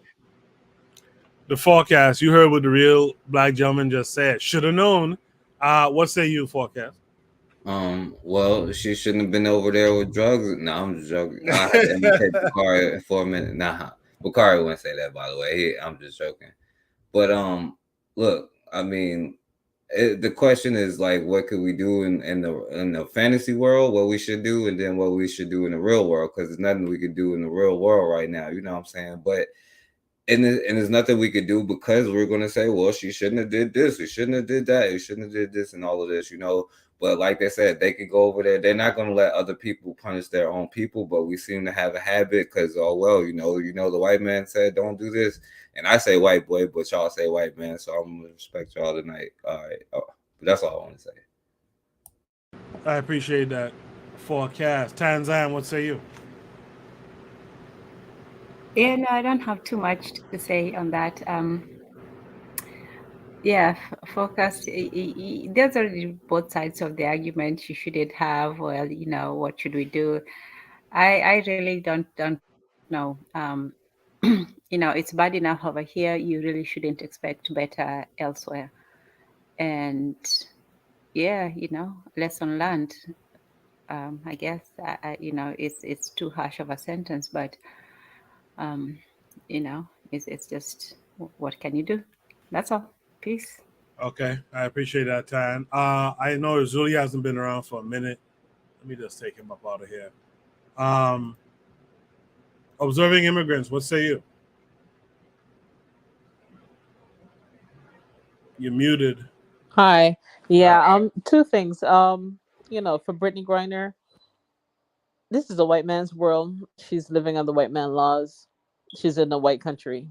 The forecast, you heard what the real black gentleman just said. Should have known. What say you, forecast? Well, she shouldn't have been over there with drugs. No, I'm just joking. I had to imitate Bakari for a minute. Nah, Bakari wouldn't say that, by the way. I'm just joking. But look, I mean, the question is like, what could we do in the fantasy world? What we should do, and then what we should do in the real world? Because there's nothing we could do in the real world right now. You know what I'm saying? But and there's nothing we could do because we're gonna say, well, she shouldn't have did this, we shouldn't have did that, you shouldn't have did this, and all of this, you know. But like they said, they could go over there. They're not gonna let other people punish their own people. But we seem to have a habit because, oh well, you know, the white man said don't do this, and I say white boy, but y'all say white man. So I'm gonna respect y'all tonight. All right, but that's all I want to say. I appreciate that forecast. Tanzan, what say you? Yeah, no, I don't have too much to say on that. Forecast. There's already both sides of the argument. You shouldn't have. Well, you know, what should we do? I really don't know. You know, it's bad enough over here. You really shouldn't expect better elsewhere. And yeah, lesson learned. I guess it's too harsh of a sentence, but it's just, what can you do? That's all. Peace. Okay, I appreciate that, Tan. I know Zuli hasn't been around for a minute. Let me just take him up out of here. Observing immigrants, what say you? You're muted. Hi. Yeah, two things. For Britney Griner, this is a white man's world. She's living under white man laws. She's in a white country,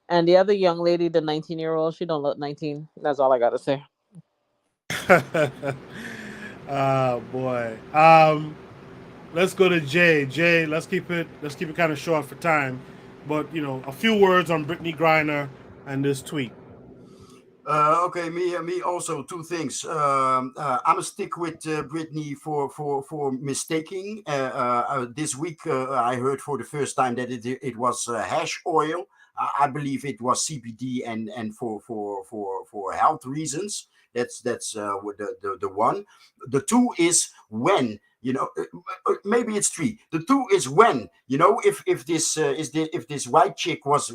And the other young lady, the 19-year-old, she don't look 19. That's all I gotta say. Oh boy. Let's go to Jay. Jay, let's keep it kind of short for time. But a few words on Britney Griner and this tweet. Okay, me also two things. I'm gonna stick with Britney for mistaking. This week I heard for the first time that it was hash oil. I believe it was CBD and for health reasons. That's the one. The two is when. Maybe it's three. The two is when, if this white chick was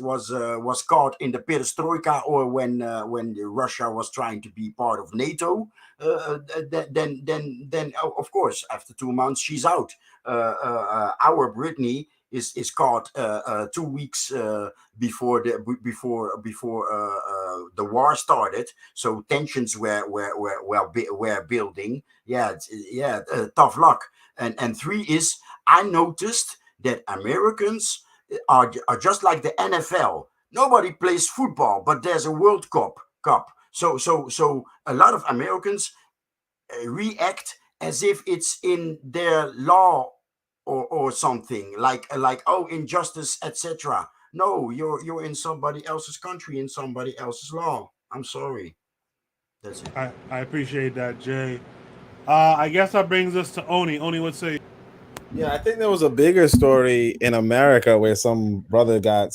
caught in the perestroika, or when Russia was trying to be part of NATO, then of course after 2 months she's out. Our Britney is caught 2 weeks before the war started, so tensions were building. Tough luck. And three is, I noticed that Americans are just like the NFL. Nobody plays football, but there's a World Cup. So a lot of Americans react as if it's in their law or something like oh, injustice, etc. No, you're in somebody else's country, in somebody else's law. I'm sorry. That's it. I appreciate that, Jay. I guess that brings us to Oni. Oni, what say you? Yeah, I think there was a bigger story in America where some brother got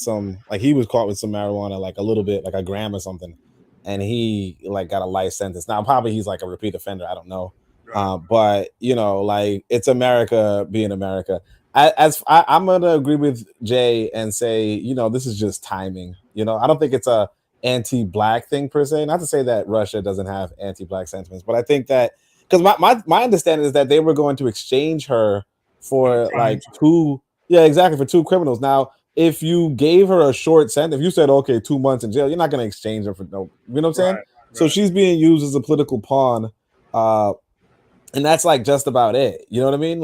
he was caught with some marijuana, like a little bit, like a gram or something, and he got a life sentence. Now probably he's like a repeat offender, I don't know. But it's America being America. I'm gonna agree with Jay and say, this is just timing. I don't think it's a anti-black thing per se. Not to say that Russia doesn't have anti-black sentiments, but I think that because my understanding is that they were going to exchange her for for two criminals. Now, if you gave her a short sentence, if you said, okay, 2 months in jail, you're not going to exchange her for no, you know what I'm saying? Right. So she's being used as a political pawn. And that's just about it. You know what I mean?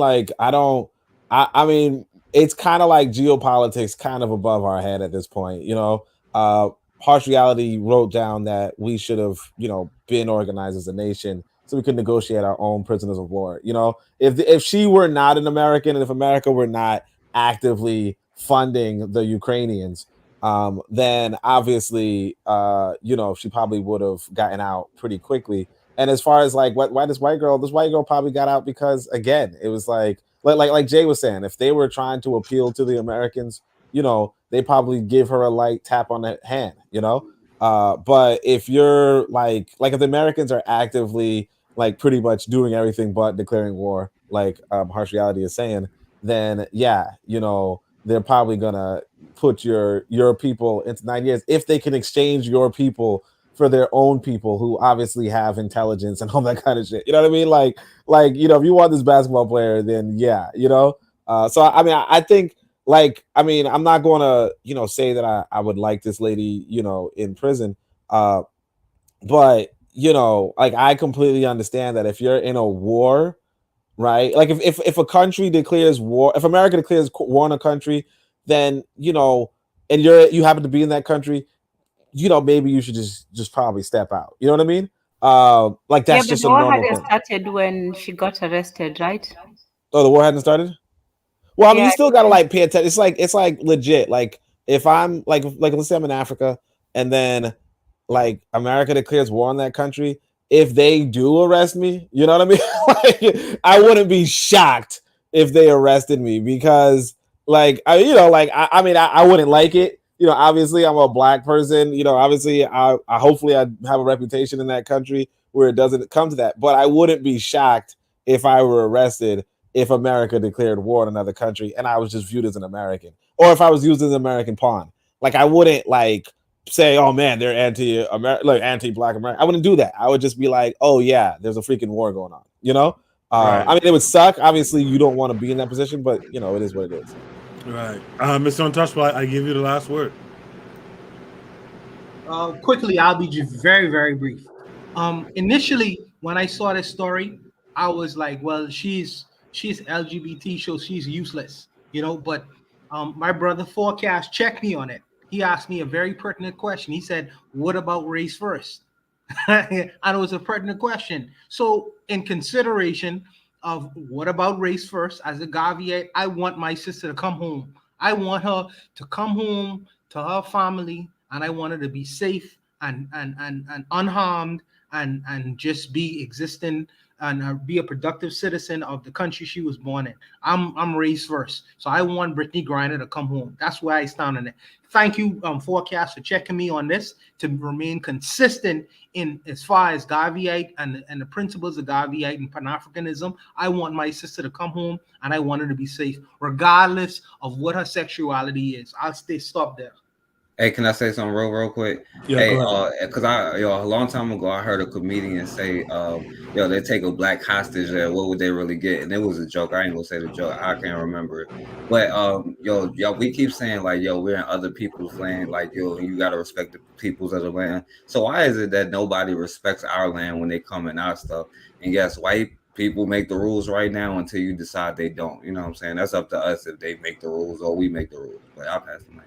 I mean, it's kind of like geopolitics kind of above our head at this point. Harsh Reality wrote down that we should have, been organized as a nation so we could negotiate our own prisoners of war. If she were not an American and if America were not actively funding the Ukrainians, then obviously, she probably would have gotten out pretty quickly. And as far as why this white girl probably got out because, again, it was like Jay was saying, if they were trying to appeal to the Americans, they probably give her a light tap on the hand, but if you're if the Americans are actively pretty much doing everything but declaring war, Harsh Reality is saying, then they're probably gonna put your people into 9 years if they can exchange your people for their own people who obviously have intelligence and all that kind of shit. You know what I mean? If you want this basketball player, then so I mean, I think I'm not going to, say that I would like this lady, in prison. But, I completely understand that if you're in a war, right? If a country declares war, if America declares war on a country, then, and you happen to be in that country, maybe you should just probably step out. You know what I mean? That's just a normal thing. The war hadn't started when she got arrested, right? Oh, the war hadn't started? Well, I mean, you still gotta pay attention. It's like legit. If I'm let's say I'm in Africa and then America declares war on that country, if they do arrest me, you know what I mean? I wouldn't be shocked if they arrested me because I wouldn't like it, you know, obviously I'm a black person. You know, obviously I hopefully I have a reputation in that country where it doesn't come to that. But I wouldn't be shocked if I were arrested if America declared war on another country and I was just viewed as an American, or if I was used as an American pawn. Like I wouldn't like say, oh man, they're anti-black American. I wouldn't do that. I would just be like, oh yeah, there's a freaking war going on. You know, Right. I mean, it would suck. Obviously, you don't want to be in that position, but you know, it is what it is. Right. Mr. Untouchable, I give you the last word. Quickly, I'll be just very, very brief. Initially, when I saw this story, I was like, well, she's LGBT, so she's useless, you know. But my brother Forecast checked me on it. He asked me a very pertinent question. He said, what about race first? And it was a pertinent question. So in consideration of what about race first, as a Gavier, I want my sister to come home. I want her to come home to her family, and I want her to be safe and unharmed and just be existing and be a productive citizen of the country she was born in. I'm raised first, so I want Britney Griner to come home. That's where I stand on it. Thank you, Forecast, for checking me on this to remain consistent in as far as Gaviite and the principles of Gaviite and Pan-Africanism. I want my sister to come home, and I want her to be safe, regardless of what her sexuality is. I'll stop there. Hey, can I say something real quick? Yeah, hey, go ahead. Cause a long time ago I heard a comedian say, they take a black hostage there, what would they really get? And it was a joke. I ain't gonna say the joke. I can't remember it. But we keep saying like, we're in other people's land. Like, you gotta respect the peoples of the land. So why is it that nobody respects our land when they come in our stuff? And yes, white people make the rules right now until you decide they don't. You know what I'm saying? That's up to us if they make the rules or we make the rules. But I'll pass the mic.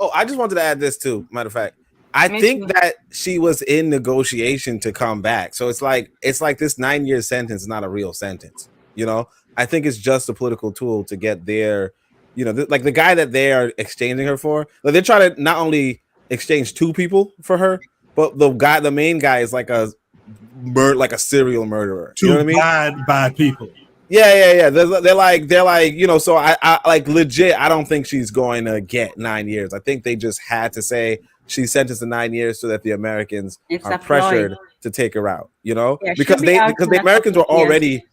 Oh, I just wanted to add this too. Matter of fact, I think that she was in negotiation to come back. So it's like this 9-year sentence is not a real sentence. You know, I think it's just a political tool to get their, like the guy that they are exchanging her for. Like they're trying to not only exchange 2 people for her, but the main guy is like a serial murderer. 2 you know what I mean? bad people. Yeah. They're like, so I like legit, I don't think she's going to get 9 years. I think they just had to say she's sentenced to 9 years so that the Americans are pressured to take her out, because the Americans were already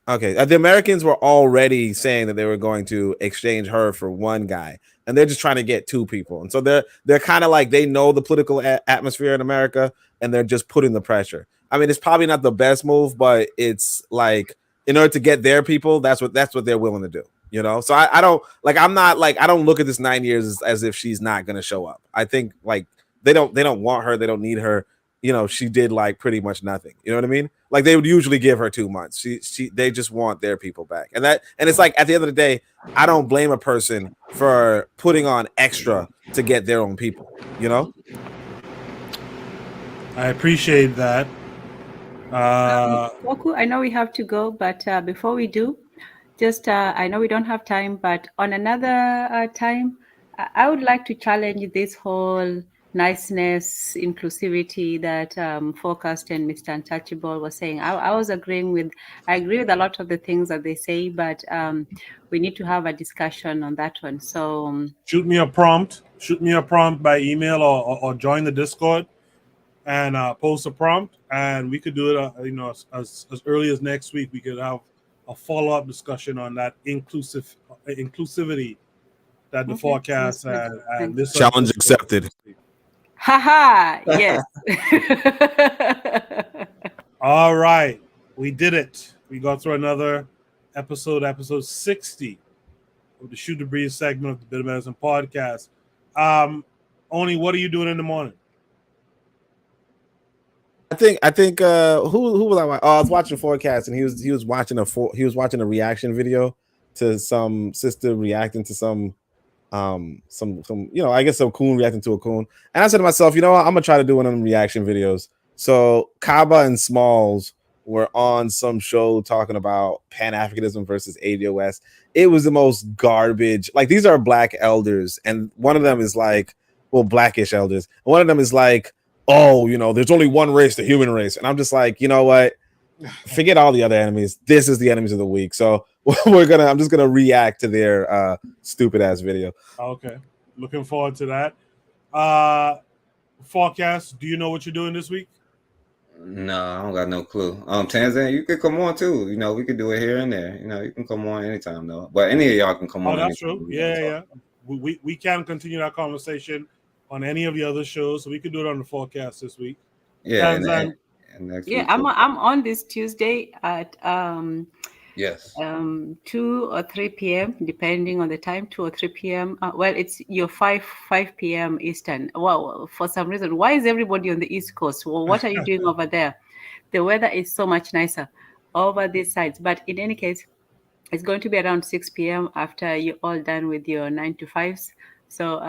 the Americans were already saying that they were going to exchange her for one guy, and they're just trying to get 2 people. And so they're kind of like, they know the political atmosphere in America, and they're just putting the pressure. I mean, it's probably not the best move, but it's like, in order to get their people, that's what they're willing to do, So I don't look at this 9 years as if she's not going to show up. I think like they don't want her, they don't need her. She did like pretty much nothing. You know what I mean? Like they would usually give her 2 months. They just want their people back, and it's like at the end of the day, I don't blame a person for putting on extra to get their own people. I appreciate that. Woku, I know we have to go, but before we do, just I know we don't have time, but on another time, I would like to challenge this whole niceness, inclusivity that Forecast and Mr. Untouchable was saying. I agree with a lot of the things that they say, but we need to have a discussion on that one. So shoot me a prompt by email or join the Discord and post a prompt, and we could do it as early as next week. We could have a follow-up discussion on that inclusivity that the Forecast and this challenge accepted. Haha, yes. All right, we did it. We got through another episode 60 of the Shoot the Breeze segment of the Bitter Medicine podcast. Oni, what are you doing in the morning? I think who was I watching? Oh, I was watching Forecast, and he was watching a reaction video to some sister reacting to some I guess some coon reacting to a coon. And I said to myself, I'm gonna try to do one of them reaction videos. So Kaba and Smalls were on some show talking about Pan-Africanism versus ADOS. It was the most garbage. Like, these are black elders, and one of them is like, blackish elders. And one of them is like, there's only one race, the human race. And I'm just like, you know what? Forget all the other enemies. This is the enemies of the week. So I'm just gonna react to their stupid ass video. Okay. Looking forward to that. Forecast, do you know what you're doing this week? No, I don't got no clue. Tanzania, you could come on too. You know, we could do it here and there. You know, you can come on anytime though. But any of y'all can come on. That's anytime. true. Yeah. We can continue that conversation on any of the other shows, so we could do it on the forecast this week. Yeah, Tanzan, and next Yeah, week. I'm on this Tuesday at Yes. 2 or 3 p.m. depending on the time. 2 or 3 p.m. Well, it's your 5 p.m. Eastern. Well, for some reason, why is everybody on the East Coast? Well, what are you doing over there? The weather is so much nicer over these sides. But in any case, it's going to be around 6 p.m. after you're all done with your 9 to 5s. So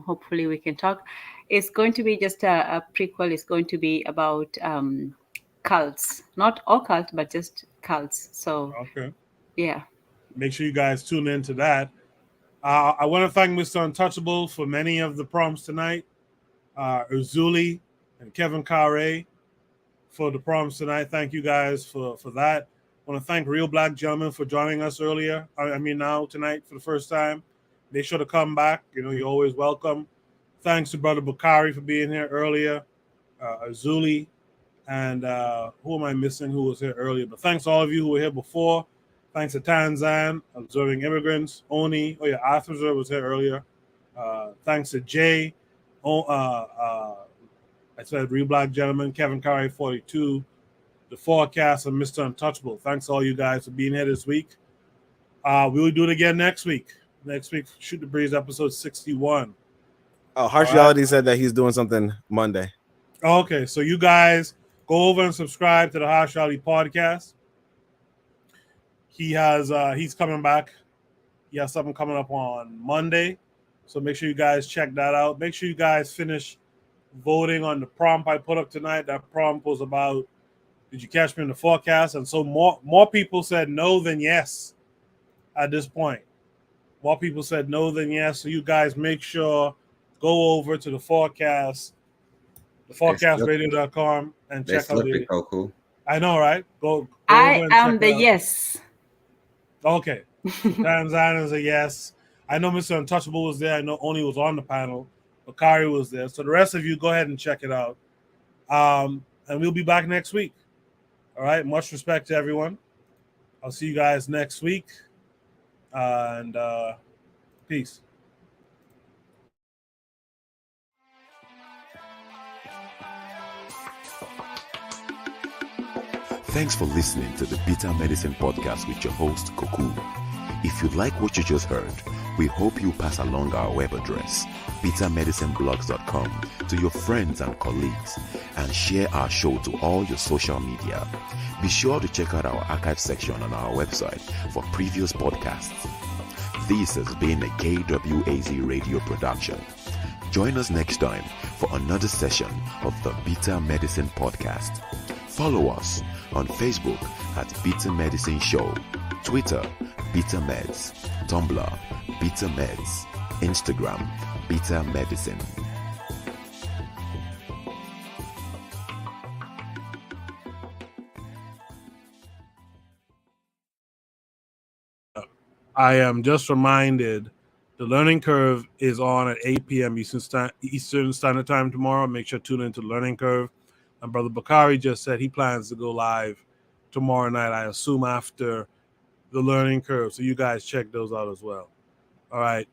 hopefully we can talk. It's going to be just a prequel. It's going to be about cults, not occult, but just cults. So okay. Yeah. Make sure you guys tune into that. I want to thank Mr. Untouchable for many of the prompts tonight. Uzuli and Kevin Kare for the prompts tonight. Thank you guys for that. I want to thank Real Black Gentleman for joining us earlier. Now tonight for the first time. Make sure to come back. You know, you're always welcome. Thanks to Brother Bakari for being here earlier. Azuli. And who am I missing who was here earlier? But thanks to all of you who were here before. Thanks to Tanzan, Observing Immigrants, Oni. Oh, yeah, Arthur was here earlier. Thanks to Jay. I said Real Black Gentleman, Kevin Curry, 42. The Forecast, and Mr. Untouchable. Thanks to all you guys for being here this week. We'll do it again next week. Next week, Shoot the Breeze, episode 61. Oh, Harsh already said that he's doing something Monday. Okay, so you guys go over and subscribe to the Harsh Ali podcast. He's coming back. He has something coming up on Monday. So make sure you guys check that out. Make sure you guys finish voting on the prompt I put up tonight. That prompt was about, did you catch me in the forecast? And so more people said no than yes at this point. More people said no than yes. So you guys make sure, go over to the forecast, theforecastradio.com, and check out the. Cool. I know, right? Go I over and am check the it out. yes. Okay. Tanzania is a yes. I know Mr. Untouchable was there. I know Oni was on the panel. Bakari was there. So the rest of you, go ahead and check it out. And we'll be back next week. All right. Much respect to everyone. I'll see you guys next week. And peace. Thanks for listening to the Bitter Medicine Podcast with your host, Koku. If you like what you just heard, we hope you pass along our web address, bittermedicineblogs.com, to your friends and colleagues, and share our show to all your social media. Be sure to check out our archive section on our website for previous podcasts. This has been a KWAZ radio production. Join us next time for another session of the Bitter Medicine Podcast. Follow us on Facebook at Bitter Medicine Show, Twitter, Bitter Meds, Tumblr, Bitter Meds, Instagram, Bitter Medicine. I am just reminded the learning curve is on at 8 p.m. Eastern Standard Time tomorrow. Make sure to tune into the learning curve. And Brother Bakari just said he plans to go live tomorrow night, I assume after the learning curve. So you guys check those out as well. All right.